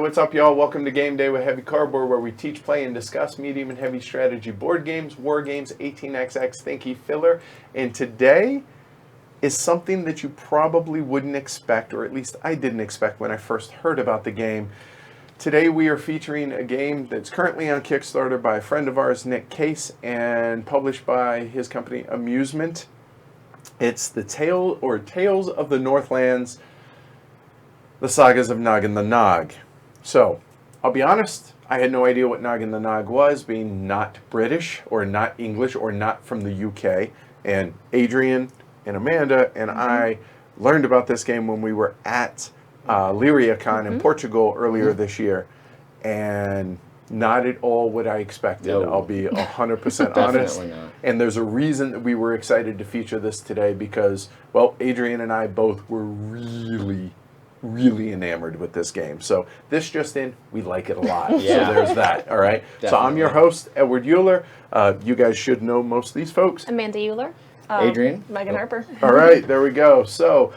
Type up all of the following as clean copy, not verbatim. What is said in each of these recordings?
what's up, y'all? Welcome to Game Day with Heavy Cardboard, where we teach, play, and discuss medium and heavy strategy board games, war games, 18xx, thinky filler. And today is something that you probably wouldn't expect, or at least I didn't expect when I first heard about the game. Today we are featuring a game that's currently on Kickstarter by a friend of ours, Nick Case, and published by his company, A-Muse-Ment. It's the Tales of the Northlands, the Sagas of Noggin the Nog. So, I'll be honest, I had no idea what Noggin the Nog was, being not British, or not English, or not from the UK. And Adrian and Amanda and I learned about this game when we were at LyriaCon in Portugal earlier this year. And not at all what I expected. No. I'll be 100% honest. Definitely not. And there's a reason that we were excited to feature this today because, well, Adrian and I both were really enamored with this game. So this just in, we like it a lot. Yeah. So there's that, all right? Definitely. So I'm your host, Edward Euler. You guys should know most of these folks. Amanda Euler. Adrian. Megan Harper. All right, there we go. So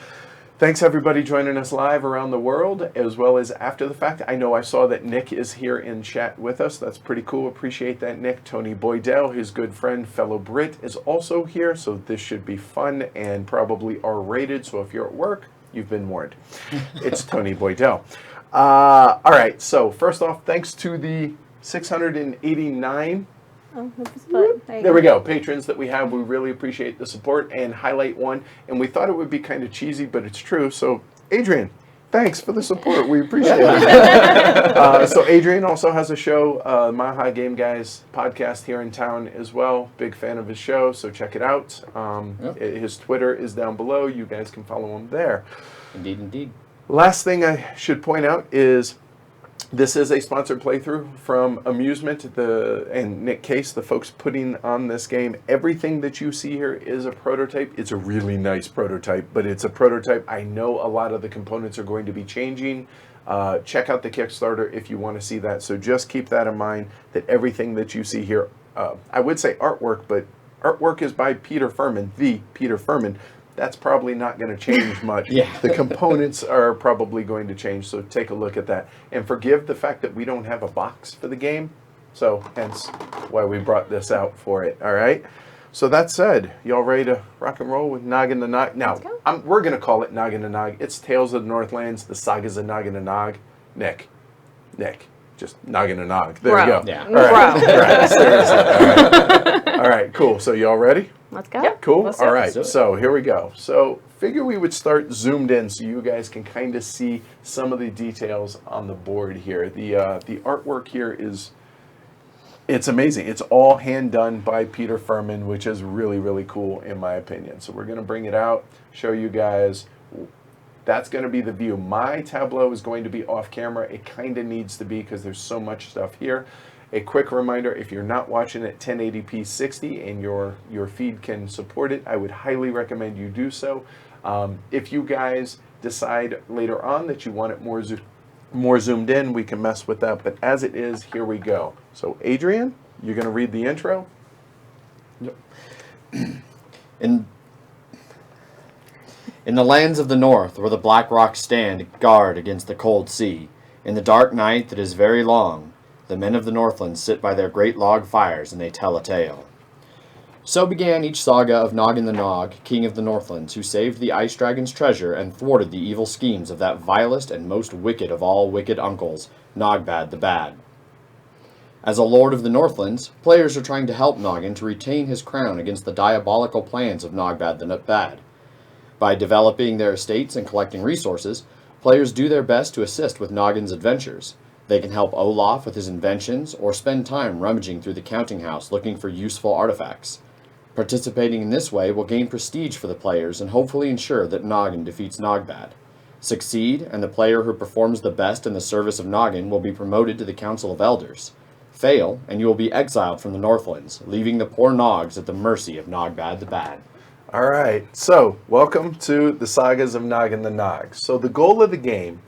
thanks everybody joining us live around the world, as well as after the fact. I know I saw that Nick is here in chat with us. That's pretty cool. Appreciate that, Nick. Tony Boydell, his good friend, fellow Brit, is also here. So this should be fun and probably R-rated. So if you're at work, you've been warned. It's Tony Boydell. All right, so first off, thanks to the 689 there we go. Patrons that we have, we really appreciate the support and highlight one. And we thought it would be kind of cheesy, but it's true. So, Adrian, thanks for the support. We appreciate it. So, Adrian also has a show, Mile High Game Guys podcast here in town as well. Big fan of his show, so check it out. His Twitter is down below. You guys can follow him there. Indeed, indeed. Last thing I should point out is this is a sponsored playthrough from A-Muse-Ment and Nick Case, the folks putting on this game. Everything that you see here is a prototype. It's a really nice prototype, but it's a prototype. I know a lot of the components are going to be changing. Check out the Kickstarter if you want to see that. So just keep that in mind, that everything that you see here, I would say artwork, but artwork is by Peter Furman, the Peter Furman. That's probably not going to change much. Yeah. The components are probably going to change, so take a look at that. And forgive the fact that we don't have a box for the game, so hence why we brought this out for it, all right? So that said, y'all ready to rock and roll with Noggin the Nog? Now, we're going to call it Noggin the Nog. It's Tales of the Northlands, the Sagas of Noggin the Nog. Nick, just Noggin the Nog. There we go. Yeah. All right. All right. Seriously. All right. All right, cool. So y'all ready? Let's go. Yep. Cool. Let's All right. So here we go. So figure we would start zoomed in so you guys can kind of see some of the details on the board here. The artwork here it's amazing. It's all hand done by Peter Furman, which is really cool in my opinion. So we're going to bring it out, show you guys. That's going to be the view. My tableau is going to be off camera. It kind of needs to be because there's so much stuff here. A quick reminder, if you're not watching at 1080p 60 and your feed can support it, I would highly recommend you do so. If you guys decide later on that you want it more zoomed in, we can mess with that. But as it is, here we go. So Adrian, you're going to read the intro? Yep. In the lands of the north, where the black rocks stand guard against the cold sea, in the dark night that is very long, the men of the Northlands sit by their great log fires, and they tell a tale. So began each saga of Noggin the Nog, king of the Northlands, who saved the ice dragon's treasure and thwarted the evil schemes of that vilest and most wicked of all wicked uncles, Nogbad the Bad. As a lord of the Northlands, players are trying to help Noggin to retain his crown against the diabolical plans of Nogbad the Bad. By developing their estates and collecting resources, players do their best to assist with Noggin's adventures. They can help Olaf with his inventions, or spend time rummaging through the counting house looking for useful artifacts. Participating in this way will gain prestige for the players and hopefully ensure that Noggin defeats Nogbad. Succeed, and the player who performs the best in the service of Noggin will be promoted to the Council of Elders. Fail, and you will be exiled from the Northlands, leaving the poor Nogs at the mercy of Nogbad the Bad. All right, so welcome to the Sagas of Noggin the Nog. So the goal of the game,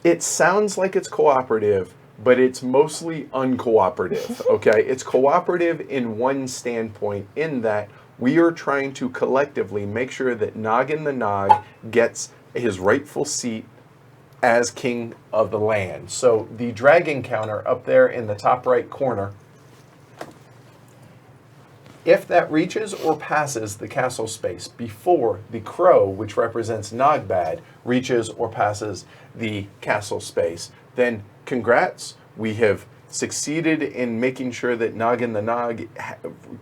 it sounds like it's cooperative, but it's mostly uncooperative, okay? It's cooperative in one standpoint, in that we are trying to collectively make sure that Noggin the Nog gets his rightful seat as king of the land. So the dragon counter up there in the top right corner, if that reaches or passes the castle space before the crow, which represents Nogbad, reaches or passes the castle space, then congrats, we have succeeded in making sure that Noggin the Nog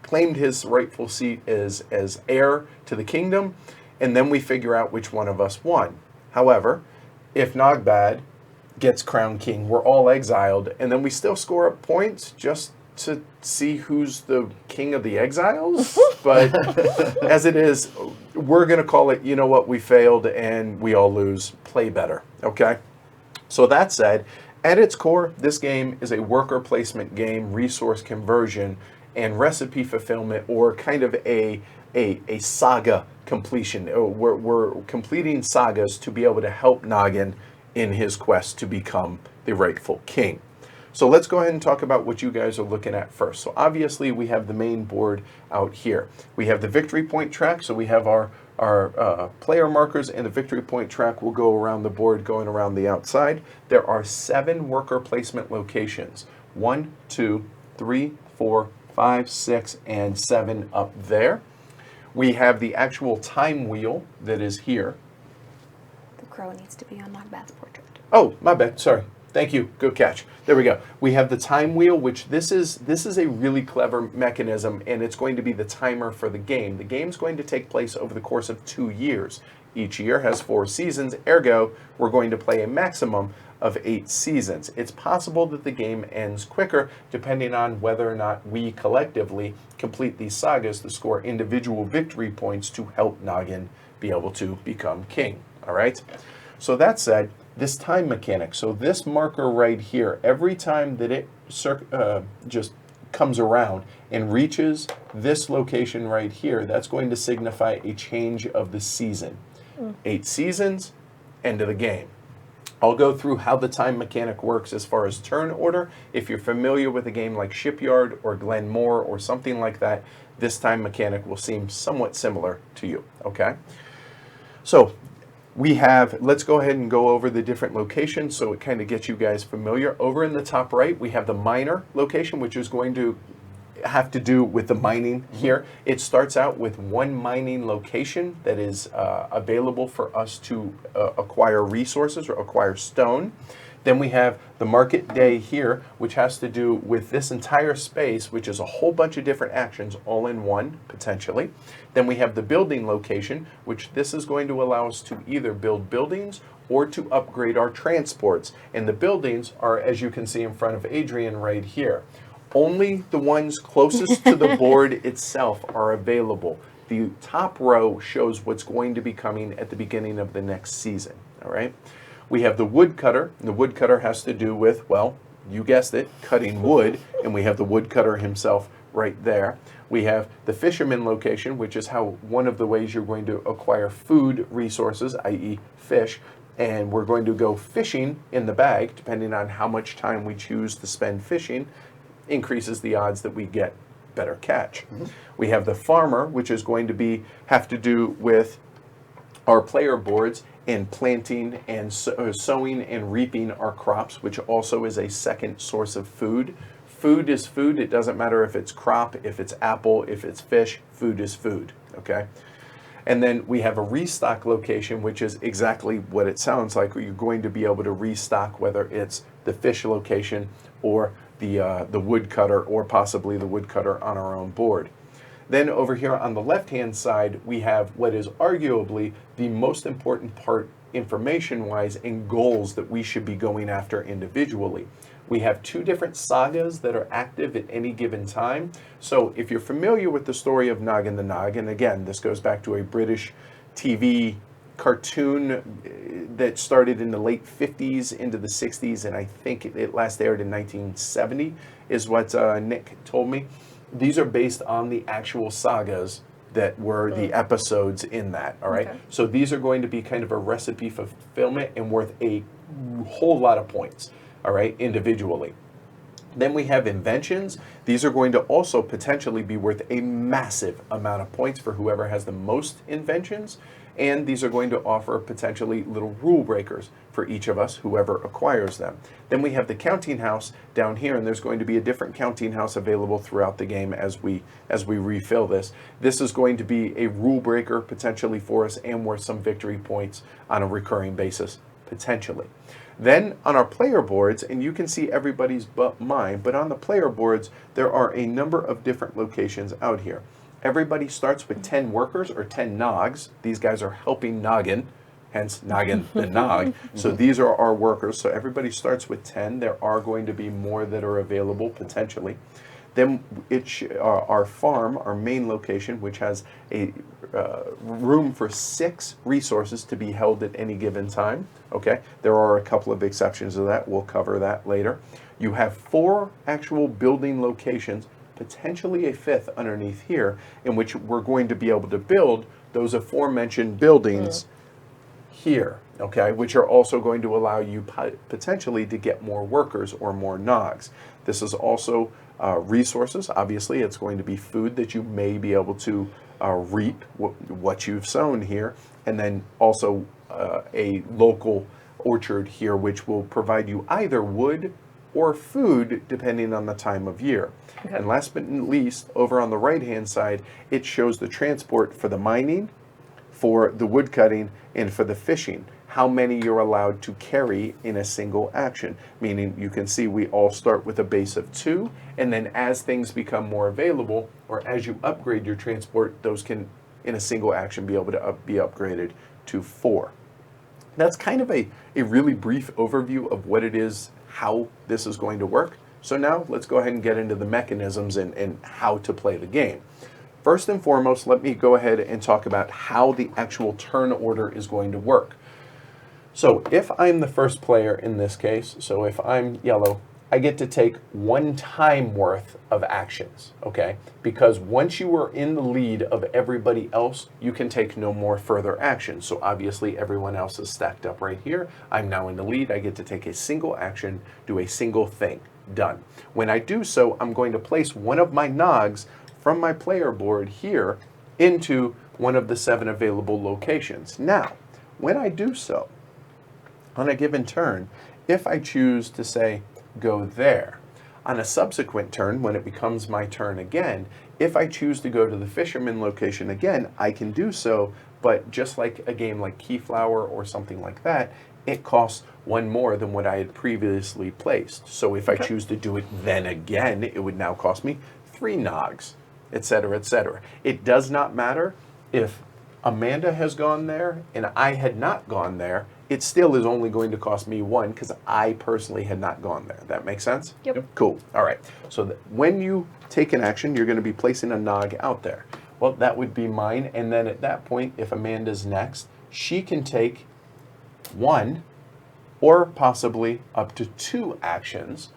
claimed his rightful seat as heir to the kingdom, and then we figure out which one of us won. However, if Nogbad gets crowned king, we're all exiled, and then we still score up points just to see who's the king of the exiles. But as it is, we're going to call it, you know what, we failed and we all lose. Play better, okay? So that said, at its core, this game is a worker placement game, resource conversion, and recipe fulfillment, or kind of a saga completion. We're completing sagas to be able to help Noggin in his quest to become the rightful king. So let's go ahead and talk about what you guys are looking at first. So obviously we have the main board out here. We have the victory point track, so we have our player markers, and the victory point track will go around the board, going around the outside. There are 7 worker placement locations. 1, 2, 3, 4, 5, 6, and 7 up there. We have the actual time wheel that is here. The crow needs to be on Nogbad's portrait. Oh, my bad. Sorry. Thank you. Good catch. There we go. We have the time wheel, which this is a really clever mechanism, and it's going to be the timer for the game. The game's going to take place over the course of 2 years. Each year has 4 seasons, ergo, we're going to play a maximum of 8 seasons. It's possible that the game ends quicker, depending on whether or not we collectively complete these sagas to score individual victory points to help Noggin be able to become king. All right? So that said, this time mechanic, so this marker right here, every time that it just comes around and reaches this location right here, that's going to signify a change of the season. 8 seasons, end of the game. I'll go through how the time mechanic works as far as turn order. If you're familiar with a game like Shipyard or Glenmore or something like that, this time mechanic will seem somewhat similar to you, okay? So we have, let's go ahead and go over the different locations so it kind of gets you guys familiar. Over in the top right, we have the miner location, which is going to have to do with the mining here. It starts out with 1 mining location that is available for us to acquire resources or acquire stone. Then we have the market day here, which has to do with this entire space, which is a whole bunch of different actions all in one, potentially. Then we have the building location, which this is going to allow us to either build buildings or to upgrade our transports. And the buildings are, as you can see in front of Adrian right here. Only the ones closest to the board itself are available. The top row shows what's going to be coming at the beginning of the next season, all right? We have the woodcutter, and the woodcutter has to do with, well, you guessed it, cutting wood, and we have the woodcutter himself right there. We have the fisherman location, which is how one of the ways you're going to acquire food resources, i.e. fish, and we're going to go fishing in the bag, depending on how much time we choose to spend fishing, increases the odds that we get better catch. We have the farmer, which is going to have to do with our player boards and planting and sowing and reaping our crops, which also is a second source of food. Food is food. It doesn't matter if it's crop, if it's apple, if it's fish, food is food, okay? And then we have a restock location, which is exactly what it sounds like. You're going to be able to restock, whether it's the fish location or the woodcutter, or possibly the woodcutter on our own board. Then over here on the left-hand side, we have what is arguably the most important part information-wise and goals that we should be going after individually. We have 2 different sagas that are active at any given time. So if you're familiar with the story of Noggin the Nog, and again, this goes back to a British TV cartoon that started in the late 50s into the 60s, and I think it last aired in 1970, is what Nick told me. These are based on the actual sagas that were the episodes in that, all right? Okay. So these are going to be kind of a recipe fulfillment and worth a whole lot of points, all right, individually. Then we have inventions. These are going to also potentially be worth a massive amount of points for whoever has the most inventions. And these are going to offer potentially little rule breakers for each of us, whoever acquires them. Then we have the counting house down here, and there's going to be a different counting house available throughout the game as we refill this. This is going to be a rule breaker potentially for us and worth some victory points on a recurring basis, potentially. Then on our player boards, and you can see everybody's but mine, but on the player boards, there are a number of different locations out here. Everybody starts with 10 workers or 10 Nogs. These guys are helping Noggin, hence Noggin the Nog. So these are our workers. So everybody starts with 10. There are going to be more that are available potentially. Then our farm, our main location, which has a room for 6 resources to be held at any given time. Okay, there are a couple of exceptions to that. We'll cover that later. You have 4 actual building locations, potentially a 5th underneath here, in which we're going to be able to build those aforementioned buildings here, okay, which are also going to allow you potentially to get more workers or more Nogs. This is also resources. Obviously, it's going to be food that you may be able to reap what you've sown here, and then also a local orchard here, which will provide you either wood or food depending on the time of year. Okay. And last but not least, over on the right-hand side, it shows the transport for the mining, for the wood cutting, and for the fishing. How many you're allowed to carry in a single action. Meaning you can see we all start with a base of 2, and then as things become more available, or as you upgrade your transport, those can, in a single action, be able to be upgraded to 4. That's kind of a really brief overview of what it is, how this is going to work. So now let's go ahead and get into the mechanisms and how to play the game. First and foremost, let me go ahead and talk about how the actual turn order is going to work. So if I'm the first player in this case, so if I'm yellow, I get to take 1 time worth of actions, okay? Because once you are in the lead of everybody else, you can take no more further actions. So obviously everyone else is stacked up right here. I'm now in the lead. I get to take a single action, do a single thing. Done. When I do so, I'm going to place one of my Nogs from my player board here into one of the 7 available locations. Now, when I do so, on a given turn, if I choose to say, go there, on a subsequent turn, when it becomes my turn again, if I choose to go to the fisherman location again, I can do so, but just like a game like Keyflower or something like that, it costs 1 more than what I had previously placed. So if I choose to do it then again, it would now cost me 3 Nogs, etc., etc. It does not matter if Amanda has gone there and I had not gone there, it still is only going to cost me 1 because I personally had not gone there. That makes sense? Yep. Cool. All right. So when you take an action, you're going to be placing a Nog out there. Well, that would be mine. And then at that point, if Amanda's next, she can take 1 or possibly up to 2 actions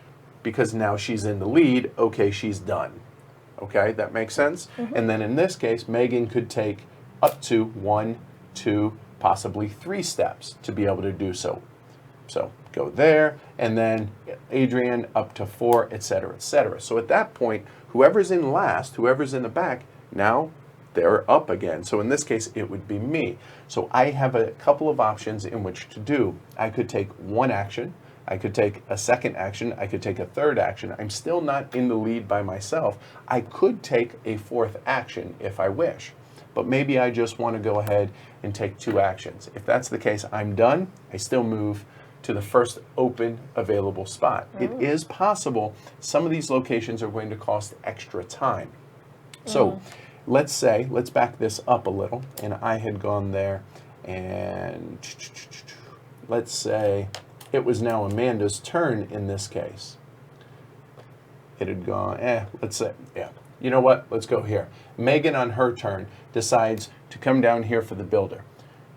because now she's in the lead. Okay, she's done. Okay, that makes sense? Mm-hmm. And then in this case, Megan could take up to 1, 2, possibly 3 steps to be able to do so. So go there, and then Adrian up to 4, etc., etc. So at that point, whoever's in last, whoever's in the back, now they're up again. So in this case, it would be me. So I have a couple of options in which to do. I could take 1 action, I could take a 2nd action, I could take a 3rd action. I'm still not in the lead by myself. I could take a 4th action if I wish. But maybe I just want to go ahead and take 2 actions. If that's the case, I'm done. I still move to the first open available spot. It is possible some of these locations are going to cost extra time. So let's back this up a little, and I had gone there, and let's say it was now Amanda's turn in this case. It had gone, let's say, yeah. You know what? Let's go here. Megan, on her turn, decides to come down here for the builder.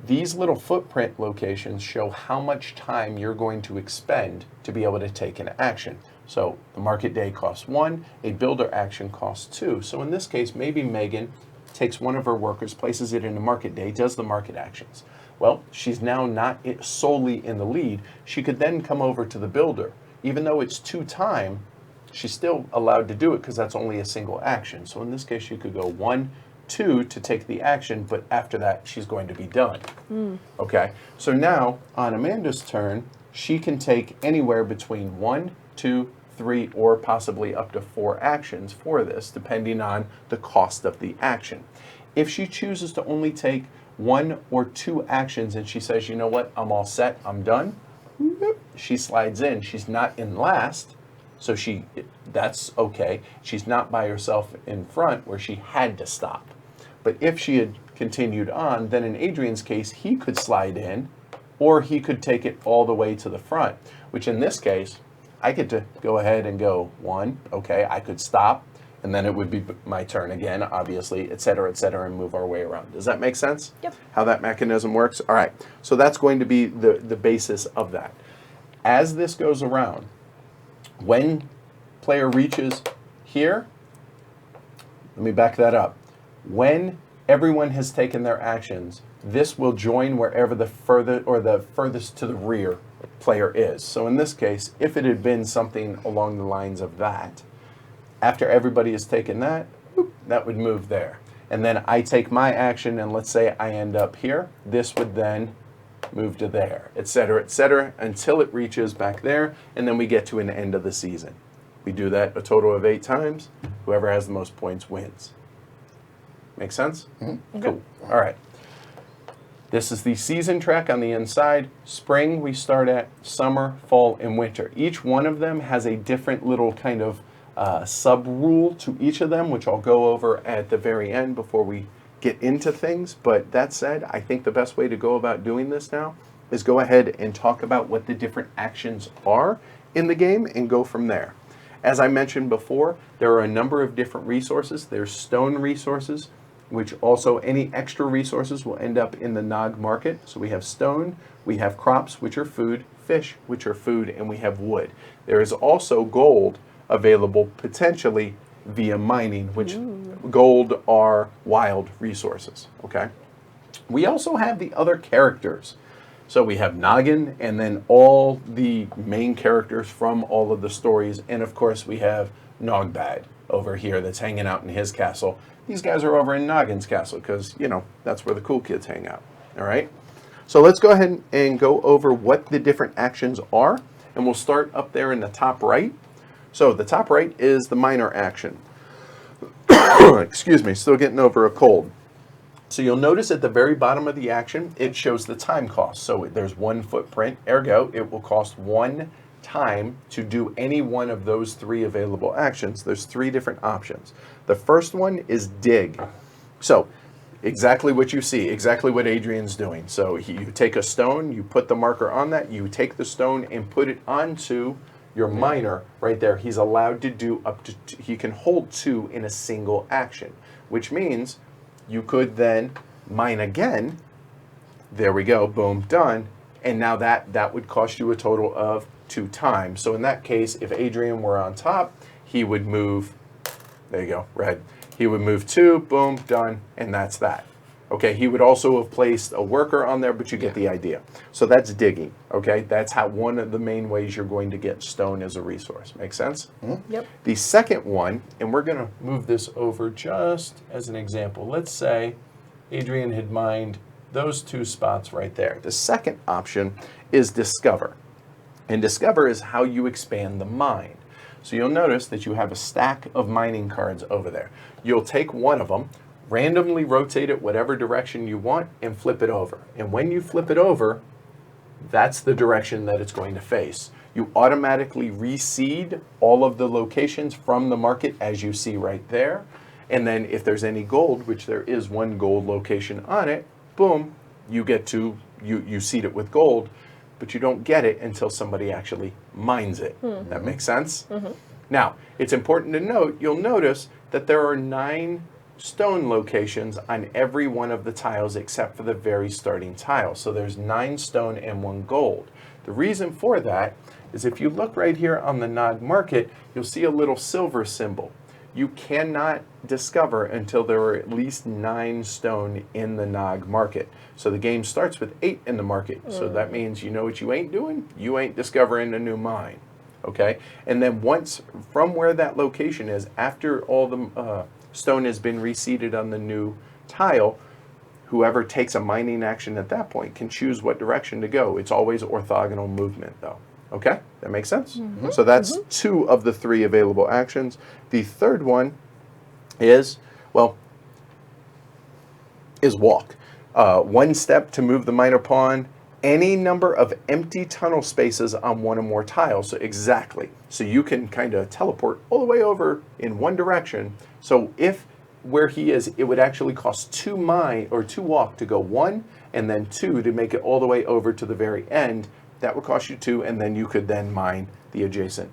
These little footprint locations show how much time you're going to expend to be able to take an action. So the market day costs 1, a builder action costs 2. So in this case, maybe Megan takes one of her workers, places it in the market day, does the market actions. Well, she's now not solely in the lead. She could then come over to the builder. Even though it's 2 time, she's still allowed to do it because that's only a single action. So in this case, you could go 1, 2 to take the action, but after that, she's going to be done. Okay, so now on Amanda's turn, she can take anywhere between 1, 2, 3, or possibly up to 4 actions for this, depending on the cost of the action. If she chooses to only take 1 or 2 actions and she says, you know what, I'm all set, I'm done, she slides in. She's not in last, so that's okay. She's not by herself in front where she had to stop. But if she had continued on, then in Adrian's case, he could slide in, or he could take it all the way to the front, which in this case, I get to go ahead and go 1, okay, I could stop, and then it would be my turn again, obviously, et cetera, and move our way around. Does that make sense? Yep. How that mechanism works? All right, so that's going to be the basis of that. As this goes around, when player reaches here, let me back that up. When everyone has taken their actions, this will join wherever the furthest to the rear player is. So in this case, if it had been something along the lines of that, after everybody has taken that, that would move there. And then I take my action, and let's say I end up here, this would then move to there, et cetera, until it reaches back there, and then we get to an end of the season. We do that a total of 8 times. Whoever has the most points wins. Make sense? Mm-hmm. Cool. All right. This is the season track on the inside. Spring, we start at summer, fall, and winter. Each one of them has a different little kind of sub-rule to each of them, which I'll go over at the very end before we get into things. But that said, I think the best way to go about doing this now is go ahead and talk about what the different actions are in the game and go from there. As I mentioned before, there are a number of different resources. There's stone resources, which also any extra resources will end up in the Nog market. So we have stone, we have crops, which are food, fish, which are food, and we have wood. There is also gold available potentially via mining, which gold are wild resources, okay? We also have the other characters. So we have Noggin, and then all the main characters from all of the stories, and of course we have Nogbad over here that's hanging out in his castle. These guys are over in Noggin's castle because, you know, that's where the cool kids hang out, all right? So let's go ahead and go over what the different actions are, and we'll start up there in the top right. So the top right is the miner action. Excuse me, still getting over a cold. So you'll notice at the very bottom of the action, it shows the time cost. So there's 1 footprint, ergo, it will cost 1 time to do any one of those 3 available actions. There's 3 different options. The first one is dig. So exactly what you see, exactly what Adrian's doing. So you take a stone, you put the marker on that, you take the stone and put it onto your miner right there. He's allowed to do up to he can hold 2 in a single action, which means you could then mine again. There we go, boom, done. And now that would cost you a total of 2 times. So in that case, if Adrian were on top, he would move, there you go, red. He would move 2, boom, done, and that's that. Okay, he would also have placed a worker on there, but you get the idea. So that's digging, okay? That's how one of the main ways you're going to get stone as a resource. Make sense? Mm-hmm. Yep. The second one, and we're gonna move this over just as an example. Let's say Adrian had mined those 2 spots right there. The second option is discover. And discover is how you expand the mine. So you'll notice that you have a stack of mining cards over there. You'll take one of them, randomly rotate it whatever direction you want, and flip it over. And when you flip it over, that's the direction that it's going to face. You automatically reseed all of the locations from the market as you see right there. And then if there's any gold, which there is 1 gold location on it, boom, you get to, you seed it with gold, but you don't get it until somebody actually mines it. Mm-hmm. That makes sense? Mm-hmm. Now, it's important to note, you'll notice that there are 9 stone locations on every one of the tiles except for the very starting tile. So there's 9 stone and 1 gold. The reason for that is if you look right here on the Nog market, you'll see a little silver symbol. You cannot discover until there are at least 9 stone in the Nog market. So the game starts with 8 in the market. So that means you know what you ain't doing? You ain't discovering a new mine. Okay? And then once from where that location is, after all the stone has been reseeded on the new tile, whoever takes a mining action at that point can choose what direction to go. It's always orthogonal movement, though. Okay? That makes sense? So that's 2 of the 3 available actions. The third one is, well, is walk. 1 step to move the minor pawn, any number of empty tunnel spaces on 1 or more tiles. So exactly. So you can kind of teleport all the way over in 1 direction. So if where he is, it would actually cost 2 walk to go 1, and then 2 to make it all the way over to the very end. That would cost you 2, and then you could then mine the adjacent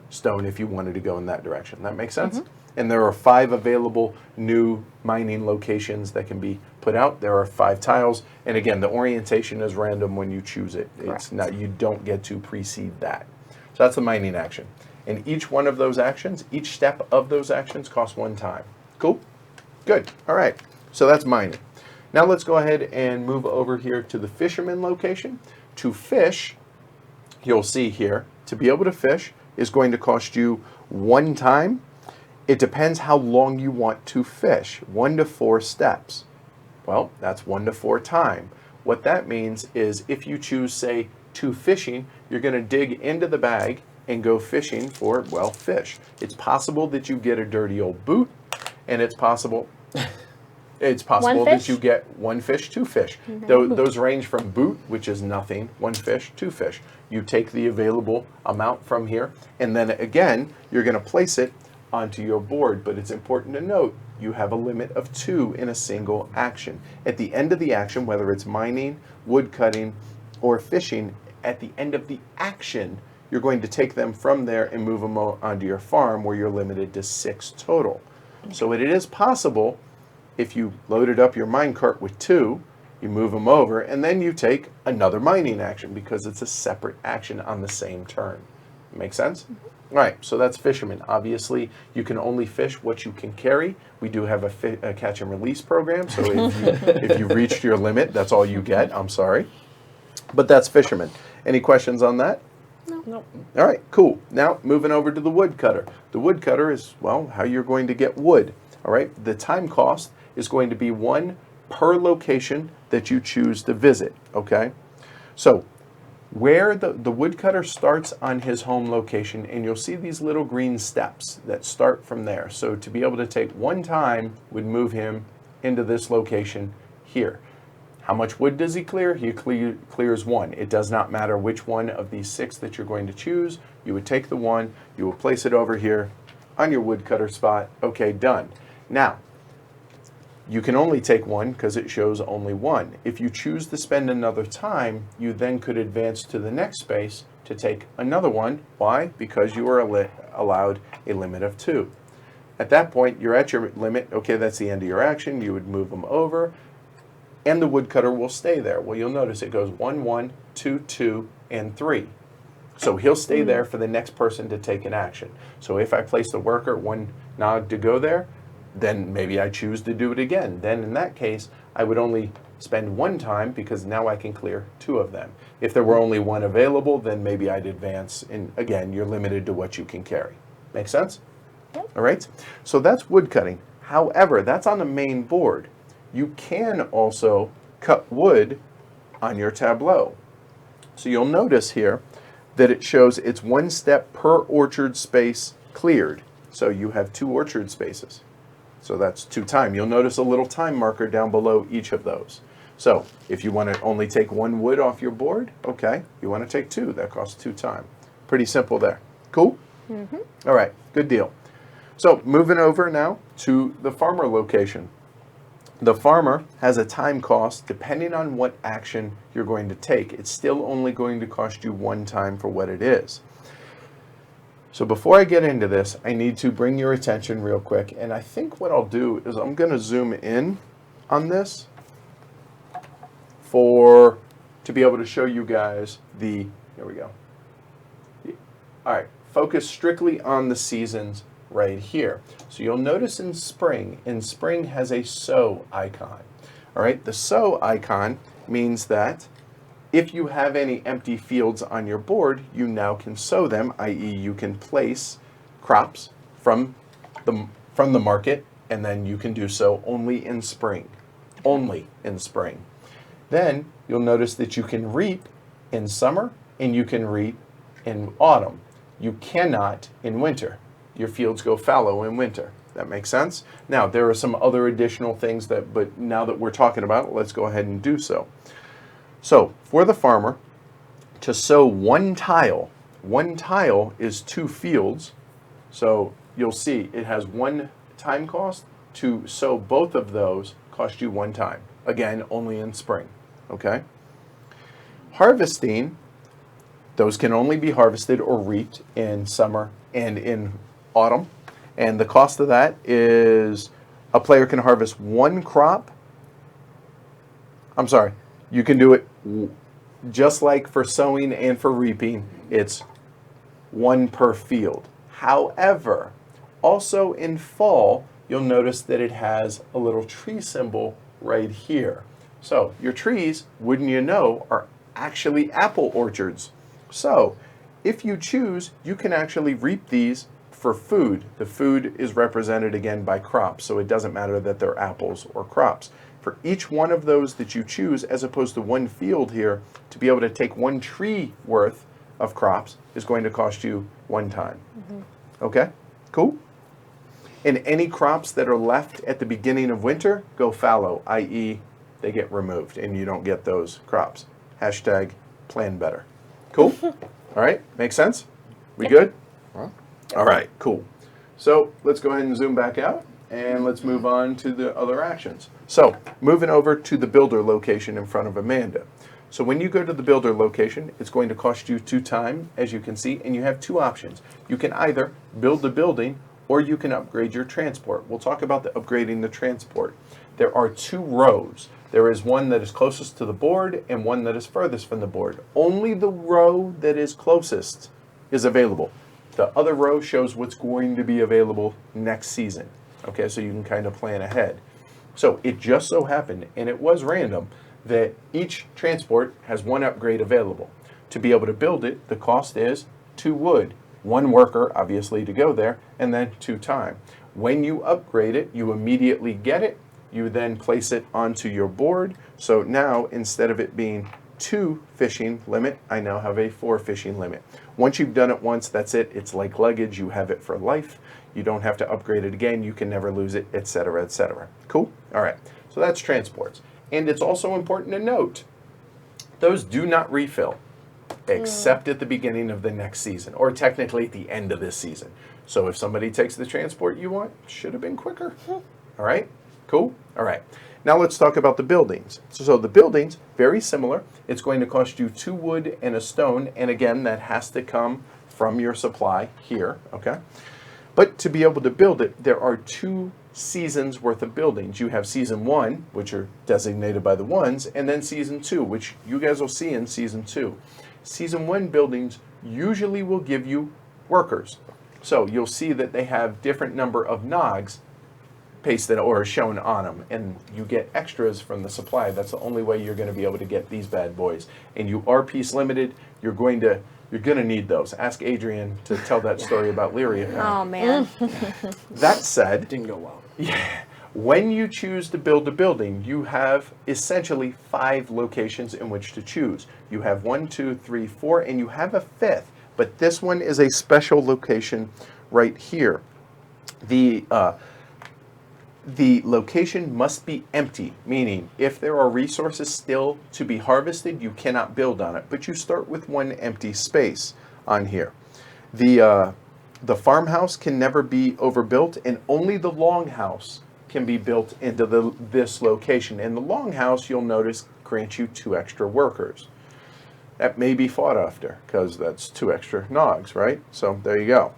stone if you wanted to go in that direction. That makes sense? And there are 5 available new mining locations that can be put out. There are 5 tiles, and again, the orientation is random when you choose it. It's not, you don't get to precede that. So that's the mining action. And each one of those actions, each step of those actions costs 1 time. Cool? Good. All right. So that's mining. Now let's go ahead and move over here to the fisherman location. To fish, you'll see here, to be able to fish is going to cost you 1 time. It depends how long you want to fish, 1 to 4 steps. Well, that's 1 to 4 time. What that means is if you choose, say, 2 fishing, you're going to dig into the bag and go fishing for, well, fish. It's possible that you get a dirty old boot, and it's possible that you get 1 fish, 2 fish. Those range from boot, which is nothing, 1 fish, 2 fish. You take the available amount from here, and then again, you're going to place it onto your board. But it's important to note, you have a limit of 2 in a single action. At the end of the action, whether it's mining, wood cutting, or fishing, at the end of the action, you're going to take them from there and move them onto your farm where you're limited to 6 total. So it is possible, if you loaded up your minecart with 2, you move them over, and then you take another mining action because it's a separate action on the same turn. Make sense? All right, so that's fisherman. Obviously, you can only fish what you can carry. We do have a catch and release program, so if you reached your limit, that's all you get. I'm sorry. But that's fisherman. Any questions on that? No. All right, cool. Now, moving over to the woodcutter. The woodcutter is, well, how you're going to get wood. All right, the time cost is going to be 1 per location that you choose to visit, okay? So, where the woodcutter starts on his home location, and you'll see these little green steps that start from there. So to be able to take 1 time would move him into this location here. How much wood does he clear? He clears 1. It does not matter which one of these 6 that you're going to choose. You would take the 1, you will place it over here on your woodcutter spot. Okay, done. Now, you can only take 1 because it shows only 1. If you choose to spend another time, you then could advance to the next space to take another 1. Why? Because you are allowed a limit of 2. At that point, you're at your limit. Okay, that's the end of your action. You would move them over, and the woodcutter will stay there. Well, you'll notice it goes 1, 1, 2, 2, and 3. So he'll stay there for the next person to take an action. So if I place the worker 1 nog to go there, then maybe I choose to do it again. Then in that case, I would only spend 1 time because now I can clear 2 of them. If there were only 1 available, then maybe I'd advance. And again, you're limited to what you can carry. Make sense? Yep. All right. So that's wood cutting. However, that's on the main board. You can also cut wood on your tableau. So you'll notice here that it shows it's 1 step per orchard space cleared. So you have 2 orchard spaces. So that's 2 time. You'll notice a little time marker down below each of those. So if you want to only take 1 wood off your board, okay. You want to take 2, that costs 2 time. Pretty simple there. Cool? All right, good deal. So moving over now to the farmer location. The farmer has a time cost depending on what action you're going to take. It's still only going to cost you 1 time for what it is. So before I get into this, I need to bring your attention real quick. And I think what I'll do is I'm going to zoom in on this to be able to show you guys here we go. All right, focus strictly on the seasons right here. So you'll notice in spring has a sow icon. All right, the sow icon means that if you have any empty fields on your board, you now can sow them, i.e. you can place crops from the market and then you can do so only in spring. Only in spring. Then you'll notice that you can reap in summer and you can reap in autumn. You cannot in winter. Your fields go fallow in winter. That makes sense? Now, there are some other additional things but now that we're talking about it, let's go ahead and do so. So, for the farmer, to sow one tile is 2 fields. So, you'll see it has 1 time cost. To sow both of those cost you 1 time. Again, only in spring. Okay? Harvesting, those can only be harvested or reaped in summer and in autumn. And the cost of that is a player can harvest 1 crop. I'm sorry, you can do it just like for sowing and for reaping. It's 1 per field. However, also in fall, you'll notice that it has a little tree symbol right here. So your trees, wouldn't you know, are actually apple orchards. So if you choose, you can actually reap these for food. The food is represented again by crops, so it doesn't matter that they're apples or crops. For each one of those that you choose, as opposed to 1 field here, to be able to take 1 tree worth of crops is going to cost you 1 time. Okay? Cool? And any crops that are left at the beginning of winter go fallow, i.e. they get removed and you don't get those crops. Hashtag plan better. Cool? All right, make sense? We good? All right, cool. So let's go ahead and zoom back out and let's move on to the other actions. So moving over to the builder location in front of Amanda. So when you go to the builder location, it's going to cost you 2 time, as you can see, and you have 2 options. You can either build the building or you can upgrade your transport. We'll talk about upgrading the transport. There are 2 rows. There is one that is closest to the board and one that is furthest from the board. Only the row that is closest is available. The other row shows what's going to be available next season. Okay, so you can kind of plan ahead. So it just so happened, and it was random, that each transport has 1 upgrade available. To be able to build it, the cost is 2 wood, 1 worker, obviously, to go there, and then 2 time. When you upgrade it, you immediately get it. You then place it onto your board. So now, instead of it being 2 fishing limit, I now have a 4 fishing limit. Once you've done it once, that's it. It's like luggage. You have it for life. You don't have to upgrade it again. You can never lose it, etc., etc. Cool? All right. So that's transports. And it's also important to note, those do not refill, except at the beginning of the next season, or technically at the end of this season. So if somebody takes the transport you want, should have been quicker. All right? Cool? All right. Now let's talk about the buildings. So the buildings, very similar. It's going to cost you 2 wood and a stone, and again, that has to come from your supply here, okay? But to be able to build it, there are 2 seasons worth of buildings. You have season 1, which are designated by the 1s, and then season 2, which you guys will see in season 2. Season 1 buildings usually will give you workers. So you'll see that they have different number of nogs pasted or shown on them, and you get extras from the supply. That's the only way you're going to be able to get these bad boys. And you are piece limited. You're going to need those. Ask Adrian to tell that story about Lyria. Oh man. That said, Didn't go well. yeah, when you choose to build a building, you have essentially 5 locations in which to choose. You have 1, 2, 3, 4, and you have a 5th. But this one is a special location right here. The location must be empty, meaning if there are resources still to be harvested, you cannot build on it. But you start with 1 empty space on here. The farmhouse can never be overbuilt, and only the longhouse can be built into this location. And the longhouse, you'll notice, grants you 2 extra workers. That may be fought after, because that's 2 extra nogs, right? So there you go.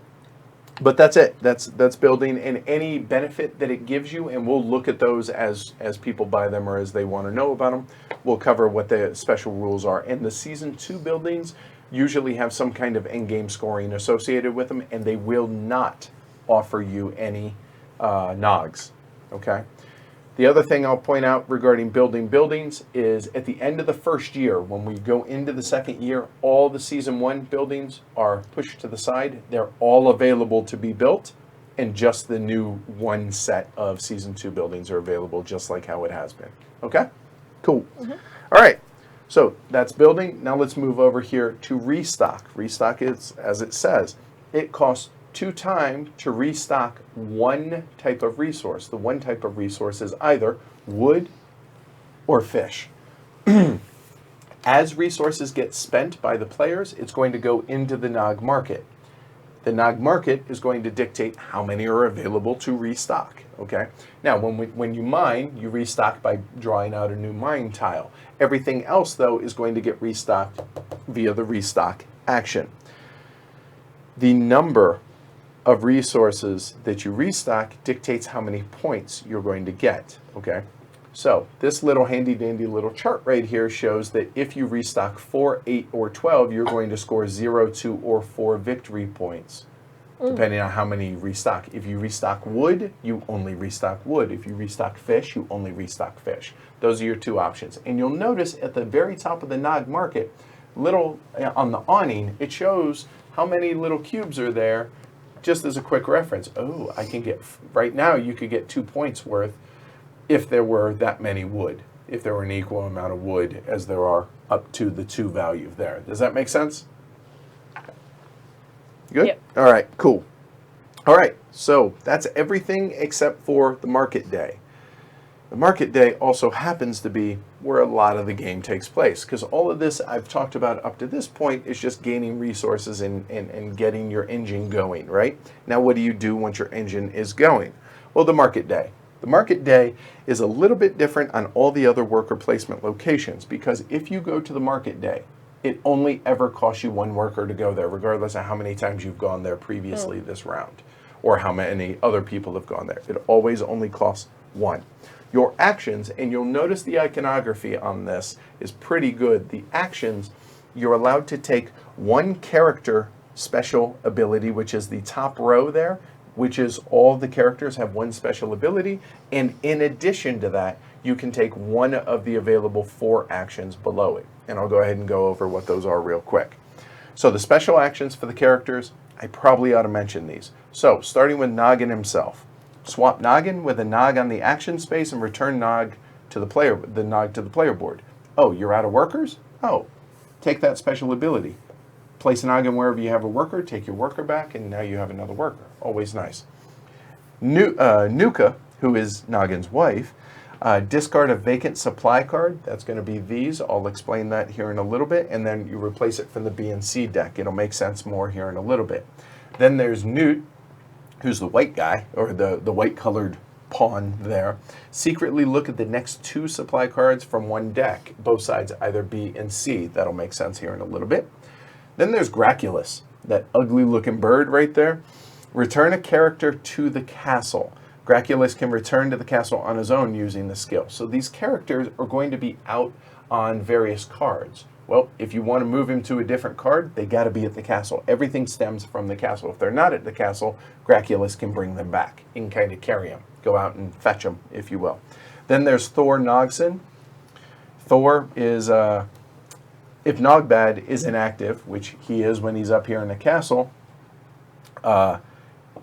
But that's it. That's building, and any benefit that it gives you, and we'll look at those as people buy them or as they want to know about them. We'll cover what the special rules are. And the season 2 buildings usually have some kind of end-game scoring associated with them, and they will not offer you any nogs. Okay. The other thing I'll point out regarding building buildings is at the end of the first year, when we go into the second year, all the season 1 buildings are pushed to the side. They're all available to be built, and just the new one set of Season 2 buildings are available just like how it has been. Okay? Cool. All right. So that's building. Now let's move over here to restock. Restock is, as it says, it costs 2 time to restock one type of resource. The one type of resource is either wood or fish. As resources get spent by the players, it's going to go into the Nog market. The Nog market is going to dictate how many are available to restock. Okay. Now, when you mine, you restock by drawing out a new mine tile. Everything else, though, is going to get restocked via the restock action. The number of resources that you restock dictates how many points you're going to get. Okay. So this little handy dandy little chart right here shows that if you restock 4, 8, or 12, you're going to score 0, 2, or 4 victory points, depending on how many you restock. If you restock wood, you only restock wood. If you restock fish, you only restock fish. Those are your 2 options. And you'll notice at the very top of the Nog market, little on the awning, it shows how many little cubes are there, just as a quick reference. Oh, I can get, right now you could get 2 points worth if there were that many wood, if there were an equal amount of wood as there are up to the 2 value there. Does that make sense? Good? Yep. All right, cool. All right, so that's everything except for the market day. The market day also happens to be where a lot of the game takes place, because all of this I've talked about up to this point is just gaining resources and getting your engine going, right? Now, what do you do once your engine is going? Well, the market day. The market day is a little bit different on all the other worker placement locations, because if you go to the market day, it only ever costs you 1 worker to go there, regardless of how many times you've gone there previously this round, or how many other people have gone there. It always only costs 1. Your actions, and you'll notice the iconography on this is pretty good. The actions, you're allowed to take 1 character special ability, which is the top row there, which is all the characters have 1 special ability, and in addition to that, you can take 1 of the available 4 actions below it. And I'll go ahead and go over what those are real quick. So the special actions for the characters, I probably ought to mention these. So starting with Noggin himself. Swap Noggin with a Nog on the action space and return Nog to the Nog to the player board. Oh, you're out of workers? Oh, take that special ability. Place a Noggin wherever you have a worker, take your worker back, and now you have another worker. Always nice. Nuka, who is Noggin's wife, discard a vacant supply card. That's going to be these. I'll explain that here in a little bit, and then you replace it from the B and C deck. It'll make sense more here in a little bit. Then there's Newt, who's the white guy, or the white-colored pawn there. Secretly look at the next 2 supply cards from 1 deck, both sides, either B and C. That'll make sense here in a little bit. Then there's Graculus, that ugly-looking bird right there. Return a character to the castle. Graculus can return to the castle on his own using the skill. So these characters are going to be out on various cards. Well, if you want to move him to a different card, they got to be at the castle. Everything stems from the castle. If they're not at the castle, Graculus can bring them back. He can kind of carry them, go out and fetch them, if you will. Then there's Thor Nogson. Thor is, if Nogbad is inactive, which he is when he's up here in the castle,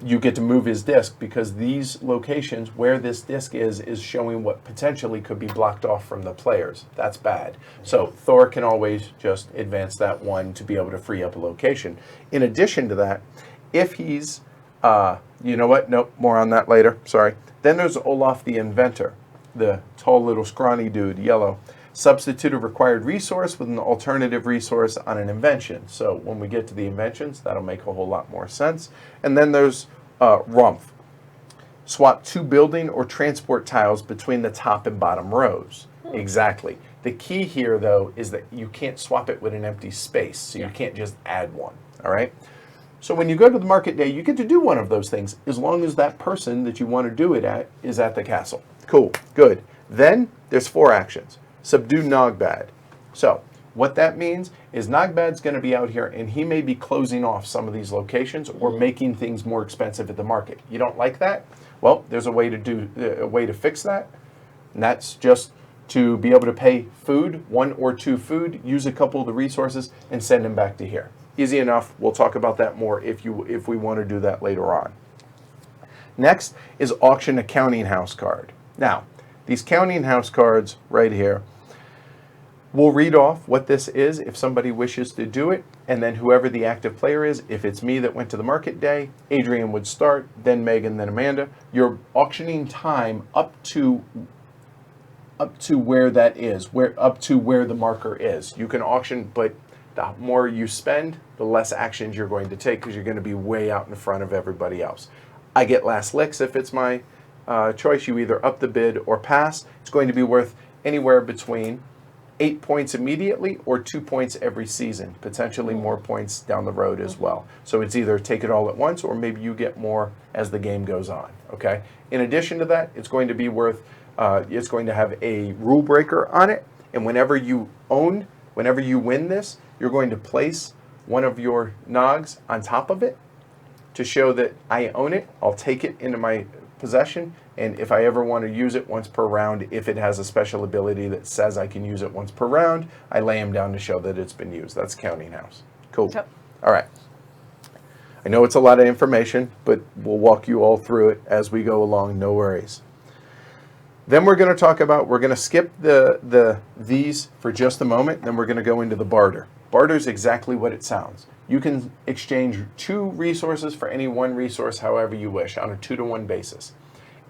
you get to move his disc, because these locations where this disc is showing what potentially could be blocked off from the players. That's bad. So Thor can always just advance that 1 to be able to free up a location. In addition to that, if he's, you know what? Nope, more on that later. Sorry. Then there's Olaf the Inventor, the tall little scrawny dude, yellow. Substitute a required resource with an alternative resource on an invention. So when we get to the inventions, that'll make a whole lot more sense. And then there's Rumpf. Swap 2 building or transport tiles between the top and bottom rows. Exactly. The key here, though, is that you can't swap it with an empty space, so you can't just add 1. All right? So when you go to the market day, you get to do one of those things, as long as that person that you want to do it at is at the castle. Cool. Good. Then there's 4 actions. Subdue Nogbad. So what that means is Nogbad's going to be out here, and he may be closing off some of these locations or making things more expensive at the market. You don't like that? Well, there's a way to fix that, and that's just to be able to pay food, 1 or 2 food, use a couple of the resources, and send them back to here. Easy enough. We'll talk about that more if we want to do that later on. Next is auction a counting house card. Now, these counting house cards right here, we'll read off what this is if somebody wishes to do it, and then whoever the active player is, if it's me that went to the market day, Adrian would start, then Megan, then Amanda. You're auctioning time up to where that is, up to where the marker is. You can auction, but the more you spend, the less actions you're going to take because you're going to be way out in front of everybody else. I get last licks if it's my choice. You either up the bid or pass. It's going to be worth anywhere between 8 points immediately or 2 points every season, potentially more points down the road as well. So it's either take it all at once or maybe you get more as the game goes on, okay? In addition to that, it's going to be worth, it's going to have a rule breaker on it, and whenever you win this, you're going to place one of your Nogs on top of it to show that I own it. I'll take it into my possession, and if I ever want to use it once per round, if it has a special ability that says I can use it once per round, I lay them down to show that it's been used. That's counting house. Cool. Yep. All right. I know it's a lot of information, but we'll walk you all through it as we go along. No worries. Then we're going to talk about, we're going to skip these for just a moment, then we're going to go into the barter. Barter is exactly what it sounds. You can exchange 2 resources for any 1 resource however you wish on a 2-to-1 basis.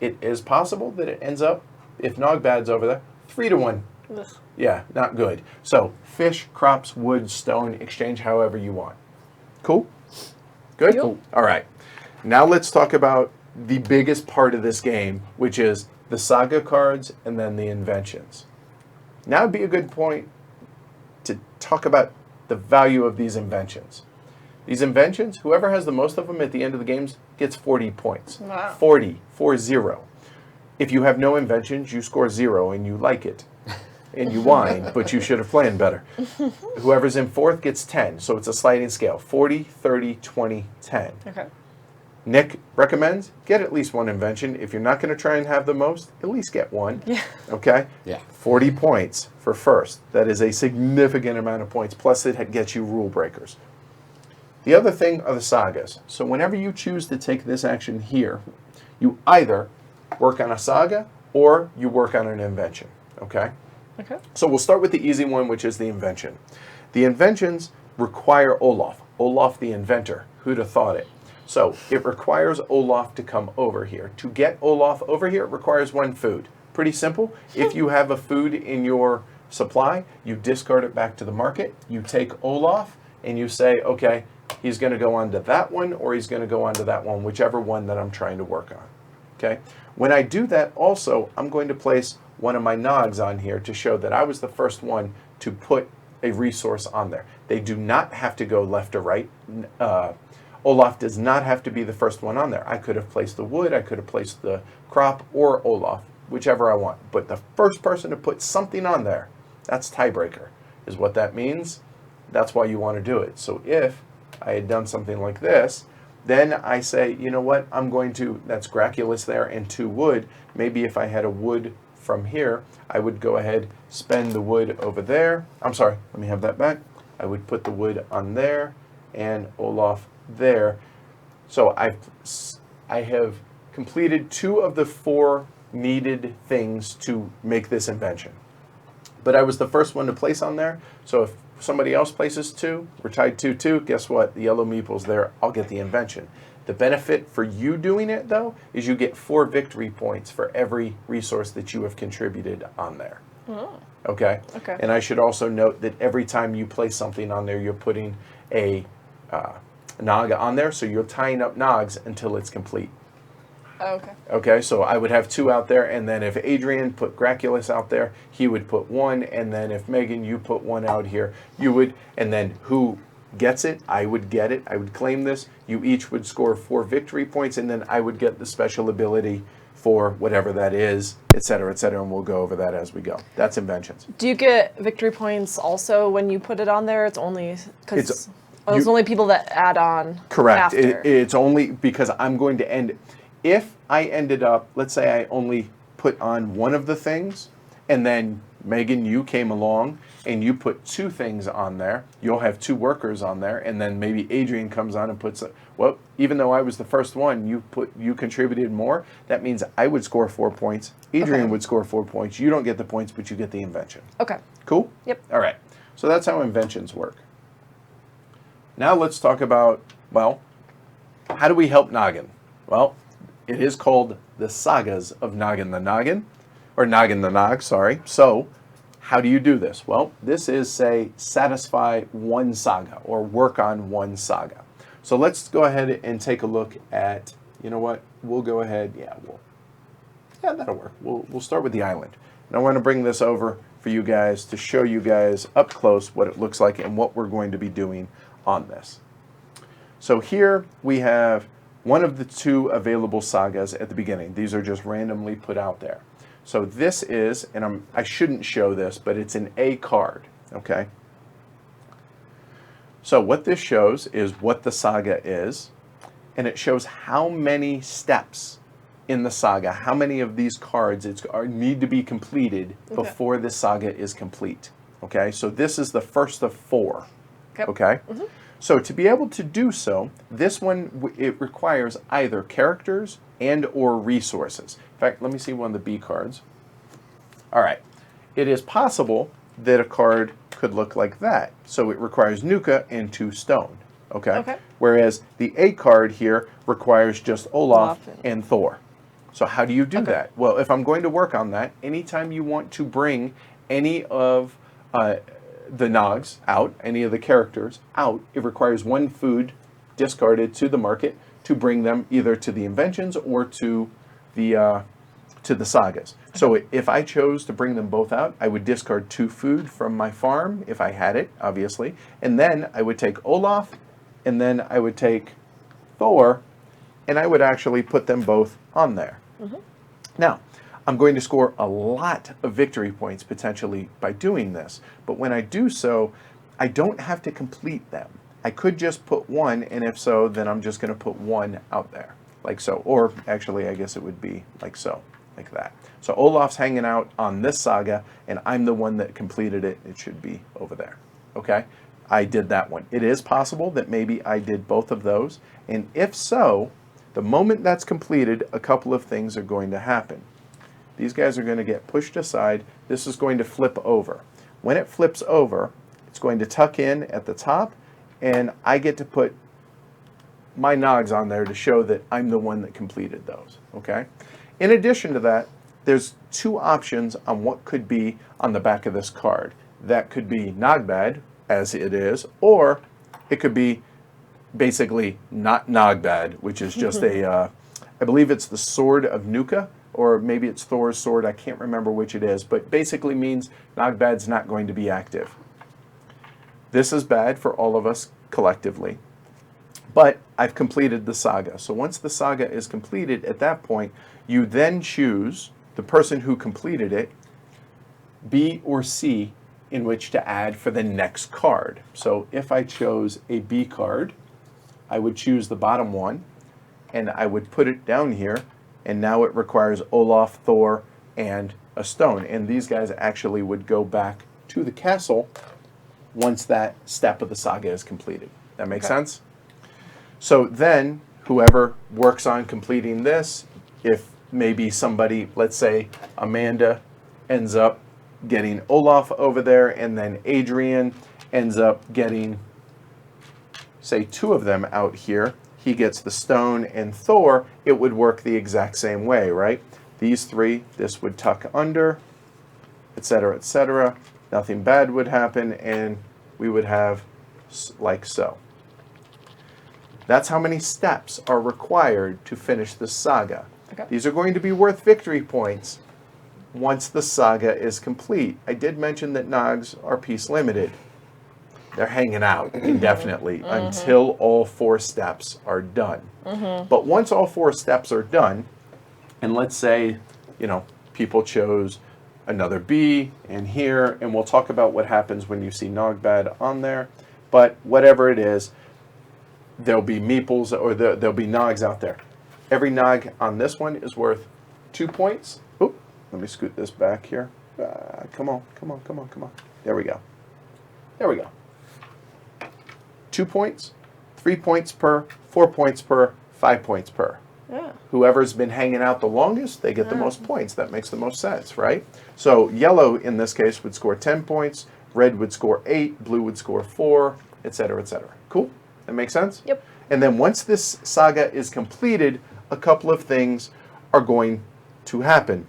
It is possible that it ends up, if Nogbad's over there, 3-to-1. Ugh. Yeah, not good. So fish, crops, wood, stone, exchange however you want. Cool? Good? Yep. Cool. All right. Now let's talk about the biggest part of this game, which is the saga cards and then the inventions. Now would be a good point to talk about the value of these inventions. These inventions, whoever has the most of them at the end of the games gets 40 points. Wow. 40. If you have no inventions, you score 0 and you like it. And you whine, but you should have planned better. Whoever's in 4th gets 10, so it's a sliding scale. 40, 30, 20, 10. Okay. Nick recommends get at least 1 invention. If you're not going to try and have the most, at least get 1. Yeah. Okay? Yeah. 40 points for first. That is a significant amount of points. Plus, it gets you rule breakers. The other thing are the sagas. So whenever you choose to take this action here, you either work on a saga or you work on an invention. Okay? Okay. So we'll start with the easy one, which is the invention. The inventions require Olaf. Olaf the inventor. Who'd have thought it? So it requires Olaf to come over here. To get Olaf over here, it requires 1 food. Pretty simple. If you have a food in your supply, you discard it back to the market. You take Olaf and you say, okay, he's going to go on to that one or he's going to go on to that one, whichever one that I'm trying to work on. Okay. When I do that also, I'm going to place one of my Nogs on here to show that I was the first one to put a resource on there. They do not have to go left or right. Olaf does not have to be the first one on there. I could have placed the wood, I could have placed the crop, or Olaf, whichever I want. But the first person to put something on there, that's tiebreaker, is what that means. That's why you want to do it. So if I had done something like this, then I say, you know what, I'm going to, that's Graculus there and 2 wood. Maybe if I had a wood from here, I would go ahead, spend the wood over there. I'm sorry, let me have that back. I would put the wood on there and Olaf there. So I have completed 2 of the 4 needed things to make this invention. But I was the first one to place on there. So if somebody else places 2, we're tied 2-2, guess what? The yellow meeple's there, I'll get the invention. The benefit for you doing it, though, is you get 4 victory points for every resource that you have contributed on there. Oh. Okay? Okay. And I should also note that every time you place something on there, you're putting a Nog on there, so you're tying up Nogs until it's complete. Oh, okay. Okay, so I would have 2 out there, and then if Adrian put Graculus out there, he would put 1, and then if Megan, you put 1 out here, you would, and then who gets it, I would get it, I would claim this, you each would score 4 victory points, and then I would get the special ability for whatever that is, etc., and we'll go over that as we go. That's inventions. Do you get victory points also when you put it on there? It's only because it's only people that add on. Correct. After. It's only because I'm going to end. If I ended up, let's say I only put on one of the things, and then Megan, you came along and you put 2 things on there, you'll have 2 workers on there, and then maybe Adrian comes on and puts, well, even though I was the first one, you contributed more. That means I would score 4 points. Adrian would score 4 points. You don't get the points, but you get the invention. Okay. Cool? Yep. All right. So that's how inventions work. Now let's talk about, well, how do we help Noggin? Well, it is called the Sagas of Noggin the Noggin, or Noggin the Nog, sorry. So how do you do this? Well, this is, say, satisfy one saga or work on one saga. So let's go ahead and take a look at, you know what, we'll go ahead, yeah, that'll work. We'll start with the island. And I want to bring this over for you guys to show you guys up close what it looks like and what we're going to be doing on this. So here we have one of the 2 available sagas at the beginning. These are just randomly put out there. So this is, and I shouldn't show this, but it's an A card, okay? So what this shows is what the saga is, and it shows how many steps in the saga, how many of these cards need to be completed before the saga is complete, okay? So this is the first of 4, okay? So to be able to do so, this one, it requires either characters and or resources. In fact, let me see one of the B cards. All right. It is possible that a card could look like that. So it requires Nuka and 2 stone. Okay? Whereas the A card here requires just Olaf and Thor. So how do you do that? Well, if I'm going to work on that, anytime you want to bring any of the Nogs out, any of the characters out, it requires 1 food discarded to the market to bring them either to the inventions or to the sagas. So if I chose to bring them both out, I would discard 2 food from my farm, if I had it, obviously, and then I would take Olaf, and then I would take Thor, and I would actually put them both on there. Now, I'm going to score a lot of victory points potentially by doing this, but when I do so, I don't have to complete them. I could just put 1, and if so, then I'm just going to put 1 out there, like so. Or actually, I guess it would be like so, like that. So Olaf's hanging out on this saga, and I'm the one that completed it. It should be over there, okay? I did that one. It is possible that maybe I did both of those, and if so, the moment that's completed, a couple of things are going to happen. These guys are going to get pushed aside. This is going to flip over. When it flips over, it's going to tuck in at the top, and I get to put my Nogs on there to show that I'm the one that completed those, okay? In addition to that, there's 2 options on what could be on the back of this card. That could be Nogbad, as it is, or it could be basically not Nogbad, which is just I believe it's the Sword of Nuka, or maybe it's Thor's sword, I can't remember which it is, but basically means Nogbad's not going to be active. This is bad for all of us collectively, but I've completed the saga. So once the saga is completed, at that point, you then choose the person who completed it, B or C, in which to add for the next card. So if I chose a B card, I would choose the bottom one, and I would put it down here, and now it requires Olaf, Thor, and a stone. And these guys actually would go back to the castle once that step of the saga is completed. That make sense? So then, whoever works on completing this, if maybe somebody, let's say Amanda, ends up getting Olaf over there, and then Adrian ends up getting, say, 2 of them out here. He gets the stone, and Thor, it would work the exact same way, right? These 3, this would tuck under, etc., etc. Nothing bad would happen, and we would have like so. That's how many steps are required to finish the saga. These are going to be worth victory points once the saga is complete. I did mention that Nogs are piece limited. They're hanging out indefinitely until all 4 steps are done. But once all 4 steps are done, and let's say, you know, people chose another B and here, and we'll talk about what happens when you see Nogbad on there, but whatever it is, there'll be meeples or there'll be Nogs out there. Every Nog on this one is worth 2 points. Oop, let me scoot this back here. Come on. There we go. 2 points, 3 points per, 4 points per, 5 points per. Yeah. Whoever's been hanging out the longest, they get the most points. That makes the most sense, right? So yellow, in this case, would score 10 points. Red would score 8. Blue would score 4, etc., etc. Cool? That makes sense? Yep. And then once this saga is completed, a couple of things are going to happen.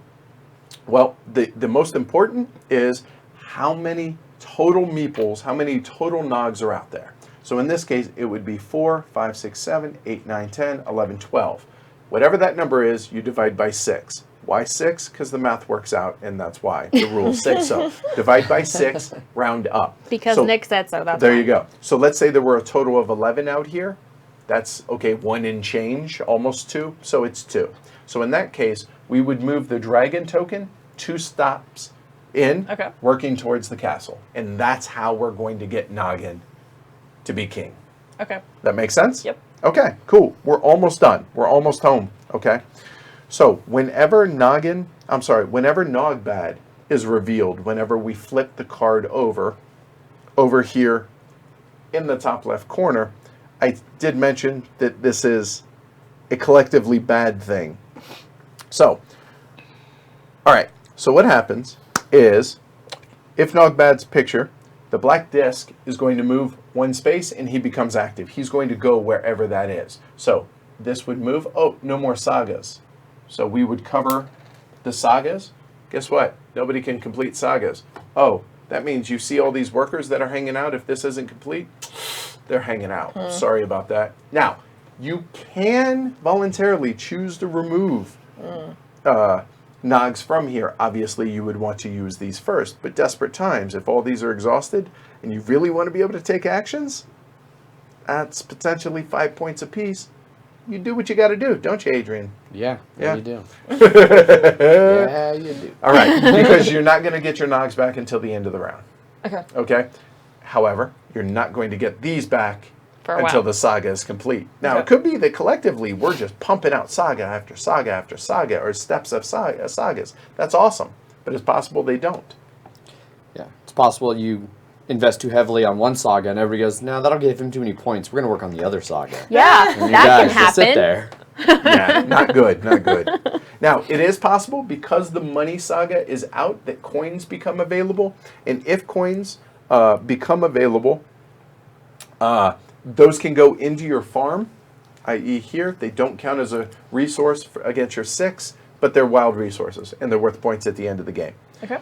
Well, the most important is how many total meeples, how many total nogs are out there. So in this case, it would be 4, 5, 6, 7, 8, 9, 10, 11, 12. Whatever that number is, you divide by 6. Why 6? Because the math works out, and that's why the rules say so. Divide by 6, round up. Because So Nick said so. That's there fine. you go. So let's say there were a total of 11 out here. That's, okay, 1 and change, almost 2, so it's 2. So in that case, we would move the dragon token 2 stops in, Okay. working towards the castle. And that's how we're going to get Noggin to be king. Okay. That makes sense? Yep. Okay, cool. We're almost done. We're almost home, okay? So whenever Nogbad is revealed, whenever we flip the card over here in the top left corner, I did mention that this is a collectively bad thing. So, all right, so what happens is, if Nogbad's picture, the black disc is going to move 1 space and he becomes active. He's going to go wherever that is. So this would move. Oh, no more sagas. So we would cover the sagas. Guess what? Nobody can complete sagas. Oh, that means you see all these workers that are hanging out. If this isn't complete, they're hanging out. Sorry about that. Now, you can voluntarily choose to remove Nogs from here. Obviously, you would want to use these first, but desperate times, if all these are exhausted and you really want to be able to take actions, that's potentially 5 points apiece. You do what you got to do, don't you, Adrian? Yeah, Yeah. you do. Yeah, you do. All right, because you're not going to get your Nogs back until the end of the round. Okay. Okay? However, you're not going to get these back For a until while. the saga is complete. Now, Okay. it could be that collectively we're just pumping out saga after saga after saga, or steps of sagas. That's awesome, but it's possible they don't. Yeah, it's possible you invest too heavily on one saga and everybody goes, no, that'll give him too many points. We're going to work on the other saga. Yeah, And you that can guys just sit happen. there. Yeah, not good, not good. Now, it is possible, because the money saga is out, that coins become available. And if coins become available, those can go into your farm, i.e. here. They don't count as a resource against your 6, but they're wild resources, and they're worth points at the end of the game. Okay.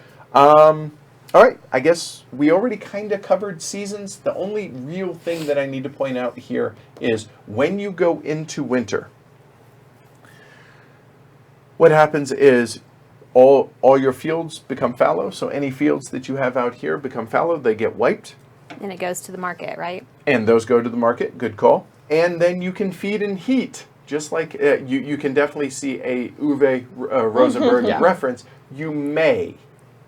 All right, I guess we already kind of covered seasons. The only real thing that I need to point out here is when you go into winter, what happens is all your fields become fallow. So any fields that you have out here become fallow. They get wiped, And it goes to the market, right? and those go to the market. Good call. And then you can feed and heat, just like you can definitely see a Uwe Rosenberg Yeah. reference. You may,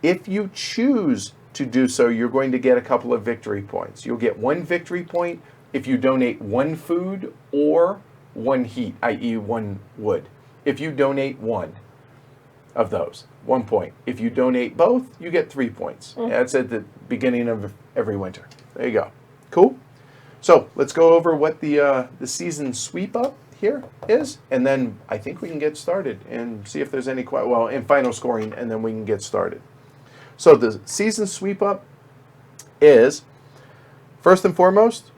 if you choose to do so, you're going to get a couple of victory points. You'll get 1 victory point if you donate 1 food or 1 heat, i.e. 1 wood. If you donate 1 of those, 1 point. If you donate both, you get 3 points. That's at the beginning of every winter. There you go. Cool? So let's go over what the season sweep up here is, and then I think we can get started and see if there's any in final scoring, and then we can get started. So the season sweep up is, first and foremost,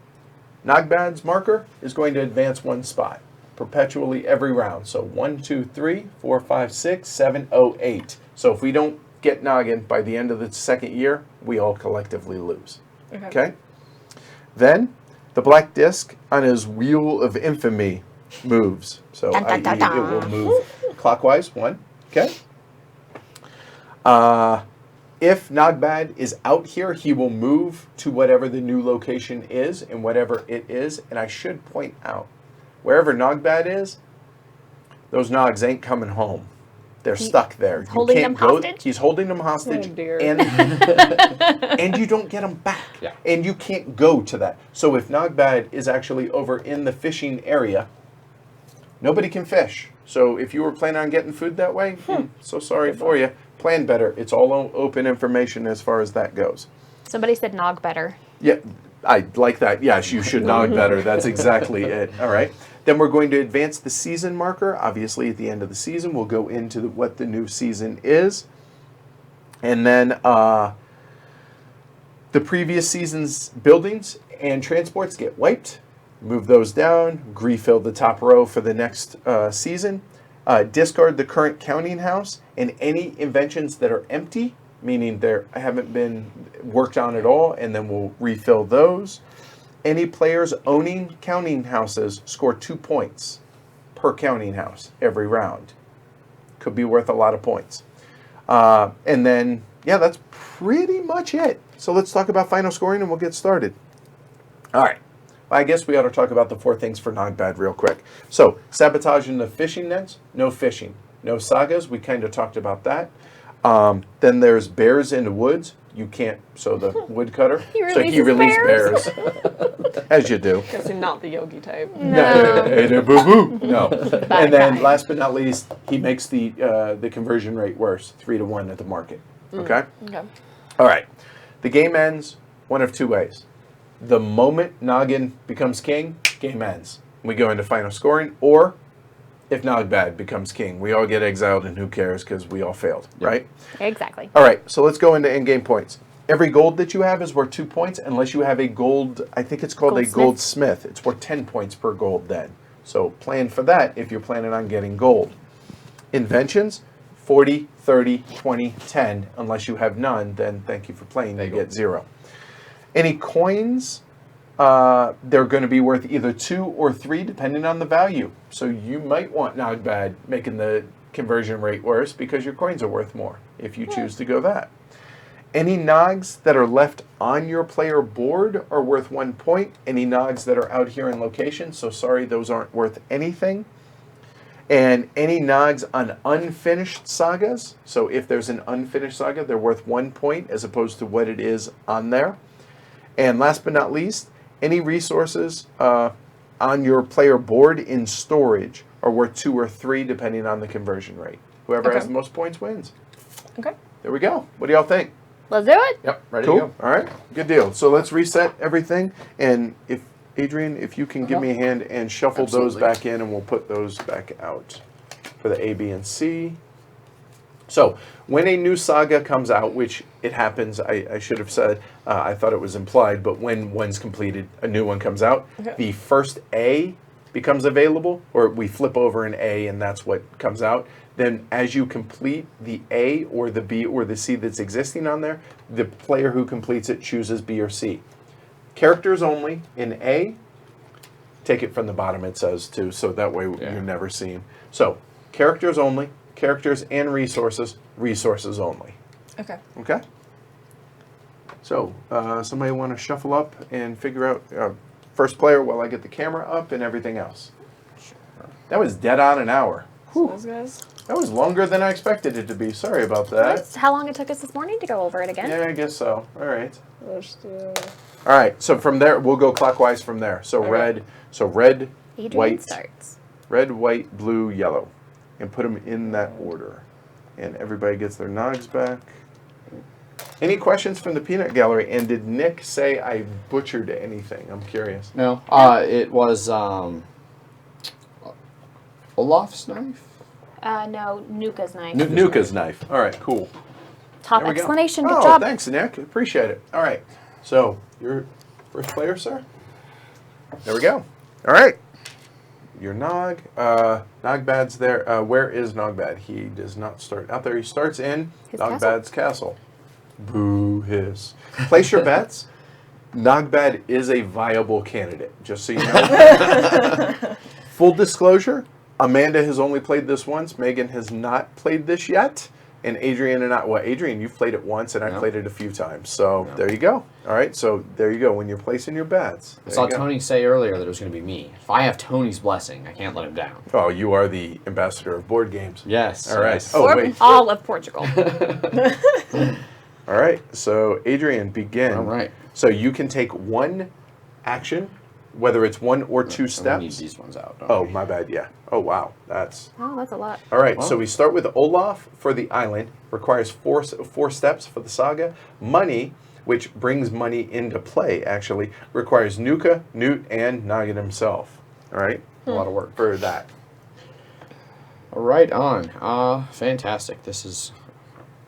Nogbad's marker is going to advance 1 spot perpetually every round. So 1, 2, 3, 4, 5, 6, 7, 8. So if we don't get Noggin by the end of the 2nd year, we all collectively lose. Okay? Then the black disc on his wheel of infamy moves. So Dun, dun, dun, it dun. will move clockwise. 1. Okay? If Nogbad is out here, he will move to whatever the new location is, and whatever it is. And I should point out, wherever Nogbad is, those Nogs ain't coming home. They're stuck there. holding them hostage? He's holding them hostage, Oh, dear. and and you don't get them back. Yeah. And you can't go to that. So if Nogbad is actually over in the fishing area, nobody can fish. So if you were planning on getting food that way, so sorry for you. plan better. It's all open information as far as that goes. Somebody said Nog better. Yeah, I like that. Yes, you should nog better. That's exactly it. All right. Then we're going to advance the season marker. Obviously, at the end of the season, we'll go into what the new season is. And then the previous season's buildings and transports get wiped. Move those down. Refill the top row for the next season. Discard the current counting house and any inventions that are empty, meaning they haven't been worked on at all, and then we'll refill those. Any players owning counting houses score 2 points per counting house every round. Could be worth a lot of points. And then, yeah, that's pretty much it. So let's talk about final scoring and we'll get started. All right. I guess we ought to talk about the 4 things for not bad real quick. So, sabotaging the fishing nets, no fishing. No sagas, we kind of talked about that. Then there's bears in the woods. You can't, so the woodcutter. He So he released bears. As you do. Guessing not the yogi type. No. Boo-boo. No. And then guy. last but not least, he makes the conversion rate worse, 3-to-1 at the market. Okay? Okay. All right. The game ends one of 2 ways. The moment Noggin becomes king, game ends. We go into final scoring, or if Nogbad becomes king, we all get exiled and who cares because we all failed, right? Exactly. All right, so let's go into in-game points. Every gold that you have is worth 2 points unless you have a gold, I think it's called a goldsmith. It's worth 10 points per gold then. So plan for that if you're planning on getting gold. Inventions, 40, 30, 20, 10. Unless you have none, then thank you for playing, you get 0. Any coins, they're going to be worth either 2 or 3 depending on the value. So you might want Nogbad making the conversion rate worse because your coins are worth more if you choose to go that. Any Nogs that are left on your player board are worth 1 point. Any Nogs that are out here in location, so sorry, those aren't worth anything. And any Nogs on unfinished sagas, so if there's an unfinished saga, they're worth 1 point as opposed to what it is on there. And last but not least, any resources on your player board in storage are worth 2 or 3 depending on the conversion rate. Whoever has the most points wins. Okay. There we go. What do y'all think? Let's do it. Yep, ready Cool. to go. All right. Good deal. So let's reset everything. And if Adrian, if you can give me a hand and shuffle those Absolutely. back in, and we'll put those back out for the A, B, and C. So when a new saga comes out, which it happens, I should have said, I thought it was implied, but when one's completed, a new one comes out, the first A becomes available, or we flip over an A and that's what comes out. Then as you complete the A or the B or the C that's existing on there, the player who completes it chooses B or C. Characters only in A, take it from the bottom it says too, so that way you're never seen. So characters only, characters and resources, resources only. Okay. Okay? So somebody want to shuffle up and figure out first player while I get the camera up and everything else. That was dead on an hour. So those guys. That was longer than I expected it to be. Sorry about that. That's how long it took us this morning to go over it again. Yeah, I guess so. All right. Just, All right. So from there, we'll go clockwise from there. So red. So red, Adrian white, starts. red, white, blue, yellow, and put them in that order. And everybody gets their nogs back. Any questions from the peanut gallery? And did Nick say I butchered anything? I'm curious. No, it was Olaf's knife. No, Nuka's knife. Nuka's knife. All right, cool. Top There we go. explanation. Good Oh, job. thanks, Nick. Appreciate it. All right. So, your first player, sir? There we go. All right. Your Nog. Nogbad's there. Where is Nogbad? He does not start out there. He starts in His Nogbad's castle. Boo hiss. Place your bets. Nogbad is a viable candidate, just so you know. Full disclosure, Amanda has only played this once. Megan has not played this yet. And Adrian and I, well, Adrian, you've played it once, and I played it a few times. So there you go. All right, so there you go. When you're placing your bets. I saw Tony say earlier that it was going to be me. If I have Tony's blessing, I can't let him down. Oh, you are the ambassador of board games. Yes. All right. yes. Oh, Or wait. all of Portugal. All right, so Adrian, begin. All right. So you can take one action whether it's 1 or 2 We need steps. these ones out. Oh, my bad, yeah. Oh, wow. That's... Oh, that's a lot. All right, Wow. so we start with Olaf for the island. Requires four steps for the saga. Money, which brings money into play, actually, requires Nuka, Newt, and Noggin himself. All right? A lot of work. For that. Right on. Fantastic. This is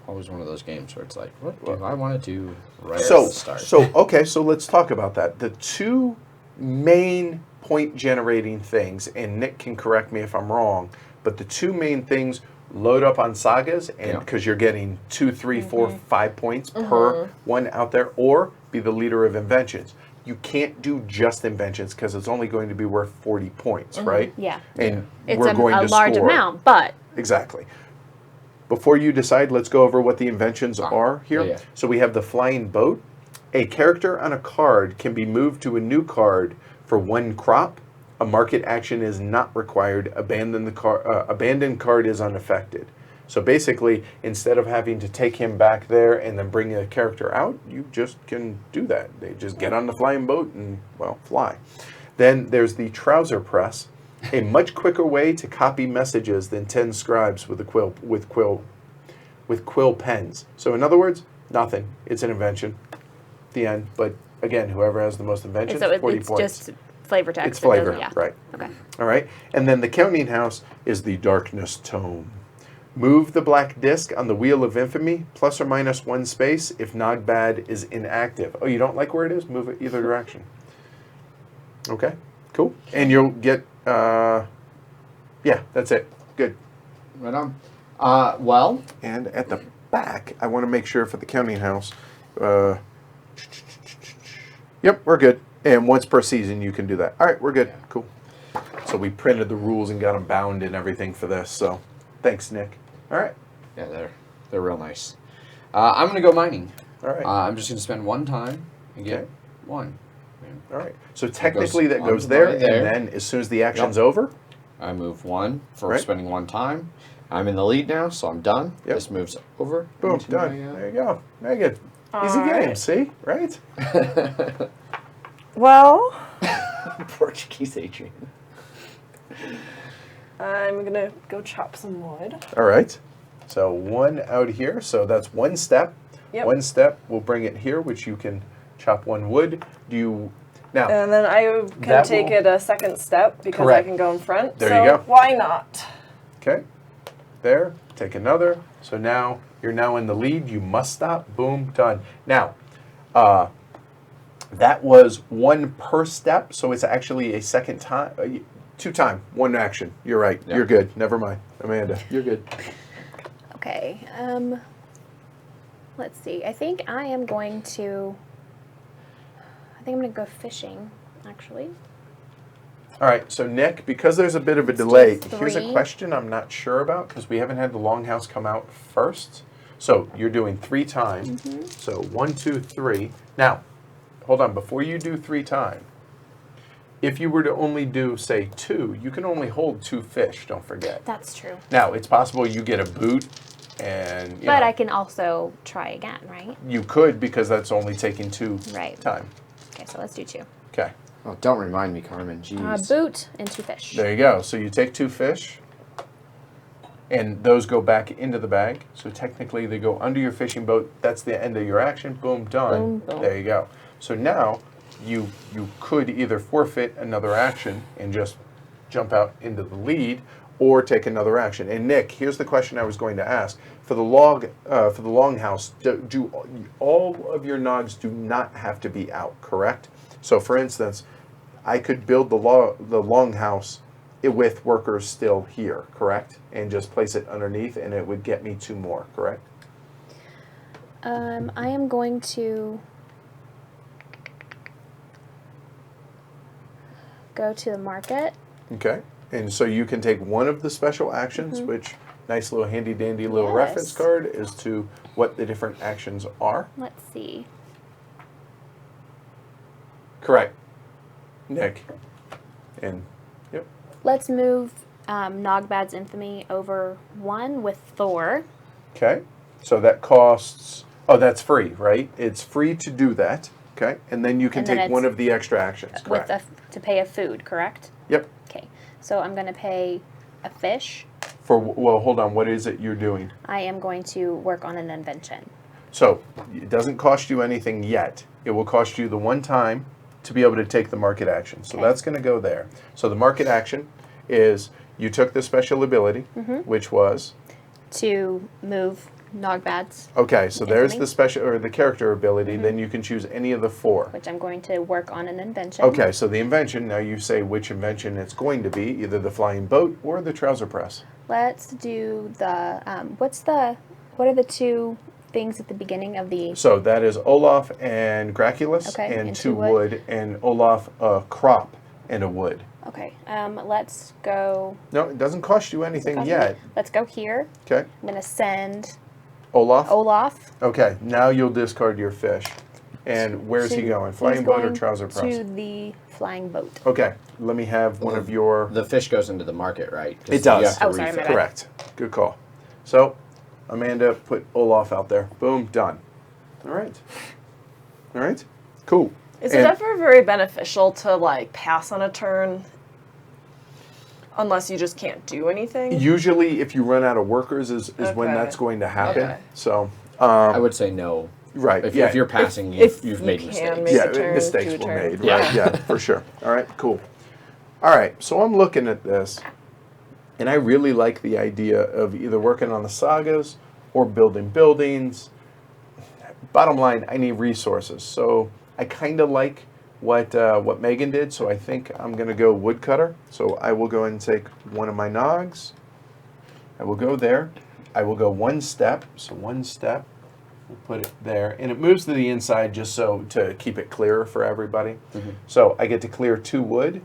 always one of those games where it's like, what do I want to do right at the start? Okay, so let's talk about that. The two main point generating things, and Nick can correct me if I'm wrong, but the two main things load up on sagas, and because you're getting 2, 3, 4, 5 points per one out there, or be the leader of inventions. You can't do just inventions because it's only going to be worth 40 points, right? Yeah. And It's we're going a to large score. amount, but Exactly. Before you decide, let's go over what the inventions are here. yeah. So we have the flying boat. A character on a card can be moved to a new card for 1 crop. A market action is not required. Abandoned card is unaffected. So basically, instead of having to take him back there and then bring a character out, you just can do that. They just get on the flying boat and, well, fly. Then there's the trouser press, a much quicker way to copy messages than 10 scribes with quill pens. So in other words, nothing. It's an invention. The end. But again, whoever has the most inventions, so 40 it's points. just flavor text. It's flavor, Yeah. right. Okay. All right. And then the counting house is the darkness tome. Move the black disc on the wheel of infamy, plus or minus 1 space if Nogbad is inactive. Oh, you don't like where it is? Move it either direction. Okay, cool. And you'll get, yeah, that's it. Good. Right on. Well, And at the back, I want to make sure for the counting house, yep, we're good. And once per season, you can do that. All right, we're good. Cool. So we printed the rules and got them bound and everything for this. So thanks, Nick. All right. yeah, they're real nice. I'm going to go mining. All right. I'm just going to spend 1 time and get Okay. 1. All right. So technically that on goes to there, right there. and then as soon as the action's over, I move 1 for Right. spending 1 time. I'm in the lead now, so I'm done. Yep. This moves over. boom, into done. my, There you go. Very good. Easy All game, right. see? Right? Well, Portuguese Adrian. I'm gonna go chop some wood. All right. So 1 out here. So that's 1 step. Yep. 1 step will bring it here, which you can chop 1 wood. Do you now? And then I can That take will- it a second step because Correct. I can go in front. There so you go. Why not? Okay. There. Take another. So now you're now in the lead. You must stop. Boom. Done. Now, that was 1 per step. So it's actually a second time. 2 time. 1 action. You're right. Yeah. You're good. Never mind, Amanda. You're good. Okay. Let's see. I think I am going to. I think I'm going to go fishing, actually. All right, so Nick, because there's a bit of a Let's do delay, here's a 3. question I'm not sure about because we haven't had the longhouse come out first. So you're doing 3 times. So 1, 2, 3. Now, hold on. Before you do 3 times, if you were to only do, say, 2, you can only hold 2 fish, don't forget. That's true. Now, it's possible you get a boot and, you But know, I can also try again, right? you could because that's only taking 2 Right. time. Okay, so let's do 2. Okay, Oh, don't remind me, Carmen. Jeez. Boot and 2 fish. there you go. So you take 2 fish and those go back into the bag. So technically they go under your fishing boat. That's the end of your action. Boom, done. Boom, boom. There you go. So now you could either forfeit another action and just jump out into the lead, or take another action. And Nick, here's the question I was going to ask: for the longhouse, do all of your nogs do not have to be out, correct? So, for instance, I could build the longhouse with workers still here, correct? And just place it underneath, and it would get me 2 more, correct? I am going to go to the market. Okay. And so you can take one of the special actions, which nice little handy dandy little Yes. reference card as to what the different actions are. Let's see. Correct. Nick. And yep. Let's move Nogbad's Infamy over 1 with Thor. Okay. So that costs, oh, that's free, right? It's free to do that. Okay, and then you can And then take one it's of the extra actions. Correct. to pay a food, correct? Yep. Okay. So I'm going to pay a fish. Well, hold on. What is it you're doing? I am going to work on an invention. So it doesn't cost you anything yet. It will cost you the one time to be able to take the market action. So Okay. that's going to go there. So the market action is you took the special ability, which was To move Nogbads, okay. So there's Instantly. the special or the character ability. Then you can choose any of the 4. which I'm going to work on an invention. Okay. So the invention. Now you say which invention it's going to be, either the flying boat or the trouser press. Let's do the, what are the 2 things at the beginning of the, So that is Olaf and Graculus, Okay, and and 2 2 wood. wood, and Olaf a crop and a wood. okay, let's go, No, it doesn't cost you anything yet. let's go here. Okay, I'm going to send Olaf. Olaf. Okay, now you'll discard your fish. And where's he to- going? he's Flying boat or going trouser press? To the flying boat. Okay, let me have one of your. The fish goes into the market, right? 'Cause It does. you have to Oh, sorry, my refill. bad. Correct. Good call. So, Amanda, put Olaf out there. Boom, done. All right. All right. Cool. Is And- it ever very beneficial to like pass on a turn unless you just can't do anything? Usually, if you run out of workers, is when Okay. that's going to happen. Okay. So, I would say no. right. If, yeah. if you're passing, if you've you made can mistakes. make Yeah, a turn, mistakes do a were turn. made. Yeah. Right. Yeah, for sure. All right. Cool. All right. So I'm looking at this, and I really like the idea of either working on the sagas or building buildings. Bottom line, I need resources. So I kind of like what Megan did. So I think I'm going to go woodcutter. So I will go and take one of my nogs. I will go there. I will go 1 step. So 1 step. We'll put it there, and it moves to the inside just so to keep it clearer for everybody. So I get to clear 2 wood.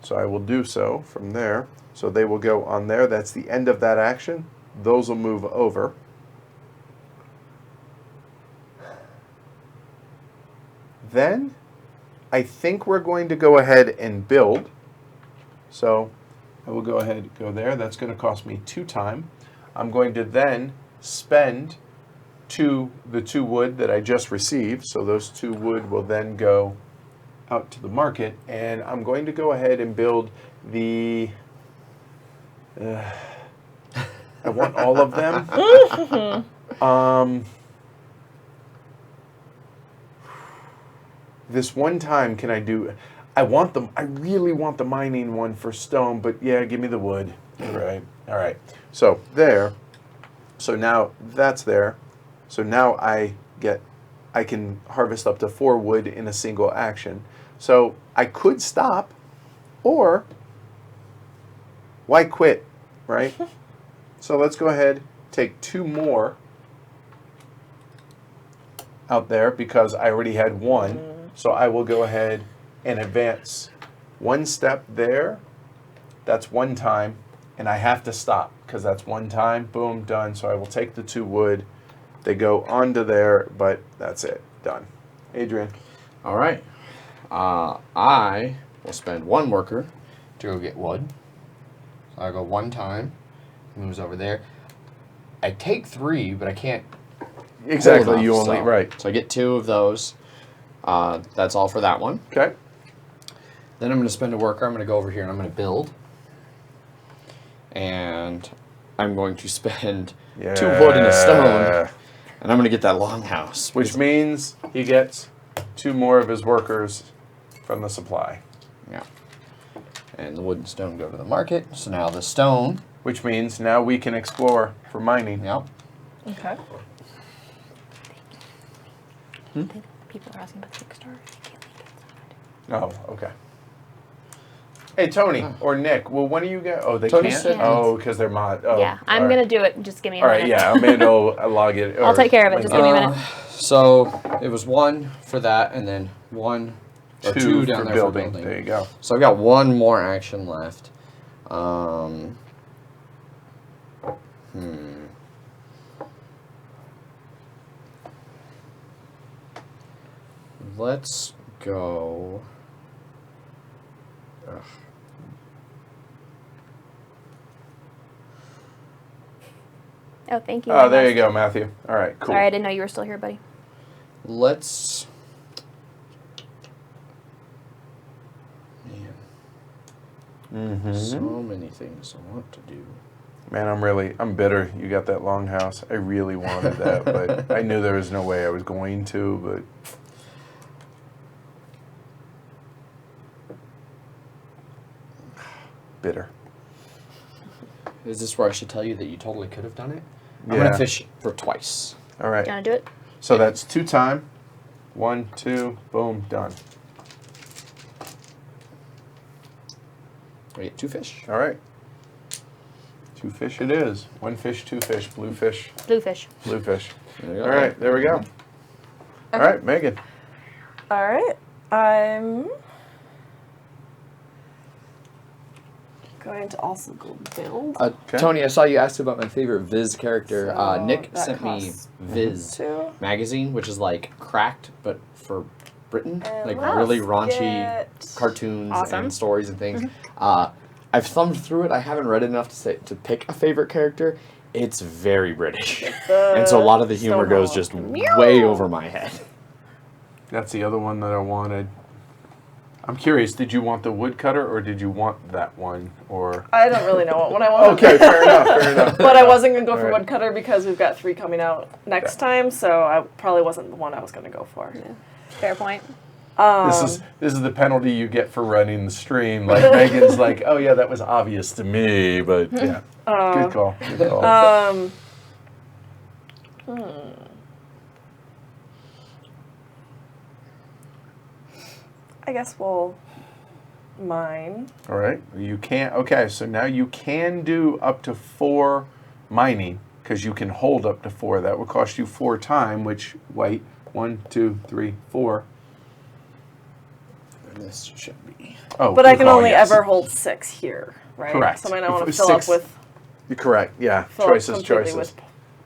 So I will do so from there. So they will go on there. That's the end of that action. Those will move over. Then I think we're going to go ahead and build. So I will go ahead and go there. That's going to cost me 2 time. I'm going to then spend the 2 wood that I just received. So those 2 wood will then go out to the market, and I'm going to go ahead and build the. I want all of them. This one time, can I do? I want them. I really want the mining one for stone, but yeah, give me the wood. All right. All right. So there. So now that's there. So now I can harvest up to 4 wood in a single action. So I could stop, or why quit, right? So let's go ahead, take 2 more out there because I already had 1. So I will go ahead and advance 1 step there. That's 1 time, and I have to stop because that's 1 time. Boom, done. So I will take the 2 wood. They go onto there, but that's it. Done. Adrian. All right. I will spend 1 worker to go get wood. So I go 1 time. Moves over there. I take 3, but I can't. Exactly. pull enough, You only so, right. So I get 2 of those. That's all for that one. Okay. Then I'm going to spend a worker. I'm going to go over here and I'm going to build. And I'm going to spend 2 wood and a stone. And I'm going to get that longhouse. Which means he gets 2 more of his workers from the supply. Yeah. And the wood and stone go to the market. So now the stone. Which means now we can explore for mining. Yep. Okay. People are asking about the Kickstarter. I can't leave inside. Oh, okay. Hey, Tony or Nick. Well, when do you get? Oh, they Tony can't. said- Oh, because they're mod. Oh, Yeah, I'm all right. gonna do it. Just give me a All right. minute. Yeah, Amanda will log it. I'll or take care of it, just link give me a minute. So it was 1 for that, and then 1 or 2 down for there building. for building. There you go. So I've got 1 more action left. Let's go. Ugh. Oh, thank you. Oh, there you go, Matthew. All right, cool. Sorry, I didn't know you were still here, buddy. Let's So many things I want to do. Man, I'm bitter. You got that longhouse. I really wanted that, but I knew there was no way I was going to, but. Bitter. Is this where I should tell you that you totally could have done it? I'm Yeah. going to fish for twice. All right. You want to do it? So that's 2 time. 1, 2, boom, done. I get 2 fish. All right. 2 fish it is. 1 fish, 2 fish. Blue fish, Bluefish. blue fish. There you All go. right, there we go. All right, Megan. All right. I'm going to also go build. Okay. Tony, I saw you asked about my favorite Viz character. So Nick that sent me costs Viz 2. magazine, which is like Cracked, but for Britain. And Like let's really raunchy get- cartoons Awesome. and stories and things. I've thumbed through it. I haven't read it enough to pick a favorite character. It's very British. And so a lot of the humor Stone goes Hollow. just way over my head. That's the other one that I wanted. I'm curious, did you want the woodcutter or did you want that one? Or I don't really know what one I want. okay, fair enough, fair enough. But I wasn't going to go for All right. woodcutter because we've got 3 coming out next time, so I probably wasn't the one I was going to go for. Fair point. This is the penalty you get for running the stream. Like Megan's like, oh yeah, that was obvious to me, but yeah, good call. Good call. I guess we'll mine. All right, you can't. Okay, so now you can do up to 4 mining because you can hold up to 4. That would cost you 4 time, which white 1, 2, 3, 4. And this should be. Oh, But good I can call, only yes. ever hold 6 here, right? Correct. So I might not want to If fill up 6 with You're correct. Yeah, fill up choices, completely choices. with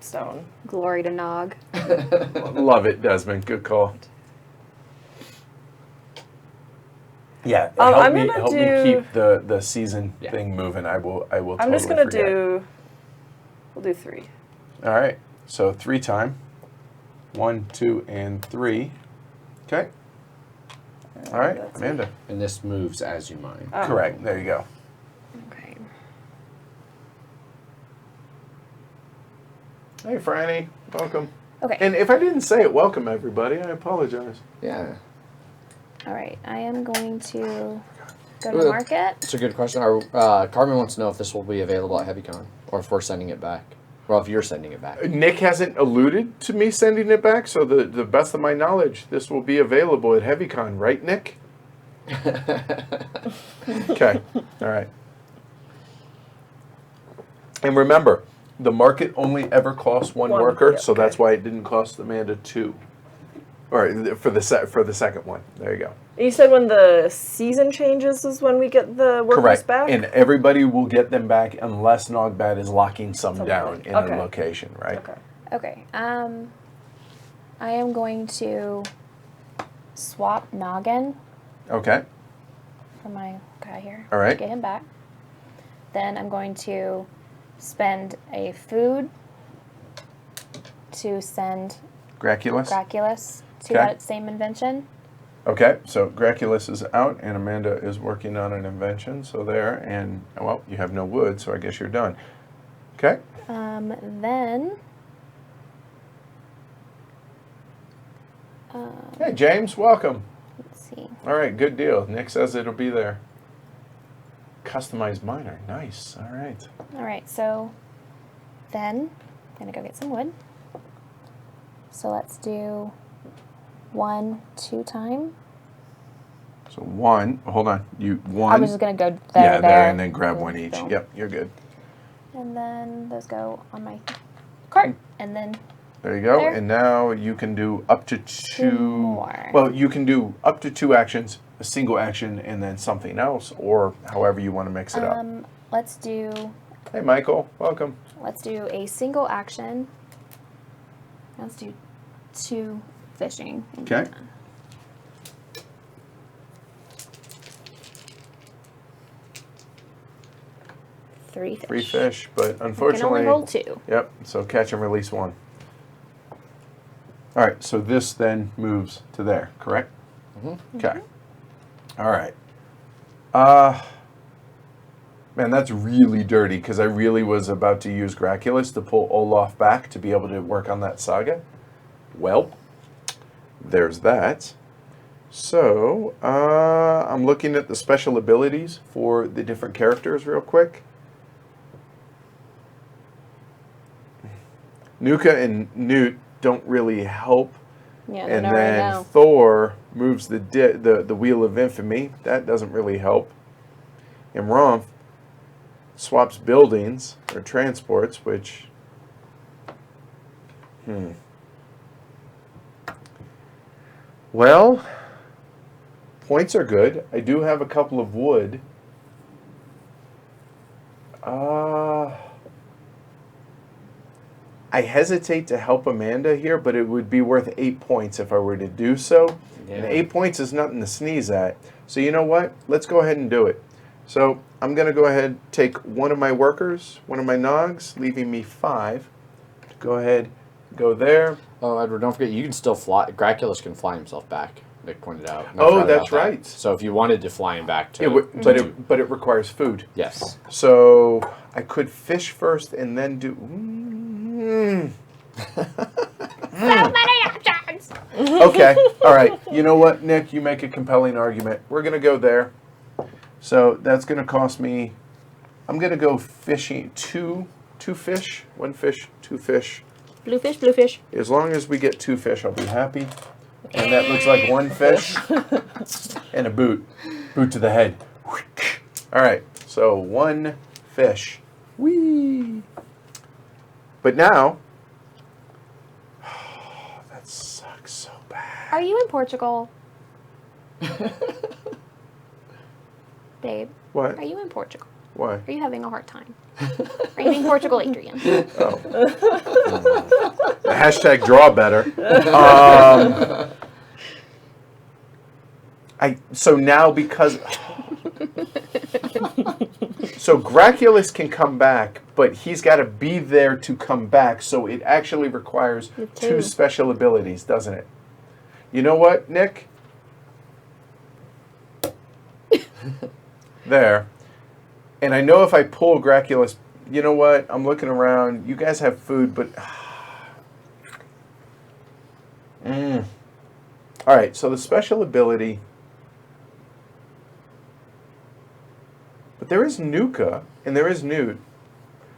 stone. Glory to Nog. Love it, Desmond. Good call. Yeah, I'm help gonna me do- keep the season Yeah. thing moving. I will. I'm just totally gonna forget. do. We'll do 3. All right. So 3 time. 1, 2, and 3. Okay. All right, That's it. Amanda. And this moves as you mine. Oh. Correct. There you go. Okay. Hey, Franny. Welcome. Okay. And if I didn't say it, welcome everybody. I apologize. Yeah. All right. I am going to go to market. It's a good question. Carmen wants to know if this will be available at HeavyCon or if we're sending it back. Well, if you're sending it back. Nick hasn't alluded to me sending it back, so the best of my knowledge, this will be available at HeavyCon, right, Nick? Okay. All right. And remember, the market only ever costs one One, worker, yeah, so that's okay. why it didn't cost Amanda 2. Or for the second one. There you go. You said when the season changes is when we get the workers Correct. back? And everybody will get them back unless Nogbad is locking some Something. down in Okay. a location, right? Okay. Okay. I am going to swap Noggin Okay. for my guy here. All right. Get him back. Then I'm going to spend a food to send Graculus. Graculus to Okay. that same invention. Okay, so Graculus is out, and Amanda is working on an invention. So there, and well, you have no wood, so I guess you're done. Okay. Then. Hey, James, welcome. Let's see. All right, good deal. Nick says it'll be there. Customized miner, nice. All right. All right, so then I'm gonna go get some wood. So let's do 1, 2 time. So 1. Hold on. You 1. I was just gonna go there, yeah, there, and then grab boom, 1 each. boom. Yep, you're good. And then those go on my cart, and then There you go. There. And now you can do up to 2 more. Well, you can do up to 2 actions, a single action, and then something else, or however you want to mix it up. let's do Hey, Michael, welcome. a single action. Let's do 2 fishing. Okay. Three 3 fish, but I can unfortunately. only hold 2. Yep, so catch and release 1. All right, so this then moves to there, correct? Mm-hmm. Okay. All right. Man, that's really dirty because I really was about to use Graculus to pull Olaf back to be able to work on that saga. Well, there's that. So, I'm looking at the special abilities for the different characters real quick. Nuka and Newt don't really help. Yeah, And no, then right now. Thor moves the Wheel of Infamy. That doesn't really help. And Romph swaps buildings or transports, which... Well, points are good. I do have a couple of wood. I hesitate to help Amanda here, but it would be worth 8 points if I were to do so. Yeah. And 8 points is nothing to sneeze at. So you know what? Let's go ahead and do it. So I'm going to go ahead and take one of my workers, one of my Nogs, leaving me 5. Go ahead, go there. Oh, Edward, don't forget, you can still fly. Graculus can fly himself back, Nick pointed out. I Oh, forgot that's about that. right. So if you wanted to fly him back to... But it requires food. Yes. So I could fish first and then do... So many options! Okay, all right. You know what, Nick? You make a compelling argument. We're going to go there. So that's going to cost me... I'm going to go fishing. Two fish. 1 fish, 2 fish. Blue fish, blue fish. As long as we get 2 fish, I'll be happy. And that looks like 1 fish and a boot. Boot to the head. All right, so 1 fish. Whee! But now... that sucks so bad. Are you in Portugal? Babe, What? are you in Portugal? Why? Are you having a hard time? Are you in Portugal, Adrian? Oh. Hashtag draw better. So now because... So Graculus can come back, but he's got to be there to come back, so it actually requires 2 special abilities, doesn't it? You know what, Nick? There. And I know if I pull Graculus, you know what? I'm looking around. You guys have food, but... All right, so the special ability... But there is Nuka, and there is Newt.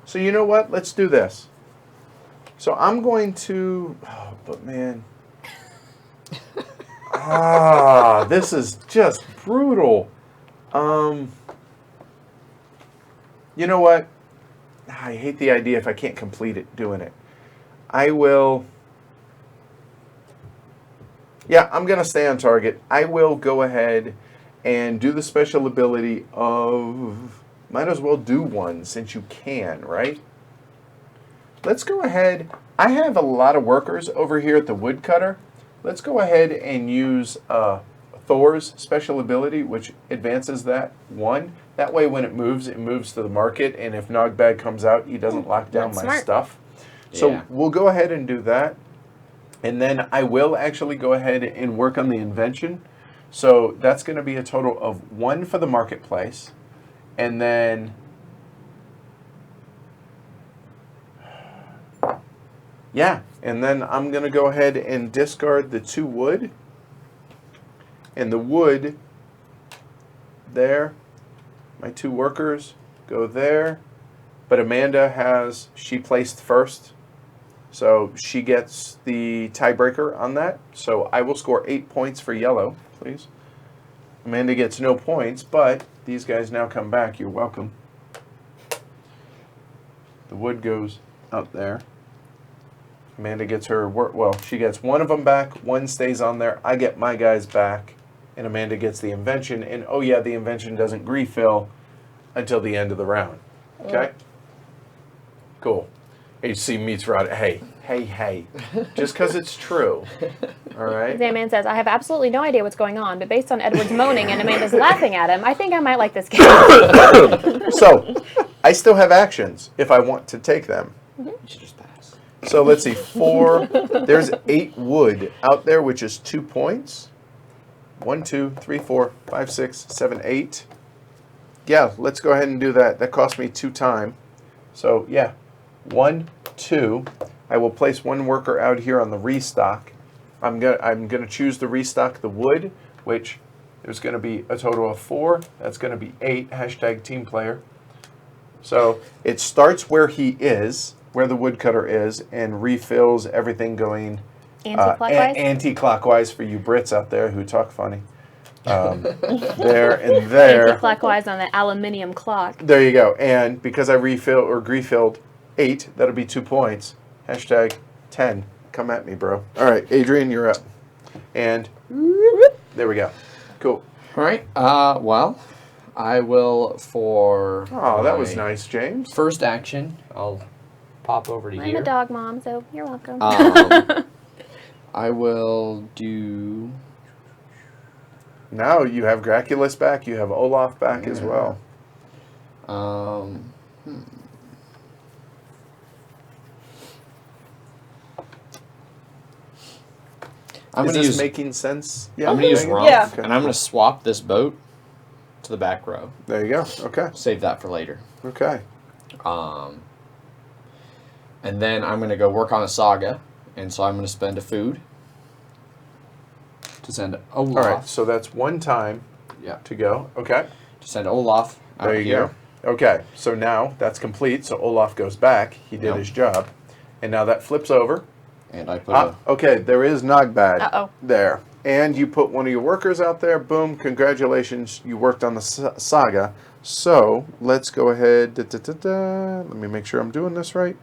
So you know what? Let's do this. So I'm going to... Oh, but man... this is just brutal. You know what? I hate the idea if I can't complete it doing it. I will... Yeah, I'm going to stay on target. I will go ahead and do the special ability of... Might as well do one since you can, right? Let's go ahead. I have a lot of workers over here at the woodcutter. Let's go ahead and use Thor's special ability, which advances that 1. That way when it moves to the market, and if Nogbag comes out, he doesn't lock down That's my smart. stuff. So Yeah. we'll go ahead and do that. And then I will actually go ahead and work on the invention. So that's going to be a total of 1 for the marketplace. And then... Yeah, and then I'm going to go ahead and discard the 2 wood. And the wood, there, my 2 workers go there. But Amanda has, she placed first. So she gets the tiebreaker on that. So I will score 8 points for yellow, please. Amanda gets no points, but these guys now come back. You're welcome. The wood goes out there. Amanda gets her work. Well, she gets 1 of them back. 1 stays on there. I get my guys back. And Amanda gets the invention. And oh yeah, the invention doesn't refill until the end of the round. Okay? Cool. HC meets Rod. Hey. Just because it's true. All right? Zayman says, I have absolutely no idea what's going on, but based on Edward's moaning and Amanda's laughing at him, I think I might like this game. So, I still have actions if I want to take them. You should just pass. So let's see, 4. There's 8 wood out there, which is 2 points. 1, 2, 3, 4, 5, 6, 7, 8. Yeah, let's go ahead and do that. That cost me 2 time. So yeah, 1, 2. I will place 1 worker out here on the restock. I'm gonna choose to restock the wood, which there's gonna be a total of 4. That's gonna be 8. Hashtag team player. So it starts where he is, where the woodcutter is, and refills everything going Anti-clockwise? Anti-clockwise for you Brits out there who talk funny. There and there. Anti-clockwise on the aluminium clock. There you go. And because I refilled 8, that'll be 2 points. Hashtag 10. Come at me, bro. All right, Adrian, you're up. And there we go. Cool. All right. Well, I will for. Oh, that was my nice, James. First action, I'll pop over to I'm here. a dog mom, so you're welcome. I will do. Now you have Graculus back. You have Olaf back as well. I'm Is gonna this use. making sense? Yeah, I'm gonna use Megan? Rump, Yeah. and I'm gonna swap this boat to the back row. There you go. Okay. Save that for later. Okay. And then I'm gonna go work on a saga, and so I'm gonna spend a food to send Olaf. All right. So that's 1 time Yeah. to go. Okay. To send Olaf out There you here. go. Okay. So now that's complete. So Olaf goes back. He did Yep. his job. And now that flips over. And I put Okay, there is Nogbad Uh-oh. there. And you put one of your workers out there. Boom, congratulations. You worked on the saga. So let's go ahead. Let me make sure I'm doing this right.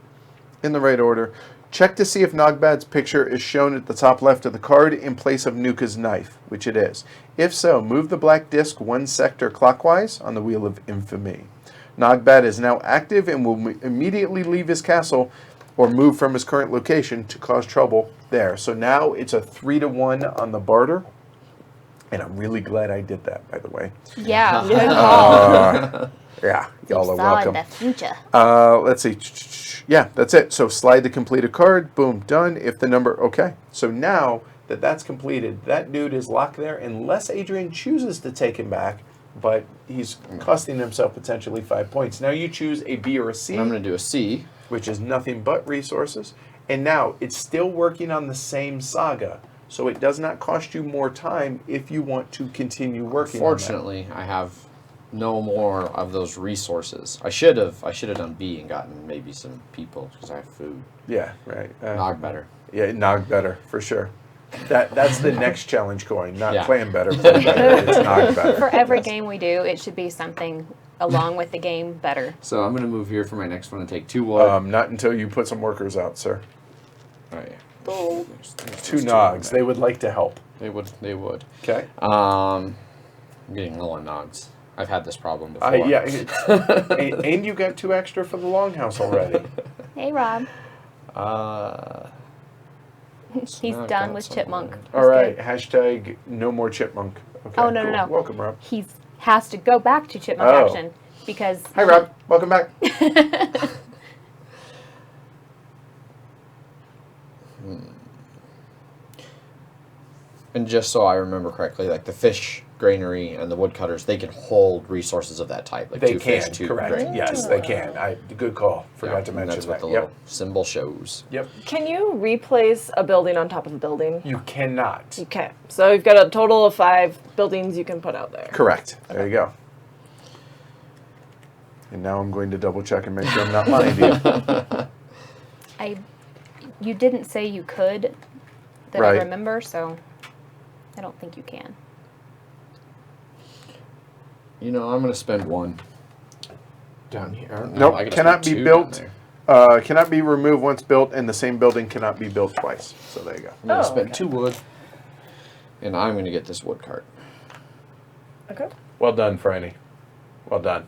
In the right order. Check to see if Nogbad's picture is shown at the top left of the card in place of Nuka's knife, which it is. If so, move the black disc 1 sector clockwise on the Wheel of Infamy. Nogbad is now active and will immediately leave his castle or move from his current location to cause trouble there. So now it's a 3-to-1 on the barter. And I'm really glad I did that, by the way. Yeah. Yeah. Yeah, y'all You are saw welcome. in the future. Let's see. Yeah, that's it. So slide to complete a card. Boom, done. If the number, okay. So now that that's completed, that dude is locked there unless Adrian chooses to take him back, but he's costing himself potentially 5 points. Now you choose a B or a C, I'm gonna do a C. which is nothing but resources. And now it's still working on the same saga. So it does not cost you more time if you want to continue working on that. Fortunately, I have no more of those resources. I should have done B and gotten maybe some people because I have food. Yeah, right. Nog better. Yeah, Nog better, for sure. That's the next challenge coin, not Yeah. playing better, playing better. It's Nog better. For every game we do, it should be something along with the game better. So I'm gonna move here for my next one and take 2 wood. Not until you put some workers out, sir. Oh yeah. There's 2 Nogs. They would like to help. They would. Okay. I'm getting low on Nogs. I've had this problem before. Yeah. and you got 2 extra for the longhouse already. Hey, Rob. He's now I've done got with some Chipmunk. wood. All right. Hashtag no more chipmunk. Okay, Oh, no, cool. no. Welcome, Rob. He has to go back to Chipmunk Oh. action because. Hi, Rob. Welcome back. And just so I remember correctly, like the fish granary and the woodcutters, they can hold resources of that type. Like They 2 can, fish, 2 correct. grain, Yes, 2 they wood. can. Good call. Forgot Yeah, to and mention that's what that. the little symbol shows. Yep. Can you replace a building on top of a building? You cannot. You can. So you've got a total of 5 buildings you can put out there. Correct. There you go. And now I'm going to double check and make sure I'm not lying to you. You didn't say you could that Right. I remember, so I don't think you can. You know, I'm gonna spend 1 down here. No, Nope, I gotta cannot spend be 2 built. down there. Cannot be removed once built, and the same building cannot be built twice. So there you go. I'm gonna Oh, spend okay. 2 wood, and I'm gonna get this wood cart. Okay. Well done, Franny. Well done.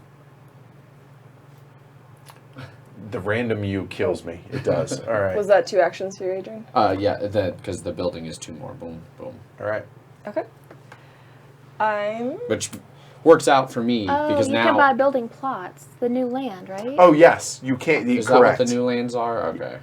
The random you kills me. It does. All right. Was that 2 actions for you, Adrian? Yeah, that because the building is 2 more. Boom, boom. All right. Okay. I'm. Which works out for me Oh, because you now can buy building plots, the new land, right? Oh yes, you can't. is Correct. that what the new lands are? Okay.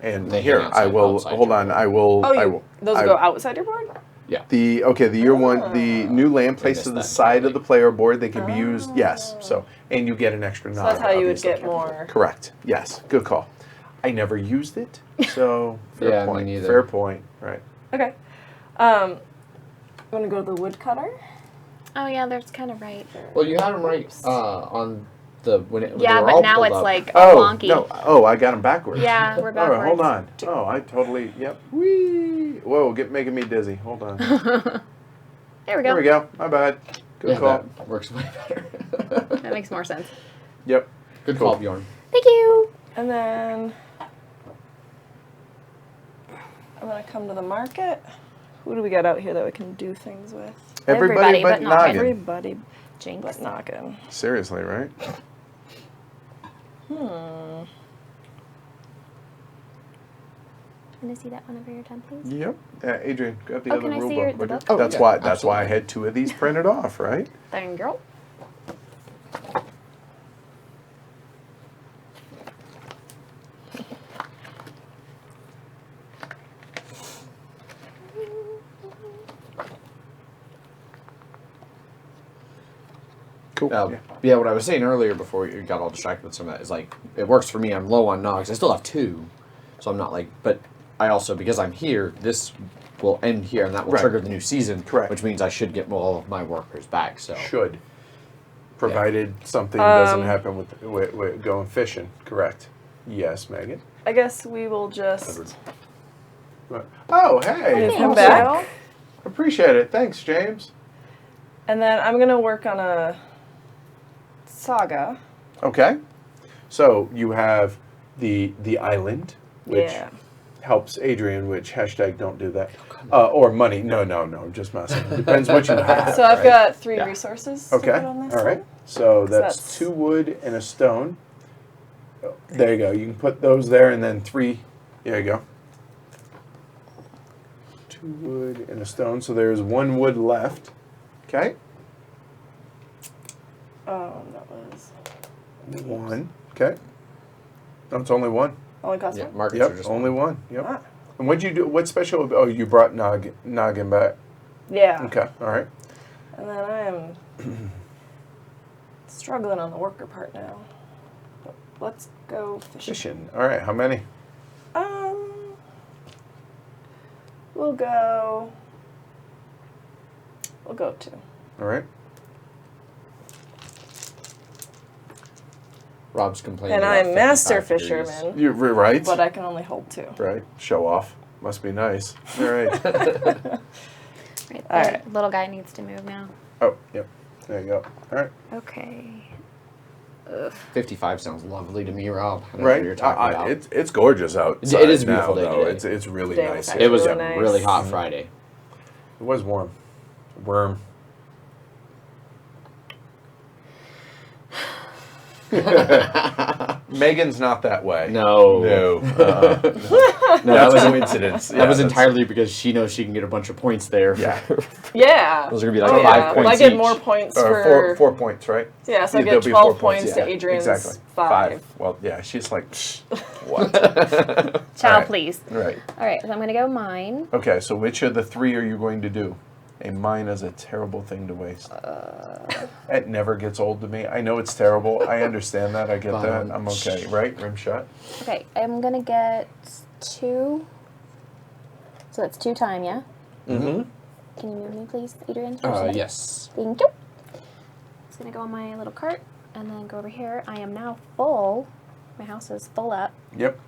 And They here hang I will outside hold your on. board. I will. Oh, I you, will. those I- go outside your board? Yeah. The year one, the new land placed missed to the that side entirely. of the player board, they can be used. Yes. So, and you get an extra nog. So that's how you would obviously. get more. Correct. Yes. Good call. I never used it, so fair Yeah, me point. neither. Fair point. Right. Okay. I'm gonna go to the woodcutter. Oh yeah, that's kind of right. Well, you had them right on the when they Yeah, were but all now pulled it's up. like all Oh wonky. no! Oh, I got them backwards. Yeah, we're All backwards. right, hold on. Oh, I totally. Yep. Whee! Whoa, making me dizzy. Hold on. There we go. There we go. My bad. Good Yeah, call. that works way better. That makes more sense. Yep. Good Cool. call, Bjorn. Thank you. And then I'm gonna come to the market. Who do we got out here that we can do things with? Everybody, Everybody but but Noggin. Noggin. Everybody Jinx. but Noggin. Seriously, right? Can I see that whenever you're done, please? Yep. Adrian, grab the Oh, other can I rule see book. the would you? book? Oh, that's yeah, why. That's why I absolutely. had 2 of these printed off, right? Thank you. Cool. Yeah, what I was saying earlier before you got all distracted with some of that is like it works for me. I'm low on nogs. I still have 2, so I'm not like. But I also because I'm here, this will end here, and that will Right. trigger the new season. Correct. Which means I should get all of my workers back. So Should. Provided something doesn't happen with going fishing. Correct. Yes, Megan. I guess we will just Oh, hey. move him Awesome. back. Appreciate it. Thanks, James. And then I'm gonna work on a saga. Okay. So you have the island, which Yeah. helps Adrian, which hashtag don't do that. Or money. No, just messing. Depends what you have. So I've right? got 3 Yeah. resources to Okay. put on this All right. one. So that's that's- 2 wood and a stone. Oh, there you go. You can put those there and then 3. There you go. 2 wood and a stone. So there's 1 wood left. Okay. That was 1. Okay. No, it's only 1. only cost yeah, one. markets are Yep. just Only 1. Yep. Ah. And what'd you do? What special? Oh, you brought Noggin back. Yeah. Okay. All right. And then I am struggling on the worker part now. But let's go fishing. Fishing. All right. How many? We'll go 2. All right. Rob's complaining. And about I'm master 55 degrees. fisherman, You're right. but I can only hold 2. Right. Show off. Must be nice. All right. Right, the Alright. little guy needs to move now. Oh. Yep. There you go. All right. Okay. 55 sounds lovely to me, Rob. I don't know what Right. you're talking about. It's gorgeous out. It is a beautiful day though. today. It's really Today nice. was It was really a nice. really hot Friday. It was warm. Worm. Megan's not that way. No. No. No, That's that was a coincidence. That was entirely because she knows she can get a bunch of points there. Yeah. Yeah. Those are gonna be like Oh, 5 yeah. points I get each. more points Or for 4 points, right? yeah. So I There'll get be 12 4 points to Adrian's exactly. 5. Well, yeah, she's like, "Psh, what? Child, Alright. please. Right. All right, so I'm going to go mine. Okay, so which of the 3 are you going to do? A mine is a terrible thing to waste. It never gets old to me. I know it's terrible. I understand that. I get that. I'm okay. Right? Rim shot. Okay, I'm going to get 2. So that's 2 time, yeah? Mm-hmm. Can you move me, please, Adrian? for a second? Yes. Thank you. It's going to go on my little cart and then go over here. I am now full. My house is full up. Yep.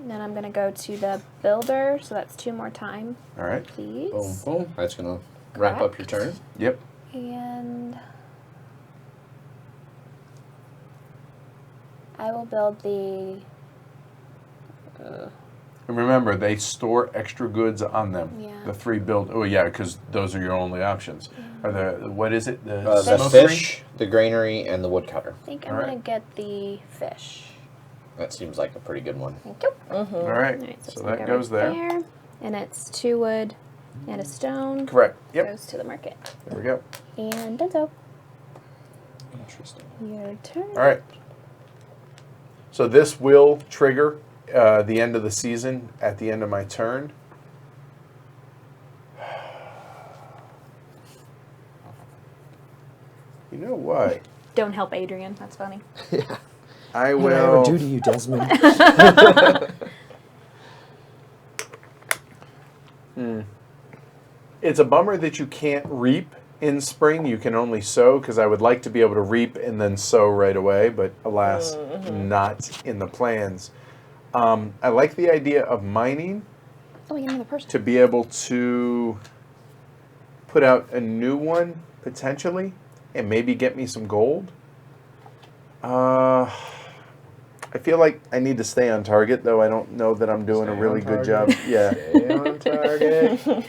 Then I'm going to go to the builder. So that's 2 more time, All right. please. Boom, boom. That's gonna wrap up your turn. Yep. And I will build the... And remember, they store extra goods on them. Yeah. The 3 build. Oh, yeah, because those are your only options. Are the what is it? The The smokery? fish, the granary, and the woodcutter. I think I'm All right. going to get the fish. That seems like a pretty good one. Thank you. All right. All right, So it's gonna that go goes right there. And it's 2 wood and a stone. Correct. Yep. Goes to the market. There we go. And Denzo, Interesting. your turn. All right. So this will trigger the end of the season, at the end of my turn. You know what? Don't help Adrian. That's funny. I What did I ever will. do to you, Desmond? It's a bummer that you can't reap in spring. You can only sow, because I would like to be able to reap and then sow right away, but alas, not in the plans. I like the idea of mining Oh, we got another person. to be able to put out a new one, potentially, and maybe get me some gold. I feel like I need to stay on target, though I don't know that I'm doing a Stay really on good job. target. Yeah. Stay on target.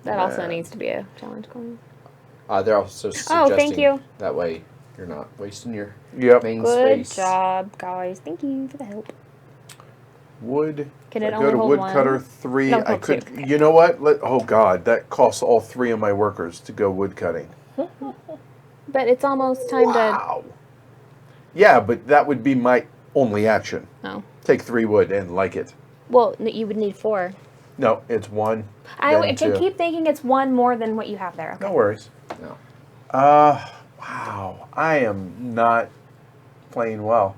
That also needs to be a challenge coin. They're also suggesting Oh, thank you. that way you're not wasting your Yep. main Good space. job, guys. Thank you for the help. Wood. Can If it I only go to hold woodcutter one? 3. No, I hold could. two. You know what? Oh God, that costs all 3 of my workers to go woodcutting. But it's almost time Wow. Yeah, but that would be my only action. to. Oh. Take 3 wood and like it. Well, you would need 4. No, it's 1. I then can 2. keep thinking it's 1 more than what you have there. Okay. No worries. No. Wow. I am not playing well.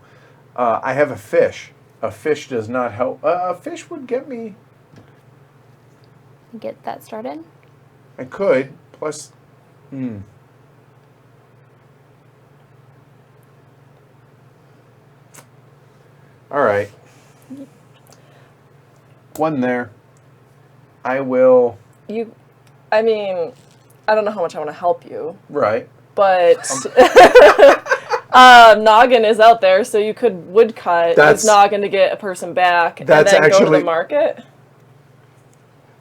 I have a fish. A fish does not help. A fish would get me. Get that started. I could. Plus. All right. 1 there. I will. I mean, I don't know how much I want to help you, Right. but Noggin is out there, so you could woodcut That's- with Noggin to get a person back, and That's then go to actually- the market.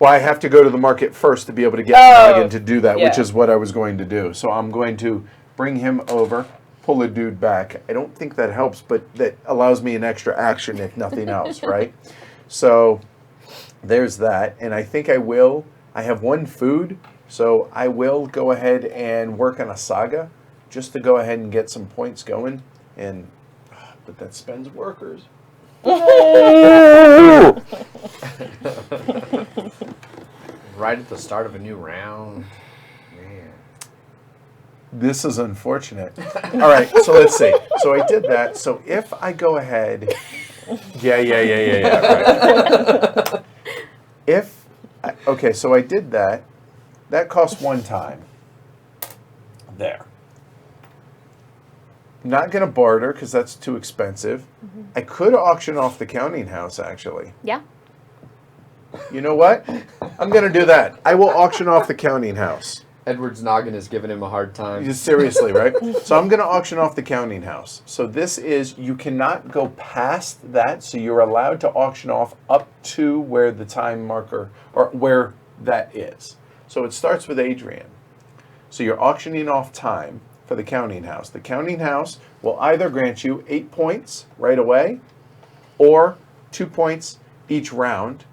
Well, I have to go to the market first to be able to get Oh, Noggin to do that, which yeah. is what I was going to do. So I'm going to bring him over, pull a dude back. I don't think that helps, but that allows me an extra action if nothing else, right? So there's that. And I think I have 1 food, so I will go ahead and work on a saga just to go ahead and get some points going. But that spends workers. Right at the start of a new round. Man. This is unfortunate. All right, so let's see. So I did that. So if I go ahead, yeah. Right. Okay, so I did that. That cost 1 time. There. Not going to barter because that's too expensive. I could auction off the counting house, actually. Yeah. You know what? I'm going to do that. I will auction off the counting house. Edward's noggin is giving him a hard time. Seriously, right? So I'm going to auction off the counting house. So this is, you cannot go past that, so you're allowed to auction off up to where the time marker, or where that is. So it starts with Adrian. So you're auctioning off time for the counting house. The counting house will either grant you 8 points right away, or 2 points each round.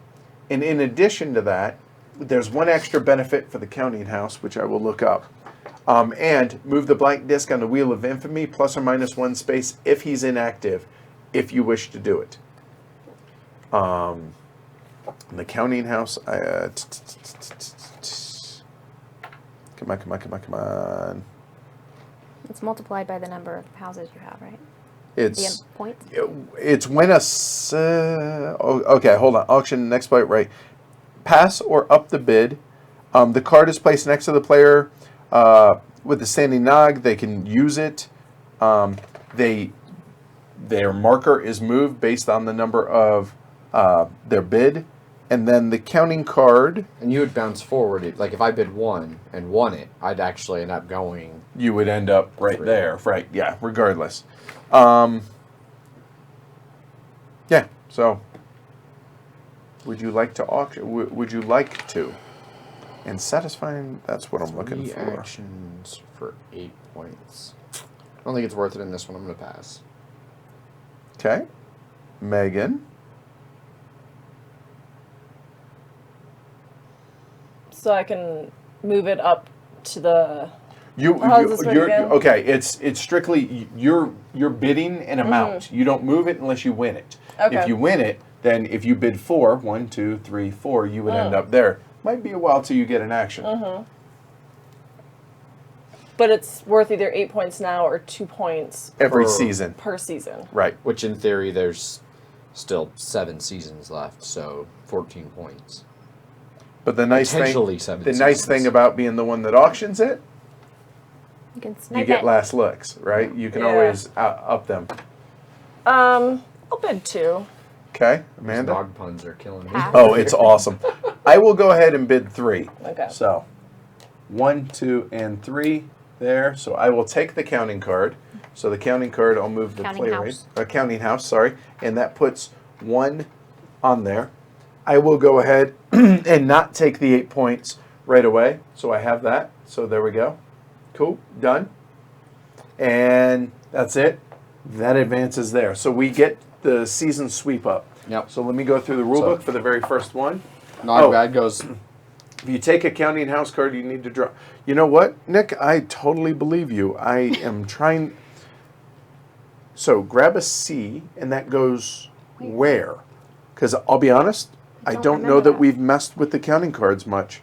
And in addition to that, there's 1 extra benefit for the counting house, which I will look up. And move the blank disc on the Wheel of Infamy, plus or minus 1 space if he's inactive, if you wish to do it. The counting house, come on. It's multiplied by the number of houses you have, right? It's The points. it's when okay, hold on. Auction, next byte, right. Pass or up the bid. The card is placed next to the player with the standing nog. They can use it. Their marker is moved based on the number of their bid. And then the counting card, And you would bounce forward. Like if I bid 1 and won it, I'd actually end up going. you would end up right 3. there. Right, yeah, regardless. Yeah, so would you like to auction? Would you like to? And satisfying, that's what I'm looking 3 for. actions for 8 points. I don't think it's worth it in this one. I'm going to pass. Okay. Megan. So I can move it up to the... You're again? okay. It's strictly you're bidding an amount. You don't move it unless you win it. Okay. If you win it, then if you bid 4, 1, 2, 3, 4, you would end up there. Might be a while till you get an action. But it's worth either 8 points now or 2 points Every Per- season. per season. Right. Which in theory, there's still 7 seasons left, so 14 points. But the nice Potentially thing, 7 the nice seasons. thing about being the one that auctions it, You can you snipe get it. last looks, right? You can Yeah. always up them. I'll bid 2. Okay, These Amanda? Nog puns are killing me. Pass. Oh, it's awesome. I will go ahead and bid 3. Okay. So, 1, 2, and 3 there. So I will take the counting card. So the counting card, I'll move the Counting play house. rate. Counting house, sorry. And that puts 1 on there. I will go ahead and not take the 8 points right away. So I have that. So there we go. Cool. Done. And that's it. That advances there. So we get the season sweep up. Yep. So let me go through the rule So- book for the very first one. Nog bad goes. If you take a counting house card, you need to draw. You know what, Nick? I totally believe you. I am trying. So grab a C, and that goes where? Because I'll be honest, I don't don't know remember that that. we've messed with the counting cards much.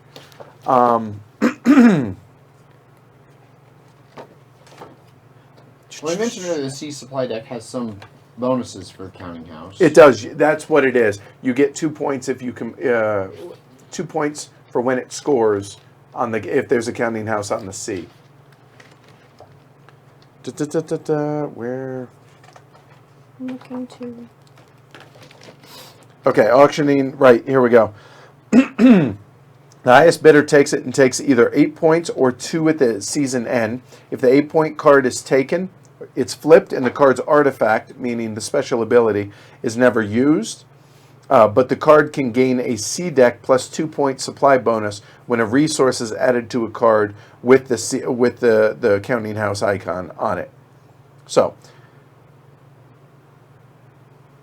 Well, I mentioned earlier the C supply deck has some bonuses for counting house. It does. That's what it is. You get 2 points if you can. 2 points for when it scores on the if there's a counting house on the C. Where? I'm looking to. Okay, auctioning. Right, here we go. The highest bidder takes it and takes either 8 points or 2 at the season end. If the 8-point card is taken, it's flipped and the card's artifact, meaning the special ability, is never used. But the card can gain a C deck plus 2-point supply bonus when a resource is added to a card with the counting house icon on it. So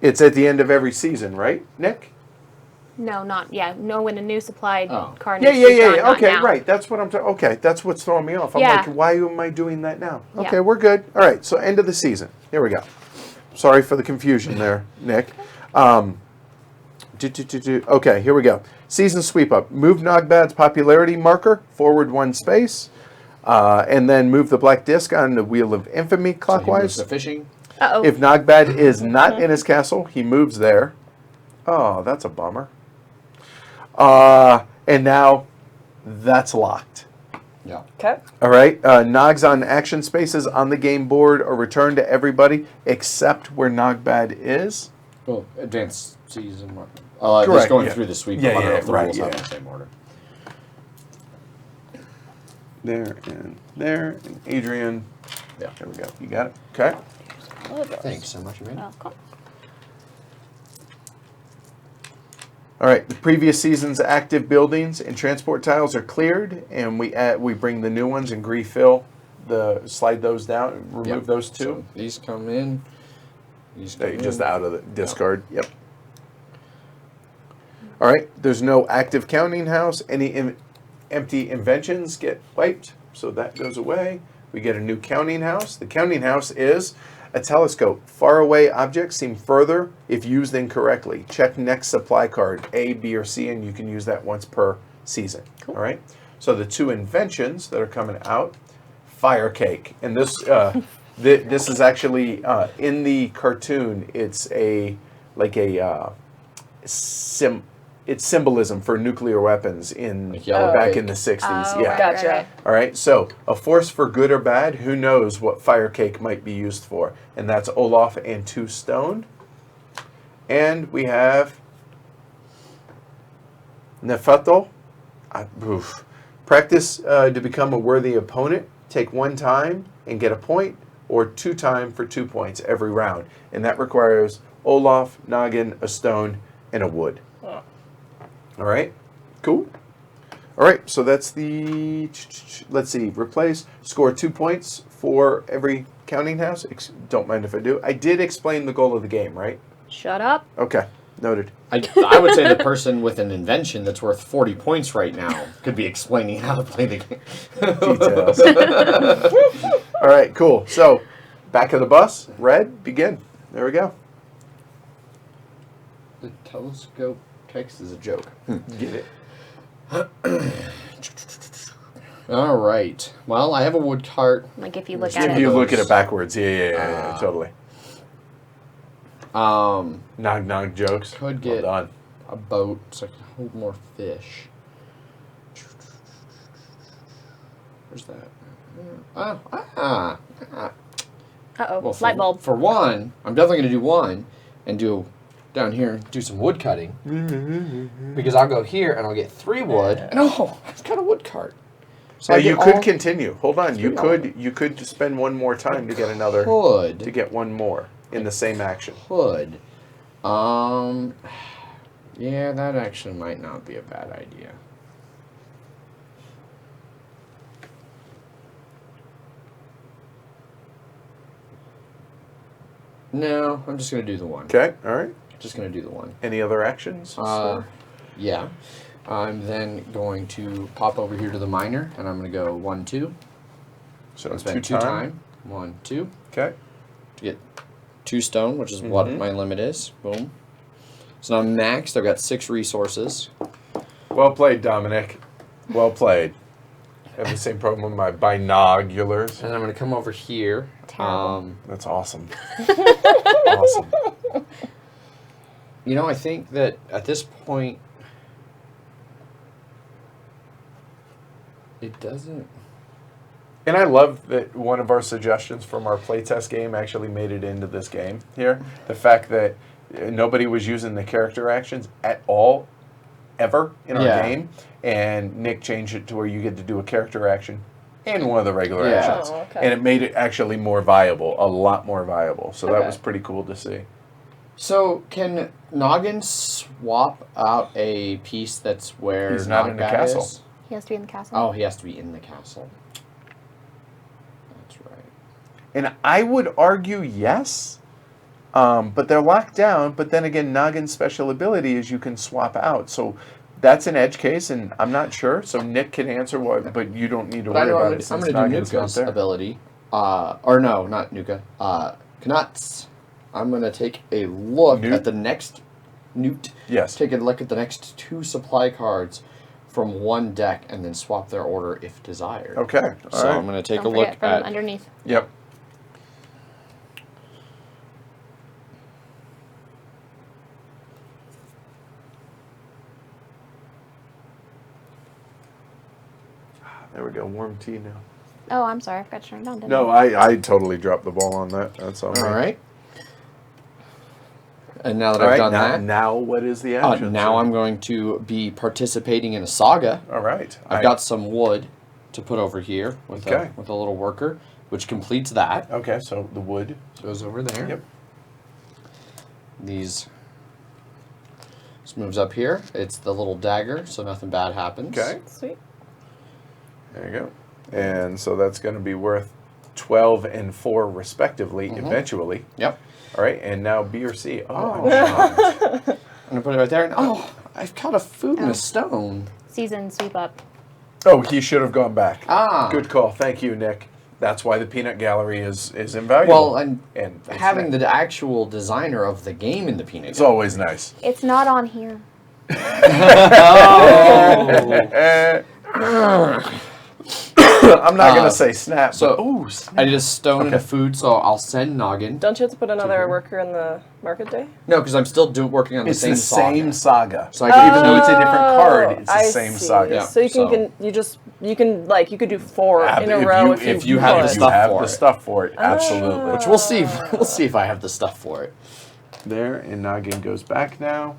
it's at the end of every season, right, Nick? No, not yeah. No, when a new supply Oh. card. Yeah, needs to be drawn, not Okay, now. right. That's what I'm talking. Okay, that's what's throwing me off. I'm Yeah. like, why am I doing that now? Yeah. Okay, we're good. All right, so end of the season. Here we go. Sorry for the confusion there, Nick. Okay, here we go. Season sweep up. Move Nogbad's popularity marker forward 1 space, and then move the black disc on the wheel of infamy So he moves clockwise. to fishing. Uh-oh. If Nogbad is not in his castle, he moves there. Oh, that's a bummer. And now that's locked. Yeah. Okay. All right. Nogs on action spaces on the game board are returned to everybody except where Nogbad is. Well, advanced season. Correct, Just going yeah. through the sweep. Yeah, I don't know yeah, if the right, rules have yeah. in the same order. There, and Adrian. Yeah. There we go. You got it? Okay. Thanks so much, Amanda. Welcome. All right. The previous season's active buildings and transport tiles are cleared, and we bring the new ones and slide those down, and remove Yep. those 2. So these come in. These come in. Just out of the discard. Yep. All right. There's no active counting house. Any empty inventions get wiped, so that goes away. We get a new counting house. The counting house is a telescope. Faraway objects seem further if used incorrectly. Check next supply card, A, B, or C, and you can use that once per season. Cool. All right. So the 2 inventions that are coming out, fire cake, and this this is actually in the cartoon. It's it's symbolism for nuclear weapons in Like yellow back cake. in the 60s. Oh, Yeah. right, Gotcha. right, right. All right, so a force for good or bad, who knows what fire cake might be used for? And that's Olaf and 2 stone. And we have Nefato. Practice to become a worthy opponent. Take 1 time and get a point, or 2 times for 2 points every round. And that requires Olaf, Noggin, a stone, and a wood. Oh. All right, cool. All right, so that's the, let's see, replace, score 2 points for every counting house. Don't mind if I do. I did explain the goal of the game, right? Shut up. Okay, noted. I would say the person with an invention that's worth 40 points right now could be explaining how to play the game. Details. All right, cool. So, back of the bus, red, begin. There we go. The telescope text is a joke. Get it? All right. Well, I have a wood cart. Like if you look If at you it. look at it backwards, yeah, totally. Nog jokes. Could get well done. a boat so I can hold more fish. Where's that? Uh-oh. Well, Light bulb. For one, I'm definitely going to do one and do down here, do some wood cutting. Because I'll go here and I'll get 3 wood. And I've got a wood cart. So Now you could continue. Hold on. You could spend one more time to get another. Could. To get one more in the same action. Could. Yeah, that actually might not be a bad idea. No, I'm just going to do the one. Okay, all right. Just going to do the one. Any other actions? Yeah. I'm then going to pop over here to the miner, and I'm going to go 1, 2. So Spend 2 time. 1, 2. Okay. To get 2 stone, which is what my limit is. Boom. So now I'm maxed. I've got 6 resources. Well played, Dominic. Well played. I have the same problem with my binoculars. And I'm going to come over here. Terrible. That's awesome. Awesome. You know, I think that at this point, it doesn't... And I love that one of our suggestions from our playtest game actually made it into this game here. The fact that nobody was using the character actions at all, ever, in our game. And Nick changed it to where you get to do a character action and one of the regular actions. Oh, okay. And it made it actually more viable, a lot more viable. So that was pretty cool to see. So, can Noggin swap out a piece that's where He's not in the Nogguy castle. is? He has to be in the castle. Oh, he has to be in the castle. That's right. And I would argue yes, but they're locked down. But then again, Noggin's special ability is you can swap out. So that's an edge case, and I'm not sure. So Nick can answer what, but you don't need to worry about it. I'm since going to do Noggin's not Nuka's there. ability. Or no, not Nuka. Knuts. I'm going to take a look Newt? at the next... Newt. Yes. Take a look at the next 2 supply cards from one deck and then swap their order if desired. Okay. All So right. I'm going to take Don't a look forget from at... underneath. Yep. There we go. Warm tea now. Oh, I'm sorry. I forgot to turn it on, didn't No, I? I totally dropped the ball on that. That's all. All me. right. And now that All I've right. done Now, that, now what is the action? now sir? I'm going to be participating in a saga. All right. I've got some wood to put over here with, Okay. with a little worker, which completes that. Okay. So the wood. Goes over there. Yep. This moves up here. It's the little dagger, so nothing bad happens. Okay. Sweet. There you go. And so that's going to be worth 12 and 4 respectively eventually. Yep. All right. And now B or C. Oh, Oh. I'm shocked. I'm going to put it right there. And, I've got a food and a stone. Season sweep up. Oh, he should have gone back. Ah. Good call. Thank you, Nick. That's why the peanut gallery is invaluable. Well, and it's having nice. the actual designer of the game in the peanut It's always nice. It's not on here. I'm not going to say snap. so- but, ooh, snap. I need a stone and a food, so I'll send Noggin. Don't you have to put another worker in the market day? No, because I'm still working on the It's same the same saga. saga. So I can Even though it's a different card, it's the I same see. saga. Yeah. So you So- you could do 4 in a If row you- if you you have could. the If you stuff have for the it. stuff for it, absolutely. Which we'll see. We'll see if I have the stuff for it. There, and Noggin goes back now.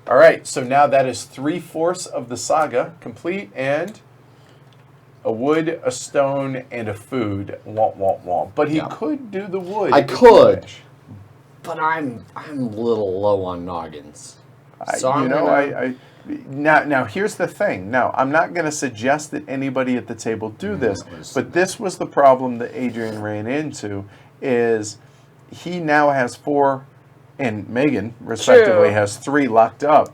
All right, so now that is 3/4 of the saga complete, and a wood, a stone, and a food. Womp, womp, womp. But he Yeah. could do the wood. I if he could. wish. But I'm a little low on noggins. Now here's the thing. Now, I'm not going to suggest that anybody at the table do this, but this was the problem that Adrian ran into, is he now has 4, and Megan, respectively, True. has 3 locked up.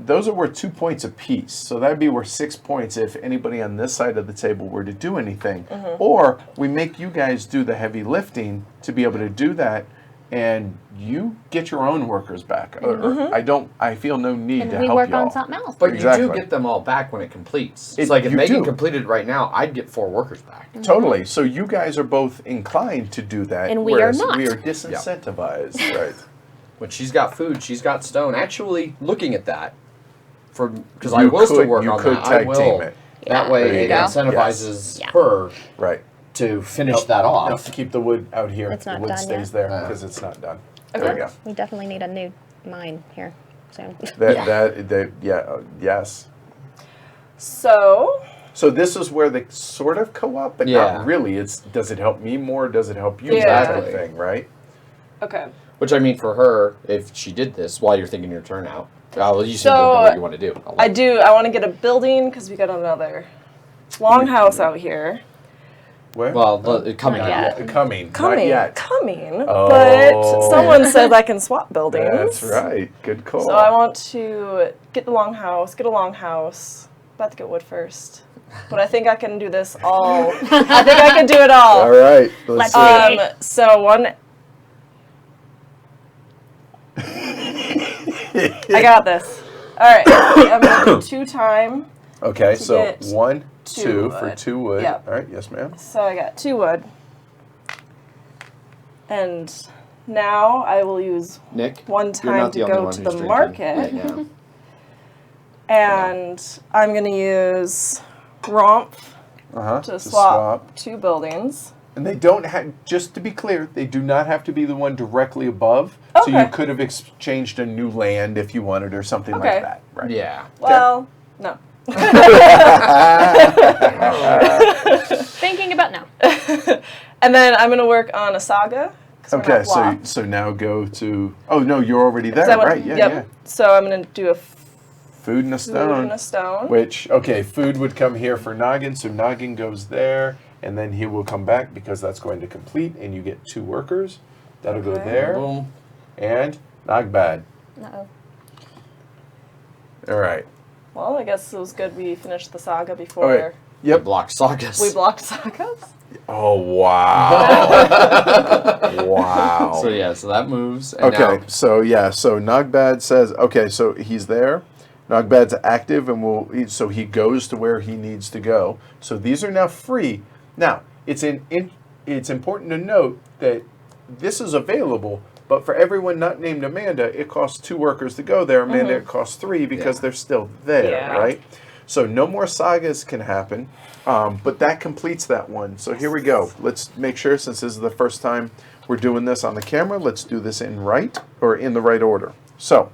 Those are worth 2 points apiece, so that'd be worth 6 points if anybody on this side of the table were to do anything. Or we make you guys do the heavy lifting to be able to do that, and you get your own workers back. Or I feel no need And to we help work y'all. on something else. But Exactly. you do get them all back when it completes. It's like if you Megan do. completed right now, I'd get 4 workers back. Totally. So you guys are both inclined to do that, And we are whereas not. we are disincentivized, right? When she's got food, she's got stone. Actually, looking at that, because You I will still could- work you on could that. I tag will. team it. That Yeah, way, there you it go. incentivizes Yes. her Right. to finish that Now, off. to keep the wood out here. It's the not wood done stays yet. there Ah. because it's not done. Okay. There we go. We definitely need a new mine here soon. Yes. So, So this is where they sort of co-op, but Yeah. not really. It's does it help me more? Does it help you? Yeah. Type of thing, right? okay. Which I mean, for her, if she did this while you're thinking your turn out, well, you seem to So, know what you want to do. I'll let I you. do. I want to get a building because we got another longhouse out here. Where? Well, coming Not out. yet. Coming. Coming. Not yet. Coming. Oh. But someone said I can swap buildings. That's right. Good call. So I want to get a longhouse. About to get wood first. But I think I can do this all. I think I can do it all. All right. Let's see. see. So one. I got this. All right. I'm gonna do 2 time. Okay, to so get 1, 2 2 for wood. 2 wood. Yep. All right. Yes, ma'am. So I got 2 wood. And now I will use Nick, one you're time not to the only go one to who's the drinking market. right now. And I'm gonna use Romp to swap 2 buildings. And they don't have, just to be clear, they do not have to be the one directly above. So you Okay. could have exchanged a new land if you wanted or something Okay. like that. Right. Yeah. Well, no. Thinking about no. And then I'm gonna work on a saga. 'Cause we're Okay, not blocked. so now go to, oh no, you're already there, 'Cause I went- right? Yeah, yep. yeah. So I'm gonna do a Food and a food stone. and a stone. Which, okay, food would come here for Noggin, so Noggin goes there, and then he will come back because that's going to complete, and you get 2 workers. That'll go Okay. there, Boom. and Nogbad. Uh-oh. All right. Well, I guess it was good we finished the saga before Okay. Yep. Block sagas. we blocked sagas. Oh, wow. Wow. So yeah, so that moves. And Okay, now- so yeah, so Nogbad says, okay, so he's there. Nogbad's active, and so he goes to where he needs to go. So these are now free. Now, it's important to note that this is available, but for everyone not named Amanda, it costs 2 workers to go there. Amanda, it costs 3 because Yeah. they're still there, Yeah. right? So no more sagas can happen, but that completes that one. So here we go. Let's make sure, since this is the first time we're doing this on the camera, let's do this in the right order. So,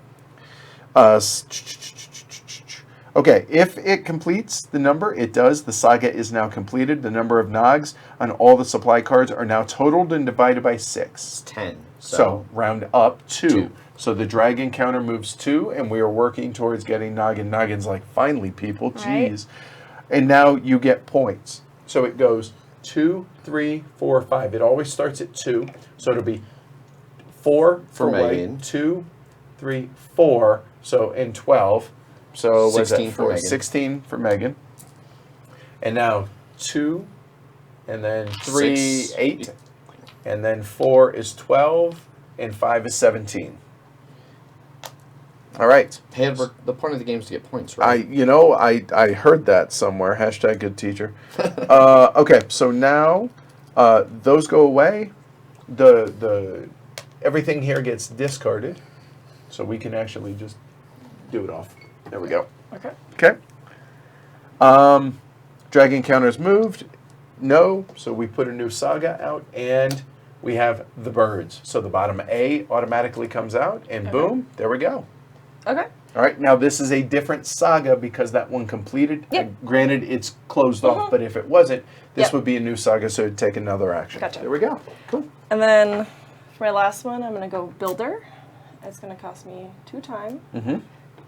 okay, if it completes the number, it does. The saga is now completed. The number of Nogs on all the supply cards are now totaled and divided by 6. 10. So round up 2. 2. So the dragon counter moves 2, and we are working towards getting Noggin. Noggin's like, finally, people, Right. jeez. And now you get points. So it goes 2, 3, 4, 5. It always starts at 2. So it'll be 4 for Megan. white, 2, 3, 4. So in 12. So what is that? 16 for Megan. 16 for Megan. And now 2, and then 3, 6. 8. And then 4 is 12, and 5 is 17. All right. Hey, the point of the game is to get points, right? I heard that somewhere. Hashtag good teacher. Okay, so now those go away. The everything here gets discarded, so we can actually just do it off. There we go. Okay. Okay. Dragon counters moved. No, so we put a new saga out, and we have the birds. So the bottom A automatically comes out, and boom, there we go. Okay. All right, now this is a different saga because that one completed. Yep. Granted, it's closed off, but if it wasn't, this Yep. would be a new saga, so it'd take another action. Gotcha. There we go. Cool. And then for my last one, I'm gonna go builder. It's gonna cost me 2 time. Mm-hmm.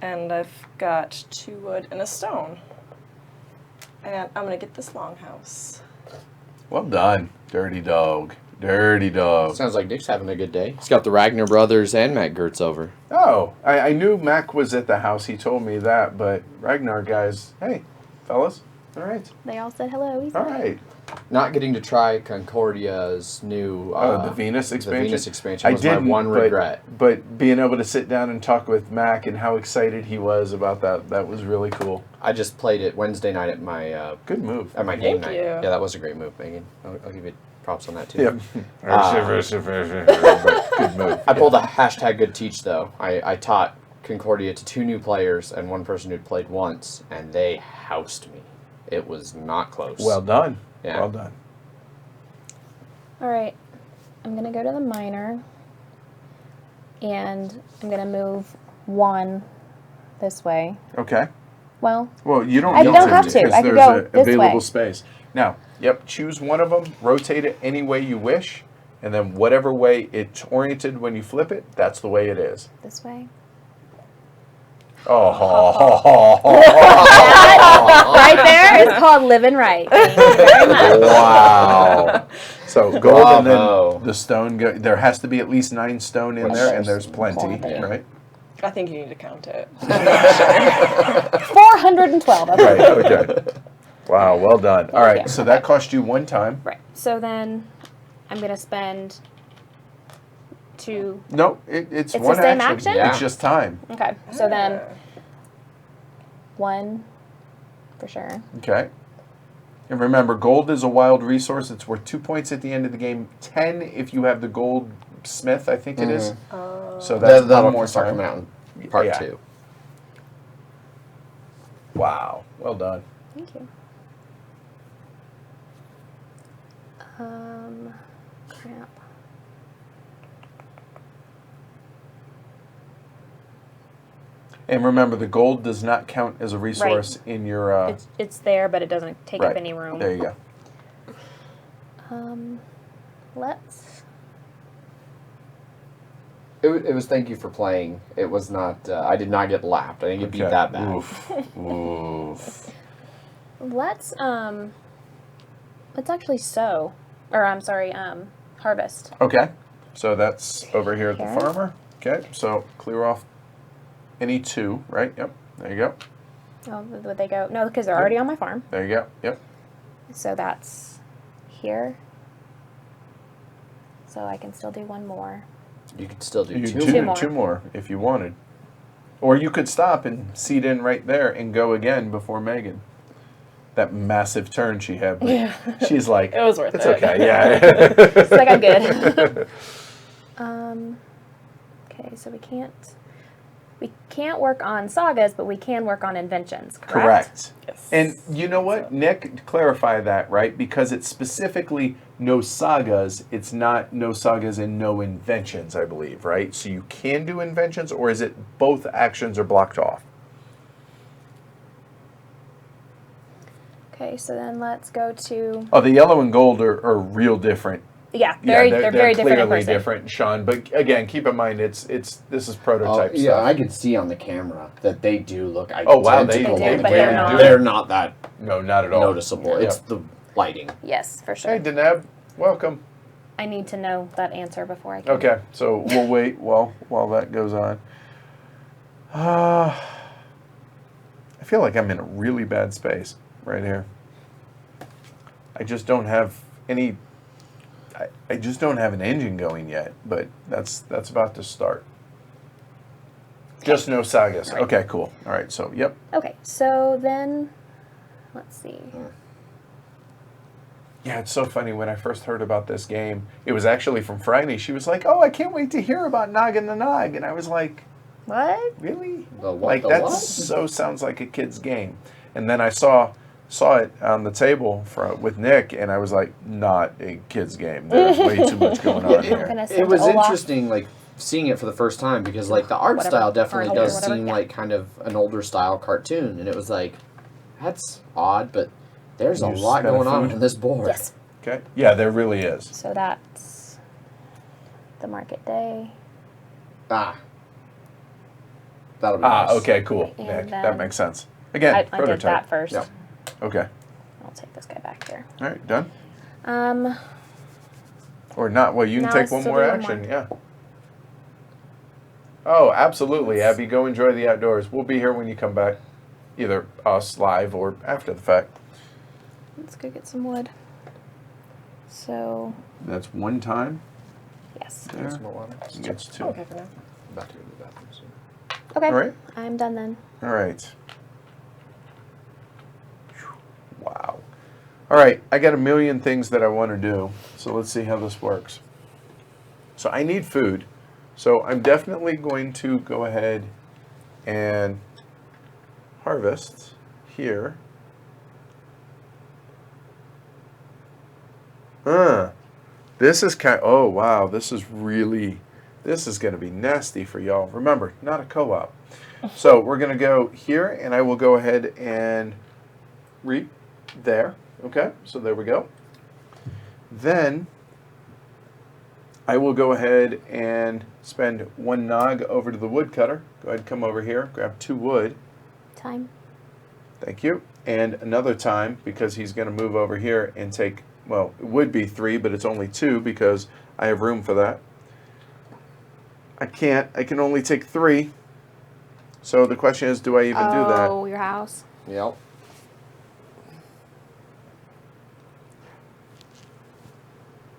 And I've got 2 wood and a stone. And I'm gonna get this longhouse. Well done, dirty dog. Dirty dog. Sounds like Nick's having a good day. He's got the Ragnar brothers and Matt Gertz over. Oh, I knew Mac was at the house. He told me that, but Ragnar guys, hey, fellas. All right. They all said hello. He's All right. not getting to try Concordia's new the Venus expansion. The Venus expansion was my one regret. But being able to sit down and talk with Mac and how excited he was about that was really cool. I just played it Wednesday night at my good move. At my game Thank night. you. Yeah, that was a great move, Megan. I'll give you props on that too. Yep. Good move. I pulled a hashtag good teach though. I taught Concordia to 2 new players and 1 person who'd played once, and they housed me. It was not close. Well done. Yeah. Well done. All right, I'm gonna go to the minor, and I'm gonna move 1 this way. Okay. Well, You don't. I need don't have to. because I could there's go this available way. space. Now, choose one of them. Rotate it any way you wish, and then whatever way it's oriented when you flip it, that's the way it is. this way. Oh. Right there is called living right. Thank you very much. Wow. So gold and Bravo. then the stone. There has to be at least 9 stone in there, and there's plenty, Plenty. right? I think you need to count it. 412. Okay. Right. Okay. Wow. Well done. All right. you. So that cost you 1 time. Right. So then I'm gonna spend 2. No, it's It's one the same action. action? Yeah. It's just time. Okay. So then 1 for sure. Okay. And remember, gold is a wild resource. It's worth 2 points at the end of the game. 10 if you have the gold smith, I think it is. So that's That'll one more start time. coming out in part Yeah. 2. Wow. Well done. Thank you. Crap. And remember, the gold does not count as a resource in your. It's there, but it doesn't take right. up any room. There you go. Let's. It was thank you for playing. It was not. I did not get lapped. I didn't get beat that bad. Oof. Oof. Let's actually sow, or I'm sorry, harvest. Okay. So that's over here at the Here. farmer. Okay. So clear off any 2, right? Yep. There you go. Oh, would they go? No, because they're already on my farm. There you go. Yep. So that's here. So I can still do 1 more. You could still do You 2. could do Two more. 2 more if you wanted. Or you could stop and seed in right there and go again before Megan. That massive turn she had. But she's like, It was worth it's it. okay. Yeah. It's like I'm good. Okay, so we can't work on sagas, but we can work on inventions. Correct. Yes. And you know what, Nick, clarify that, right? Because it's specifically no sagas. It's not no sagas and no inventions, I believe, right? So you can do inventions, or is it both actions are blocked off? Okay, so then let's go to Oh, the yellow and gold are real different. they're they're very different in clearly person. different, Sean. But again, keep in mind, this is prototype yeah, stuff. I could see on the camera that they do look Oh, wow, identical. they do, but they're they're not. They're not that No, not at all. noticeable. Yeah. It's the lighting. Yes, for sure. Hey, Deneb, welcome. I need to know that answer before I can. Okay, so we'll wait while that goes on. I feel like I'm in a really bad space right here. I just don't have any. I just don't have an engine going yet, but that's about to start. Just no sagas. Right. Okay, cool. All right, so yep. Okay, so then let's see. Yeah, it's so funny. When I first heard about this game, it was actually from Friday. She was like, "Oh, I can't wait to hear about Noggin the Nog," and I was like, What? "Really? The what? Like The that what? so sounds like a kid's game." And then I saw it on the table with Nick, and I was like, "Not a kid's game. There's way too much going on I'm here." gonna send It was Olaf. interesting, like seeing it for the first time because, like, the art Whatever. style definitely Or does whatever, seem yeah. like kind of an older style cartoon, and it was like, that's odd, but there's a You just lot gotta going on food. in this board. Yes. Okay. Yeah, there really is. So that's the market day. Ah, that'll be nice. Okay, cool. And Nick, then- that makes sense. Again, I did prototype. that first. Yep. Okay. I'll take this guy back here. All right, done. Or not? Well, you can No, take I one still more do one action. more. Yeah. Oh, absolutely, Abby. Go enjoy the outdoors. We'll be here when you come back, either us live or after the fact. Let's go get some wood. So, That's 1 time. yes. There. Some more water. He gets 2. Okay for now. About to go to the bathroom soon. Okay. All right. I'm done then. All right. Wow. All right, I got a million things that I want to do, so let's see how this works. So I need food, so I'm definitely going to go ahead and harvest here. This is oh wow, this is going to be nasty for y'all. Remember, not a co-op. So we're going to go here, and I will go ahead and reap there. Okay, so there we go. Then I will go ahead and spend 1 nog over to the woodcutter. Go ahead, come over here, grab 2 wood. Time. Thank you. And another time, because he's going to move over here and take, well, it would be 3, but it's only 2 because I have room for that. I can only take 3. So the question is, do I even do that? Oh, your house. Yep.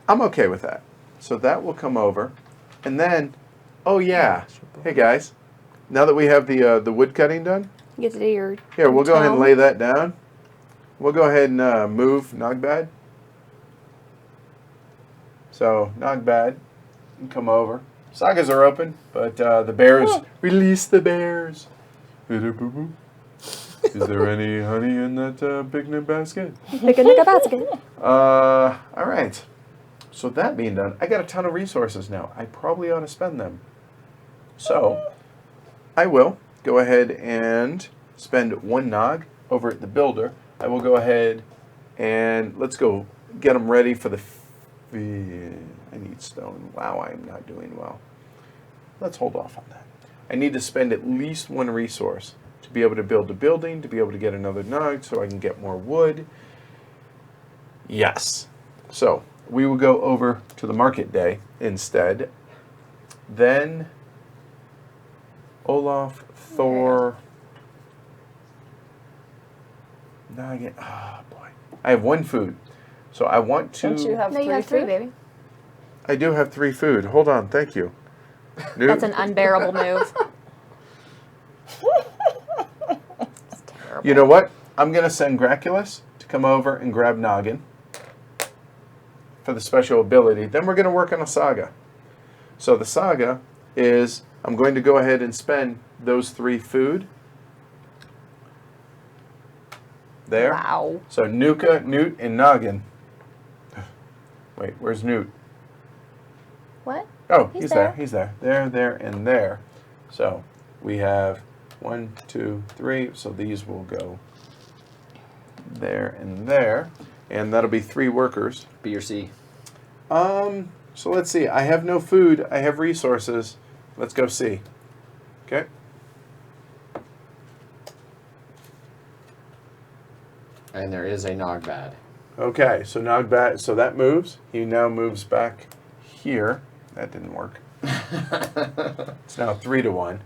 I'm okay with that. So that will come over. And then, oh yeah, hey guys, now that we have the wood cutting done, You get to do your. here, we'll go ahead and tome. lay that down. We'll go ahead and move Nogbad. So Nogbad can come over. Sagas are open, but the bears, release the bears. Is there any honey in that picnic basket? Picnic a basket. All right. So that being done, I got a ton of resources now. I probably ought to spend them. So I will go ahead and spend 1 nog over at the builder. I will go ahead and let's go get them ready for the... I need stone. Wow, I am not doing well. Let's hold off on that. I need to spend at least 1 resource to be able to build a building, to be able to get another nog so I can get more wood. Yes. So we will go over to the market day instead. Then Olaf, Thor, Noggin. Ah, boy. I have 1 food. So I want to... Don't you have No, you 3 have 3, food? baby. I do have 3 food. Hold on. Thank you. That's an unbearable move. It's terrible. You know what? I'm going to send Graculus to come over and grab Noggin for the special ability. Then we're going to work on a saga. So the saga is, I'm going to go ahead and spend those 3 food. There. Wow. So Nuka, Newt, and Noggin. Wait, where's Newt? What? Oh, He's he's there. there. He's there. There, and there. So we have 1, 2, 3. So these will go there and there. And that'll be 3 workers. B or C. So let's see. I have no food. I have resources. Let's go see. Okay. And there is a Nogbad. Okay, so Nogbat, so that moves. He now moves back here. That didn't work. It's now 3 to 1.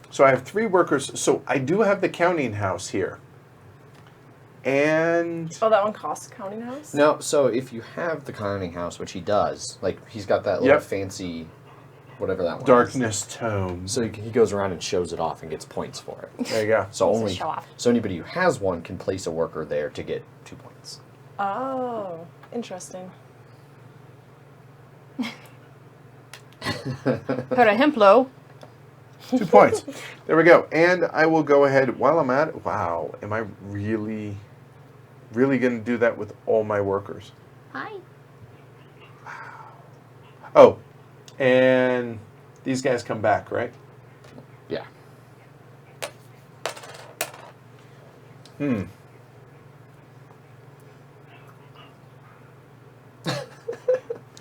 So I have 3 workers. So I do have the counting house here. And Oh, that one costs counting house? No, so if you have the counting house, which he does, like he's got that little Yep. fancy, whatever that one Darkness Tome. is. So he goes around and shows it off and gets points for it. There you go. So It's a only show off. so anybody who has one can place a worker there to get 2 points. Oh, interesting. Put a Hemplo. 2 points. There we go. And I will go ahead while I'm at it. Wow, am I really going to do that with all my workers? Hi. Oh, and these guys come back, right? Yeah.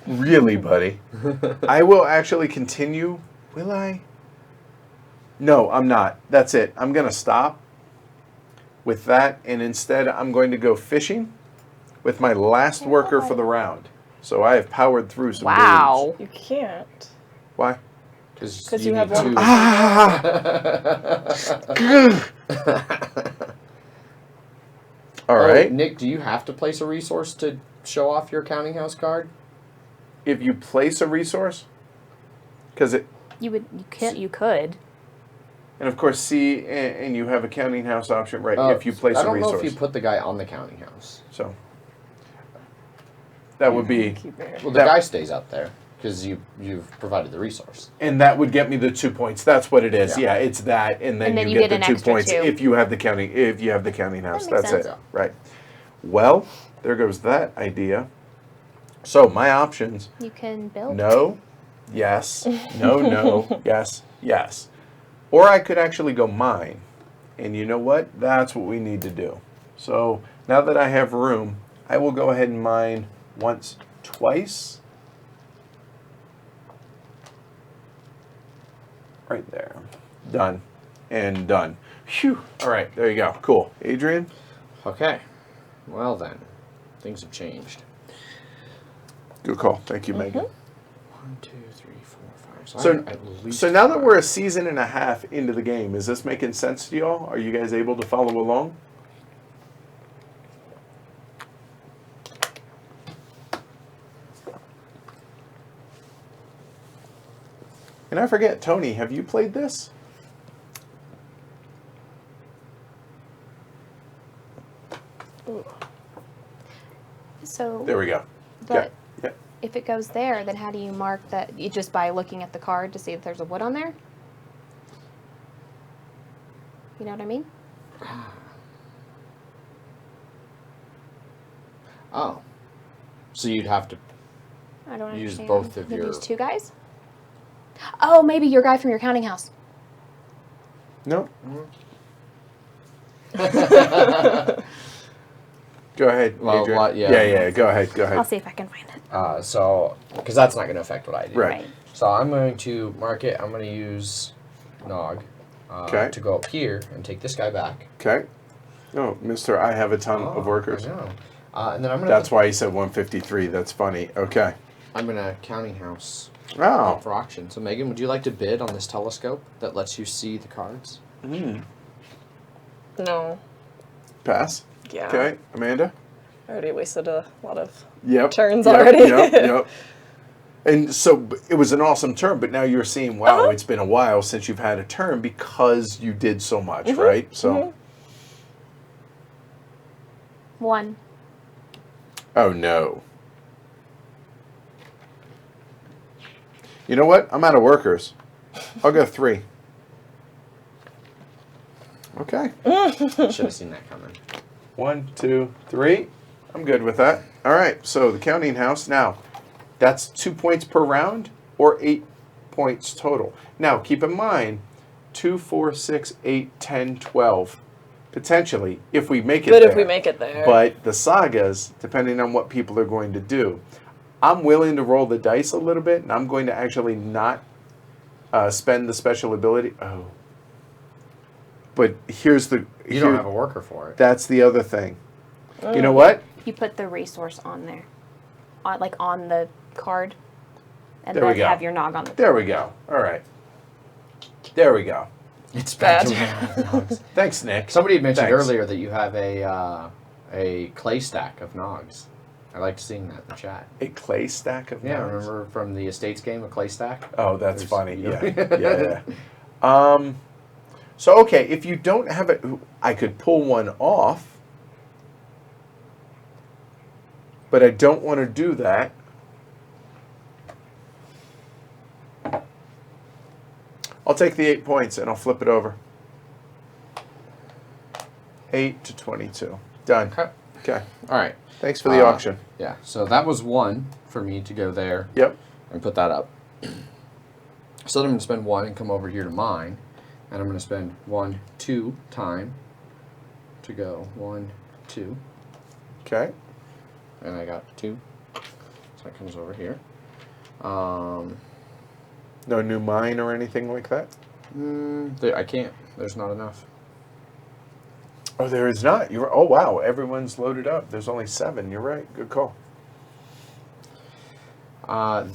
Really, buddy? I will actually continue. Will I? No, I'm not. That's it. I'm going to stop with that, and instead I'm going to go fishing with my last worker for the round. So I have powered through some Wow. dudes. You can't. Why? Because you need have one. 2. Ah! All right. Nick, do you have to place a resource to show off your counting house card? If you place a resource, because it, You could. and of course, C, and you have a counting house option, right? If you place I a don't resource. know if you put the guy on the counting house. So that would be, Keep it. Well, the guy stays up there because you've provided the resource. and that would get me the 2 points. That's what it is. Yeah. Yeah, it's that, and then, And then you you get get the an 2 extra points 2. if you have the counting house. makes That's sense. it. Right. Well, there goes that idea. So my options: You can build. no, yes, no, yes, yes. Or I could actually go mine. And you know what? That's what we need to do. So now that I have room, I will go ahead and mine once, twice. Right there. Done. And done. Phew. All right, there you go. Cool. Adrian? Okay. Well then, things have changed. Good call. Thank you, Megan. 1, 2, 3, 4, 5. So, I'm at least so now that 5. we're a season and a half into the game, is this making sense to y'all? Are you guys able to follow along? And I forget, Tony, have you played this? So, There we go. but Yeah. if it goes there, then how do you mark that? You just by looking at the card to see if there's a wood on there? You know what I mean? Oh. So you'd have to I don't use understand. both of Maybe your... use 2 guys? Oh, maybe your guy from your counting house. No. Go ahead, Well, Adrian. what- yeah. Yeah. Go ahead. I'll see if I can find it. So, because that's not going to affect what I do. Right. So I'm going to mark it. I'm going to use Nog Okay. to go up here and take this guy back. Okay. Oh, Mister, I have a ton of workers. I know. And then I'm going to... That's why he said 153. That's funny. Okay. I'm going to counting house Oh. for auction. So Megan, would you like to bid on this telescope that lets you see the cards? No. Pass. Yeah. Okay. Amanda? I already wasted a lot of Yep. turns Yep, already. Yep. And so it was an awesome turn, but now you're seeing, wow, it's been a while since you've had a turn because you did so much, right? So, 1. oh no. You know what? I'm out of workers. I'll go 3. Okay. Should have seen that coming. 1, 2, 3. I'm good with that. All right. So the counting house. Now, that's 2 points per round or 8 points total. Now, keep in mind, 2, 4, 6, 8, 10, 12. Potentially, if we make it But there. if we make it there. But the sagas, depending on what people are going to do, I'm willing to roll the dice a little bit, and I'm going to actually not spend the special ability. Oh. But here's the... You don't have a worker for it. That's the other thing. You know what? You put the resource on there. On the card. And There we then go. have your nog on the There we go. All right. There we go. It's bad. Thanks, Nick. Somebody had mentioned Thanks. earlier that you have a clay stack of Nogs. I liked seeing that in the chat. A clay stack of Yeah, nogs. remember from the Estates game, a clay stack? Oh, that's There's- funny. you know. Yeah. So, okay, if you don't have it, I could pull one off, but I don't want to do that. I'll take the 8 points and I'll flip it over. 8 to 22. Done. Okay. Okay. All right. Thanks for the auction. Yeah, so that was 1 for me to go there Yep. and put that up. So then I'm going to spend 1 and come over here to mine. And I'm going to spend 1, 2 time to go 1, 2. Okay. And I got 2. So that comes over here. No new mine or anything like that? I can't. There's not enough. Oh, there is not. You're. Oh, wow. Everyone's loaded up. There's only 7. You're right. Good call.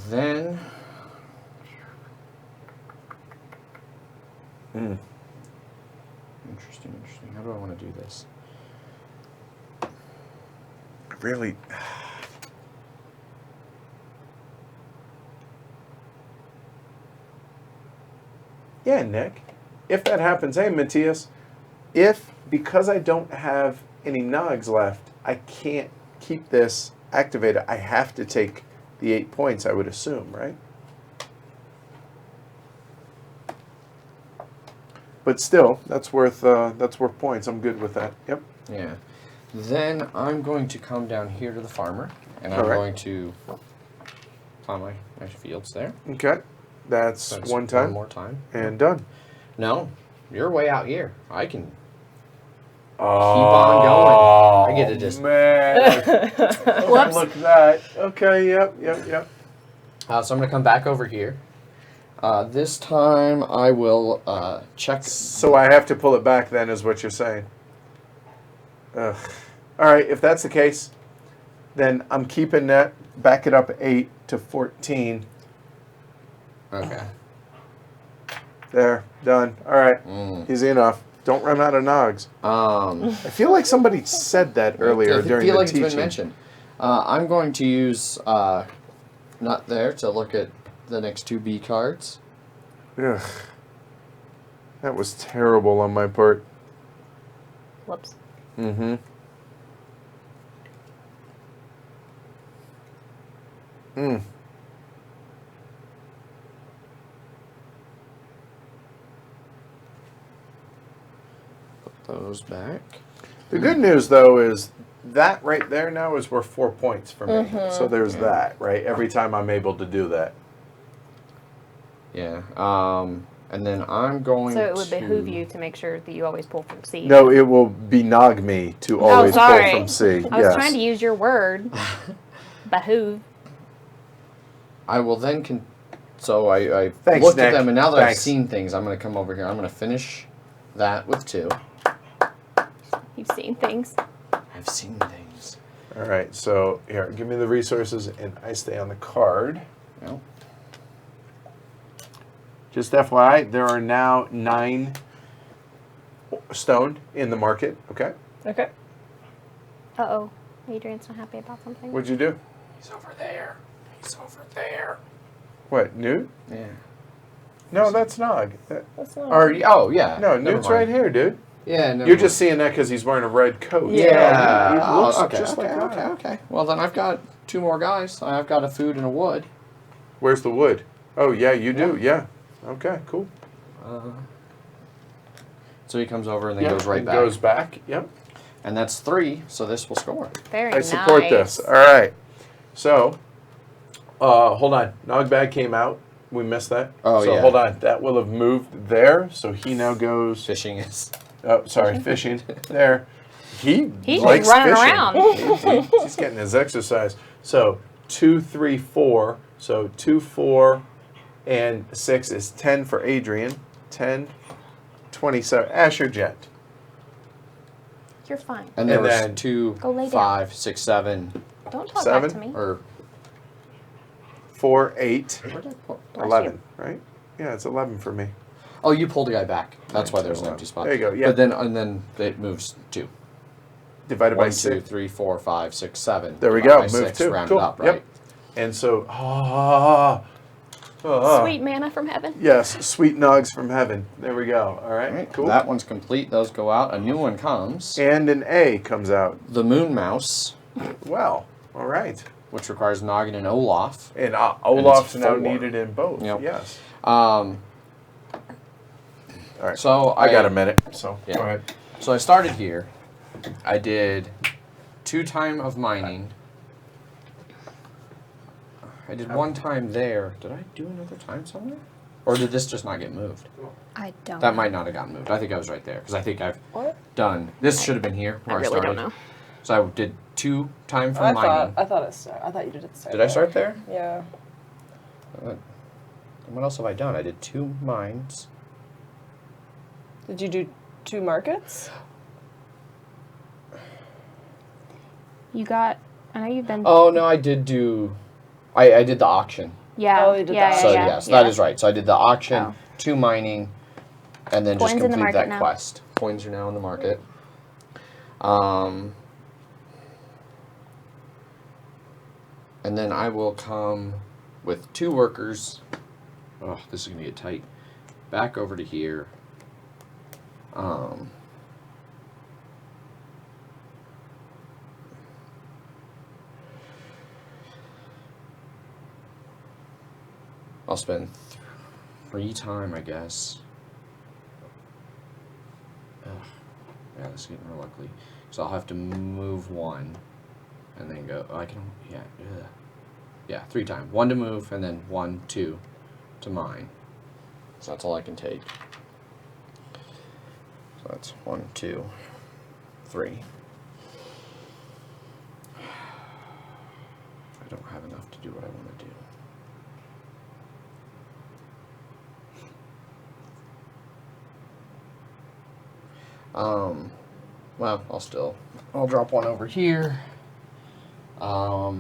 Then... Interesting. How do I want to do this? really. Yeah, Nick. If that happens, hey, Matthias, if because I don't have any Nogs left, I can't keep this activated, I have to take the 8 points, I would assume, right? But still, that's worth points. I'm good with that. Yep. Yeah. Then I'm going to come down here to the farmer, and I'm All right. going to plant my fields there. Okay. That's one time. One more time. And done. No, you're way out here. I can keep on going. I get to just. Man. Whoops. Look at that. Okay. Yep. So I'm going to come back over here. This time I will check. So I have to pull it back then, is what you're saying. Ugh. All right. If that's the case, then I'm keeping that. Back it up 8 to 14. Okay. There. Done. All right. Easy enough. Don't run out of Nogs. I feel like somebody said that earlier during feel the like teaching. it's been mentioned. I'm going to use not there to look at the next 2 B cards. Ugh. That was terrible on my part. Whoops. Mm-hmm. Put those back. The good news, though, is that right there now is worth 4 points for me. So there's that, right? Every time I'm able to do that. Yeah. And then I'm going So it would to behoove you to make sure that you always pull from C. No, it will benog me to always pull sorry. from C. I was trying to use your word. Behoove. I will then so I Thanks, looked Nick. at them, and now that I've Thanks. seen things, I'm going to come over here. I'm going to finish that with 2. You've seen things. I've seen things. All right, so here, give me the resources, and I stay on the card. Well, Just FYI, there are now 9 stone in the market. Okay, Okay. Uh-oh. Adrian's not happy about something. what'd you do? he's over there. He's over there. What, Newt? Yeah. No, that's Nog. That's not. Or, oh, yeah. No, never Newt's mind. right here, dude. Yeah, never You're mind. just seeing that because he's wearing a red coat. Yeah. He looks okay, just okay, like okay, that. okay. Well, then I've got 2 more guys. I've got a food and a wood. Where's the wood? Oh, yeah, you do. Yeah. Okay, cool. So he comes over and then Yeah, goes right it back. Goes back. Yep. And that's 3, so this will score. Very I nice. support this. All right. So, hold on. Nog bag came out. We missed that. Oh, so yeah. hold on. That will have moved there. So he now goes. Fishing is. Oh, sorry, fishing. There. He's just running around. He's getting his exercise. So 2, 3, 4. So 2, 4, and 6 is 10 for Adrian. 10, 27. Asher Jet. You're fine. And there And was then- 2, Go lay down. 5, 6, 7, Don't talk 7? back to me. or 4, 8, where did I put? Bless 11. you. Right? Yeah, it's 11 for me. Oh, you pulled a guy back. That's why there's an empty spot. There you go, yeah. But then and then it moves 2. Divided by 1, 2, 6. 3, 4, 5, 6, 7. There we Divided go. by Move 6, 2. rounded Cool. up, right? Yep. And so, Sweet manna from heaven. yes, sweet Nogs from heaven. There we go. All right, All right, cool. That one's complete. Those go out. A new one comes. And an A comes out. The Moon Mouse, Well, all right. which requires Noggin and Olaf. And Olaf's it's now 4. needed in both. Yep. Yes. Um, All right. so I got a minute, so Yeah. go ahead. So I started here. I did 2 time of mining. I did 1 time there. Did I do another time somewhere? Or did this just not get moved? I don't That know. might not have gotten moved. I think I was right there because I think I've What? done. This should have been here I where I, really started. don't know. So I did 2 time from I mining. thought it started. I thought you did it start. Did I start there? Yeah. And what else have I done? I did 2 mines. Did you do 2 markets? You got. I know you've been. Oh no, I did do. I did the auction. Yeah. Oh, you did yeah, that. yeah, So yeah, yes, yeah. that is right. So I did the auction, Oh. 2 mining, and then just Coins in the complete market that now. quest. Coins are now in the market. And then I will come with 2 workers. Oh, this is going to get tight. Back over to here. I'll spend 3 time, I guess. Ugh. Yeah, this is getting real ugly. So I'll have to move 1, and then go. Oh, I can. Yeah. Ugh. Yeah, 3 time. 1 to move, and then 1, 2 to mine. So that's all I can take. So that's 1, 2, 3. I don't have enough to do what I want to do. Well, I'll drop 1 over here. I'll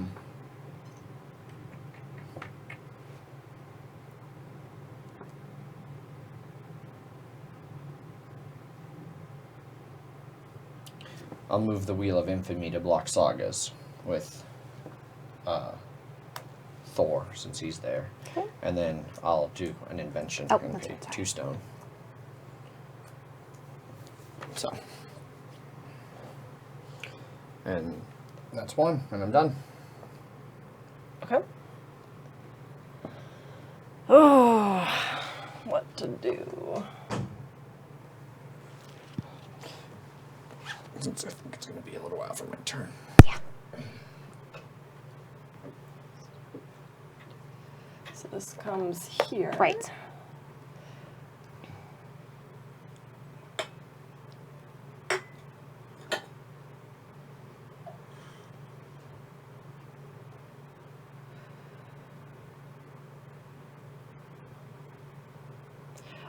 move the Wheel of Infamy to block Sagas with Thor, since he's there. Okay. And then I'll do an invention Oh, and that's pay right, sorry. 2 stone. So. And that's 1, and I'm done. Okay. Oh, what to do? Since I think it's going to be a little while for my turn. Yeah. So this comes here. Right.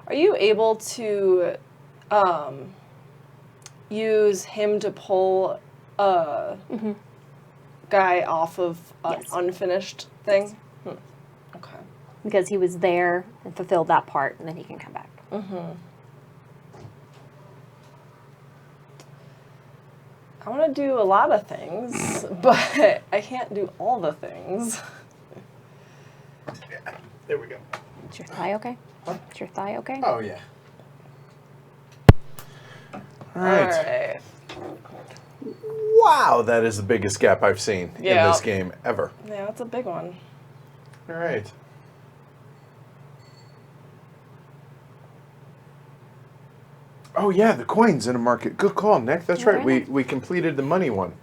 Are you able to use him to pull a guy off of an Yes. unfinished thing? Okay. Because he was there and fulfilled that part, and then he can come back. I want to do a lot of things, but I can't do all the things. Yeah, there we go. Is your thigh okay? Huh? Is your thigh okay? Oh, yeah. All All right. right. Wow, that is the biggest gap I've seen in Yeah. this game ever. Yeah, that's a big one. All right. Oh yeah, the coins in a market. Good call, Nick. That's right. Very We completed the money one.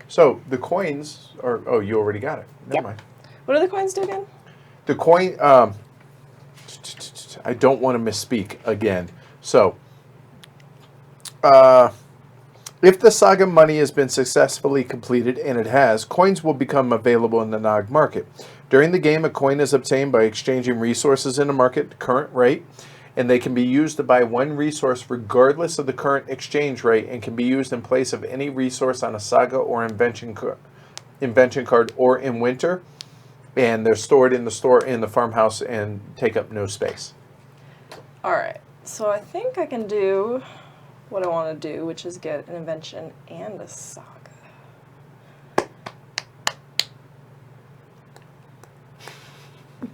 So the coins are. Oh, you already got it. Never Yep. mind. What do the coins do again? The coin. I don't want to misspeak again. So, if the saga money has been successfully completed, and it has, coins will become available in the Nog market. During the game, a coin is obtained by exchanging resources in the market at current rate, and they can be used to buy 1 resource regardless of the current exchange rate, and can be used in place of any resource on a saga or invention card or in winter. And they're stored in the store in the farmhouse and take up no space. All right. So I think I can do what I want to do, which is get an invention and a saga.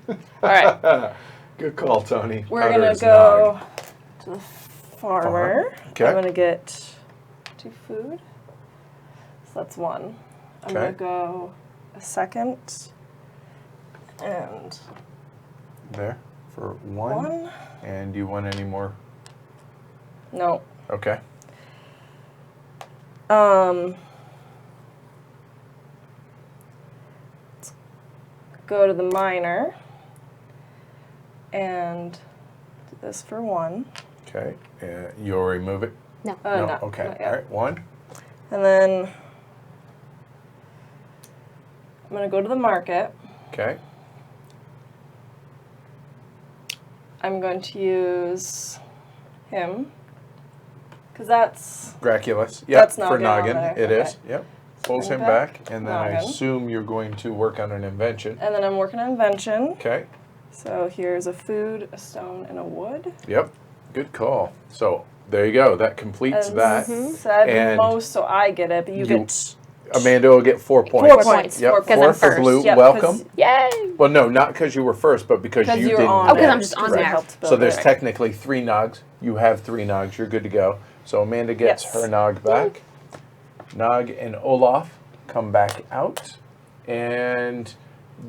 All right. Good call, Tony. We're Outer going is to go Nog. to the farmer. Okay. I'm going to get 2 food. So that's 1. I'm going Okay. to go a second. And There for 1. 1. And do you want any more? No. Okay. Let's go to the miner and do this for 1. Okay. You already move it? No. No. No, Okay. not yet. All right. 1. And then I'm going to go to the market. Okay. I'm going to use him because that's Graculus. Yep. That's for Noggin on Noggin. there. It Okay. is. Yep. Pulls bring him it back, back. and then I Noggin. assume you're going to work on an invention. and then I'm working on invention. Okay. So here's a food, a stone, and a wood. Yep. Good call. So there you go. That completes And that. said And most, so I get it, but you get Amanda will get 4 points. 4 points. Yep, 4 'Cause 4 I'm for first. blue. Yep, Welcome. Yay! Well, no, not because you were first, but because you you're didn't. on Oh, 'cause there. I'm just on Right. there. Helped So build there's it. technically 3 Nogs. You have 3 Nogs. You're good to go. So Amanda gets Yes. her Nog back. Nog and Olaf come back out, and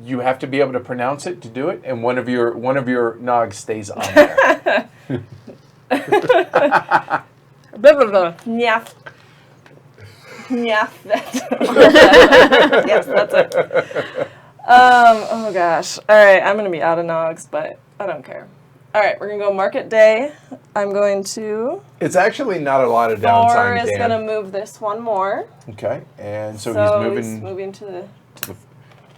you have to be able to pronounce it to do it. And one of your Nogs stays on there. Blah, blah, blah. Nyaf. Nyaf. Yes, that's it. Oh gosh. All right, I'm gonna be out of Nogs, but I don't care. All right, we're gonna go market day. I'm going to. It's actually not a lot of Thor downtime, is Dan. gonna move this one more. Okay, and so He's he's moving to the the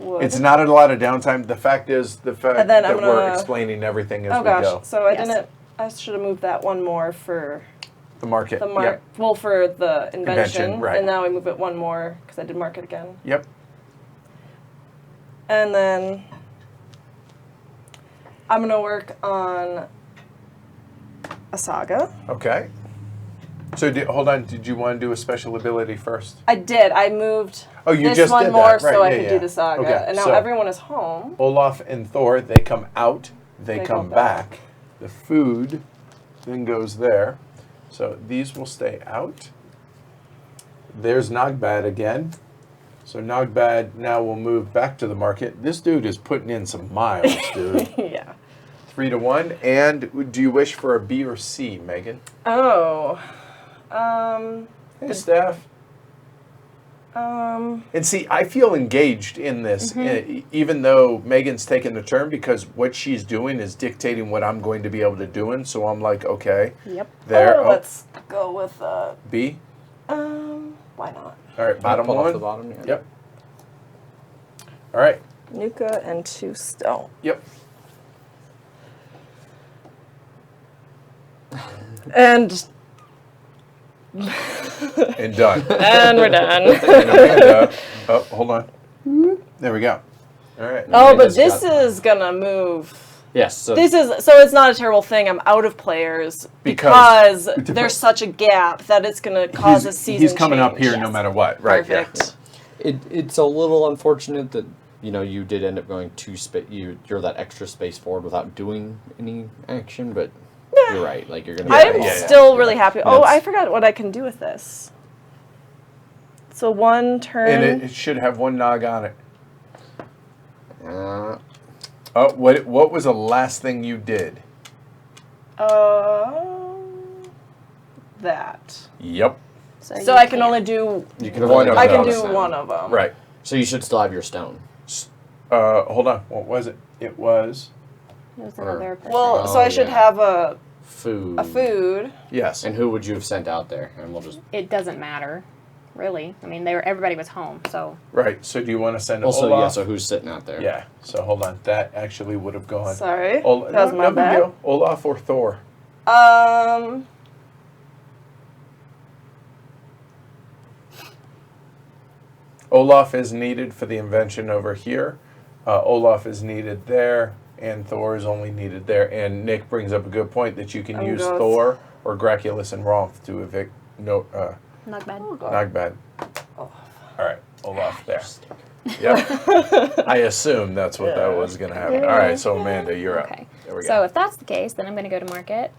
wood. It's not a lot of downtime. The fact is, And then that I'm we're gonna- explaining everything as Oh we gosh. go. So I Yes. didn't. I should have moved that one more for The market. the Yep. Well, for the Invention, invention, right. and now I move it one more because I did market again. Yep. And then I'm gonna work on a saga. Okay. So hold on. Did you want to do a special ability first? I did. I moved Oh, you this just one did more that. Right, so I yeah, could yeah. do the saga. Okay, And now so- everyone is home. Olaf and Thor, they come out. They They come go back. back. The food then goes there. So these will stay out. There's Nogbad again. So Nogbad now will move back to the market. This dude is putting in some miles, dude. Yeah. 3 to 1. And do you wish for a B or C, Megan? Oh. Hey, Steph. And see, I feel engaged in this, even though Megan's taking the turn, because what she's doing is dictating what I'm going to be able to do. And so I'm like, okay, Yep. there. Oh, Oh, let's go with B. why not? All right, bottom Pull off one. the bottom, yeah. Yep. All right. Nuka and 2 stone. Yep. And And done. and we're done. And Amanda. Oh, hold on. There we go. All right. Oh, but Amanda's this got- is gonna move. Yes. So This is so it's not a terrible thing. I'm out of players Because- because there's such a gap that it's gonna cause a season. He's coming up change. here no matter what. Right. yeah. Perfect. it's a little unfortunate that you did end up going you're that extra space forward without doing any action, but you're right. Like you're gonna. I am yeah. still really happy. Oh, That's- I forgot what I can do with this. So one turn. And it should have 1 Nog on it. Uh, Oh, what was the last thing you did? That. Yep. So I can only do. you can One only of I can those. do one of them. Right. So you should still have your stone. Hold on. What was it? It was It was Or- another person. Well, so Oh, I should yeah. have a Food. food. yes. And who would you have sent out there? And we'll just. It doesn't matter, really. I mean, everybody was home, so Right. So do you want to send Also, Olaf? yeah. So who's sitting out there? Yeah. So hold on. That actually would have gone. Sorry, that was no, my no big bad. deal. Olaf or Thor? Olaf is needed for the invention over here. Olaf is needed there, and Thor is only needed there. And Nick brings up a good point that you can I'm use good. Thor or Graculus and Rolf to evict not bad. Nogbad. All right, Olaf there. Yep. I assume that's what that was going to happen. All right, so Amanda, you're up. Okay. There we So go. if that's the case, then I'm going to go to market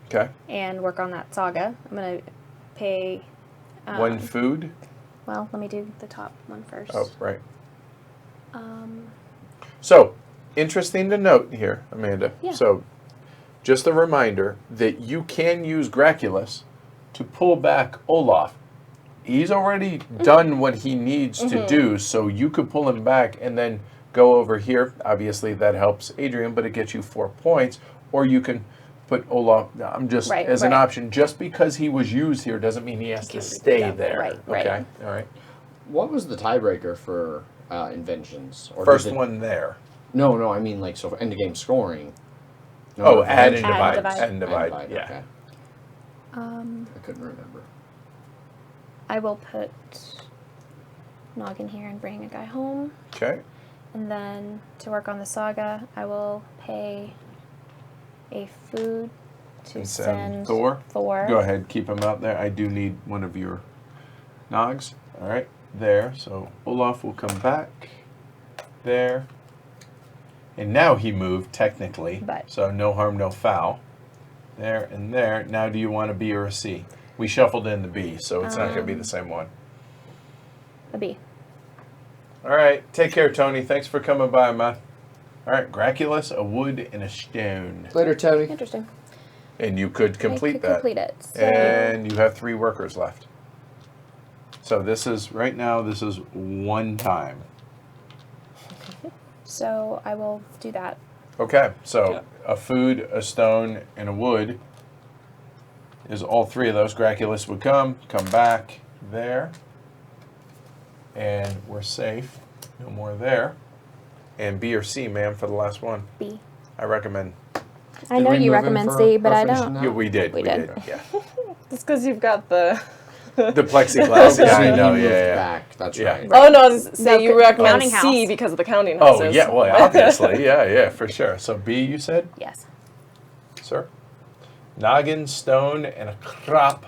Okay. and work on that saga. I'm going to pay. 1 food. Well, let me do the top one first. Oh, right. Um, So, interesting to note here, Amanda. Yeah. So, just a reminder that you can use Graculus to pull back Olaf. He's already done what he needs to do, so you could pull him back and then go over here. Obviously, that helps Adrian, but it gets you 4 points. Or you can put Olaf, I'm just, Right, as an right. option, just because he was used here doesn't mean he has to stay yeah, there. right, right. Okay, all right. What was the tiebreaker for inventions? Or First did it- one there. No, I mean like so for end of game scoring. No, Oh, no, add and inventions. divide. divide. Add and divide, Divide, yeah. Okay. I couldn't remember. I will put Noggin here and bring a guy home. Okay. And then to work on the saga, I will pay a food to And send Thor. Thor. Go ahead, keep him out there. I do need one of your Nogs. All right. there. So Olaf will come back there. And now he moved, technically. But- So no harm, no foul. There and there. Now do you want a B or a C? We shuffled in the B, so it's not going to be the same one. A B. All right. Take care, Tony. Thanks for coming by, man. All right. Graculus, a wood, and a stone. Later, Tony. Interesting. And you could complete I could that. complete it. So And you have 3 workers left. So this is, right now, this is 1 time. So I will do that. Okay, so a food, a stone, and a wood is all 3 of those. Graculus would come back there. And we're safe. No more there. And B or C, ma'am, for the last one. B. I recommend. I know you recommend C, but I don't. Yeah, we did. We did. Yeah. Just because you've got the. The plexiglass. Yeah, I know. Yeah. Back. That's Yeah. right. Oh no, I was say No, you recommend counting C house. because of the counting Oh, houses. yeah. Well, obviously. Yeah, for sure. So B, you said, Yes. sir? Noggin, stone, and a crop.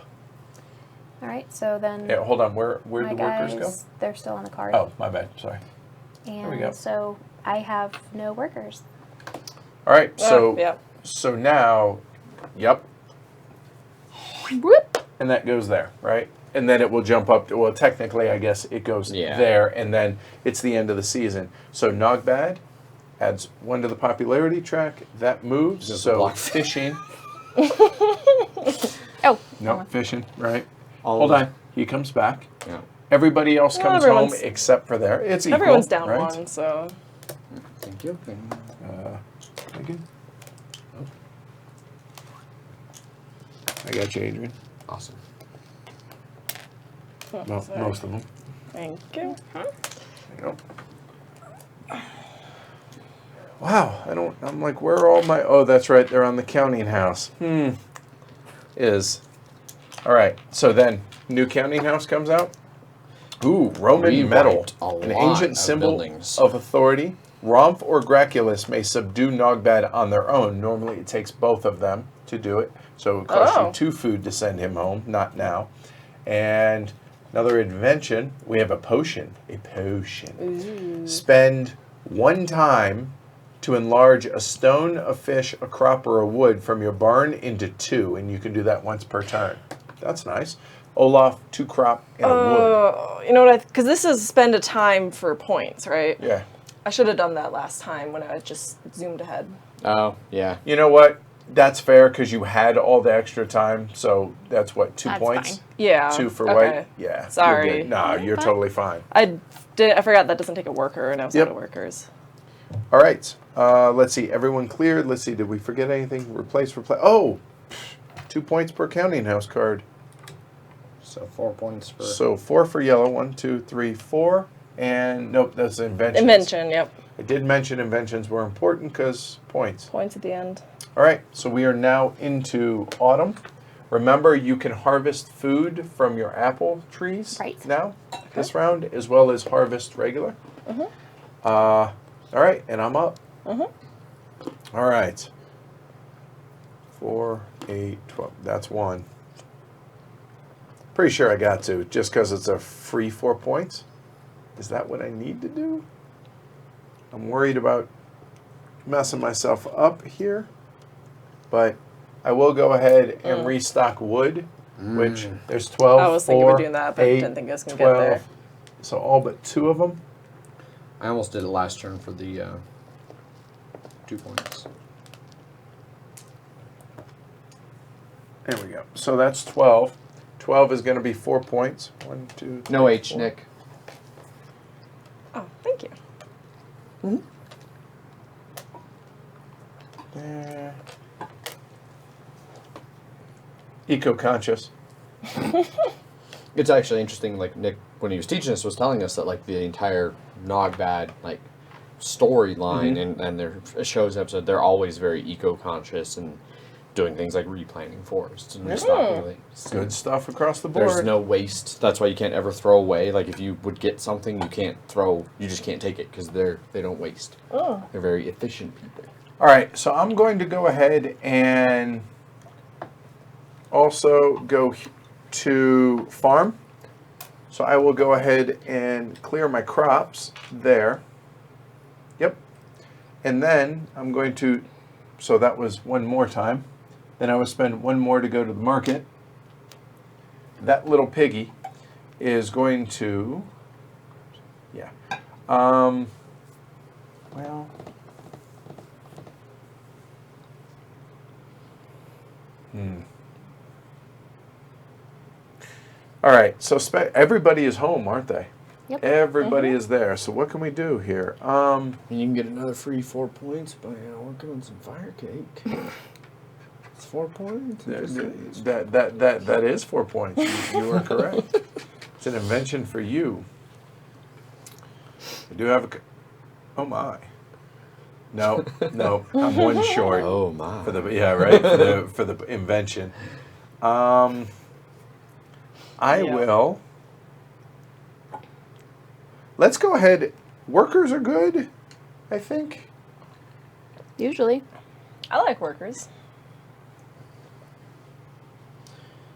All right. So then Yeah, hold on. Where'd my the workers go? guys, they're still on the card. Oh, my bad. Sorry. and we go. so I have no workers. All right. So yeah. so now, yep. Whoop. And that goes there, right? And then it will jump up. Well, technically, I guess it goes there, and then it's the end of the season. So Nogbad adds 1 to the popularity track. That moves. Just So block. fishing. Oh. No, fishing, right? All Hold of- on. He comes back. Yeah. Everybody else Well, comes home everyone's- except for there. It's equal. Everyone's down right? 1, so. Thank you. Again. I got you, Adrian. Awesome. Sorry. Most of them. Thank you. There you go. Wow, I'm like, where are all my, oh, that's right, they're on the counting house. All right, so then, new counting house comes out. Ooh, Roman Rewrite metal, a an lot ancient of symbol buildings. of authority. Romph or Graculus may subdue Nogbad on their own. Normally it takes both of them to do it. So it costs Oh. you 2 food to send him home, not now. And another invention, we have a potion. A potion. Spend 1 time to enlarge a stone, a fish, a crop, or a wood from your barn into 2. And you can do that once per turn. That's nice. Olaf, 2 crop, and a wood. You know what? Because this is spend a time for points, right? Yeah. I should have done that last time when I just zoomed ahead. Oh, yeah. You know what? That's fair because you had all the extra time. So that's what, 2 That's points? fine. Yeah. 2 for okay. white? Yeah. you're Sorry. good. No, you're fine. totally fine. I forgot that doesn't take a worker, and I was Yep. out of workers. All right. Let's see. Everyone cleared. Let's see. Did we forget anything? Replace. Oh, 2 points per counting house card. So 4 points for... So 4 for yellow. 1, 2, 3, 4. And nope, that's inventions. Invention, yep. I did mention inventions were important because points. Points at the end. All right, so we are now into autumn. Remember, you can harvest food from your apple trees now, this round, as well as harvest regular. All right, and I'm up. All right. 4, 8, 12. That's 1. Pretty sure I got to, just because it's a free 4 points. Is that what I need to do? I'm worried about messing myself up here. But I will go ahead and restock wood, which there's 12, I was thinking 4, of doing that, but 8, didn't think I was gonna 12. get there. So all but 2 of them. I almost did it last turn for the 2 points. There we go. So that's 12. 12 is going to be 4 points. 1, 2, 3, No H, 4. Nick. Oh, thank you. There. Eco-conscious. It's actually interesting, like Nick, when he was teaching us, was telling us that like the entire Nogbad like storyline and their shows episode, they're always very eco-conscious and doing things like replanting forests and restocking lakes. Good stuff across the board. There's no waste. That's why you can't ever throw away. Like if you would get something, you can't throw. You just can't take it because they don't waste. They're very efficient people. All right, so I'm going to go ahead and also go to farm. So I will go ahead and clear my crops there. Yep. And then I'm going to, so that was one more time. Then I will spend one more to go to the market. That little piggy is going to, yeah. Well, all right, so everybody is home, aren't they? Yep. Everybody is there. So what can we do here? And you can get another free 4 points by working on some fire cake. It's 4 points. That is 4 points. You are correct. It's an invention for you. I do have a. Oh my. No, I'm one short. Oh my. For the right for the invention. I will. Let's go ahead. Workers are good, I think. Usually. I like workers.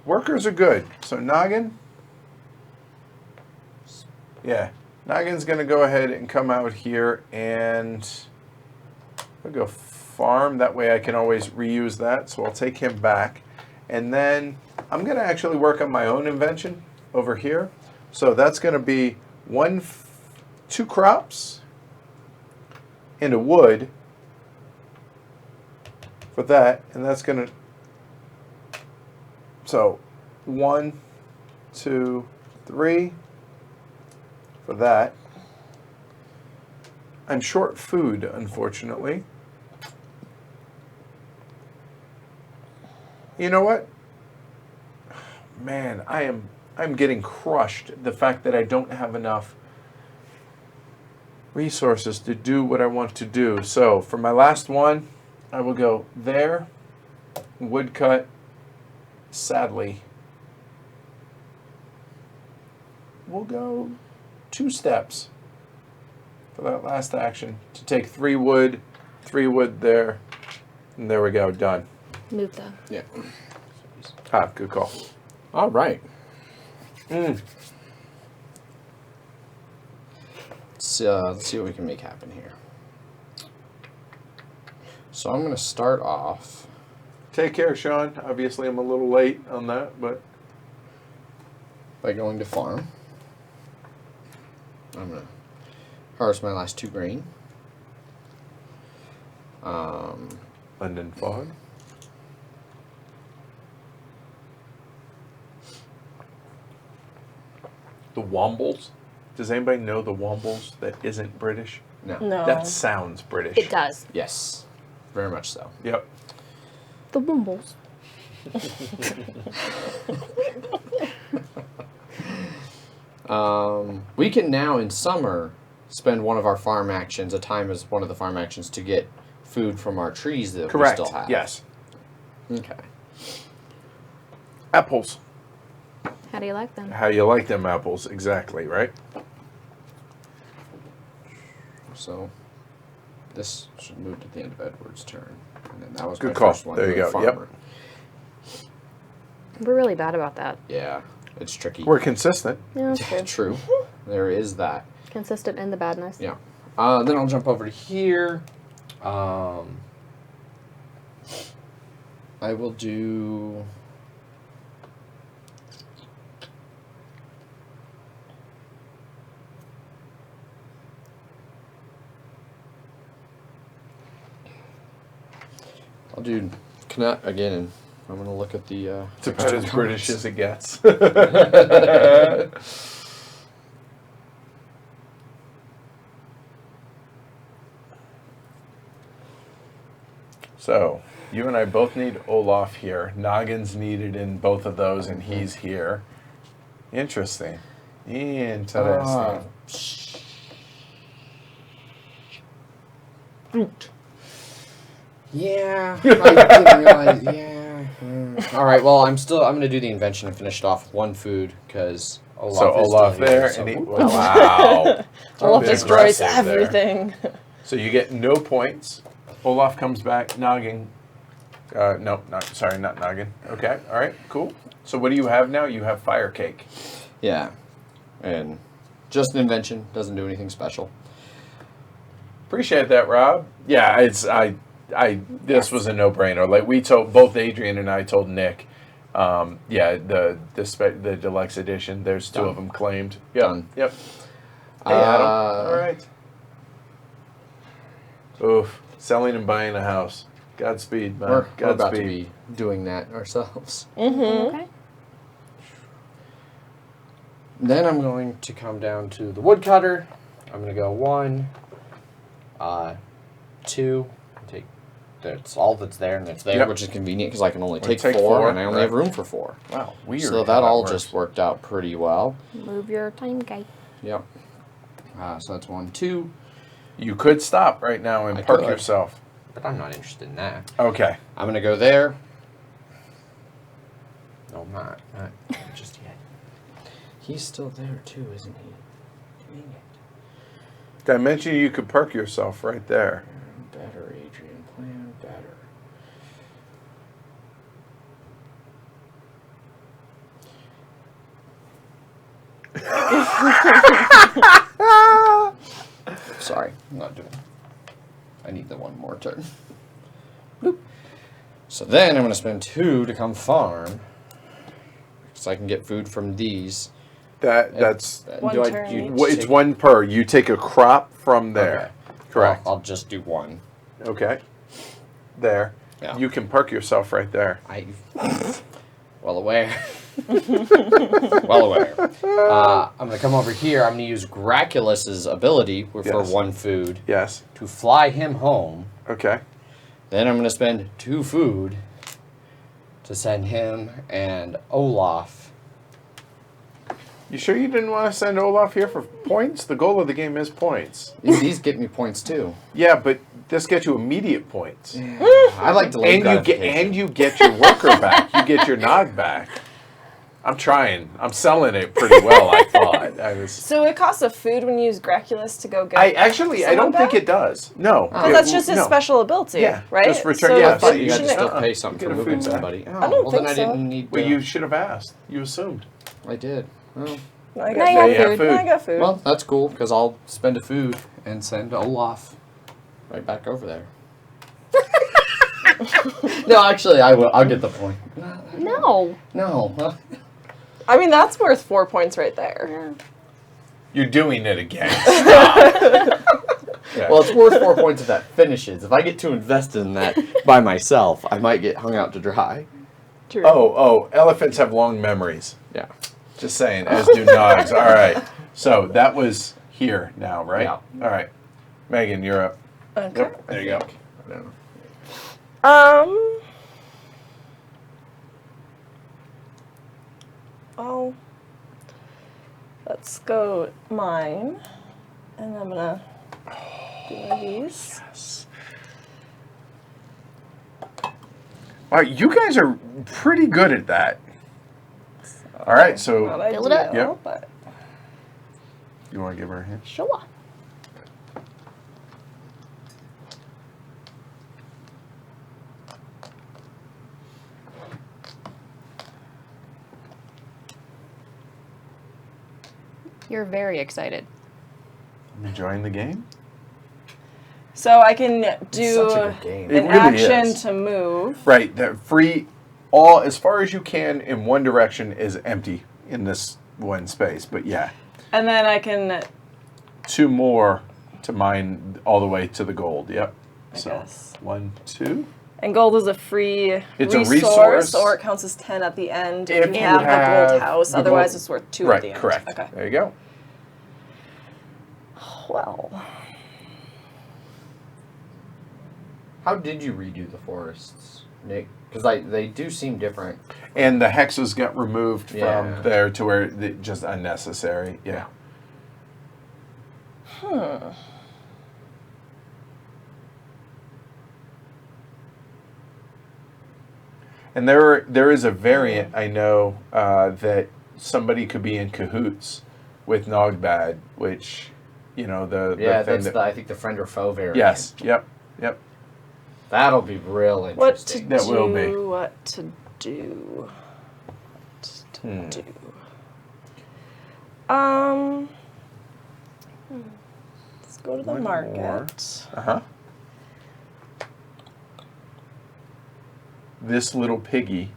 Workers are good. So Noggin. Yeah. Noggin's going to go ahead and come out here and I'll go farm. That way I can always reuse that. So I'll take him back. And then I'm going to actually work on my own invention over here. So that's going to be 2 crops and a wood for that. And that's going to, so 1, 2, 3 for that. I'm short food, unfortunately. You know what? Man, I'm getting crushed. The fact that I don't have enough resources to do what I want to do. So for my last one, I will go there, woodcut, sadly. We'll go 2 steps for that last action to take 3 wood there, and there we go, done. Move the. Yeah. Ah, good call. All right. Mm. Let's see what we can make happen here. So I'm going to start off. Take care, Sean. Obviously, I'm a little late on that, but By going to farm. I'm going to harvest my last 2 grain. London fog. The Wombles. Does anybody know the Wombles that isn't British? No. No. That sounds British. It does. Yes. Very much so. Yep. The Wombles. We can now, in summer, spend one of our farm actions, a time as one of the farm actions, to get food from our trees that Correct. we still have. Yes. Okay. Apples. How do you like them? How you like them apples? Exactly, right? So, this should move to the end of Edward's turn. And then that was Good my call. first one. There you doing go. Yep. farmer. We're really bad about that. Yeah, it's tricky. We're consistent. Yeah, that's Yeah, true. true. There is that. Consistent in the badness. Yeah. Then I'll jump over to here. I will do. I'll do Knut again, and I'm going to look at the. It's about as British as it gets. So, you and I both need Olaf here. Noggin's needed in both of those, and he's here. Interesting. Interesting. Fruit. Yeah, I didn't realize. Yeah. All right. Well, I'm going to do the invention and finish it off with 1 food because Olaf. So is Olaf still here, there, so- and he, wow. Olaf Bit destroys aggressive there. everything. So you get no points. Olaf comes back. Noggin. No, sorry, not Noggin. Okay, all right, cool. So what do you have now? You have fire cake. Yeah. And just an invention, doesn't do anything special. Appreciate that, Rob. Yeah, this was a no-brainer. Like we told both Adrian and I told Nick, the deluxe edition. There's two of them claimed. Yep. Done. Yep. Hey, Adam. All right. Oof. Selling and buying a house. Godspeed, man. We're about to Godspeed. be doing that ourselves. Okay. Then I'm going to come down to the woodcutter. I'm going to go 1, 2. Take that's all that's there, and it's there, Yep. which is convenient because I can only take take 4, four, and I only right. have room for 4. Wow, weird. So how that all works. just worked out pretty well. Move your time guy. Yep. So that's 1, 2. You could stop right now and I park could. yourself. But I'm not interested in that. Okay. I'm going to go there. No, I'm not. Not just yet. He's still there, too, isn't he? Dang it. Did I mention you could park yourself right there? Better, Adrian. Plan better. Sorry, I'm not doing it. I need the one more turn. Boop. So then I'm going to spend 2 to come farm. So I can get food from these. That's One Do I- turn you each. it's one per. You take a crop from there. Okay. Correct. I'll just do 1. Okay. There. Yeah. You can park yourself right there. Well aware. Well aware. I'm going to come over here. I'm going to use Graculus's ability for Yes. 1 food Yes. to fly him home. Okay. Then I'm going to spend 2 food to send him and Olaf. You sure you didn't want to send Olaf here for points? The goal of the game is points. These get me points too. Yeah, but this gets you immediate points. I like to And you get your worker back. You get your Nog back. I'm trying. I'm selling it pretty well, I thought. So it costs a food when you use Graculus to go get. I don't someone think back? it does. No. Because that's just his no. special ability, Yeah, right? just return- So yeah, I thought you had to shouldn't it- still Uh-uh. pay something You for get a moving food back. somebody. Oh, I don't well, think then I so. didn't need to. Well, you should have asked. You assumed. I did. Well, No, I Now got you have food. food. No, I got food. well, that's cool because I'll spend a food and send Olaf right back over there. No, actually, I will. I'll get the point. No. No. I mean, that's worth 4 points right there. You're doing it again. Stop. Yeah. Well, it's worth 4 points if that finishes. If I get too invested in that by myself, I might get hung out to dry. True. Elephants have long memories. Yeah. Just saying, as do Nogs. All right. So that was here now, right? Yeah. All right. Megan, you're up. Okay. Yep. There you go. I don't know. Oh. Let's go mine. And I'm gonna do one of these. Yes. All right, you guys are pretty good at that. All right, Not so Fill it up. ideal, Yep. but you want to give her a hand? Sure. You're very excited. Enjoying the game? so I can do such a good game. It an really action is. to move. Right. The free, all as far as you can in one direction is empty in this one space. But yeah, And then I can 2 more to mine all the way to the gold. Yep. I So guess. 1, 2. And gold is a free It's a resource, resource. or it counts as 10 at the end If if you you have the have gold house. the Otherwise, gold- it's worth 2 Right. at the end. Correct. Okay. There you go. Well, How did you redo the forests, Nick? Because they do seem different. And the hexes got removed Yeah. from there to where it just unnecessary. Yeah. And there is a variant I know that somebody could be in cahoots with Nogbad, which, you know, the Yeah, thing that's that, I think the friend or foe variant. yes, yep, yep. That'll be real what to interesting. That do? will be. What to do? What to Hmm. do? Let's go to the One market. more. Uh-huh. This little piggy.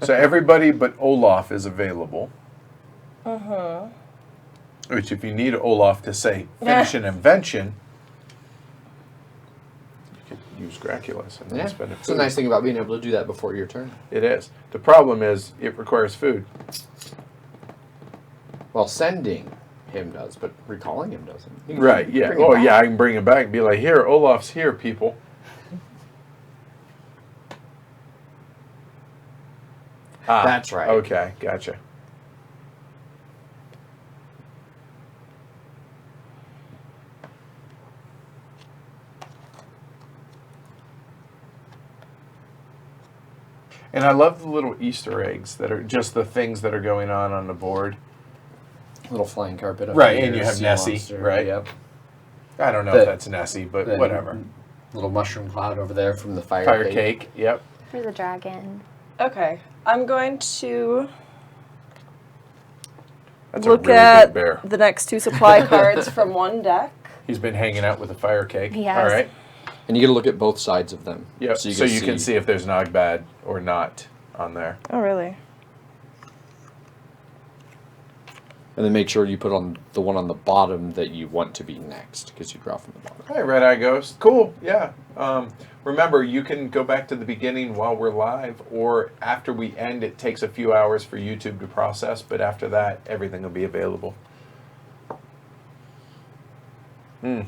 So everybody but Olaf is available. Which, if you need Olaf to say, finish an invention, you could use Graculus and then Yeah, spend it. it's a nice thing about being able to do that before your turn. It is. The problem is it requires food. Well, sending him does, but recalling him doesn't. You can Right, yeah. bring him Oh, back. yeah, I can bring him back and be like, here, Olaf's here, people. Ah, That's right. Okay, gotcha. And I love the little Easter eggs that are just the things that are going on the board. Little flying carpet. Up Right, here, and you have sea Nessie, monster, right? Yep. I don't know The- if that's Nessie, but The whatever. Little mushroom cloud over there from the fire, Fire cake, yep. There's a dragon. Okay, I'm going to That's a look really at big bear. the next 2 supply cards from one deck. He's been hanging out with a fire cake. He has. All right. And you get to look at both sides of them. Yep. So you can see if there's Nog bad or not on there. Oh, really? And then make sure you put on the one on the bottom that you want to be next, because you draw from the bottom. Hey, Red Eye Ghost. Cool. Yeah. Remember, you can go back to the beginning while we're live, or after we end. It takes a few hours for YouTube to process, but after that, everything will be available. All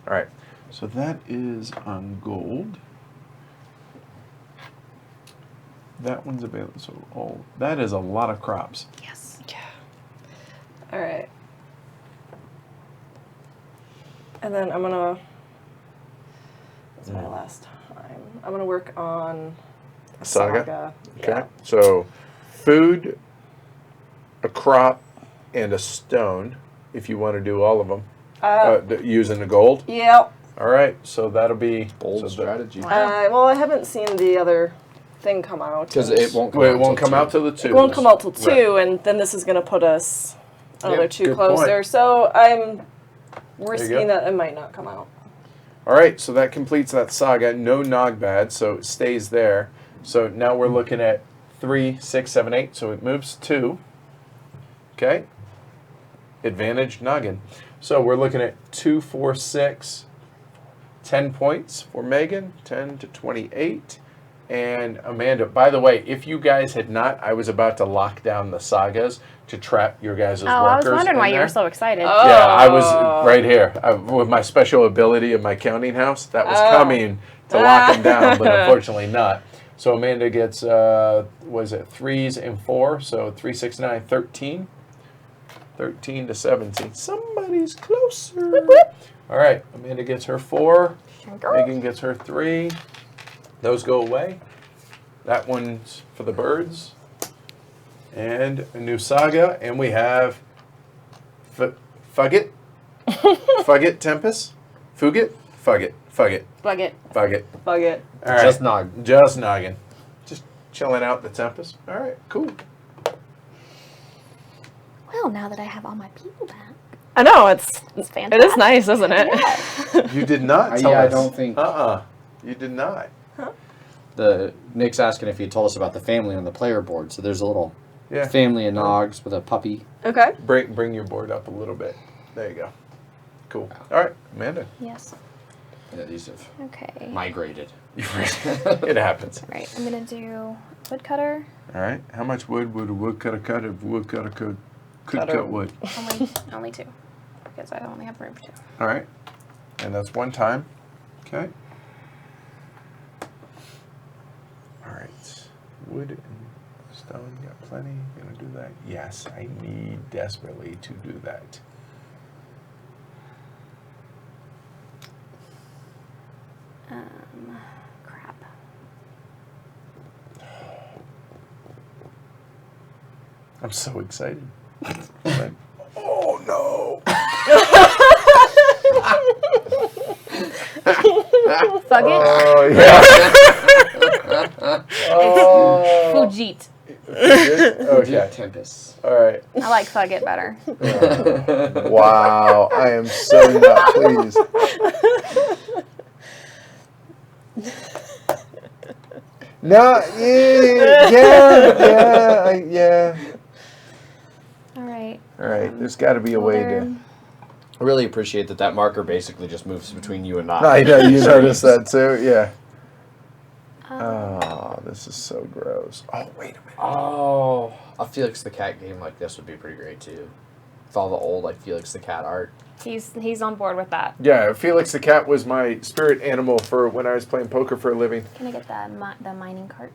right. So that is on gold. That one's available. So that is a lot of crops. Yes. All right. And then I'm gonna. That's my last time. I'm gonna work on a saga. Okay. Yeah. So, food, a crop, and a stone. If you want to do all of them, using the gold. Yep. All right. So that'll be Bold strategy. Well, I haven't seen the other thing come out. Because it won't come Well, out. it won't till come out 2. till the 2. It won't come out till 2, Right. and then this is gonna put us another Yeah, 2 good closer. point. So I'm go. risking that it might not come out. All right. So that completes that saga. No Nog bad, so it stays there. So now we're looking at 3, 6, 7, 8. So it moves 2. Okay. Advantage Noggin. So we're looking at 2, 4, 6, 10 points for Megan, 10 to 28. And Amanda, by the way, if you guys had not, I was about to lock down the sagas to trap your guys' Oh, I was workers wondering in why you there. were so excited. Oh. Yeah, I was right here. With my special ability of my counting house, that was coming to lock them down, but unfortunately not. So Amanda gets, was it 3s and 4? So 3, 6, 9, 13. 13 to 17. Somebody's closer. All right, Amanda gets her 4. Megan gets her 3. Those go away. That one's for the birds. And a new saga. And we have Fugget. Fugget Tempest. Fugit. Fugget. Fugget. Bug it. Fugget. Bug it. All right. Just Nog. Just Noggin. Just chilling out the Tempest. All right, cool. Well, now that I have all my people back, I know it's fantastic. it is nice, isn't it? You did not tell Yeah, us. I don't think. You did not. Nick's asking if he told us about the family on the player board. So there's a little Yeah. family of Nogs with a puppy. Okay. Bring your board up a little bit. There you go. Cool. All right, Amanda. Yes. Yeah, these have Okay. migrated. It happens. All right, I'm gonna do woodcutter. All right. How much wood would a woodcutter cut if woodcutter could Cutter. cut wood? Only 2, because I only have room for 2. All right. And that's one time. Okay. All right. Wood and stone, got plenty. Gonna do that? Yes, I need desperately to do that. Crap. I'm so excited. Like, oh no! Fugget. Oh yeah. Oh. Fujit. Good? Okay. Tempest. All right. I like Thug It better. Wow. I am so not pleased. No, yeah. All right. All right, there's got to be a way to. I really appreciate that marker basically just moves between you and I. I know, you noticed that too? Yeah. Oh, this is so gross. Oh, wait a minute. Oh, a Felix the Cat game like this would be pretty great too. With all the old like Felix the Cat art. He's on board with that. Yeah, Felix the Cat was my spirit animal for when I was playing poker for a living. Can I get the mining cart?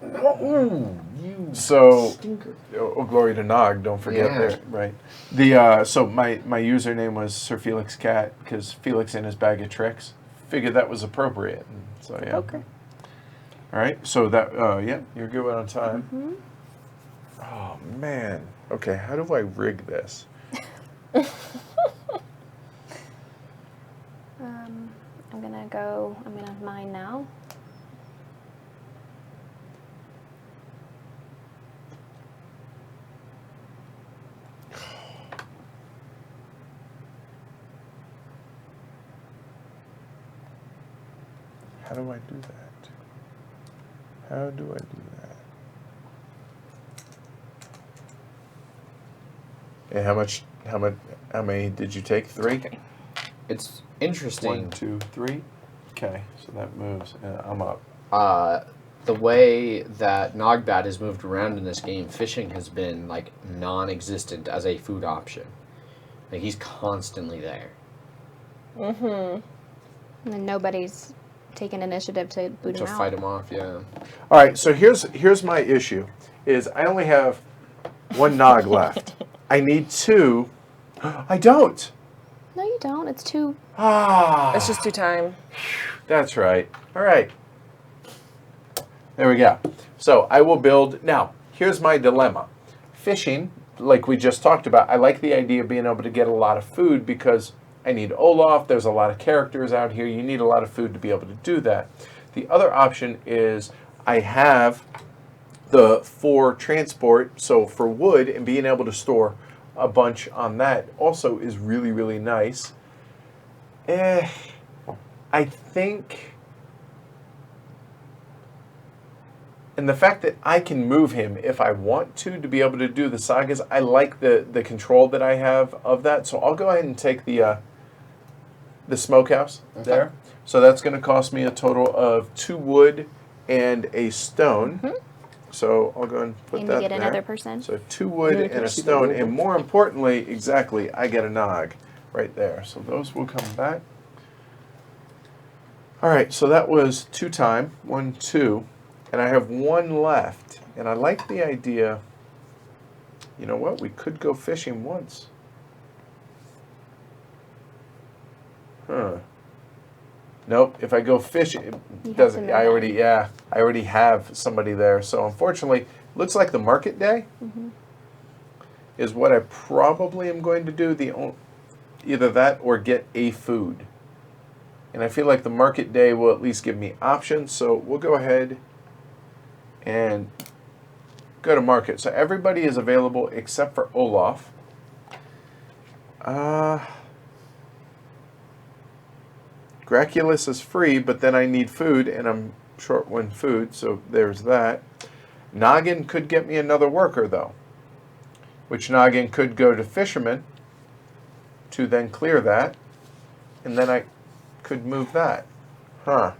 Ooh, you So, stinker. oh, glory to Nog, don't forget Yeah. that, right? The so my username was Sir Felix Cat because Felix in his bag of tricks. Figured that was appropriate. And so yeah. Okay. All right, so that yeah, you're good on time. Mm-hmm. Oh man. Okay, how do I rig this? I'm gonna mine now. How do I do that? How do I do that? And how many did you take? 3? It's interesting. 1, 2, 3. Okay, so that moves. I'm up. The way that Nogbat has moved around in this game, fishing has been like non-existent as a food option. Like he's constantly there. And then nobody's taken initiative to boot him out. Fight him off, yeah. All right, so here's my issue: is I only have 1 Nog left. I need 2. I don't. No, you don't. It's too. It's just 2 time. That's right. All right. There we go. So I will build. Now, here's my dilemma. Fishing, like we just talked about, I like the idea of being able to get a lot of food because I need Olaf. There's a lot of characters out here. You need a lot of food to be able to do that. The other option is I have the 4 transport, so for wood, and being able to store a bunch on that also is really, really nice. I think... And the fact that I can move him if I want to be able to do the sagas, I like the control that I have of that. So I'll go ahead and take the smokehouse there. So that's going to cost me a total of 2 wood and a stone. So I'll go and put And that you get there. another person. So 2 wood and a stone. And more importantly, exactly, I get a Nog right there. So those will come back. All right, so that was 2 time. 1, 2. And I have 1 left. And I like the idea, you know what, we could go fishing once. Huh. Nope, if I go fishing, it doesn't, I already have somebody there. So unfortunately, looks like the market day is what I probably am going to do, either that or get a food. And I feel like the market day will at least give me options, so we'll go ahead and go to market. So everybody is available except for Olaf. Graculus is free, but then I need food, and I'm short 1 food, so there's that. Noggin could get me another worker, though, which Noggin could go to Fisherman to then clear that, and then I could move that. Huh.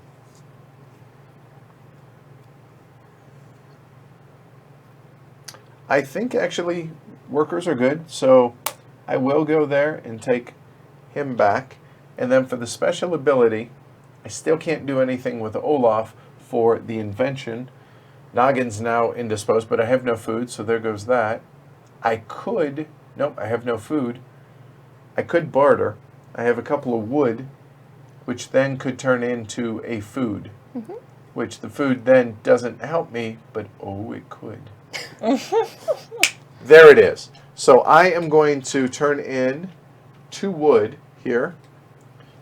I think actually workers are good, so I will go there and take him back. And then for the special ability, I still can't do anything with Olaf for the invention. Noggin's now indisposed, but I have no food, so there goes that. I could, nope, I have no food. I could barter. I have a couple of wood, which then could turn into a food, which the food then doesn't help me, but oh, it could. There it is. So I am going to turn in 2 wood here.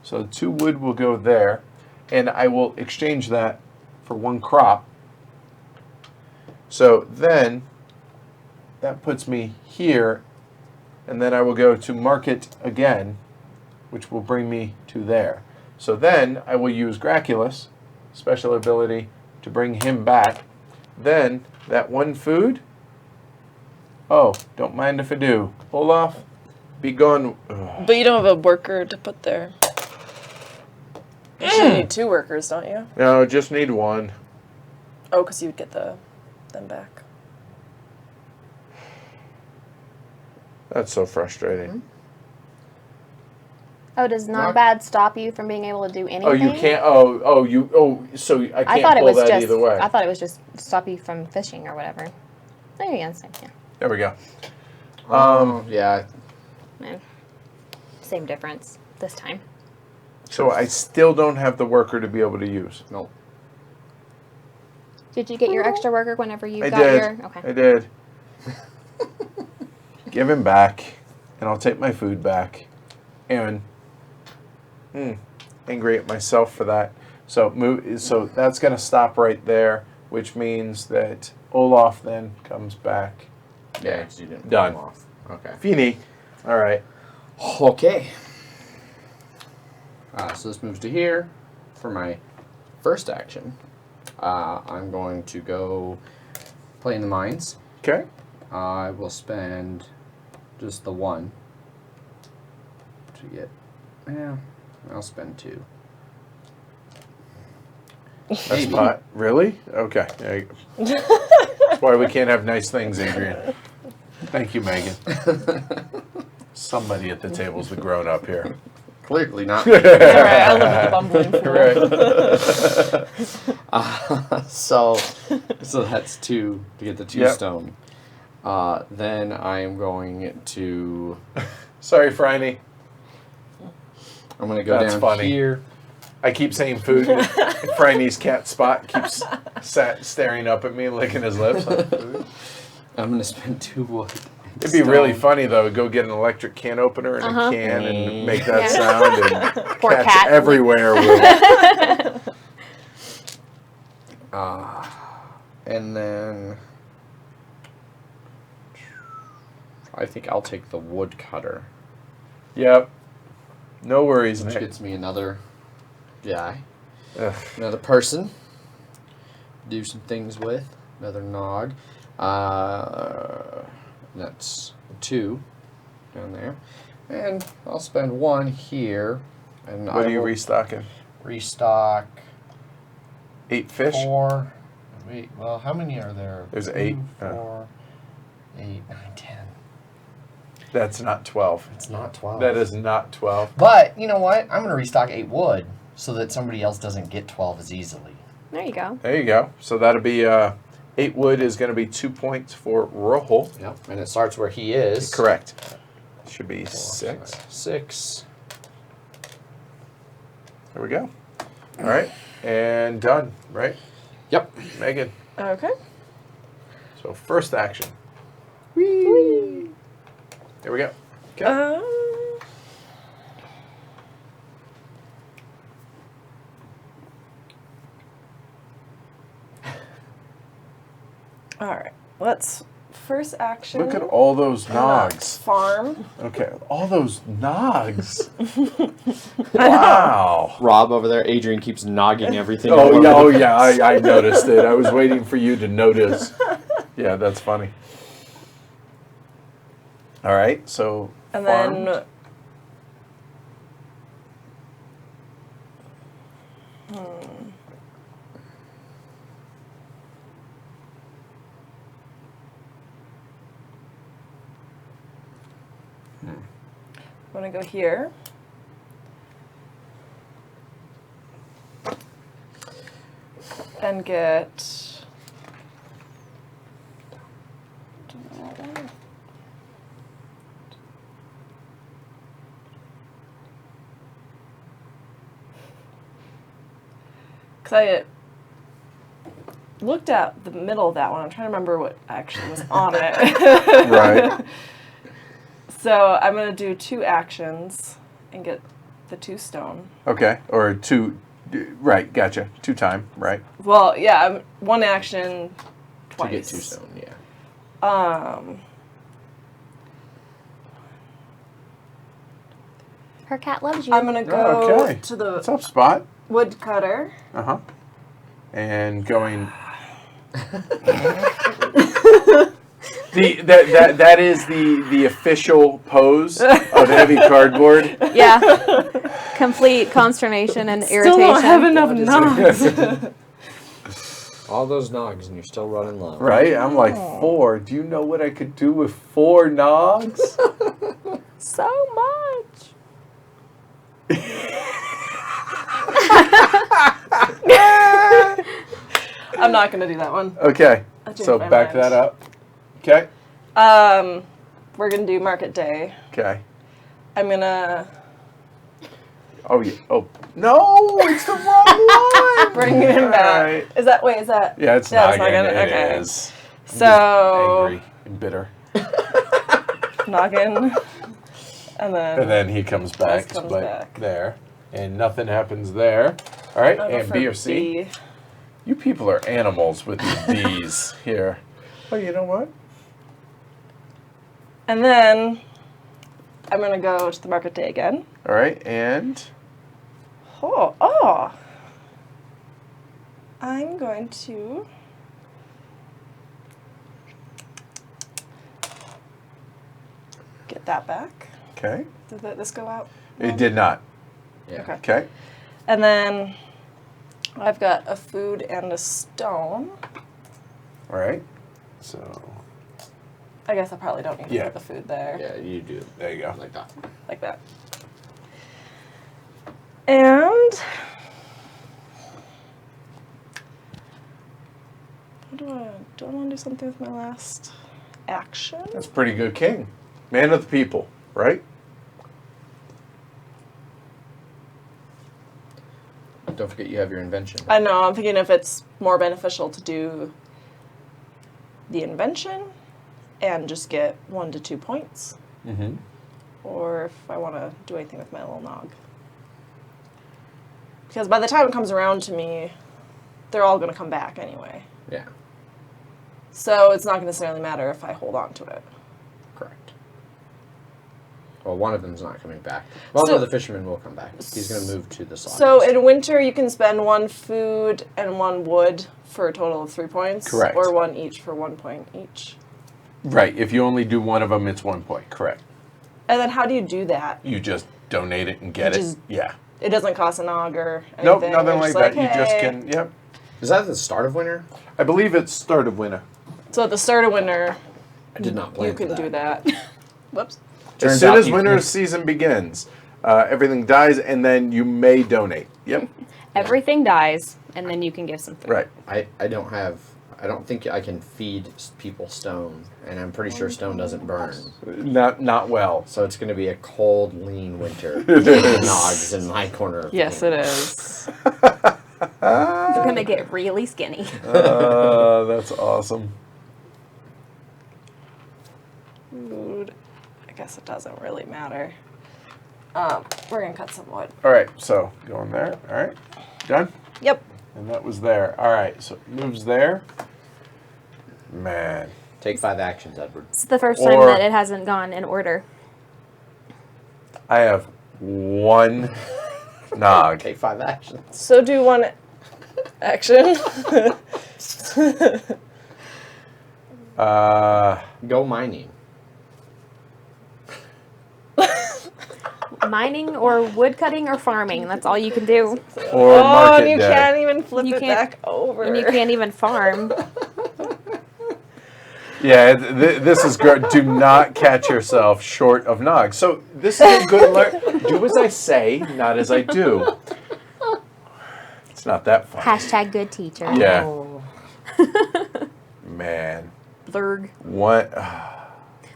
So 2 wood will go there, and I will exchange that for 1 crop. So then that puts me here, and then I will go to market again, which will bring me to there. So then I will use Graculus, special ability, to bring him back. Then that one food, oh, don't mind if I do. Olaf, be gone. Ugh. But you don't have a worker to put there. You should need 2 workers, don't you? No, just need one. Oh, because you would get them back. That's so frustrating. Oh, does not Not- bad stop you from being able to do anything? Oh, you can't. So I I can't thought it pull was that just. either way. I thought it was just stop you from fishing or whatever. There you go. Same, yeah. There we go. Yeah. Eh. Same difference this time. So I still don't have the worker to be able to use. No. Did you get your extra worker whenever you I got did. your? Okay. I did. Give him back, and I'll take my food back. And angry at myself for that. So that's going to stop right there, which means that Olaf then comes back. Yeah, 'cause you didn't pull Done. them off. Okay. Fini. All right. Okay. So this moves to here for my first action. I'm going to go play in the mines. Okay. I will spend just the 1 to get. Yeah, I'll spend 2. That's Maybe. pot. Really? Okay. There you go. That's why we can't have nice things, Adrian. Thank you, Megan. Somebody at the table's the grown up here. Clearly not. All right, I live with the bumbling fool. Right. So that's 2 to get the 2 Yep. stone. Then I am going to. Sorry, Franny. I'm going to go That's down funny. here. I keep saying food. And Franny's cat Spot keeps staring up at me, licking his lips. I'm going to spend 2 wood. It'd be really funny though. Go get an electric can opener and a can and make that sound, and Poor cats cat. everywhere will. And then I think I'll take the woodcutter, Yep. No worries, which Nick. gets me another guy, Ugh. another person. Do some things with another Nog. That's 2 down there, and I'll spend 1 here. And What I are you will restocking? restock 8 fish? 4. Wait, well, how many are there? There's 2, 8. 4, 8, 9, 10. That's not 12. It's not 12. That is not 12. But you know what? I'm gonna restock 8 wood so that somebody else doesn't get 12 as easily. There you go. There you go. So that'll be 8 wood is going to be 2 points for Rojo. Yep. And it starts where he is. Correct. Should be 4, 6. 6. There we go. All right. And done, right? Yep. Megan. Okay. So first action. Whee! There we go. Okay. All right. Let's first action. Look at all those not nogs. Farm. Okay, all those nogs. Wow. Rob over there, Adrian keeps nogging everything. Oh yeah, I noticed it. I was waiting for you to notice. Yeah, that's funny. All right, so And farmed. then. I'm going to go here. And get. Because I looked at the middle of that one. I'm trying to remember what actually was on it. Right. So I'm going to do 2 actions and get the 2 stone. Okay, or 2. Right, gotcha. 2 time, right? Well, yeah, 1 action To twice. get 2 stone, yeah. Her cat loves you. I'm gonna go Okay. to the What's up, Spot? woodcutter. Uh-huh. And going... that is the official pose of heavy cardboard. Yeah. Complete consternation and irritation. Still don't have enough Nogs. All those Nogs and you're still running low. Right? I'm like, 4. Do you know what I could do with 4 Nogs? So much. I'm not gonna do that one. Okay. I changed So my back mind. that up. Okay. We're gonna do market day. Okay. I'm gonna Oh, yeah. Oh, no! It's the wrong one! bring it back. Alright. Is that wait? Is that? Yeah, it's Yeah, not it's not gonna. gonna- It okay. is. I'm So just angry and bitter. Noggin, and then he comes back, This comes but back. there, and nothing happens there. All right, I'll go and for B or C. B. You people are animals with these B's here. Oh, you know what? And then I'm gonna go to the market day again. All right, and Oh. I'm going to get that back. okay. Did this go out? It did not. Yeah. Okay. Okay. And then I've got a food and a stone. All right. So I guess I probably don't need to Yeah. put the food there. Yeah, you do. there you go. Like that. Like that. And what do I want to do something with my last action? That's pretty good, King. Man of the people, right? Don't forget you have your invention. I know, I'm thinking if it's more beneficial to do the invention and just get 1 to 2 points, Mm-hmm. or if I want to do anything with my little nog. Because by the time it comes around to me, they're all going to come back anyway. Yeah, So it's not going to necessarily matter if I hold on to it. correct. Well, one of them's not coming back. Well, So- no, the fisherman will come back. He's going to move to the Sagas. So in winter, you can spend 1 food and 1 wood for a total of 3 points. Correct. Or 1 each for 1 point each. Right. If you only do one of them, it's 1 point. Correct. And then how do you do that? You just donate it and get You it. just- Yeah. It doesn't cost a nog or anything. Nope, nothing You're like just that. You just "Hey." can. Yep. Is that at the start of winter? I believe it's start of winter. So at the start of winter, I did not plan you can for do that. Whoops. Turns As soon out as you winter can- season begins, everything dies, and then you may donate. Yep. Everything dies, and then you can give some food. Right. I don't think I can feed people stone, and I'm pretty sure stone doesn't burn. Not well. So it's going to be a cold, lean winter. It is. Nogs in my corner of the Yes, it kingdom. is. You're gonna get really skinny. That's awesome. Food. I guess it doesn't really matter. We're going to cut some wood. All right, so going there. All right, done. Yep. And that was there. All right, so it moves there. Man, Take 5 actions, Edward. It's the first time Or- that it hasn't gone in order. I have 1 nog. Take 5 actions. So do 1 action. Go mining. Mining or wood cutting or farming. That's all you can do. Or Oh, market and you day. can't even flip You it can't- back over. And you can't even farm. Yeah, this is good. Do not catch yourself short of nog. So this is a good learn. Do as I say, not as I do. It's not that fun. Hashtag good teacher. Yeah. Oh. Man, Blurg. what?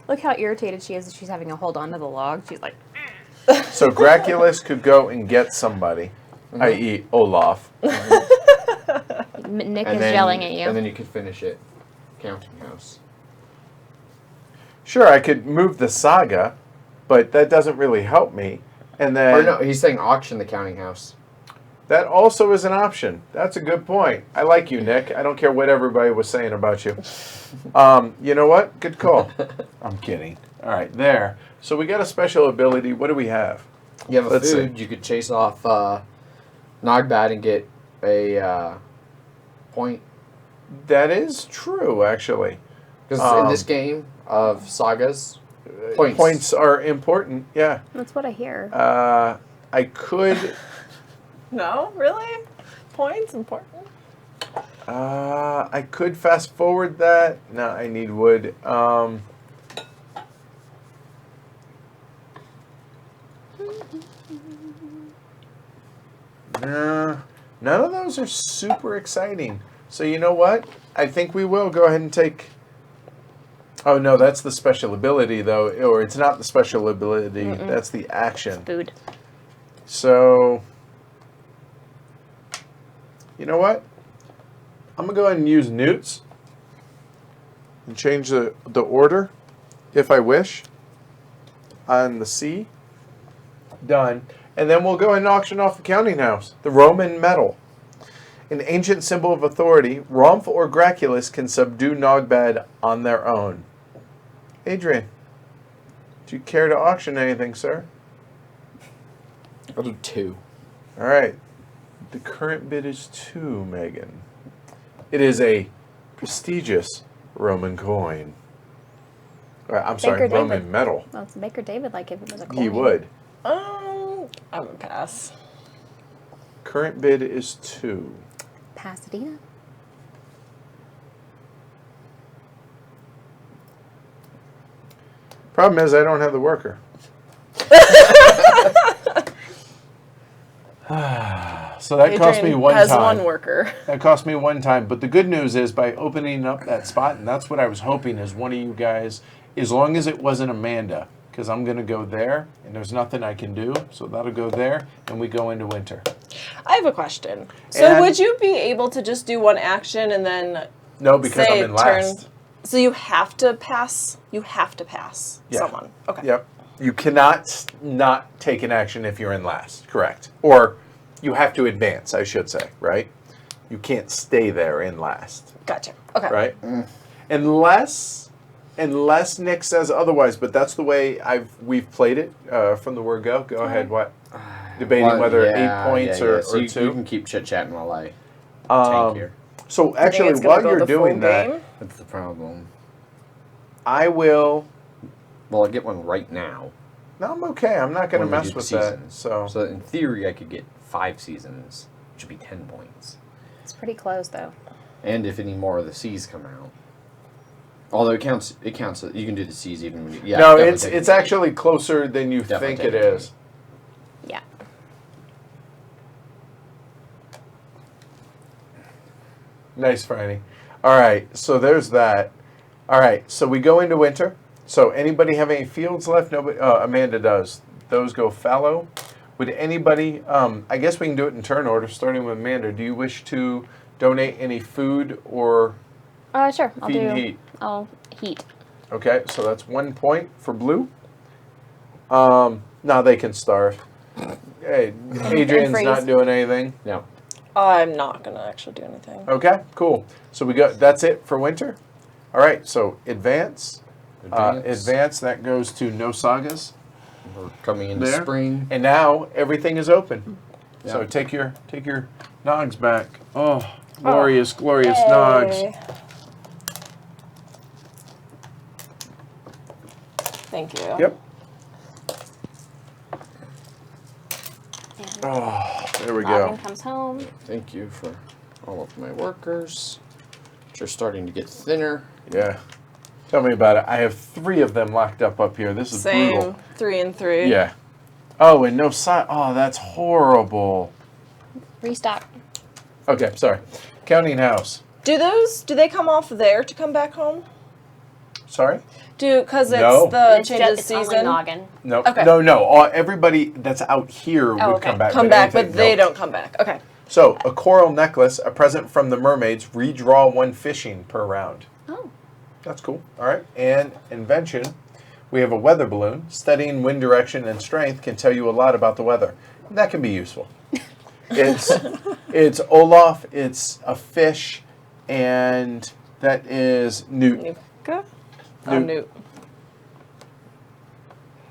Look how irritated she is that she's having to hold on to the log. She's like, So Graculus could go and get somebody, i.e. Olaf. Nick And is then, yelling at you. And then you could finish it. Counting house. Sure, I could move the saga, but that doesn't really help me. And then Or no, he's saying auction the counting house. that also is an option. That's a good point. I like you, Nick. I don't care what everybody was saying about you. You know what? Good call. I'm kidding. All right, there. So we got a special ability. What do we have? You have a Let's food. see. You could chase off Nogbad and get a point. That is true, actually. Because in this game of Sagas, Points are important, yeah. That's what I hear. I could... No, really? Points important? I could fast forward that. No, I need wood. Nah, none of those are super exciting. So you know what? I think we will go ahead and take... Oh, no, that's the special ability, though. Or it's not the special ability. That's the action. Food. So... You know what? I'm going to go ahead and use newts and change the order, if I wish, on the C. Done. And then we'll go ahead and auction off the counting house, the Roman medal. An ancient symbol of authority, Romf or Graculus can subdue Nogbad on their own. Adrian, do you care to auction anything, sir? I'll do 2. All right. The current bid is 2, Megan. It is a prestigious Roman coin. I'm sorry, Baker Roman David. medal. Well, it's Baker David, like if it was a coin. He would. I would pass. Current bid is 2. Pasadena. Problem is, I don't have the worker. So that cost me Adrian one has time. one worker. That cost me one time. But the good news is, by opening up that spot, and that's what I was hoping, is one of you guys, as long as it wasn't Amanda, because I'm going to go there, and there's nothing I can do, so that'll go there, and we go into winter. I have a question. So And- would you be able to just do one action and then No, because say I'm in last. So you have to pass. You have to pass Yeah. someone. Okay. Yep. You cannot not take an action if you're in last, correct? Or you have to advance, I should say, right? You can't stay there in last, Gotcha. Okay. right? Unless Nick says otherwise, but that's the way we've played it from the word go. Go ahead, what? Debating whether 8 points or So you 2. can keep chit-chatting while I Um, tank here. So I think actually, it's gonna while go you're the full doing that, game. That's the problem. I will... Well, I'll get one right now. No, I'm okay. I'm not going to when we mess do the with that. seasons. So in theory, I could get 5 seasons, which would be 10 points. It's pretty close, though. And if any more of the C's come out. Although it counts. You can do the C's even when you... Yeah, no, definitely it's take it's the- actually closer than you Definitely think it take it. is. Yeah. Nice, Franny. All right, so there's that. All right, so we go into winter. So anybody have any fields left? Nobody. Amanda does. Those go fallow. Would anybody? I guess we can do it in turn order, starting with Amanda. Do you wish to donate any food or Sure. I'll feed do. and heat? I'll heat. Okay, so that's 1 point for blue. Now they can starve. Hey, Adrian's freeze. not doing anything. No. I'm not gonna actually do anything. Okay, cool. So we got that's it for winter. All right, so advance. Advance. That goes to no sagas. We're coming into There. spring. And now everything is open. So Yeah. take your nogs back. Oh, glorious, glorious nogs. Yay. Thank you. Yep. And Oh, there we Noggin go. comes home. Thank you for all of my workers, which are starting to get thinner. Yeah. Tell me about it. I have 3 of them locked up here. This is Same. brutal. 3 and 3. Yeah. Oh, and no side. Oh, that's horrible. Restock. Okay, sorry. Counting house. Do they come off there to come back home? Sorry? Because it's No. the It's change of it's only season. Noggin. No. Okay. No. Everybody that's out here would okay. come back. Come back, anything, but they no. don't come back. Okay. So, a coral necklace, a present from the mermaids, redraw 1 fishing per round. Oh. That's cool. All right. And invention, we have a weather balloon. Studying wind direction and strength can tell you a lot about the weather. That can be useful. It's Olaf, it's a fish, and that is Newt. Nuka? Oh, Newt.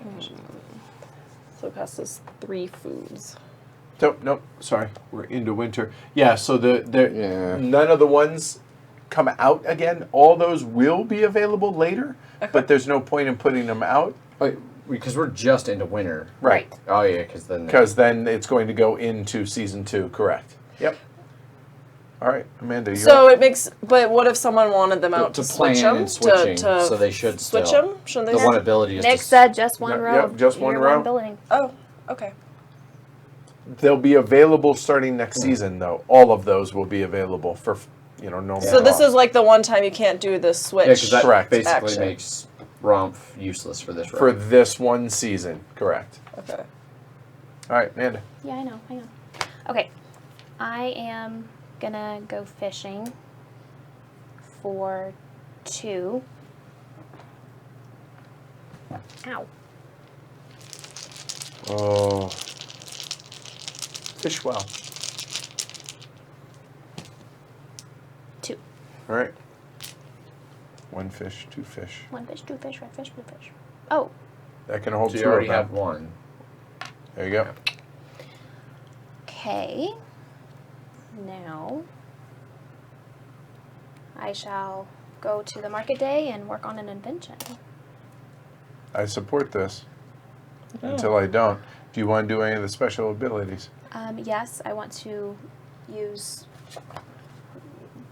Newt. So it costs us 3 foods. Nope, sorry. We're into winter. Yeah, so Yeah. none of the ones come out again. All those will be available later, but there's no point in putting them out. Because we're just into winter. Right. Oh, yeah, Because then it's going to go into season 2, correct. Yep. All right, Amanda, you're So up. it makes, but what if someone wanted them out to switch plan them? and switching, to so they should switch still. them? Shouldn't The they? one ability is Nick to said just one Yep, row. just one Your row. ability. Oh, okay. They'll be available starting next season, though. All of those will be available for, normal So this cost. is like the one time you can't do the switch. Yeah, because that Correct. basically action. makes Romp useless for this For round. this one season, correct. Okay. All right, Amanda. Yeah, I know. Hang on. Okay. I am gonna go fishing for 2. Ow. Oh. Fish well. 2. All right. 1 fish, 2 fish. 1 fish, 2 fish, red fish, blue fish. Oh, That can hold So 2 you already of them. have one. There you go. okay. Now, I shall go to the market day and work on an invention. I support this until I don't. Do you want to do any of the special abilities? Yes, I want to use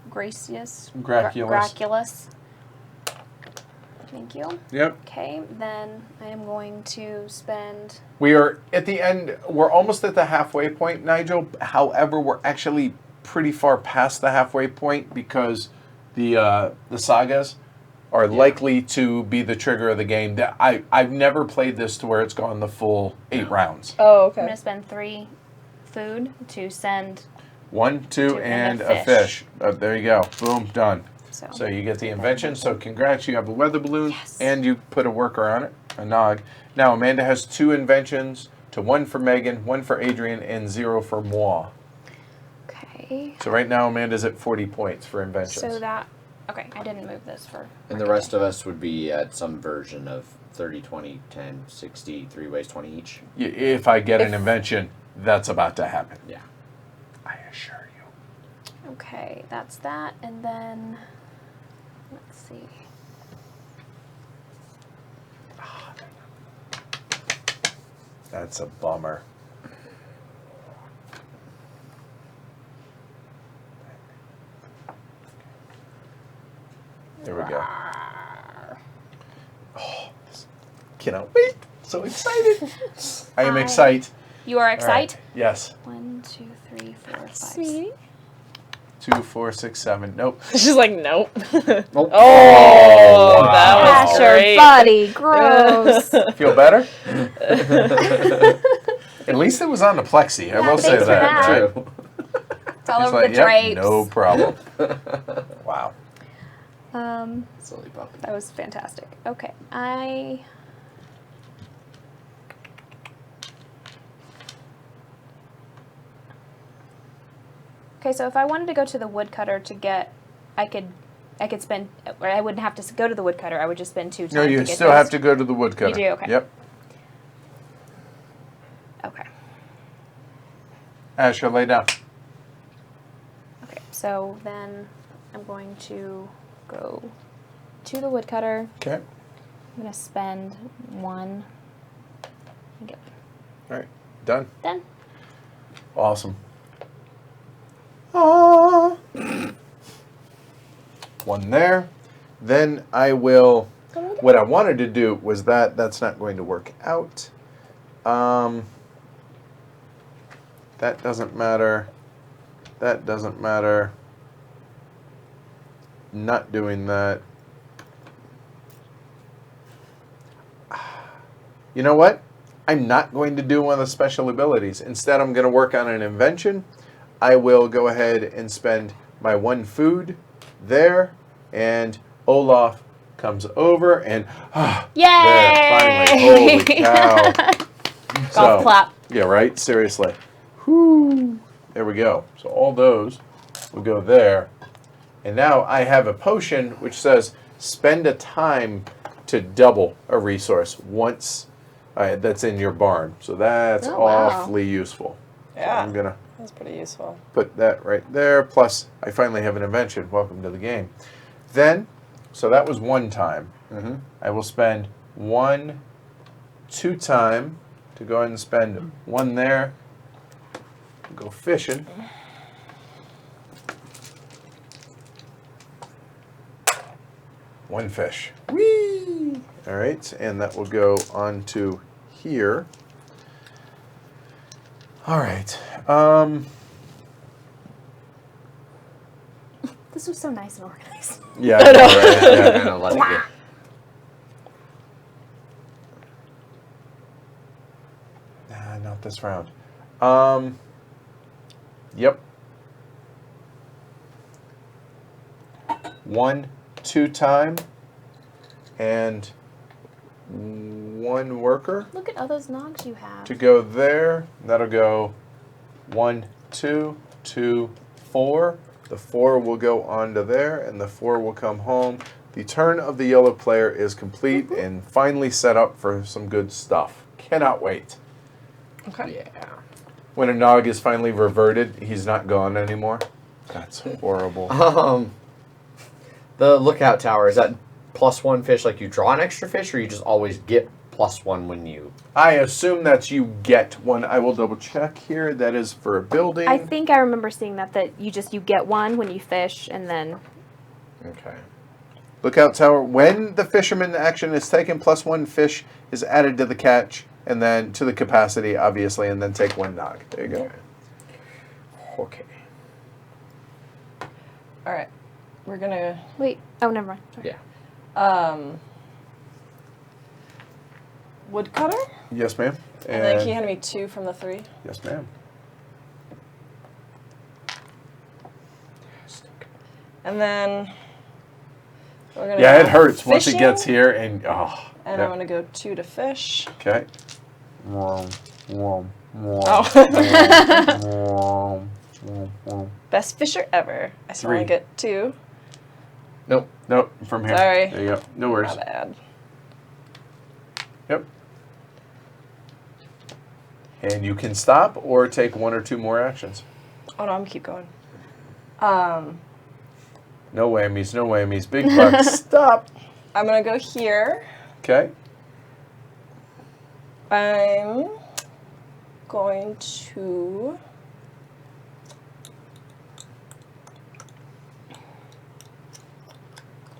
Gracious. Graculous. Graculous. Thank you. Yep. Okay, then I am going to spend. We are at the end. We're almost at the halfway point, Nigel. However, we're actually pretty far past the halfway point because the sagas are likely to be the trigger of the game. I've never played this to where it's gone the full 8 rounds. Oh, I'm okay. going to spend 3 food to send. 1, 2, Two, and and a a fish. There you go. Boom, done. So, So you get the invention. So congrats, you have a weather balloon, Yes. and you put a worker on it, a nog. Now Amanda has 2 inventions, to 1 for Megan, 1 for Adrian, and 0 for moi. okay. So right now Amanda's at 40 points for inventions. So that. Okay, I didn't move this for. And the market rest day. of us would be at some version of 30, 20, 10, 60, 3 ways, 20 each. If I get an invention, that's about to happen. Yeah. I assure you. Okay, that's that, and then. Let's see. That's a bummer. There we go. Oh, cannot wait. So excited. I am I- excited. You are All right. excited? Yes. 1, 2, 3, 4, 5. Sweetie. 2, 4, 6, 7. Nope. She's like, nope. Nope. Oh, wow. that was That's your great. buddy. Gross. Feel better? At least it was on the plexi. I Yeah, will say thanks for that. that. True. It's all He's over like, the "Yep, drapes. no problem. Wow. Silly puppy. That was fantastic. Okay, Okay, so if I wanted to go to the woodcutter to get, I could spend, or I wouldn't have to go to the woodcutter. I would just spend 2 times. No, you to get still this. have to go to the woodcutter. You do? Okay. Yep. Okay. Asher, lay down. Okay, so then I'm going to go to the woodcutter. Okay. I'm gonna spend 1. And get All right. Done. done. Awesome. Aww. 1 there. Then I will. What I wanted to do was that's not going to work out. That doesn't matter. That doesn't matter. Not doing that. You know what? I'm not going to do one of the special abilities. Instead, I'm going to work on an invention. I will go ahead and spend my 1 food there, and Olaf comes over and Yay! there, finally. Holy cow. Golf clap. Yeah, right? Seriously. Whoo. There we go. So all those will go there. And now I have a potion which says spend a time to double a resource once That's in your barn. So that's Oh, wow. awfully useful. So Yeah. I'm going to That's pretty useful. put that right there. Plus, I finally have an invention. Welcome to the game. Then, so that was 1 time. Mm-hmm. I will spend 1, 2 time to go ahead and spend 1 there. Go fishing. One fish. Whee! All right, and that will go onto here. All right. This was so nice and organized. Yeah, I know, right? Yeah. Kind of let it get. Nah, not this round. Yep. 1, 2 time, and 1 worker Look at all those nogs you have. to go there. That'll go 1, 2, 2, 4. The 4 will go onto there, and the 4 will come home. The turn of the yellow player is complete and finally set up for some good stuff. Cannot wait. Okay. Yeah. When a nog is finally reverted, he's not gone anymore. That's horrible. The lookout tower, is that +1 fish, like you draw an extra fish, or you just always get +1 when you... I assume that you get 1. I will double check here. That is for a building. I think I remember seeing that you get 1 when you fish, and then Okay. Lookout tower. When the fisherman action is taken, +1 fish is added to the catch, and then to the capacity, obviously, and then take 1 nog. There you go. Okay. All right. We're gonna wait. Oh, never mind. Sorry. Yeah. woodcutter, Yes, ma'am. and then can you hand me 2 from the 3? Yes, ma'am. And then we're gonna. Yeah, go it hurts once it fishing, gets here, and oh. And yeah. I'm gonna go 2 to fish. Okay. Best fisher ever. I still 3. only get 2. Nope. Nope, from here. Sorry. There you go. No worries. My bad. Yep. And you can stop or take 1 or 2 more actions. Oh no, I'm gonna keep going. No whammies, no whammies. Big bucks. Stop. I'm gonna go here. Okay. I'm going to.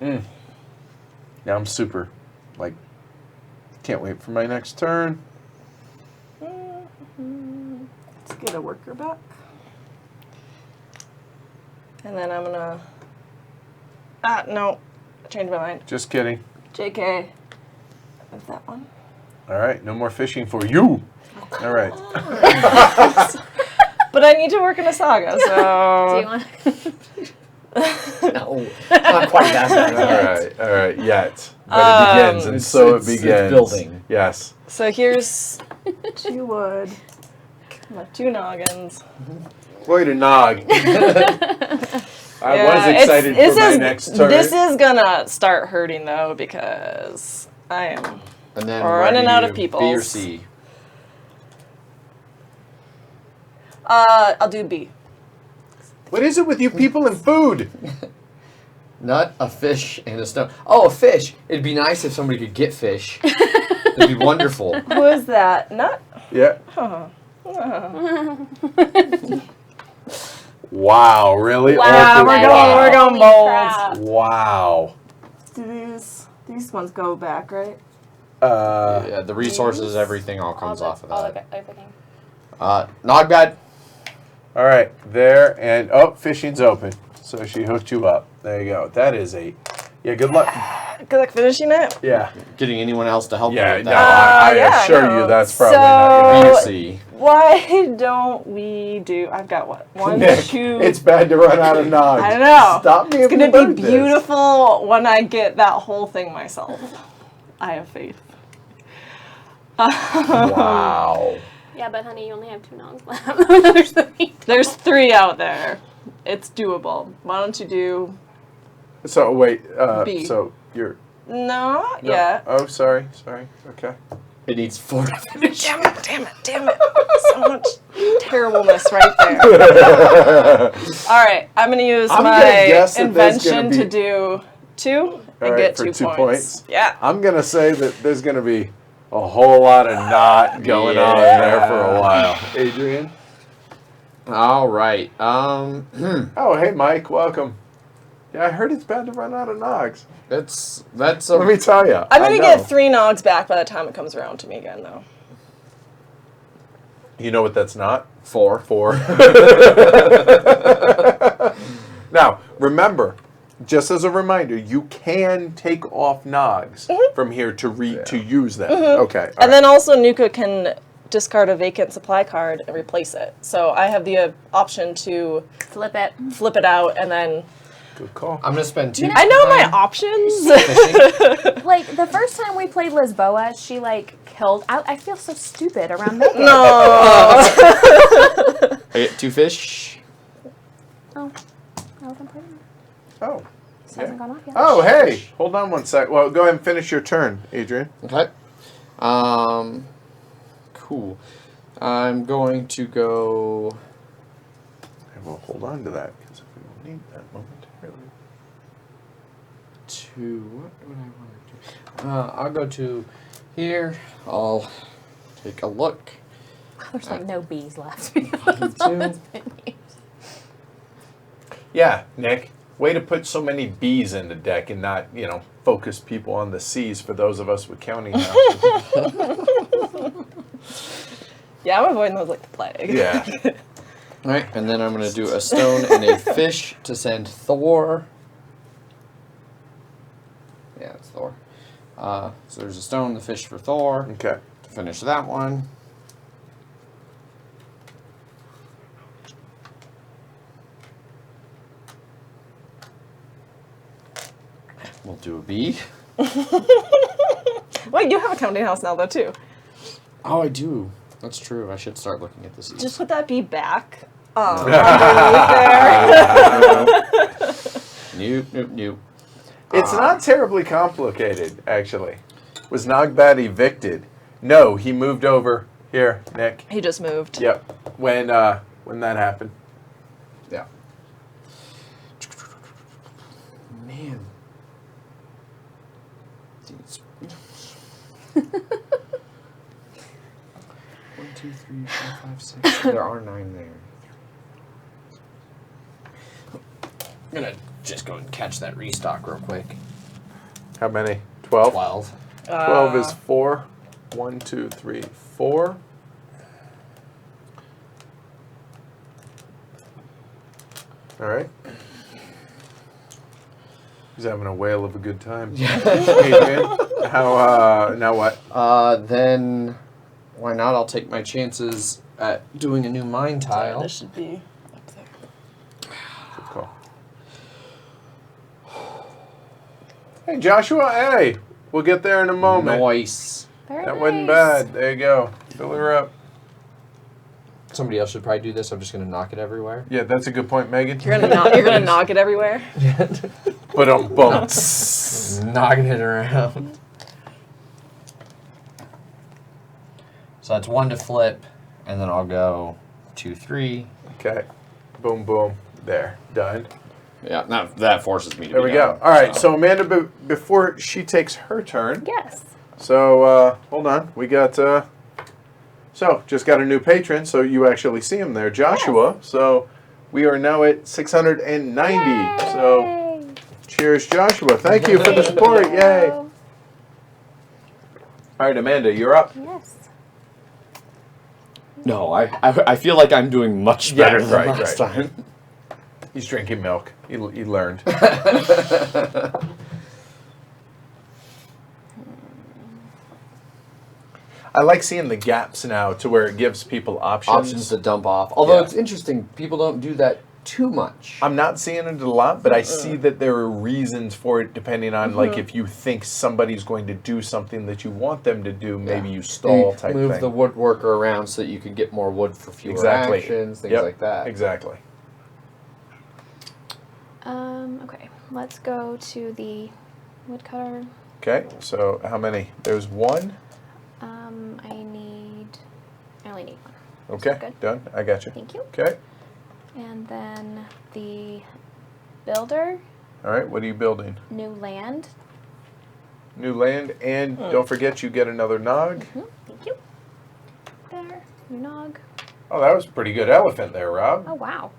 Now I'm super, can't wait for my next turn. Let's get a worker back. And then I'm gonna. No. I changed my mind. Just kidding. JK. With that one. All right, no more fishing for you. All right. But I need to work in a saga, Do so. you want? No. Not quite that bad. All right, yet. But it begins, and so it it's begins. building. Yes. So here's 2 wood. My 2 noggins. Boy, to nog. I was Yeah, excited for my next turn. This is gonna start hurting though because I am. And then We're where running do out you- of B or peoples. C? I'll do B. What is it with you people and food? Nut, a fish, and a stone. Oh, a fish. It'd be nice if somebody could get fish. It'd be wonderful. Who is that? Nut? Yeah. Huh. Wow, really? Wow, All we're the- going- we're going Holy bold. crap. Wow. Do these ones go back, right? Yeah, the resources, everything all comes off of that. Everything. Nog bad. All right, there, and fishing's open. So she hooked you up. There you go. That is yeah, good luck. Good luck finishing it. Yeah. Getting anyone else to help you Yeah, with no, that. I yeah, I assure know. you that's probably So- not B or your C. Why don't we do? I've got what? 1, Nick, 2. it's bad to run out of nogs. I don't know. Stop me It's if gonna you be burn this. beautiful when I get that whole thing myself. I have faith. Wow. Yeah, but honey, you only have 2 nogs left. There's 3. There's 3 out there. It's doable. Why don't you do? So wait, B. so you're No, no. yeah. Oh, sorry. Okay. It needs 4 to finish. Damn it. So much terribleness right there. All right, I'm going to use I'm my gonna guess that there's gonna invention be- to do 2 and All right, get for 2 2 points. Yeah. I'm going to say that there's going to be a whole lot of not going on there for a while. Adrian? All right. Oh, hey, Mike. Welcome. Yeah, I heard it's bad to run out of Nogs. That's Let me tell you. I'm going to get 3 Nogs back by the time it comes around to me again, though. You know what that's not? 4. 4. Now, remember, just as a reminder, you can take off Nogs from here to use them. Okay. And then also Nuka can discard a vacant supply card and replace it. So I have the option to Flip it. flip it out and then... Good call. I'm gonna spend 2. I know my options. Like, the first time we played Lisboa, she, like, killed... I feel so stupid around Megan. No. I get 2 fish. Oh. I wasn't playing. Oh. This hasn't gone off yet. Oh, hey. Hold on one sec. Well, go ahead and finish your turn, Adrian. Okay. Cool. I'm going to go. And we'll hold on to that because we will need that momentarily. What would I want to do? I'll go to here. I'll take a look. There's, like, no bees left. Yeah, Nick. Way to put so many B's in the deck and not, focus people on the C's for those of us with counting houses. Yeah, I'm avoiding those like the plague. Yeah. All right, and then I'm going to do a stone and a fish to send Thor. Yeah, it's Thor. So there's a stone, the fish for Thor. Okay. To finish that one. We'll do a B. Wait, you have a counting house now, though, too. Oh, I do. That's true. I should start looking at the C's. Just put that bee back. Nope. It's not terribly complicated, actually. Was Nogbat evicted? No, he moved over. Here, Nick. He just moved. Yep. When that happened. Yeah. Man. These. 1, 2, 3, 4, 5, 6. There are 9 there. I'm gonna just go and catch that restock real quick. How many? 12? 12. 12 is 4. 1, 2, 3, 4. All right. He's having a whale of a good time. Adrian, now what? Then why not? I'll take my chances at doing a new mine tile. This should be up there. Good call. Hey, Joshua, hey. We'll get there in a moment. Nice. Very That nice. wasn't bad. There you go. Fill her up. Somebody else should probably do this. I'm just gonna knock it everywhere. Yeah, that's a good point, Megan. You're gonna knock it everywhere. But on both. Knocking it around. So that's 1 to flip, and then I'll go 2, 3. Okay. Boom, boom. There. Done. Yeah, that forces me to. There we go. All right. So Amanda, before she takes her turn. Yes. So hold on. We got. So just got a new patron. So you actually see him there, Joshua. Yes. So we are now at 690. Yay. So cheers, Joshua. Thank you for the support. Yay. All right, Amanda, you're up. Yes. No, I feel like I'm doing much better than last time. He's drinking milk. He learned. I like seeing the gaps now to where it gives people Options to dump off. Although Yeah. it's interesting, people don't do that too much. I'm not seeing it a lot, but I see that there are reasons for it depending on, like, if you think somebody's going to do something that you want them to do, maybe you stall You type move thing. the woodworker around so that you can get more wood for fewer Exactly. actions, things Yep, like that. Exactly. Okay. Let's go to the woodcutter. Okay, so how many? There's 1. Okay, Good. done. I got you. Thank you. Okay. And then the builder, All right, what are you building? new land. New land, and don't forget you get another Nog. Thank you. There, new Nog. Oh, that was a pretty good elephant there, Rob. Oh, wow.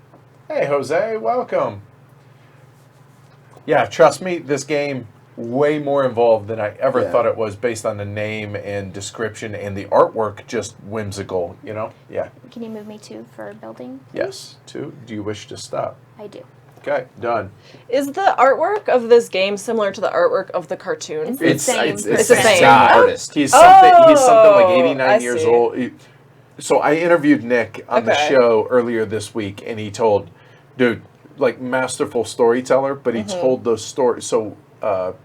Hey, Jose, welcome. Yeah, trust me, this game way more involved than I ever Yeah. thought it was based on the name and description and the artwork, just whimsical, you know? Yeah. Can you move me to for building? Yes. Two. Do you wish to stop? I do. Okay, done. Is the artwork of this game similar to the artwork of the cartoon? It's the same. It's the same. artist. He's something like Oh, 89 I years see. old. So I interviewed Nick on the Okay. show earlier this week, and he told, dude, like masterful storyteller, but he told those stories. So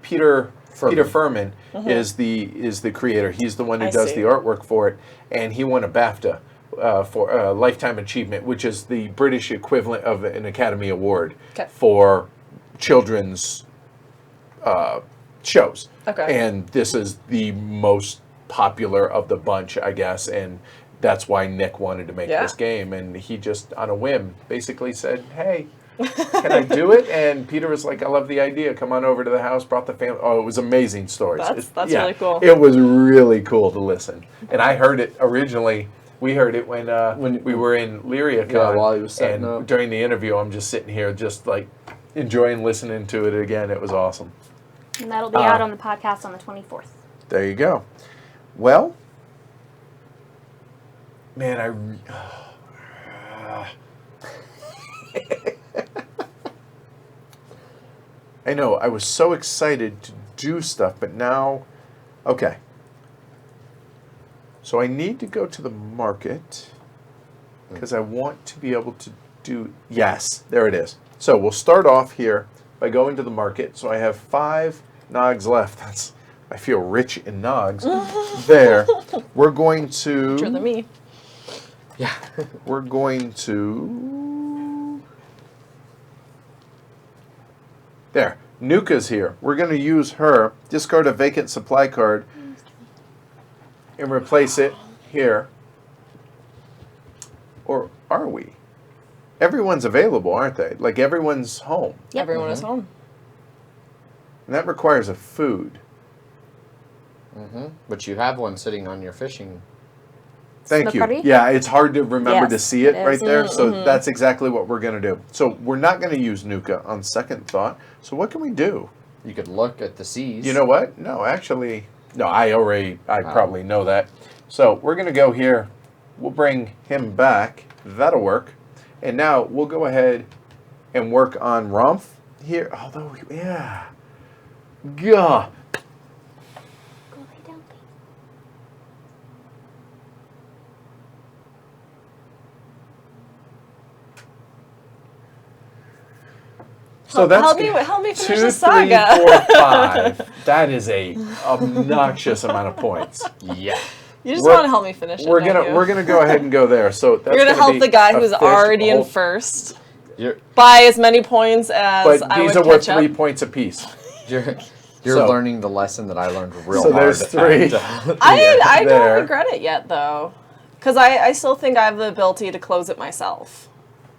Peter Furman is the creator. He's the one who I does see. the artwork for it, and he won a BAFTA for Lifetime Achievement, which is the British equivalent of an Academy Award Okay. for children's shows. Okay. And this is the most popular of the bunch, I guess, and that's why Nick wanted to make Yeah. this game. And he just, on a whim, basically said, hey, can I do it? And Peter was like, I love the idea. Come on over to the house, brought the family. Oh, it was amazing stories. That's really cool. It was really cool to listen. And I heard it originally. We heard it when we were in Lyriacon. Yeah, while he was setting and up. during the interview, I'm just sitting here just like enjoying listening to it again. It was awesome. And that'll be out on the podcast on the 24th. There you go. Well, man, I know, I was so excited to do stuff, but now, okay. So I need to go to the market because I want to be able to do, yes, there it is. So we'll start off here by going to the market. So I have 5 Nogs left. I feel rich in Nogs. There. We're going to... Richer than me. Yeah. We're going to... There. Nuka's here. We're going to use her. Discard a vacant supply card and replace it here. Or are we? Everyone's available, aren't they? Like everyone's home. Yep. Everyone is home. And that requires a food. But you have one sitting on your fishing. Thank you. Smokey? Yeah, it's hard to remember to Yes, see it it right is. there. So that's exactly what we're going to do. So we're not going to use Nuka on second thought. So what can we do? You could look at the seas. You know what? No, actually, no, I probably know that. So we're going to go here. We'll bring him back. That'll work. And now we'll go ahead and work on Rumpf here. Although, yeah. Gah. Go lay down, please. So that's help me finish 2, the 3, saga. 4, 5. That is a obnoxious amount of points. Yeah. You just We're- want to help me finish it. We're don't you? gonna go ahead and go there. So that's You're gonna help be the guy a who's fish already in hole. first You're by as many points as But I these would are worth catch 3 up. points apiece. you're So- learning the lesson that I learned real So hard. there's 3. I there. don't regret it yet though, because I still think I have the ability to close it myself.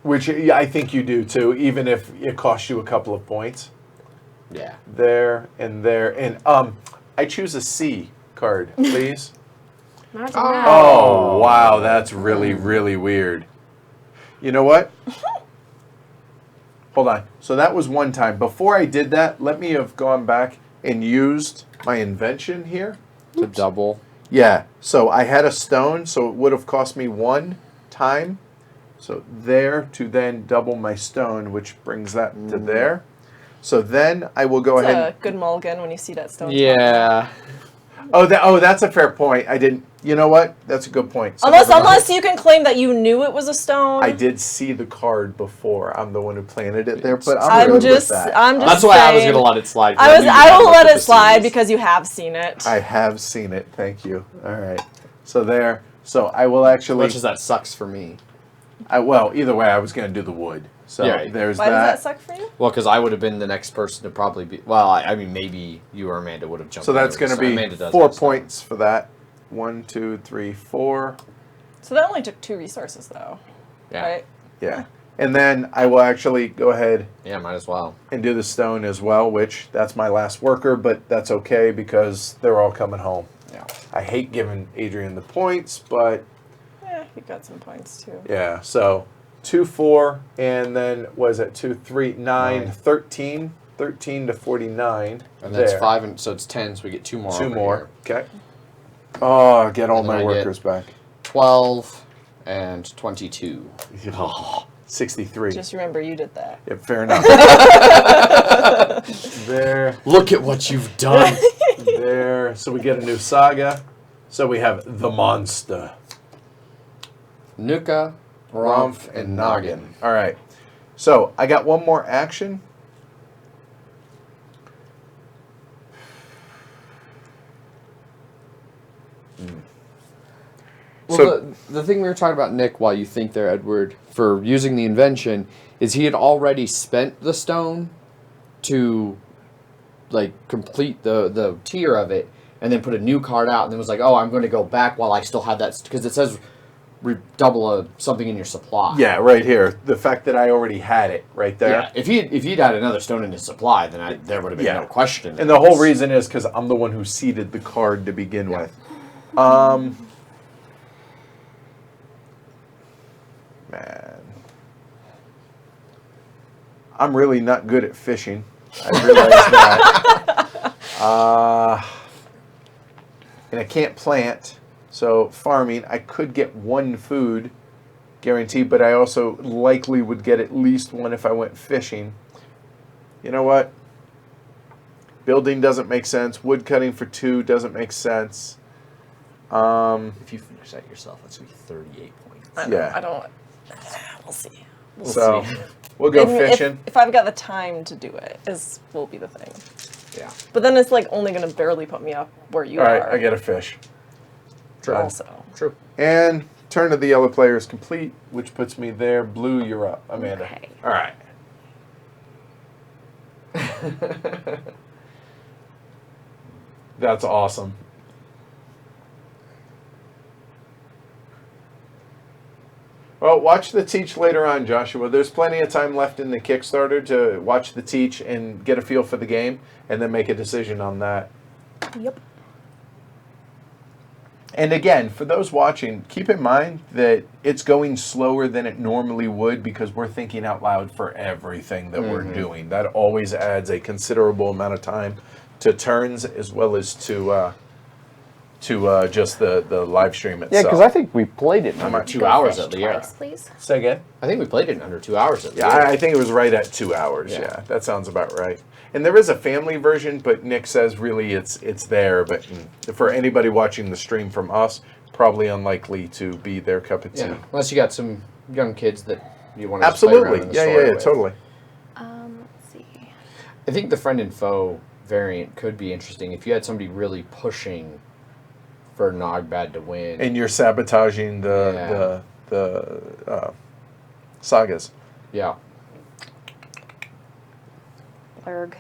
Which yeah, I think you do too, even if it costs you a couple of points. Yeah. There and there. And I choose a C card, please. Not Oh, wow, that's really, really weird. You know what? Hold on. So that was one time. Before I did that, let me have gone back and used my invention here. To double. Yeah, so I had a stone, so it would have cost me 1 time. So there to then double my stone, which brings that to there. So then I will go It's ahead. a good mulligan when you see that stone. Yeah. Oh, that's a fair point. I didn't. You know what? That's a good point. So Unless never mind. you can claim that you knew it was a stone. I did see the card before. I'm the one who planted it there, but I'm I'm good just with that. That's why I was saying- gonna let it slide. I will let it slide because you have seen it. I have seen it. Thank you. All right. So there. So I will actually. Much as that sucks for me. Well, either way, I was going to do the wood. So Yeah. there's Why that. does that suck for you? Well, because I would have been the next person to probably be. Well, I mean, maybe you or Amanda would have jumped. So that's into it. going to be Amanda does 4 have stuff. points for that. 1, 2, 3, 4. So that only took 2 resources, though. Yeah. Right? Yeah. And then I will actually go ahead Yeah, might as well. and do the stone as well, which that's my last worker, but that's okay because they're all coming home. Yeah. I hate giving Adrian the points, but Yeah, you got some points, too. yeah, so 2, 4, and then was it 2, 3, 9, Nine. 13, 13 to 49. And that's there. 5, and so it's 10, so we get 2 more. 2 over more. here. Okay. Oh, get all And then my I get- workers back. 12 and 22. Oh, 63. Just remember you did that. Yeah, fair enough. There, Look at what you've done. there. So we get a new saga. So we have the monster. Nuka, Rumph, and Noggin. All right. So I got one more action. Well, So- the thing we were talking about, Nick, while you think there, Edward, for using the invention, is he had already spent the stone to, like, complete the tier of it, and then put a new card out, and then was like, oh, I'm going to go back while I still have that, because it says double something in your supply. Yeah, right here. The fact that I already had it right there. Yeah. If he'd had another stone in his supply, then there would have been Yeah. no question. And the whole reason is because I'm the one who seeded the card to begin Yeah. with. Man. I'm really not good at fishing. I realize that. And I can't plant. So farming, I could get 1 food guaranteed, but I also likely would get at least 1 if I went fishing. You know what? Building doesn't make sense. Wood cutting for 2 doesn't make sense. If you finish that yourself, that's going to be 38 points. I know, Yeah. I don't. We'll see. So we'll go And fishing. If I've got the time to do it, will be the thing. Yeah. But then it's like only going to barely put me up where you All right, are. I get a fish. True. Also. True. And turn of the yellow player is complete, which puts me there. Blue, you're up, Amanda. Okay. All right. That's awesome. Well, watch the teach later on, Joshua. There's plenty of time left in the Kickstarter to watch the teach and get a feel for the game, and then make a decision on that. Yep. And again, for those watching, keep in mind that it's going slower than it normally would because we're thinking out loud for everything that we're doing. That always adds a considerable amount of time to turns as well as to just the live stream Yeah, itself. because I think we played it in under might 2 Go hours fish at Liera. twice, please. Say again? I think we played it in under 2 hours at Yeah, Liera. I think it was right at 2 hours. Yeah. Yeah, that sounds about right. And there is a family version, but Nick says really it's there. But for anybody watching the stream from us, probably unlikely to be their cup of tea. Yeah, unless you got some young kids that you want to play Absolutely. around in the Yeah, story yeah, with. totally. Let's see. I think the friend and foe variant could be interesting if you had somebody really pushing for Nogbad to win. And you're sabotaging the sagas. Yeah. Blurg.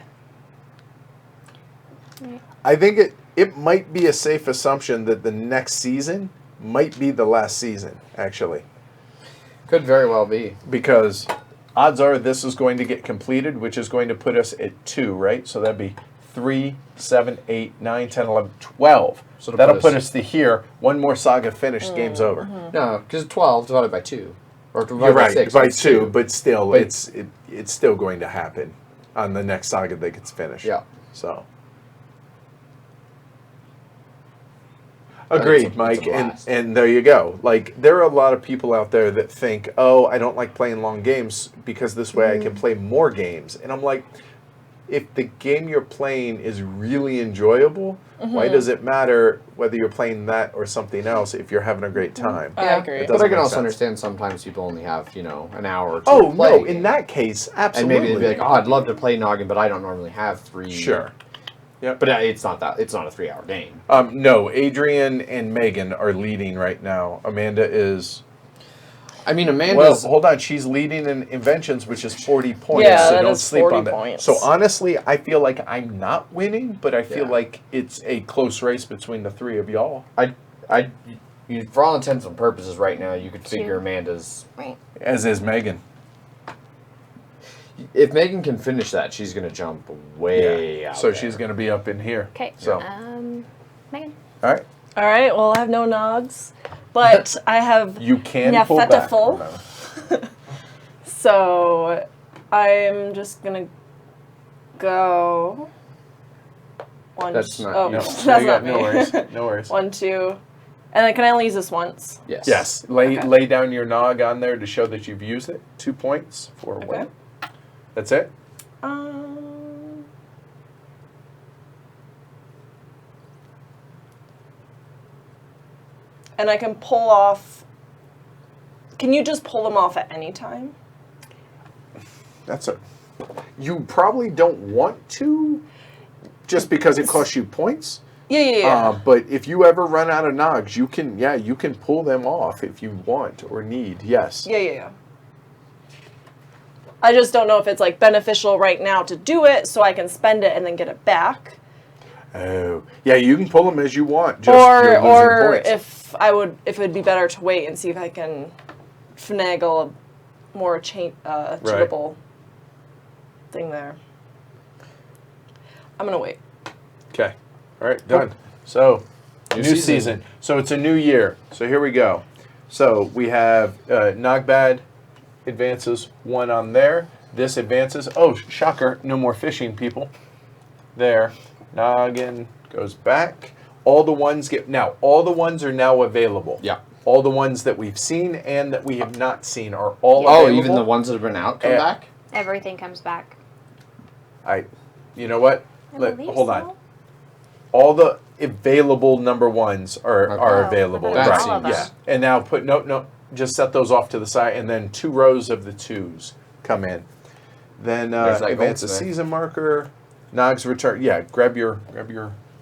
Right. I think it might be a safe assumption that the next season might be the last season, actually. Could very well be. Because odds are this is going to get completed, which is going to put us at 2, right? So that'd be 3, 7, 8, 9, 10, 11, 12. So that'll put us to here. One more saga finished, game's over. No, because 12 divided by 2. Or divided You're by right, 6. by it's 2, but still, But- it's still going to happen on the next saga that gets finished. Yeah. So. It's Agreed, a Mike, blast. and there you go. Like, there are a lot of people out there that think, oh, I don't like playing long games because this way I can play more games. And I'm like, if the game you're playing is really enjoyable, why does it matter whether you're playing that or something else if you're having a great time? I agree. It But doesn't I can make also sense. understand sometimes people only have, an hour or 2 Oh, to play. no, in that case, And absolutely. maybe they'd be like, oh, I'd love to play Noggin, but I don't normally have 3. Sure. Yep. But it's not a 3-hour game. No, Adrian and Megan are leading right now. Amanda is... I mean, Well, Amanda's... hold on. She's leading in inventions, which is 40 points. Yeah, so that don't is sleep 40 on that. points. So honestly, I feel like I'm not winning, but I feel Yeah. like it's a close race between the 3 of y'all. I For all intents and purposes right now, you could figure Two. Amanda's... Right. As is Megan. If Megan can finish that, she's going to jump way out So there. she's going to be up in here. Okay. So, Megan. all right. All right. Well, I have no nogs, but I have You can pull back. Nefetaful. So I'm just gonna go. One. That's not- Oh, no. that's No, you not got- no me. worries. No worries. 1, 2, and then can I only use this once? Yes. Yes. Okay. Lay down your nog on there to show that you've used it. 2 points for Okay. win. That's it. And I can pull off. Can you just pull them off at any time? That's it. You probably don't want to, just because it costs you points. Yeah. But if you ever run out of nogs, you can pull them off if you want or need. Yes. Yeah. I just don't know if it's like beneficial right now to do it so I can spend it and then get it back. Oh, yeah. You can pull them as you want. Just you're losing Or points. if it would be better to wait and see if I can finagle a more achievable thing there. I'm gonna wait. Okay. All right. Done. So, new season. season. So it's a new year. So here we go. So we have Nogbad advances 1 on there. This advances. Oh, shocker! No more fishing, people. There. Noggin goes back. All the ones all the ones are now available. Yeah. All the ones that we've seen and that we have not seen are all Oh, available. even the ones that have been out come Eh. back? Everything comes back. You know what? I believe Hold so. on. All the available number 1s are Okay. available. Oh, That's all of Yeah. them. And now no, just set those off to the side, and then 2 rows of the 2s come in. Then There's that advance a goldsmith. season marker. Nogs return. Yeah, grab your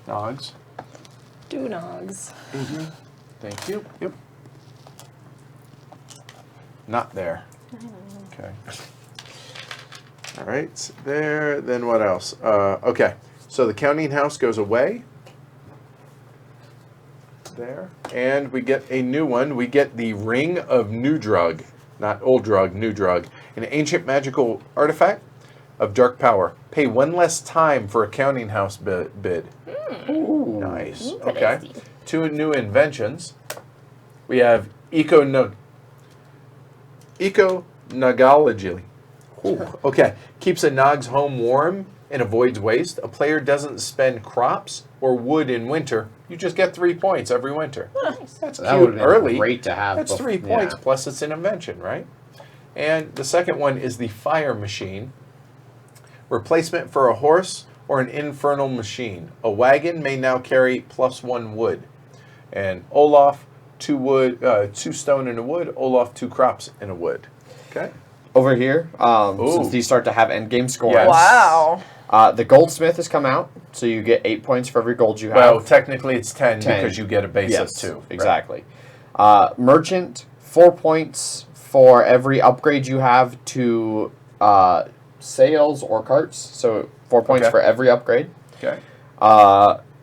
nogs. Do nogs. Thank you. Yep. Not there. Okay. All right, there. Then what else? Okay, so the counting house goes away. There. And we get a new one. We get the Ring of New Drug. Not old drug, new drug. An ancient magical artifact of dark power. Pay 1 less time for a counting house bid. Ooh. Nice. Ooh, Okay. tasty. 2 new inventions. We have Eco-Nogology. Okay. Keeps a Nog's home warm and avoids waste. A player doesn't spend crops or wood in winter. You just get 3 points every winter. That's That would cute. have been Early. great to have. That's bef- 3 yeah. points, plus it's an invention, right? And the second one is the Fire Machine. Replacement for a horse or an infernal machine. A wagon may now carry +1 wood. And Olaf, 2 wood, 2 stone and a wood. Olaf, 2 crops and a wood. Okay. Over here, since Ooh. these start to have end game scoring, Yes. Wow. the goldsmith has come out, so you get 8 points for every gold you have. Well, technically it's 10, 10. because you get a base yes, of 2. right? exactly. Merchant, 4 points for every upgrade you have to sails or carts, so 4 points Okay. for every upgrade. Okay.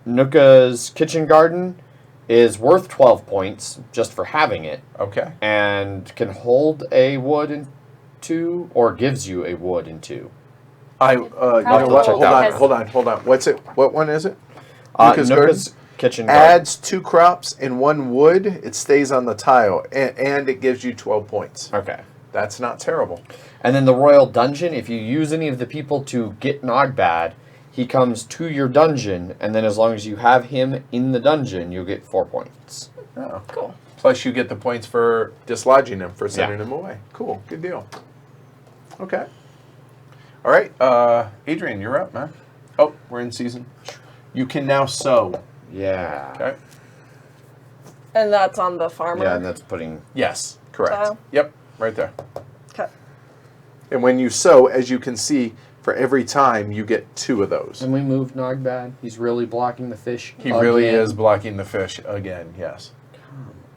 Nuka's kitchen garden is worth 12 points just for having it, Okay. and can hold a wood in 2, or gives you a wood in 2. You know Probably what? check Hold that on, out. hold on. What's it? What one is it? Nuka's garden? kitchen garden. Adds 2 crops and 1 wood. It stays on the tile, and it gives you 12 points. Okay. That's not terrible. And then the royal dungeon, if you use any of the people to get Nogbad, he comes to your dungeon, and then as long as you have him in the dungeon, you'll get 4 points. Oh. Cool. Plus, you get the points for dislodging him, for sending Yeah. him away. Cool, good deal. Okay. All right, Adrian, you're up, man. Oh, we're in season. You can now sew. Yeah. Okay. And that's on the farmer. Yeah, and that's putting... Yes, correct. Tile? Yep, right there. Okay. And when you sew, as you can see, for every time you get 2 of those. And we moved Nogbad. He's really blocking the fish. He really again. is blocking the fish again. Yes.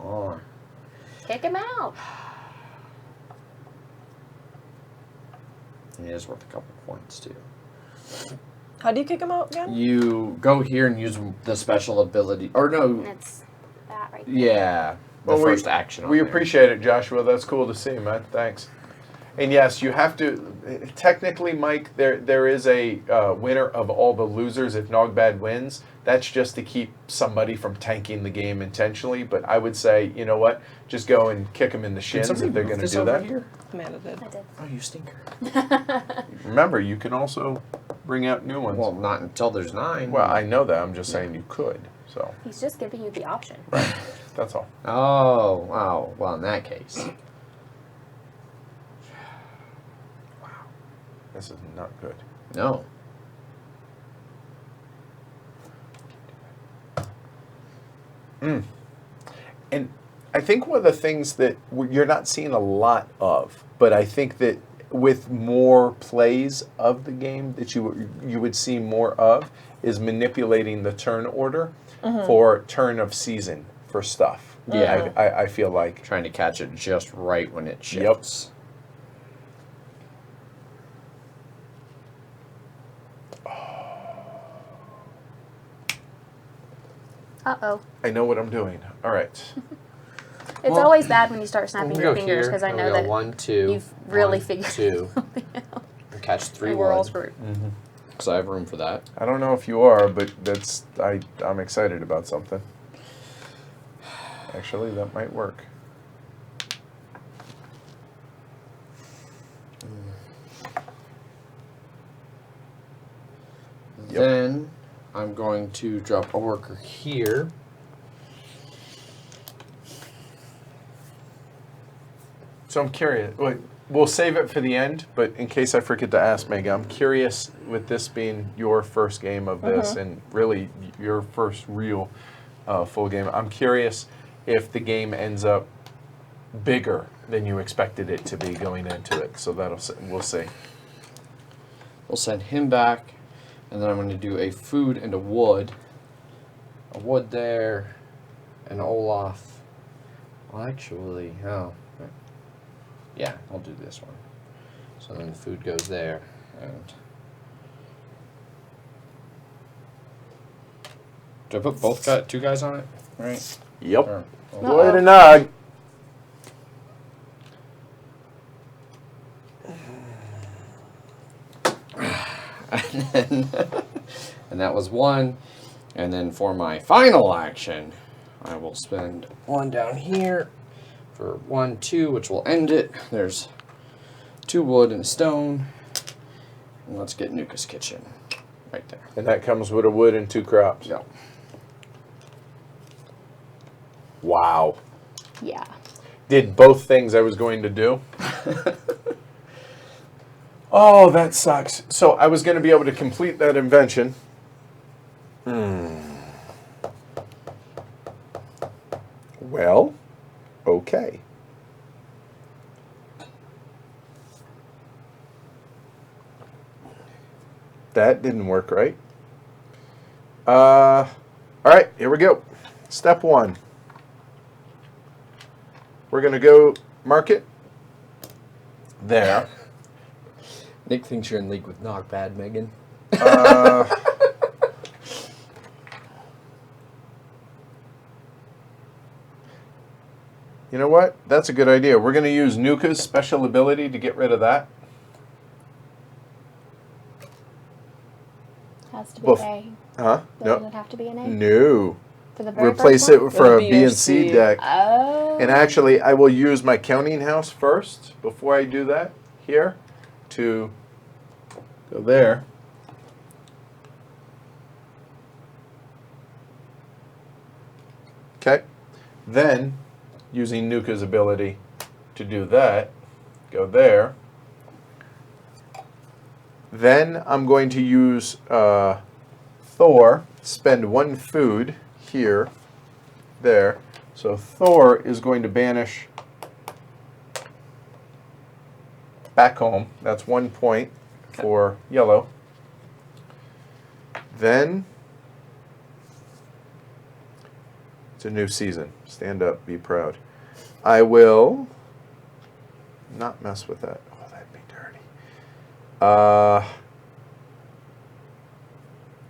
Oh. Kick him out. And he is worth a couple points, too. How do you kick him out again? You go here and use the special ability. Or no, It's that right right. Yeah. The Well, first action on We there. appreciate it, Joshua. That's cool to see, man. Thanks. And yes, you have to. Technically, Mike, there is a winner of all the losers if Nogbad wins. That's just to keep somebody from tanking the game intentionally. But I would say, you know what? Just go and kick them in the shins if they're going to do that. Here? Amanda did. I did. Oh, you stinker. Remember, you can also bring out new ones. Well, not until there's 9. Well, I know that. I'm just saying you could. So He's just giving you the option. right. That's all. Oh, wow. Well, in that case. This is not good. No. And I think one of the things that you're not seeing a lot of, but I think that with more plays of the game that you would see more of is manipulating the turn order for turn of season for stuff. Yeah. I feel like. Trying to catch it just right when it shifts. Uh-oh. I know what I'm doing. All right. It's Well, always bad when you start snapping We your go fingers here, because I and know we go that 1, 2. you've really 1, figured 2. something out. And catch 3 And we're all wood. screwed. Because I have room for that. I don't know if you are, but I'm excited about something. Actually, that might work. Yep. Then I'm going to drop a worker here. So I'm curious. Wait, we'll save it for the end, but in case I forget to ask, Megan, I'm curious with this being your first game of this and really your first real full game. I'm curious if the game ends up bigger than you expected it to be going into it. So we'll see. We'll send him back. And then I'm going to do a food and a wood. A wood there. And Olaf. Well, actually, oh. Yeah, I'll do this one. So then the food goes there. And do I put both two guys on it? Right? Yep. Or- Wood and Nog. And that was 1. And then for my final action, I will spend 1 down here for 1, 2, which will end it. There's 2 wood and a stone. And let's get Nuka's kitchen right there. And that comes with a wood and 2 crops. Yep. Wow. Yeah. Did both things I was going to do. Oh, that sucks. So I was going to be able to complete that invention. Well, okay. That didn't work right. All right, here we go. Step 1. We're going to go market there. Nick thinks you're in league with Knockbad, Megan. You know what? That's a good idea. We're going to use Nuka's special ability to get rid of that. Has to be Well, A. Huh? Doesn't No. it have to be an A? No. For the very Replace first it one? for a B B or and C C. deck. Oh. And actually, I will use my counting house first before I do that here to go there. Okay. Then, using Nuka's ability to do that, go there. Then I'm going to use Thor, spend 1 food here, there. So Thor is going to banish back home. That's 1 point for yellow. Then it's a new season. Stand up, be proud. I will not mess with that. Oh, that'd be dirty.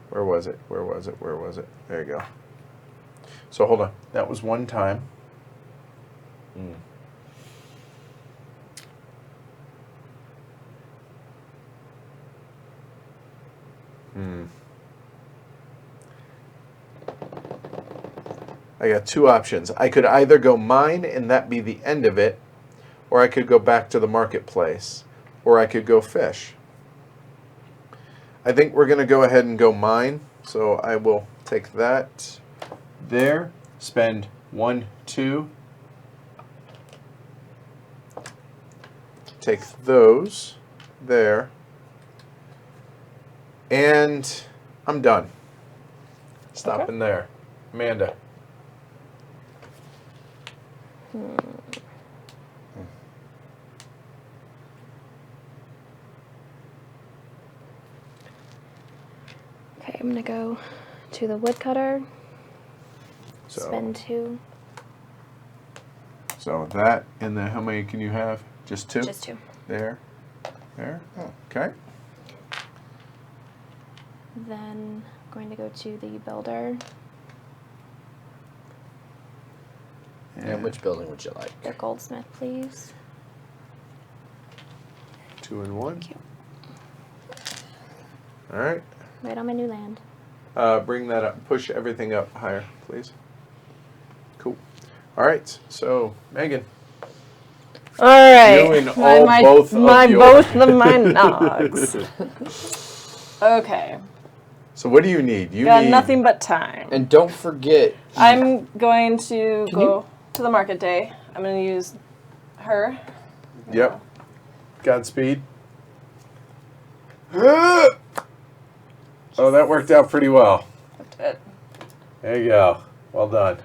Where was it? Where was it? Where was it? There you go. So hold on. That was one time. I got two options. I could either go mine and that be the end of it, or I could go back to the marketplace, or I could go fish. I think we're going to go ahead and go mine, so I will take that there, spend 1, 2, take those there, and I'm done. Stopping there. Amanda. Okay, I'm gonna go to the woodcutter. So, Spend 2. so that, and then how many can you have? Just 2? Just 2. There. Okay. Then I'm going to go to the builder. And which building would you like? The goldsmith, please. 2 and 1. Thank you. All right. Right on my new land. Bring that up. Push everything up higher, please. Cool. All right. So, Megan. All right. You and both of my your- both of my nogs. Okay. So what do you need? You Got need nothing but time. And don't forget. I'm going to Can go to the market day. I'm going to use her. Yep. Godspeed. Oh, that worked out pretty well. There you go. Well done.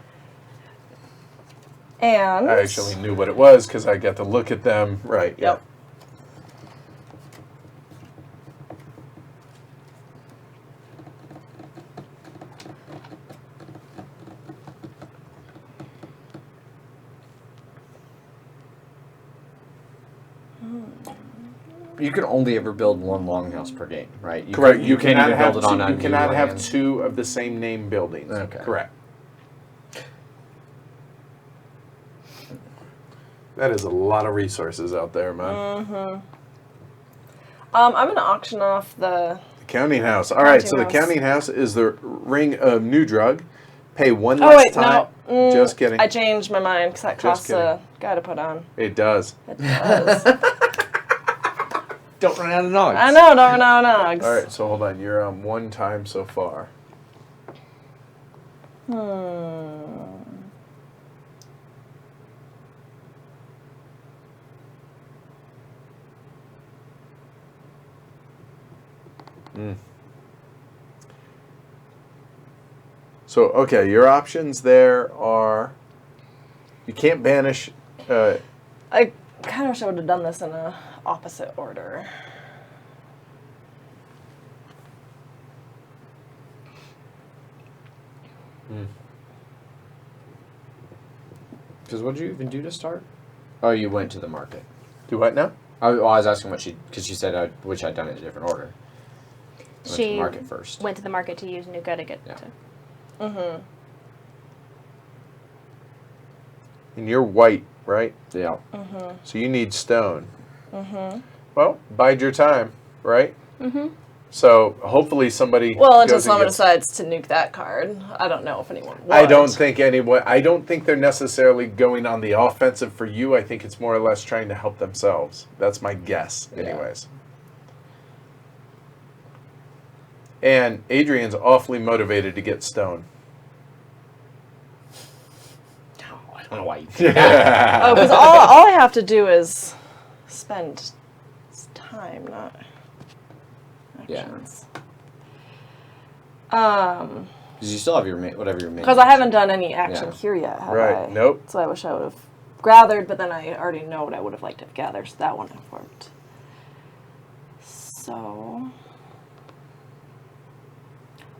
And I actually knew what it was because I got to look at them. Right. Yep. You can only ever build one longhouse per game, right? Correct. You can't cannot even have build it on a you new cannot have land. 2 of the same name buildings. Okay. Correct. That is a lot of resources out there, man. I'm going to auction off the... The counting house. All right, so the Counting counting house is the ring of New Drug. Pay 1 Oh, less wait, time. no. Just kidding. I changed my mind because that Just costs kidding. a guy to put on. It does. It does. Don't run out of nogs. I know, don't know, nogs. All right, so hold on. You're on 1 time so far. So, okay, your options there are you can't banish. I kind of wish I would have done this in a opposite order. Because what did you even do to start? Oh, you went to the market. Do what now? I was asking what because she said which I'd done it in a different order. Went to the She market first. went to the market to use Nuka to get Yeah. to... And you're white, right? Yeah. So you need stone. Well, bide your time, right? So hopefully somebody. Well, until goes and someone gets- decides to nuke that card. I don't know if anyone would. I don't think anyone. I don't think they're necessarily going on the offensive for you. I think it's more or less trying to help themselves. That's my guess, anyways. And Adrian's awfully motivated to get stone. I don't know why you did that. Oh, because all I have to do is spend time, not actions. Because you still have your whatever your main. Because I haven't done any action Yeah. here yet, have Right, I? nope. So I wish I would have gathered, but then I already know what I would have liked to have gathered, so that wouldn't have worked. So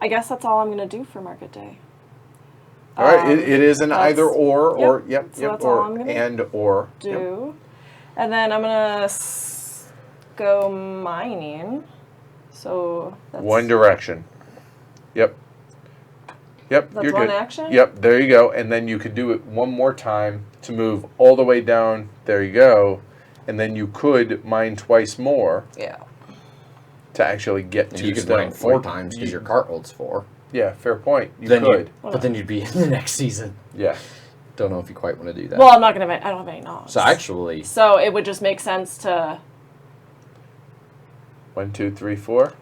I guess that's all I'm going to do for Market Day. All right, it is an that's- either or yep, so yep, that's all or I'm gonna and or. Do. And then I'm going to go mining. So that's... One direction. Yep. Yep, That's you're one good. action? Yep, there you go. And then you could do it one more time to move all the way down. There you go. And then you could mine twice more Yeah. to actually get And to you could stone. mine 4 times because your cart holds 4. Yeah, fair point. You Then could. but then you'd be in the next season. Yeah. Don't know if you quite want to do that. Well, I'm not gonna. I don't have any Nogs. So actually, So it would just make sense to. 1, 2, 3, 4.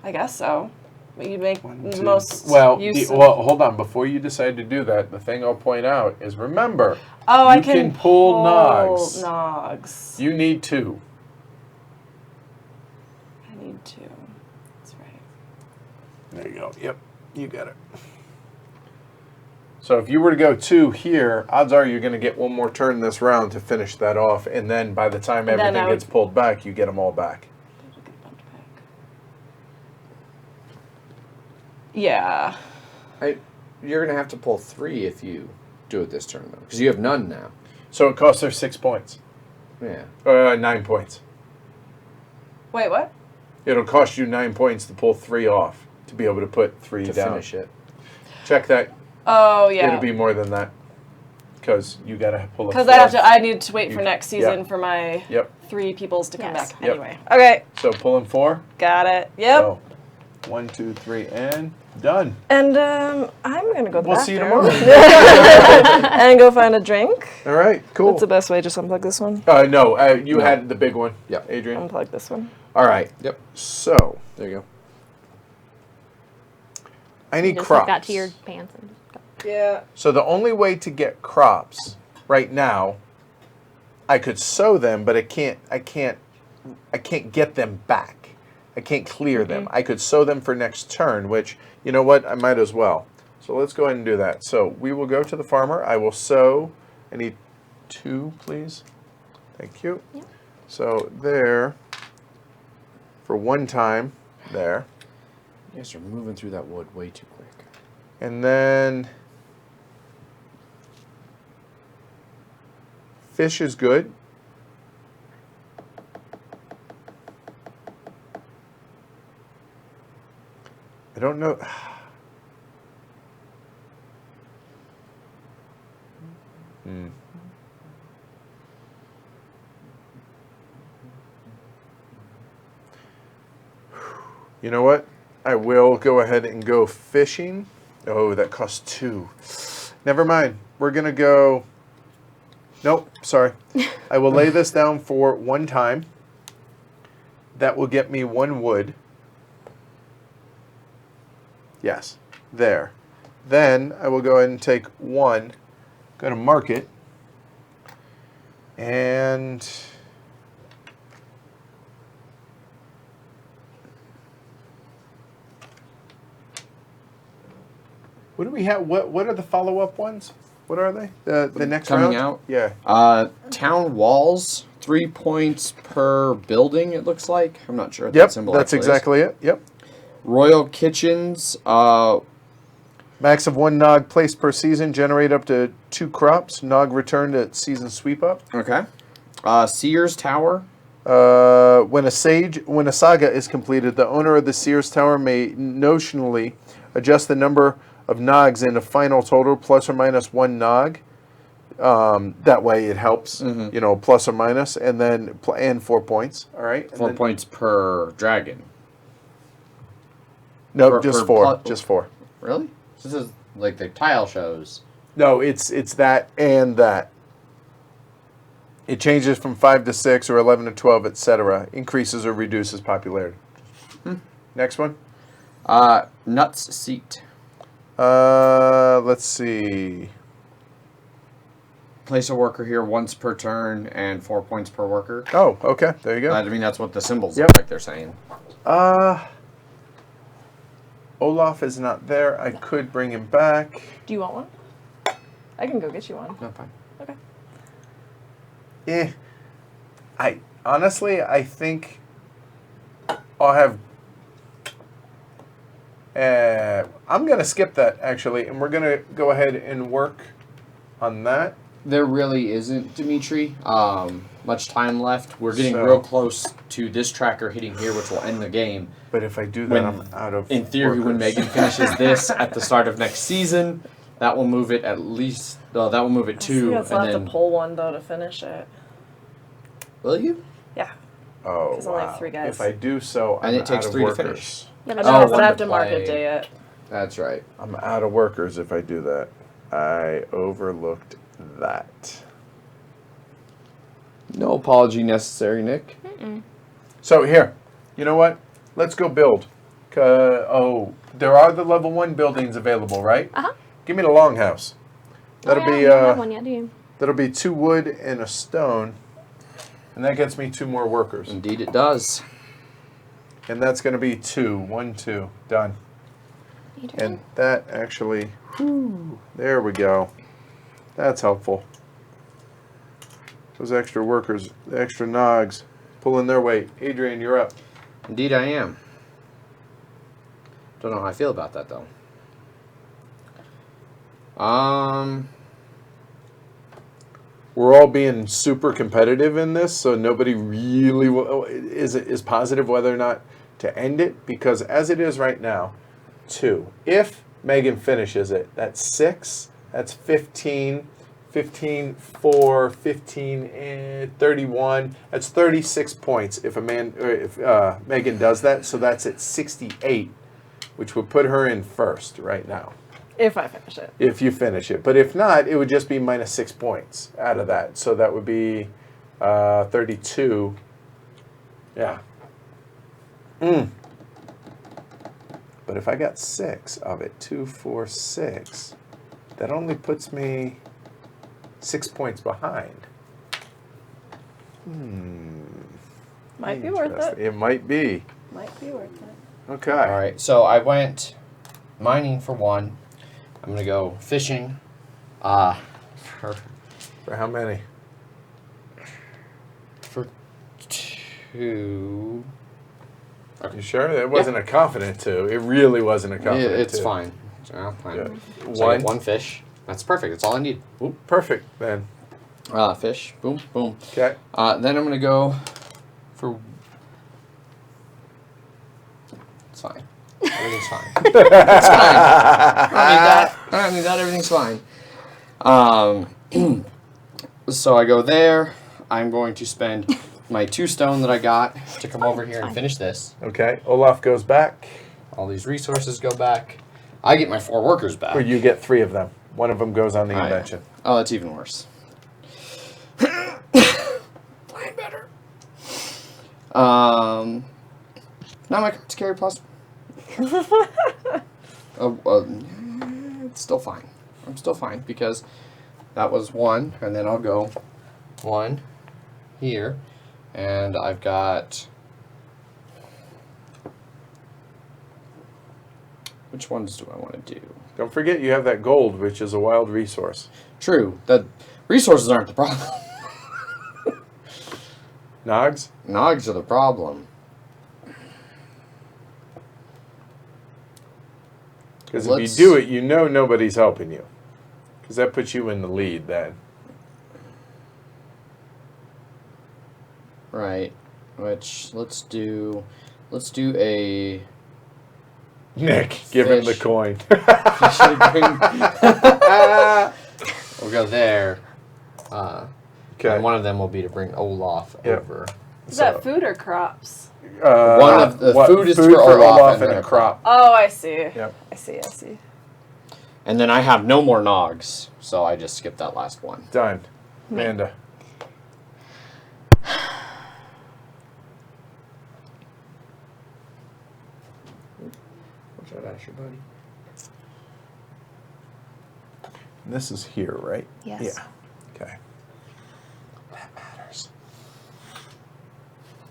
I guess so. But you make One, the two, most well, use of- well, hold on. Before you decide to do that, the thing I'll point out is remember, Oh, you I can pull Nogs. Nogs. You need 2. I need 2. That's right. There you go. Yep, you got it. So if you were to go 2 here, odds are you're going to get one more turn this round to finish that off, and then by the time And then everything I would- gets pulled back, you get them all back. Yeah. you're going to have to pull 3 if you do it this turn, though. Because you have none now. So it costs her 6 points. Yeah. 9 points. Wait, what? It'll cost you 9 points to pull 3 off to be able to put 3 To down. finish it. Check that. Oh, yeah. It'll be more than that because you got to pull a Because 4. I need to wait for You- next season yep. for my Yep. 3 peoples to come Yes. back. Yep. Anyway. Okay. So pulling 4. Got it. Yep. So 1, 2, 3, and done. And I'm gonna go to the We'll see you bathroom. tomorrow. And go find a drink. All right. Cool. What's the best way? Just unplug this one. No, you No. had the big one. Yep. Adrian. Unplug this one. All right. Yep. So There you go. I need Just crops. hook that to your pants. And just go. Yeah. So the only way to get crops right now, I could sow them, but I can't get them back. I can't clear them. I could sow them for next turn, which, you know what, I might as well. So let's go ahead and do that. So we will go to the farmer. I will sow. I need 2, please. Thank you. Yep. So there, for 1 time, there. You guys are moving through that wood way too quick. And then fish is good. I don't know. You know what? I will go ahead and go fishing. Oh, that costs 2. Never mind. We're going to go... Nope, sorry. I will lay this down for 1 time. That will get me 1 wood. Yes, there. Then I will go ahead and take 1, go to market, and... What do we have? What are the follow-up ones? What are they? The next Coming round? out? Yeah. Town walls, 3 points per building, it looks like. I'm not sure what Yep, that symbol that's actually is. exactly it. Yep. Royal kitchens, Max of 1 Nog placed per season. Generate up to 2 crops. Nog returned at season sweep up. okay. Sears Tower, When a saga is completed, the owner of the Sears Tower may notionally adjust the number of Nogs in a final total, plus or minus 1 Nog. That way it helps, you know, plus or minus, and then and 4 points. All right. And 4 then- points per dragon. No, per- just per 4. plot- Just 4. Really? This is like the tile shows. No, it's that and that. It changes from 5 to 6 or 11 to 12, etc. Increases or reduces popularity. Next one. Nuts seat. Let's see. Place a worker here once per turn and 4 points per worker. Oh, okay. There you go. I mean, that's what the symbols Yep. look like they're saying. Olaf is not there. I could bring him back. Do you want one? I can go get you one. No, fine. Okay. I think I'll have. I'm gonna skip that actually, and we're gonna go ahead and work on that. There really isn't, Dimitri. much time left. We're getting So- real close to this tracker hitting here, which will end the game. But if I do that, When- I'm out of In theory, when workers. Megan finishes this at the start of next season, that will move it at least. That will move it I two, think I'll and still have then. to pull one though to finish it. Will you? Yeah. Oh, 'Cause I only have wow. 3 guys. If I do so, And I'm it takes out of 3 to workers. finish. Yeah, I but know, Oh, but one I have to to mark play. a day yet. That's right. I'm out of workers if I do that. I overlooked that. No apology necessary, Nick. So here, you know what? Let's go build. There are the level 1 buildings available, right? Uh-huh. Give me the longhouse. That'll oh, yeah, be you don't have one yet, do you? that'll be 2 wood and a stone, and that gets me 2 more workers. Indeed, it does. And that's going to be 2. 1, 2. Done. Adrian? And that actually, there we go. That's helpful. Those extra workers, the extra nogs, pulling their weight. Adrian, you're up. Indeed, I am. Don't know how I feel about that though. We're all being super competitive in this, so nobody really is positive whether or not to end it, because as it is right now, 2. If Megan finishes it, that's 6. That's 15. 15, 4, 15, 31. That's 36 points if Megan does that. So that's at 68, which would put her in first right now. If I finish it. If you finish it. But if not, it would just be minus 6 points out of that. So that would be 32. Yeah. But if I got 6 of it, 2, 4, 6, that only puts me 6 points behind. Might be worth it. It might be. Might be worth it. Okay. All right, so I went mining for 1. I'm gonna go fishing. For For how many? 2. Are you sure? It wasn't a confident 2. It really wasn't a confident 2. It's fine. Fine. Yeah. So I get 1 fish. That's perfect. That's all I need. Oop. Perfect then. Fish. Boom, boom. Okay. Then I'm gonna go for. It's fine. Everything's fine. It's fine. I don't need that. Everything's fine. So I go there. I'm going to spend my 2 stone that I got to come over here and finish this. Okay. Olaf goes back. All these resources go back. I get my 4 workers back. Or you get 3 of them. One of them goes on the invention. Oh, that's even worse. Playing better. Now my cards carry plus. It's still fine. I'm still fine because that was 1, and then I'll go 1 here, and I've got. Which ones do I want to do? Don't forget you have that gold, which is a wild resource. True, the resources aren't the problem. Nogs? Nogs are the problem. Because if you do it, you know nobody's helping you. Because that puts you in the lead then. Right. Which let's do a Nick, give him the Fish. coin. we'll go there. Okay. And one of them will be to bring Olaf over. Is that food or crops? One of the food is for Olaf and and then a a crop. Oh, I see. Yep. I see. And then I have no more Nogs, so I just skipped that last one. Done. Amanda. What's that, Asher, buddy? This is here, right? Yes. Yeah. Okay. That matters.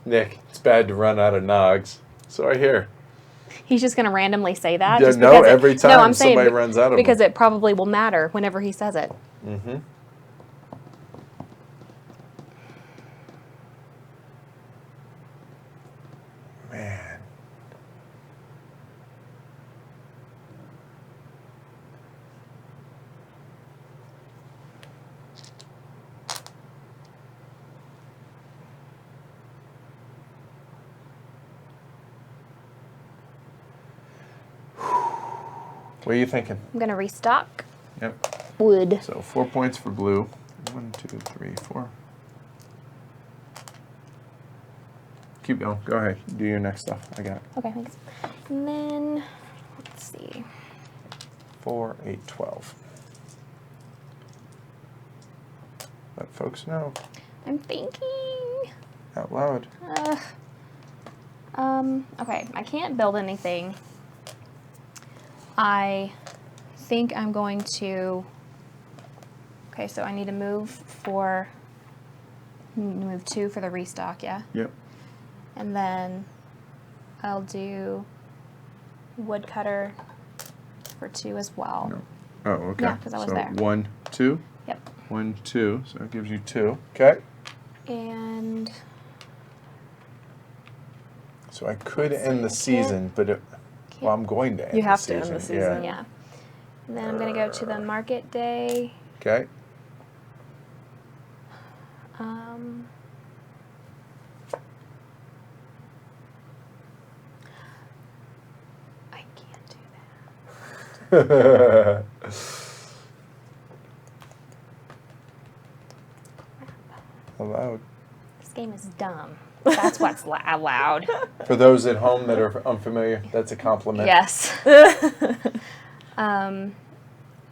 Nick, it's bad to run out of Nogs. So I hear. He's just going to randomly say that? Yeah, just no, because every time I'm saying somebody runs out of because them. it probably will matter whenever he says it. Mm-hmm. Man. What are you thinking? I'm going to restock Yep. wood. So 4 points for blue. 1, 2, 3, 4. Keep going. Go ahead. Do your next stuff. I got it. Okay, thanks. And then, let's see. 4, 8, 12. Let folks know I'm thinking. out loud. Okay, I can't build anything. I think I'm going to. Okay, so I need to move 2 for the restock, yeah? Yep. And then I'll do woodcutter for 2 as well. No. Oh, okay. Yeah, 'cause I was so there. 1, 2. Yep. 1, 2. So that gives you 2. Okay. And So I could end the season, but well, I'm going to end You the have to season. end the season. yeah. And then I'm going to go to the market day. Okay. I can't do that. Allowed. This game is dumb. That's what's allowed. For those at home that are unfamiliar, that's a compliment. Yes.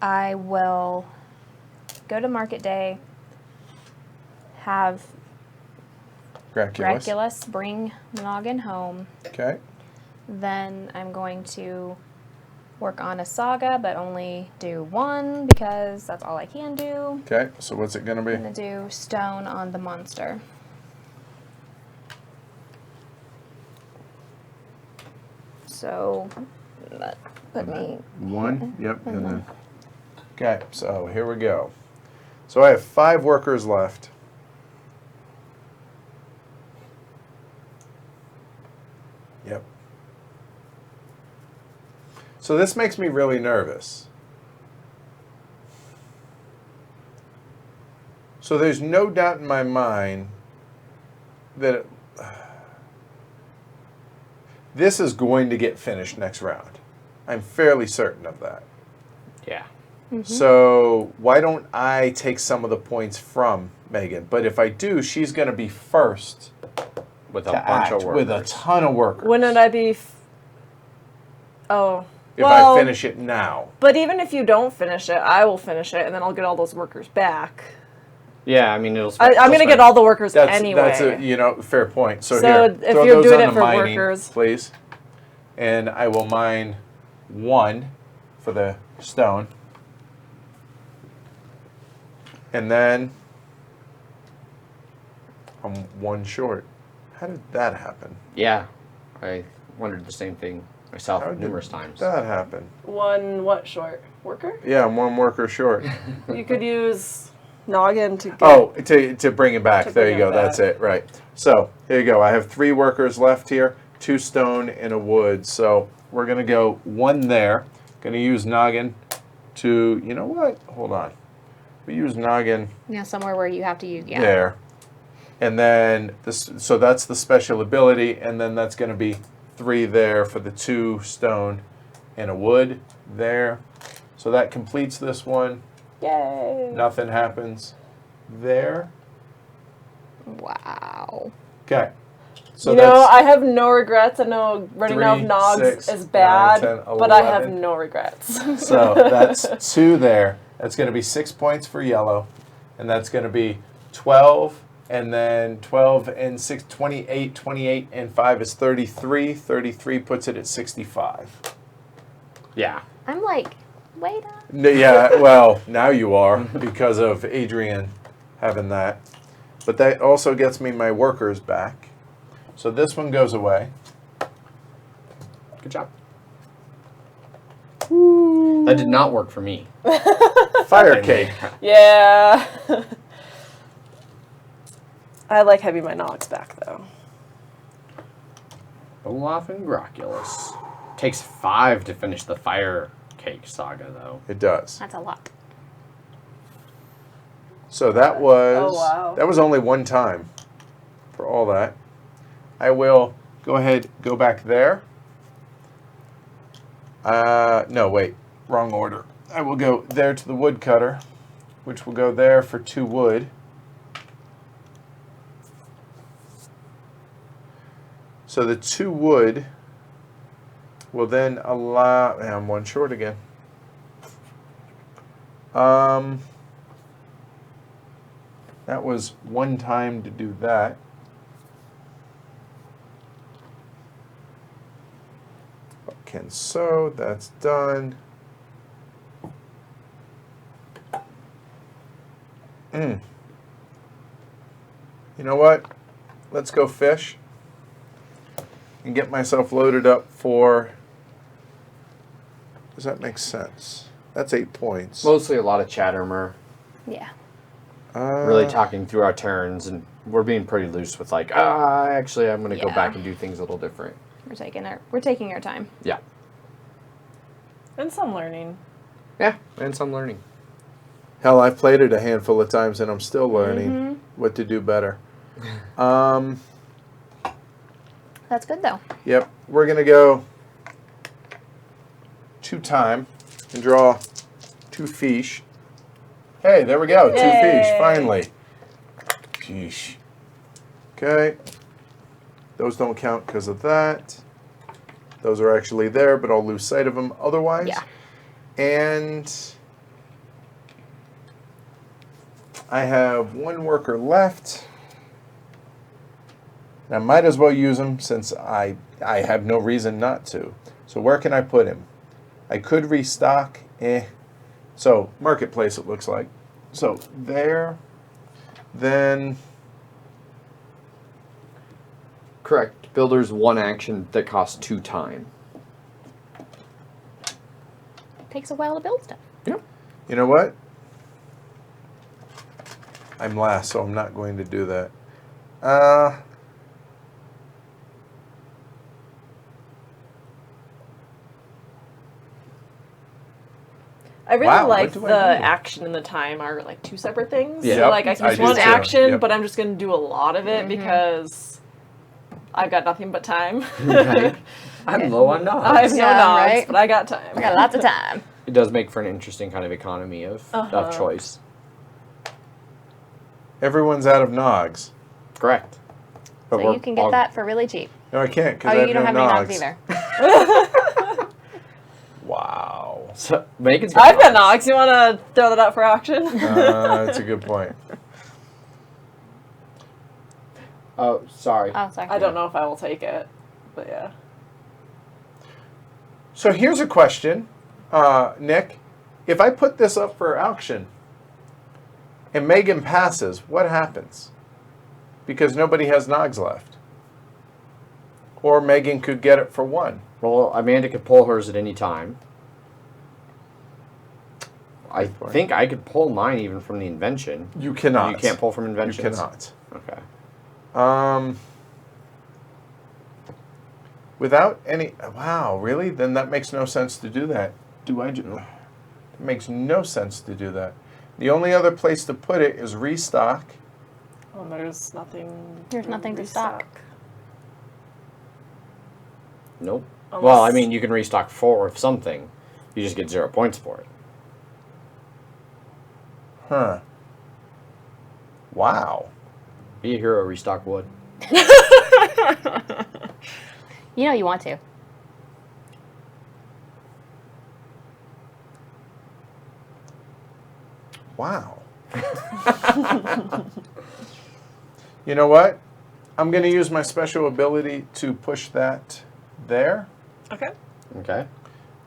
I will go to market day, have Graculous. Graculous bring Noggin home. Okay. Then I'm going to work on a saga, but only do 1 because that's all I can do. Okay. So what's it gonna be? I'm going to do stone on the monster. So that put me 1. Yep. And And then- then. Okay. So here we go. So I have 5 workers left. Yep. So this makes me really nervous. So there's no doubt in my mind that this is going to get finished next round. I'm fairly certain of that. Yeah. So why don't I take some of the points from Megan? But if I do, she's going to be first With a to bunch of act workers. with a ton of workers. Wouldn't I be? Oh. if well, I finish it now. But even if you don't finish it, I will finish it, and then I'll get all those workers back. Yeah, I mean, it'll. I'm going to get all the workers anyway. That's a fair point. So, So here, if throw you're those doing on it the for mining, workers. please. And I will mine 1 for the stone. And then I'm 1 short. How did that happen? Yeah, I wondered the same thing myself How did numerous times. that happen? 1 what short? Worker? Yeah, I'm 1 worker short. You could use Noggin to get... Oh, to bring it back. To There bring you it go. That's back. it. Right. So here you go. I have 3 workers left here, 2 stone and a wood. So we're going to go 1 there. Going to use Noggin to, you know what? Hold on. We use Noggin Yeah, somewhere where you have to use, yeah. there. And then, so that's the special ability. And then that's going to be 3 there for the 2 stone and a wood there. So that completes this one. Yay! Nothing happens there. Wow. Okay. So you know, that's I have no regrets. I know running out of 3, Nogs 6, is bad, 9, 10, but I have 11. no regrets. so that's 2 there. That's going to be 6 points for yellow, and that's going to be 12, and then 12 and 6, 28, 28 and 5 is 33. 33 puts it at 65. Yeah. I'm like, wait up. Yeah, well, now you are because of Adrian having that. But that also gets me my workers back. So this one goes away. Good job. That did not work for me. Fire cake. Yeah. I like having my Nogs back, though. Olaf and Graculous. Takes 5 to finish the fire cake saga, though. It does. That's a lot. So that was Oh, wow. that was only 1 time for all that. I will go ahead, go back there. No, wait. wrong order. I will go there to the woodcutter, which will go there for 2 wood. So the 2 wood will then allow, and I'm 1 short again. That was 1 time to do that. Okay, so that's done. You know what? Let's go fish and get myself loaded up for. Does that make sense? That's 8 points. Mostly a lot of chattermer. Yeah. Really talking through our turns, and we're being pretty loose with like, actually, I'm going to go back and do things a little different. We're taking our time. Yeah. And some learning. Yeah, and some learning. Hell, I've played it a handful of times, and I'm still learning what to do better. That's good though. Yep, we're going to go 2 time and draw 2 fish. Hey, there we go. 2 fish, finally. Sheesh. Okay. Those don't count because of that. Those are actually there, but I'll lose sight of them otherwise. Yeah. And I have 1 worker left. And I might as well use him since I have no reason not to. So where can I put him? I could restock. So marketplace it looks like. So there. Then. Correct. Builder's 1 action that costs 2 time. Takes a while to build stuff. Yep. You know what? I'm last, so I'm not going to do that. I really Wow, like what do the I do? action and the time are like 2 separate things. Yeah. So Yep, like I can I use do 1 too. action, Yep. but I'm just going to do a lot of it because I've got nothing but time. Right. I'm low on knowledge. I have no Yeah, knobs, right? but I got time. We got lots of time. It does make for an interesting kind of economy of choice. Everyone's out of Nogs. Correct. But So you can get that for really cheap. No, I can't because Oh, I have you don't no have any Nogs. knobs either. Wow. So Megan's I've got Nox. You want to throw that out for auction? That's a good point. Oh, sorry. Oh, sorry. I don't know if I will take it, but yeah. So here's a question, Nick. If I put this up for auction and Megan passes, what happens? Because nobody has Nogs left. Or Megan could get it for 1. Well, Amanda could pull hers at any time. I Good point. think I could pull mine even from the invention. You cannot. You can't pull from You inventions? cannot. Okay. Without any... Wow, really? Then that makes no sense to do that. It makes no sense to do that. The only other place to put it is restock. Oh, there's nothing. There's nothing to stock. Nope. Unless- Well, I mean, you can restock 4 of something. You just get 0 points for it. Huh. Wow. Be a hero, restock wood. You know you want to. Wow. You know what? I'm going to use my special ability to push that there. Okay. Okay.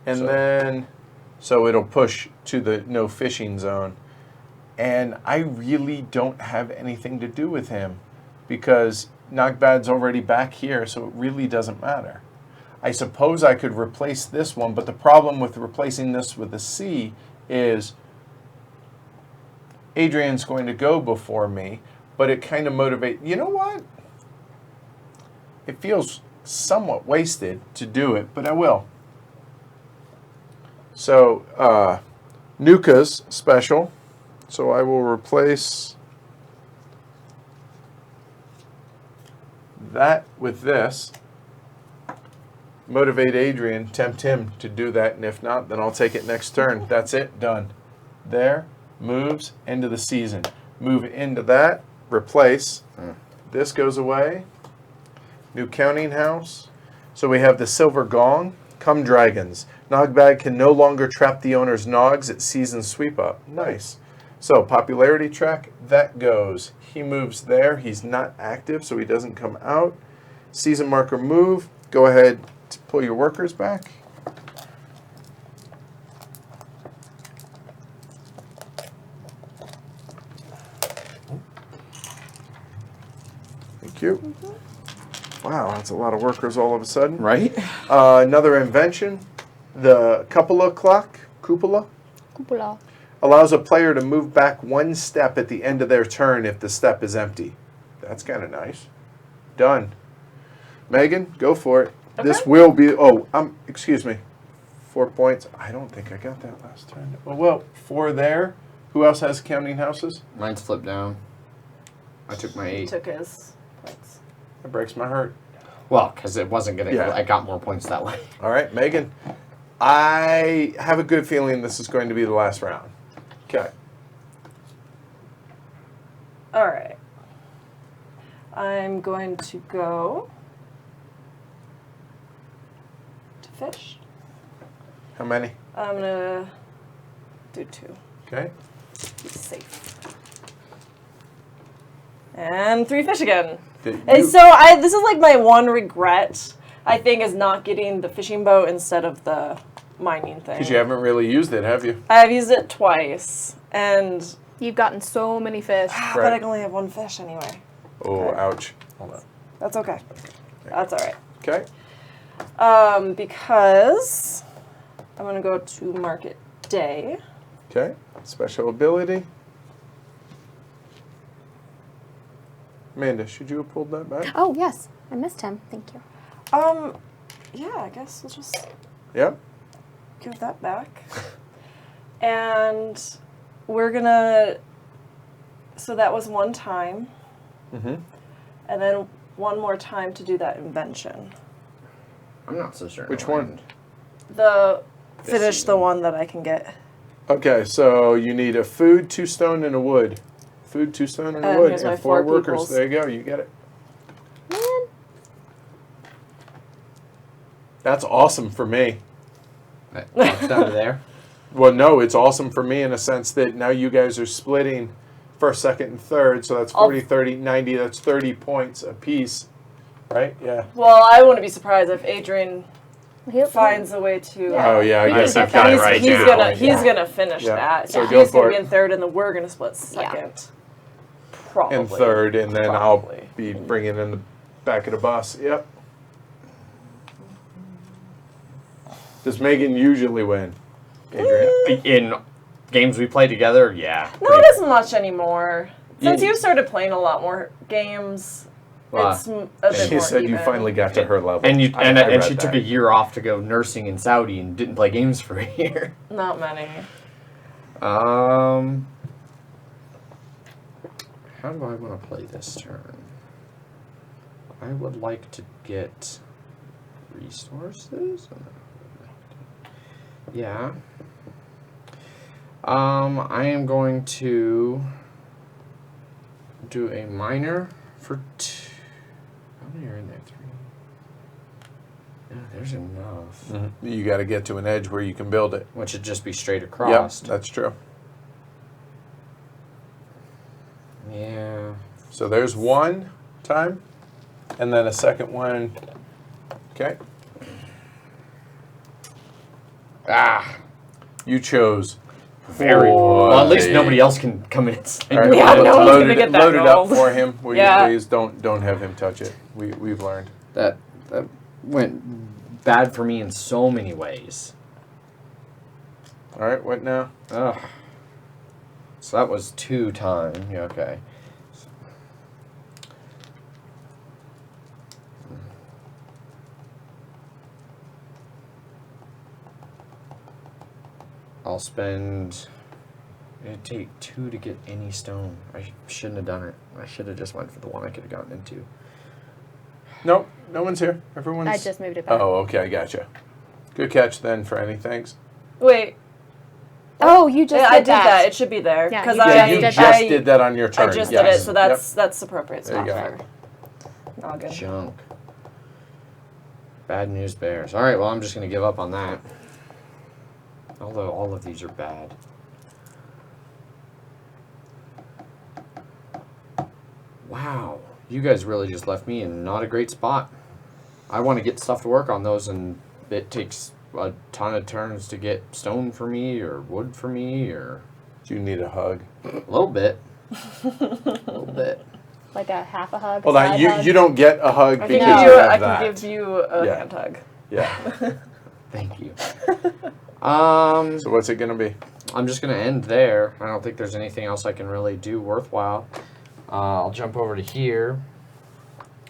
And So- then, so it'll push to the no fishing zone. And I really don't have anything to do with him because Nogbad's already back here, so it really doesn't matter. I suppose I could replace this one, but the problem with replacing this with a C is Adrian's going to go before me, but it kind of motivates. You know what? It feels somewhat wasted to do it, but I will. So, Nuka's special. So I will replace that with this. Motivate Adrian, tempt him to do that, and if not, then I'll take it next turn. That's it, done. There, moves, end of the season. Move into that, replace. This goes away. New counting house. So we have the silver gong. Come dragons. Nogbag can no longer trap the owner's nogs at season sweep up. Nice. So popularity track, that goes. He moves there. He's not active, so he doesn't come out. Season marker move. Go ahead to pull your workers back. Thank you. Wow, that's a lot of workers all of a sudden. Right? Another invention, the cupola clock, cupola, Cupola. allows a player to move back one step at the end of their turn if the step is empty. That's kind of nice. Done. Megan, go for it. Okay. This will be, excuse me, 4 points. I don't think I got that last turn. Well, 4 there. Who else has counting houses? Mine's flipped down. I took my He 8. took his points. That breaks my heart. Well, because it wasn't going to Yeah. I got more points that way. All right, Megan. I have a good feeling this is going to be the last round. Okay. All right. I'm going to go to fish. How many? I'm gonna do 2. Okay. Be safe. And 3 fish again. Did And you- so this is like my one regret, I think, is not getting the fishing boat instead of the mining thing. Because you haven't really used it, have you? I've used it twice, and You've gotten so many fish. but I can only have 1 fish anyway. Oh, Okay. ouch. Hold on. That's okay. That's all right. Okay. Because I'm gonna go to Market Day. Okay. Special ability. Amanda, should you have pulled that back? Oh, yes. I missed him. Thank you. Yeah, I guess we'll just Yep. give that back. And we're gonna, so that was 1 time, Mm-hmm. and then 1 more time to do that invention. I'm not so sure. Which one? The, This finish the season. one that I can get. Okay, so you need a food, 2 stone, and a wood. Food, 2 stone, and a And wood, here's and my 4 4 workers. peoples. There you go. You get it. Man. That's awesome for me. It's down to there. Well, no, it's awesome for me in a sense that now you guys are splitting first, second, and third. So that's 40, 30, 90. That's 30 points apiece. Right? Yeah. Well, I wouldn't be surprised if Adrian He'll finds a way to. Oh, yeah. I You guess can I've get got it He's, right he's now. gonna he's gonna finish Yeah. that. So So go he's for gonna be it. in third, and then we're gonna split second. Probably. And third, and then Probably. I'll be bringing in the back of the bus. Yep. Does Megan usually win? Adrian? In games we play together, yeah. Not as much anymore. Since You- you've started playing a lot more games, Wow. it's a bit She more said you even. finally got to her level. And I and read she took that. a year off to go nursing in Saudi and didn't play games for a year. Not many. How do I want to play this turn? I would like to get resources. Yeah. I am going to do a miner for 2. How many are in there? 3. Yeah, there's enough. Mhm. You got to get to an edge where you can build it. Which would just be straight Yep, across. that's true. Yeah. So there's 1 time, and then a second one. Okay. Ah. You chose Very boy. well. At least nobody else can come in. And say, All right, Yeah, load, no one's load gonna it, get that load it up gold. for him. Will Yeah. you please don't have him touch it. We've learned. That went bad for me in so many ways. All right, what now? Ugh. So that was 2 time. Yeah, okay. I'll spend. It'd take 2 to get any stone. I shouldn't have done it. I should have just went for the one I could have gotten into. Nope, no one's here. Everyone's... I just moved it back. Oh, okay, I gotcha. Good catch then for anything. Wait. Oh, you just Yeah, did I did that. It should be there. Yeah, Because you Yeah, just you did just that. did that on your turn. I just yes. did it, so Yep. that's appropriate There you spot go. for Noggin. Junk. Bad news bears. Alright, well, I'm just going to give up on that. Although all of these are bad. Wow. You guys really just left me in not a great spot. I want to get stuff to work on those, and it takes a ton of turns to get stone for me, or wood for me, or... Do you need a hug? A little bit. A little bit. Like a half a hug. Hold on, side you hug. you don't get a hug I because can, you give you, have I that. can give you a Yeah. hand hug. Yeah. Thank you. So what's it gonna be? I'm just going to end there. I don't think there's anything else I can really do worthwhile. I'll jump over to here,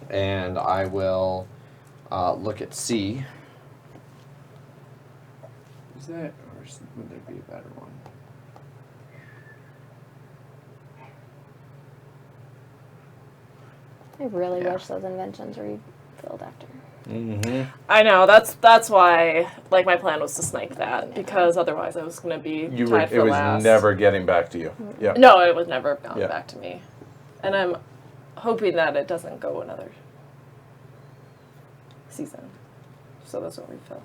and I will look at C. Is that, or would there be a better one? I really Yeah. wish those inventions refilled after. Mm-hmm. I know, that's why, like, my plan was to snipe that, because otherwise I was going to be You tied were, for it was last. never getting back to you. Yeah. No, it was never gone Yeah. back to me. And I'm hoping that it doesn't go another season. So that's what we felt.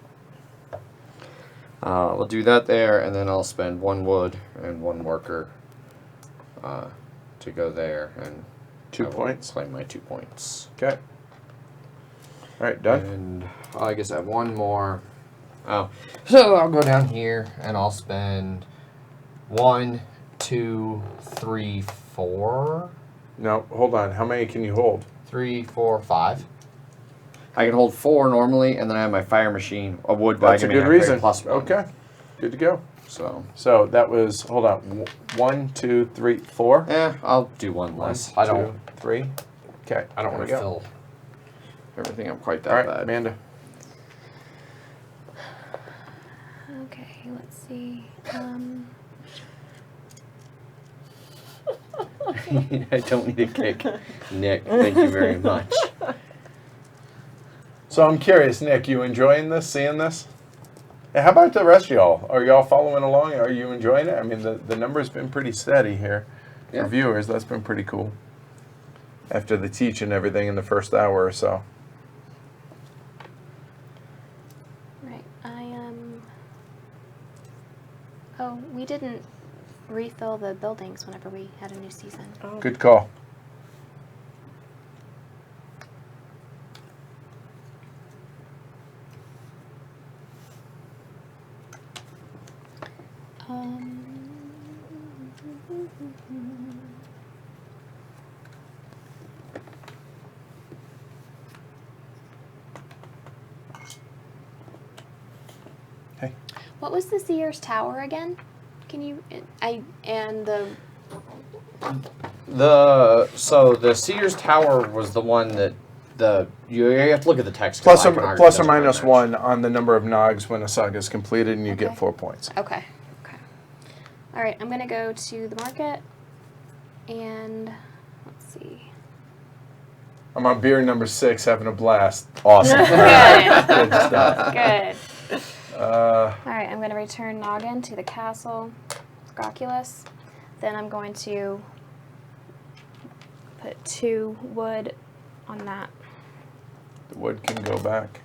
We'll do that there, and then I'll spend 1 wood and 1 worker to go there, and 2 I will points. claim my 2 points. Okay. All right, done. And I guess I have 1 more. Oh, so I'll go down here, and I'll spend 1, 2, 3, 4. No, hold on. How many can you hold? 3, 4, 5. I can hold 4 normally, and then I have my fire machine, a wood That's a wagon, good reason. +1. Okay, good to go. So, So that was, hold on, 1, 2, 3, 4. I'll do 1 1, less. 2, I don't 3. Okay, want there to we go. fill everything up quite that All right, bad. Amanda. Okay, let's see. I don't need a kick. Nick, thank you very much. So I'm curious, Nick, you enjoying this, seeing this? And how about the rest of y'all? Are y'all following along? Are you enjoying it? I mean, the number's been pretty steady here Yeah. for viewers. That's been pretty cool. After the teach and everything in the first hour or so. Right, I am. Oh, we didn't refill the buildings whenever we had a new season. Oh. Good call. Hey. What was the Sears Tower again? Can you? And So the Sears Tower was the one that you have to look at the text. Plus because or iconography minus doesn't match. 1 on the number of Nogs when a saga is completed, and you get Okay. 4 points. okay. All right, I'm gonna go to the market, and let's see. I'm on beer number 6, having a blast. Awesome. Good. Good stuff. Good. Uh, All right, I'm going to return Noggin to the castle, Scoculus. Then I'm going to put 2 wood on that. the wood can go back.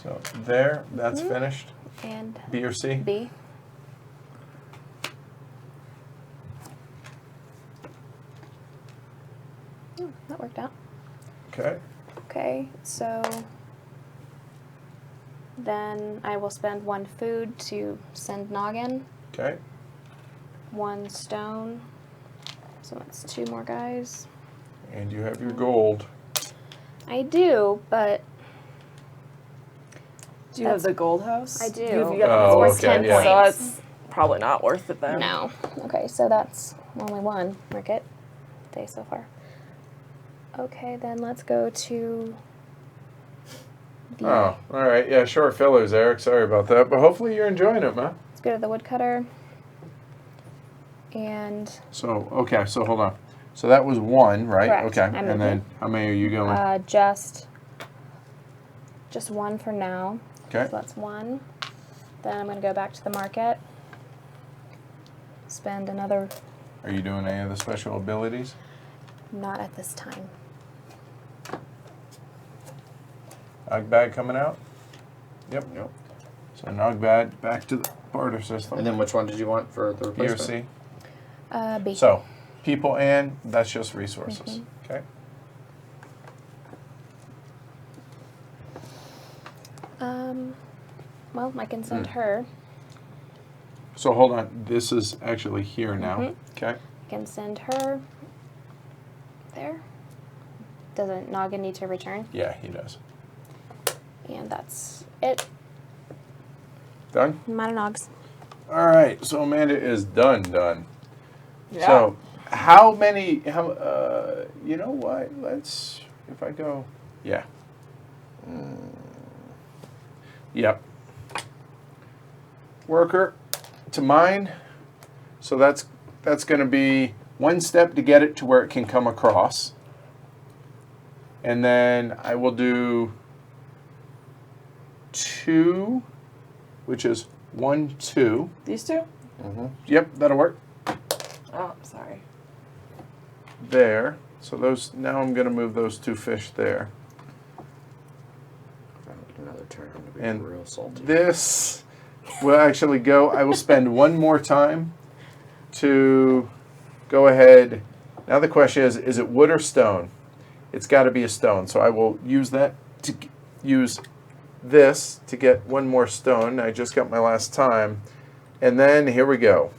So there, that's finished. And B or C? B. That worked out. Okay. Okay, so then I will spend 1 food to send Noggin, Okay. 1 stone. So that's 2 more guys. And you have your gold. I do, but Do you have the gold house? I do. You got Oh, the worth okay, 10 yeah. So points. it's probably not worth it then. No. Okay, so that's only 1 market day so far. Okay, then let's go to the. Oh, all right. Yeah, short fillers, Eric. Sorry about that. But hopefully you're enjoying it, man. Let's go to the woodcutter. And So, okay. So hold on. So that was 1, right? Correct. Okay. I'm And then moving. how many are you going? Just 1 for now. Okay. So that's 1. Then I'm going to go back to the market. Spend another. Are you doing any of the special abilities? Not at this time. Nogbad coming out? Yep. So Nogbad back to the barter system. And then which one did you want for the B or replacement? C? B. So, people and that's just resources. Okay. Well, I can send her. So hold on. This is actually here now. Okay. I can send her there. Doesn't Noggin need to return? Yeah, he does. And that's it. Done? I'm out of Nogs. All right. So Amanda is done. Yeah. So how many, you know what? Let's, if I go, yeah. Yep. Worker to mine. So that's going to be 1 step to get it to where it can come across. And then I will do 2, which is 1, 2. These two? Yep, that'll work. Oh, sorry. There. So those, now I'm going to move those 2 fish there. Another turn to be And real salty. this will actually go, I will spend 1 more time to go ahead. Now the question is it wood or stone? It's got to be a stone. So I will use that to use this to get 1 more stone. I just got my last time. And then here we go.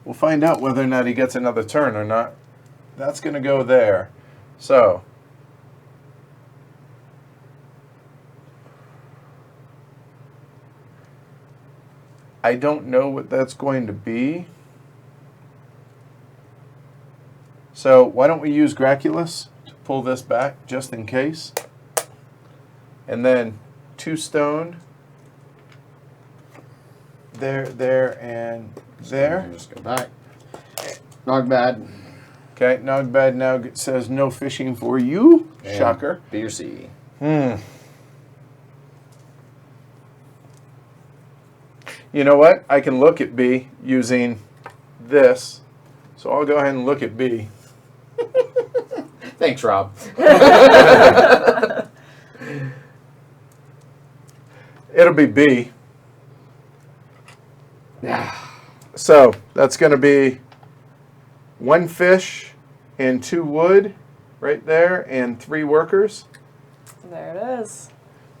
We'll find out whether or not he gets another turn or not. That's going to go there. So I don't know what that's going to be. So why don't we use Graculus to pull this back just in case. And then 2 stone. There, and there. Just go back. Nogbad. Okay, Nogbad now says no fishing for you. And Shocker. B or C. You know what? I can look at B using this. So I'll go ahead and look at B. Thanks, Rob. It'll be B. So that's going to be 1 fish and 2 wood right there and 3 workers There it is.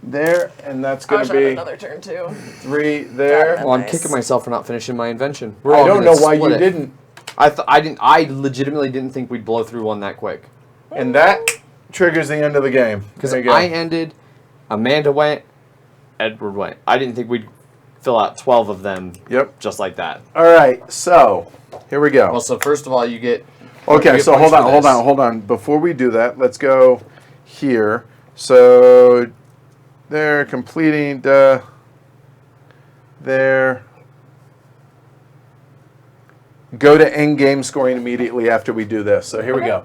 there, and that's I going wish to I had be another turn too. 3 there. Got Well, I'm Nice. kicking myself for not finishing my invention. I don't know why you didn't. I legitimately didn't think we'd blow through one that quick. And that triggers the end of the game. Because There you go. I ended, Amanda went, Edward went. I didn't think we'd fill out 12 of them Yep. just like that. All right, so here we go. Well, so first of all, you get... Okay, you get so points hold for this. on. Before we do that, let's go here. So they're completing there. Go to end game scoring immediately after we do this. So here we go.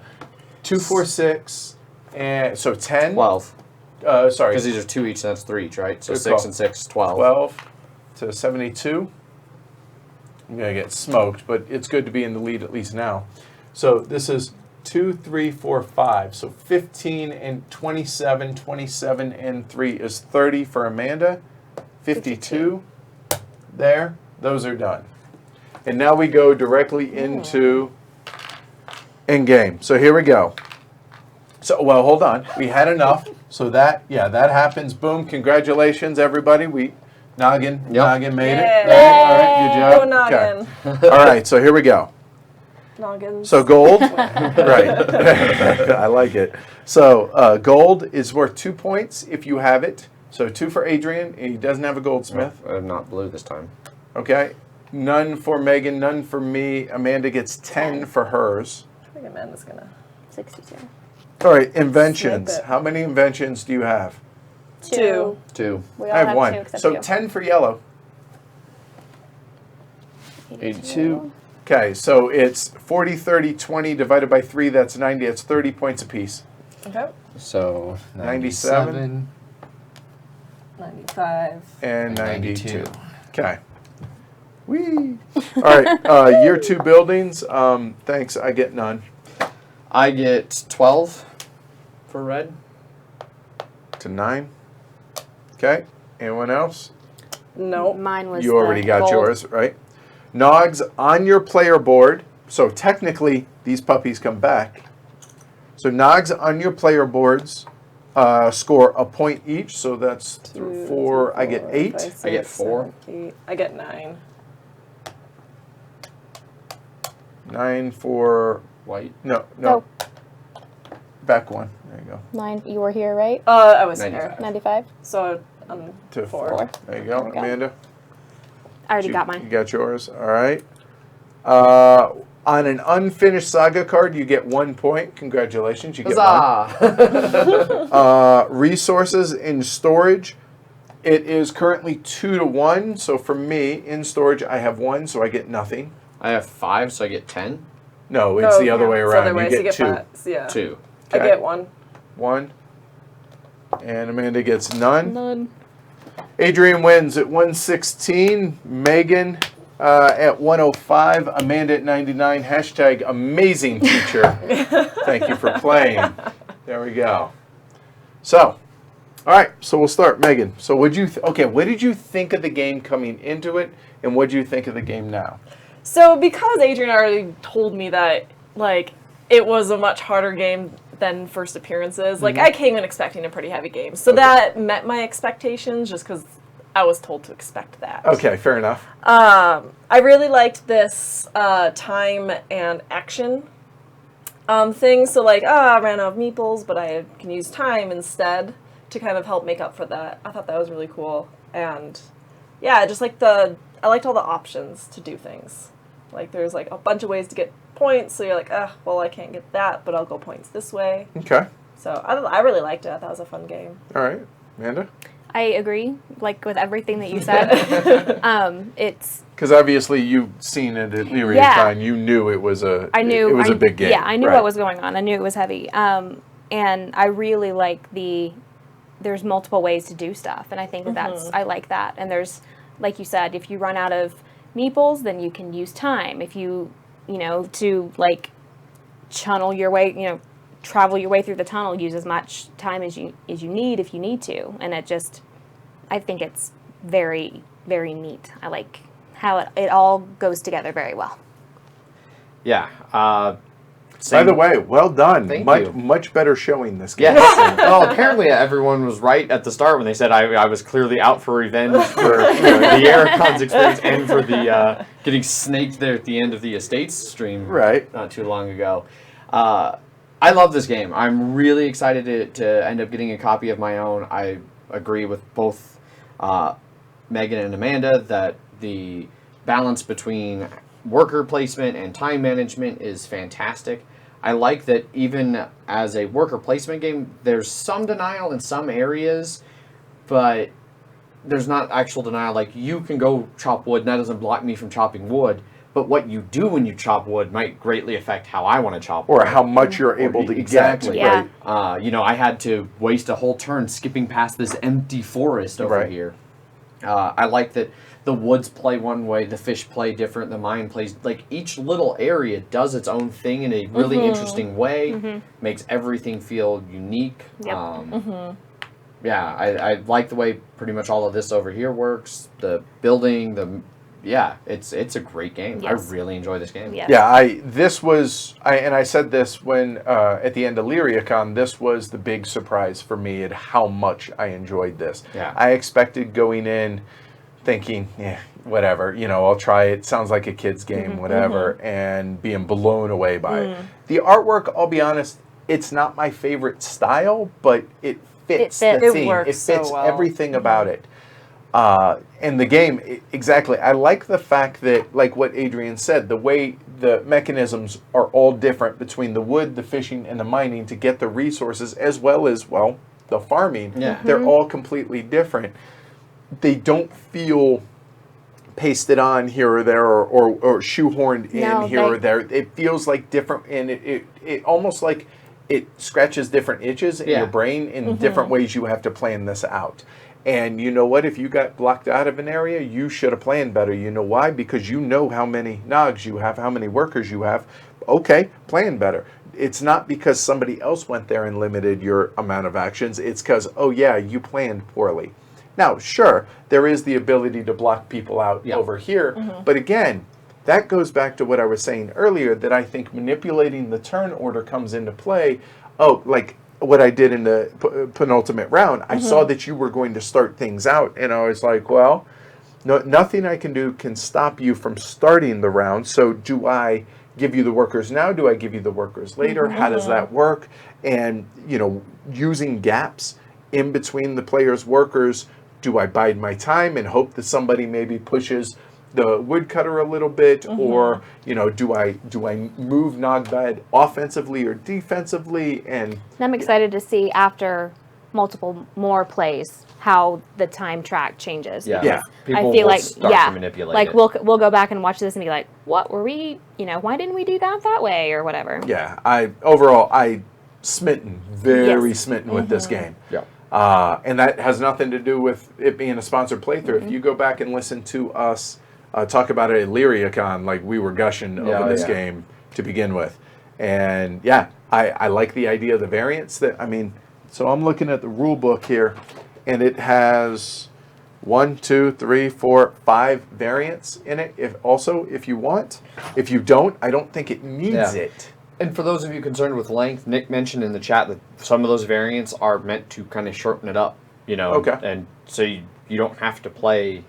2, 4, 6, and so 10. 12. Sorry, Because these are 2 each, that's 3 each, right? So Good 6 call. and 6, 12. 12 to 72. I'm going to get smoked, but it's good to be in the lead at least now. So this is 2, 3, 4, 5. So 15 and 27. 27 and 3 is 30 for Amanda. 52. There. Those are done. And now we go directly into end game. So here we go. So, well, hold on. We had enough. So that happens. Boom. Congratulations, everybody. Noggin made it. Yay. Right? All right, good job. Go Noggin. Okay. All right, so here we go. Noggins. So gold, right. I like it. So gold is worth 2 points if you have it. So 2 for Adrian. He doesn't have a goldsmith. I'm not blue this time. Okay. None for Megan, none for me. Amanda gets 10 for hers. I think Amanda's gonna. 62. All right, inventions. Snip it. How many inventions do you have? 2. 2. We all I have have 1. 2 except So you. 10 for yellow. 82. Okay, so it's 40, 30, 20 divided by 3. That's 90. It's 30 points apiece. Okay. So 97. 95. And 92. 92. Okay. Whee! All right, year 2 buildings. Thanks, I get none. I get 12 for red. To 9. Okay, anyone else? Nope. Mine was You already the got gold. yours, right? Nogs on your player board. So technically, these puppies come back. So Nogs on your player boards score a point each. So that's 2, 4. I get 8. 5, 6, I get 4. 7, 8. I get 9. 9 for White. no. Oh, Back 1. There you go. 9. You were here, right? I was 95. here. 95. So, To 4. 4. There you go, There we go. Amanda. I already got You mine. got yours. All right. On an unfinished saga card, you get 1 point. Congratulations. You get 1. Huzzah! Resources in storage. It is currently 2 to 1. So for me, in storage, I have 1, so I get nothing. I have 5, so I get 10. No, it's the other way It's the around. other way, You so get 2. 5. Yeah. 2. I Okay. get 1. 1. And Amanda gets none. None. Adrian wins at 116. Megan at 105. Amanda at 99. Hashtag amazing teacher. Thank you for playing. There we go. So, all right. So we'll start. Megan. So what did you think of the game coming into it, and what do you think of the game now? So because Adrian already told me that, like, it was a much harder game than first appearances, like, I came in expecting a pretty heavy game. So that met my expectations just because I was told to expect that. Okay, fair enough. I really liked this time and action thing. So, like, I ran out of meeples, but I can use time instead to kind of help make up for that. I thought that was really cool. And, yeah, just like I liked all the options to do things. Like, there's, like, a bunch of ways to get points, so you're like, well, I can't get that, but I'll go points this way. Okay. So, I really liked it. I thought it was a fun game. All right. Amanda? I agree, like with everything that you said. It's Because obviously you've seen it at Leary Yeah. Con. You knew it was a I a big game. Yeah, I knew Right. what was going on. I knew it was heavy. And I really like there's multiple ways to do stuff, and I think I like that. And there's, like you said, if you run out of meeples, then you can use time. If you to like channel your way, travel your way through the tunnel, use as much time as you need if you need to. And I think it's very, very neat. I like how it all goes together very well. Yeah. By the way, well done. Thank much you. much better showing this game. Yes. Well, apparently everyone was right at the start when they said I was clearly out for revenge for the Aircons experience and for the getting snaked there at the end of the Estates stream Right. not too long ago. I love this game. I'm really excited to end up getting a copy of my own. I agree with both Megan and Amanda that the balance between worker placement and time management is fantastic. I like that even as a worker placement game, there's some denial in some areas, but there's not actual denial. Like, you can go chop wood, and that doesn't block me from chopping wood, but what you do when you chop wood might greatly affect how I want to chop wood. Or how much you're able to Exactly. get. Yeah. Right. I had to waste a whole turn skipping past this empty forest over Right. here. I like that the woods play one way, the fish play different, the mine plays, like, each little area does its own thing in a really interesting way, makes everything feel unique. Yep. Yeah, I like the way pretty much all of this over here works, the building, it's a great game. Yes. I really enjoy this game. Yes. Yeah, I said this when at the end of Lyriacon, this was the big surprise for me at how much I enjoyed this. Yeah. I expected going in thinking, whatever, I'll try it. Sounds like a kid's game, whatever, and being blown away by it. The artwork, I'll be honest, it's not my favorite style, but it fits It the fits. theme. Works It fits so well. everything about it. And the game, exactly. I like the fact that, like what Adrian said, the way the mechanisms are all different between the wood, the fishing, and the mining to get the resources, as well as, the farming. Yeah. They're all completely different. They don't feel pasted on here or there or shoehorned No, in here or there. It feels like different, and it almost like it scratches different itches in your brain in different ways you have to plan this out. And you know what? If you got blocked out of an area, you should have planned better. You know why? Because you know how many Nogs you have, how many workers you have. Okay, plan better. It's not because somebody else went there and limited your amount of actions. It's because, oh yeah, you planned poorly. Now, sure, there is the ability to block people out over here. But again, that goes back to what I was saying earlier, that I think manipulating the turn order comes into play. Oh, like what I did in the penultimate round, I saw that you were going to start things out, and I was like, well, nothing I can do can stop you from starting the round. So do I give you the workers now? Do I give you the workers later? How does that work? And, you know, using gaps in between the players' workers, do I bide my time and hope that somebody maybe pushes the woodcutter a little bit, or you know, do I move Nogbad offensively or defensively? And I'm excited to see after multiple more plays how the time track changes. Yeah. People I feel will like start to manipulate like it. we'll go back and watch this and be like, what were we? You know, why didn't we do that way or whatever? yeah, I smitten, very smitten with this game. Yeah. And that has nothing to do with it being a sponsored playthrough. If you go back and listen to us talk about it at LyriaCon, like we were gushing over this game to begin with. And yeah, I like the idea of the variants. So I'm looking at the rule book here, and it has 1, 2, 3, 4, 5 variants in it. If you want. If you don't, I don't think it needs it. And for those of you concerned with length, Nick mentioned in the chat that some of those variants are meant to kind of shorten it up, you know. Okay. And so you don't have to play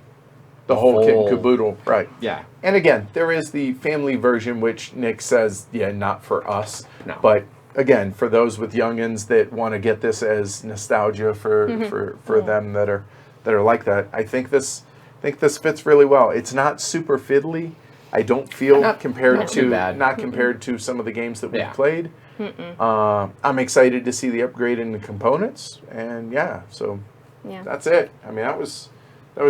the whole kit and caboodle, right? Yeah. And again, there is the family version, which Nick says, not for us. No. But again, for those with youngins that want to get this as nostalgia for them that are like that, I think this fits really well. It's not super fiddly. I don't feel compared to some of the games that we've played. I'm excited to see the upgrade in the components, and that's it. I mean, that was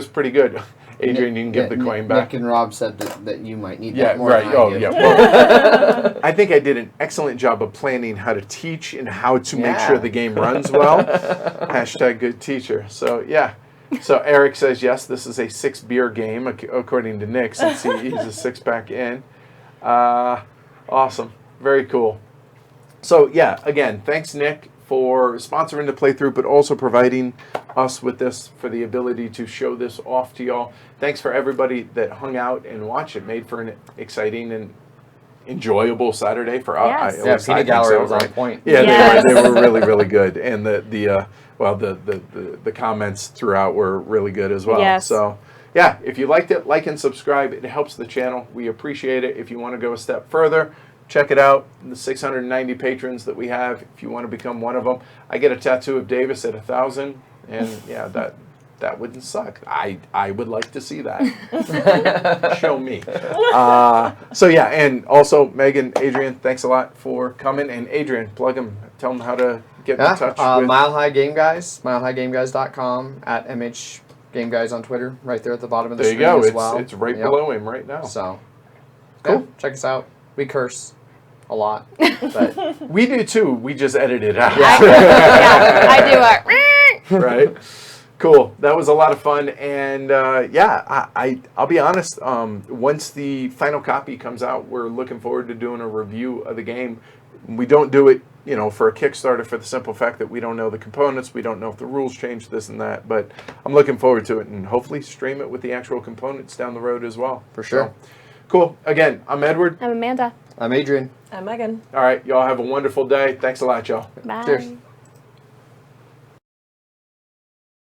pretty good. Adrian, you can give the coin back. Nick and Rob said that you might need Yeah, that more right. than I do. Well, I think I did an excellent job of planning how to teach and how to make sure the game runs well. Hashtag good teacher. So, yeah. So, Eric says, yes, this is a 6-beer game, according to Nick, since he's a 6-pack in. Awesome. Very cool. So, yeah, again, thanks, Nick, for sponsoring the playthrough, but also providing us with this for the ability to show this off to y'all. Thanks for everybody that hung out and watched. It made for an exciting and enjoyable Saturday for us. Yes. Peanut Gallery was on point. Yeah, they were really, really good, and the comments throughout were really good as well. Yes. So yeah, if you liked it, like and subscribe. It helps the channel. We appreciate it. If you want to go a step further, check it out. The 690 patrons that we have. If you want to become one of them, I get a tattoo of Davis at 1,000, and yeah, that wouldn't suck. I would like to see that. Show me. So yeah, and also Megan, Adrian, thanks a lot for coming. And Adrian, plug them. Tell them how to get in touch with Mile High Game Guys, milehighgameguys.com, at MH Game Guys on Twitter, right there at the bottom of the screen as well. It's right below him right now. So cool. Yeah, check us out. We curse a lot, but we do too. We just edit it out. I do Right. Cool. That was a lot of fun, and I'll be honest. Once the final copy comes out, we're looking forward to doing a review of the game. We don't do it, for a Kickstarter for the simple fact that we don't know the components. We don't know if the rules change, this and that. But I'm looking forward to it, and hopefully stream it with the actual components down the road as well. For sure. So, cool. Again, I'm Edward. I'm Amanda. I'm Adrian. I'm Megan. All right. Y'all have a wonderful day. Thanks a lot, y'all. Bye. Cheers.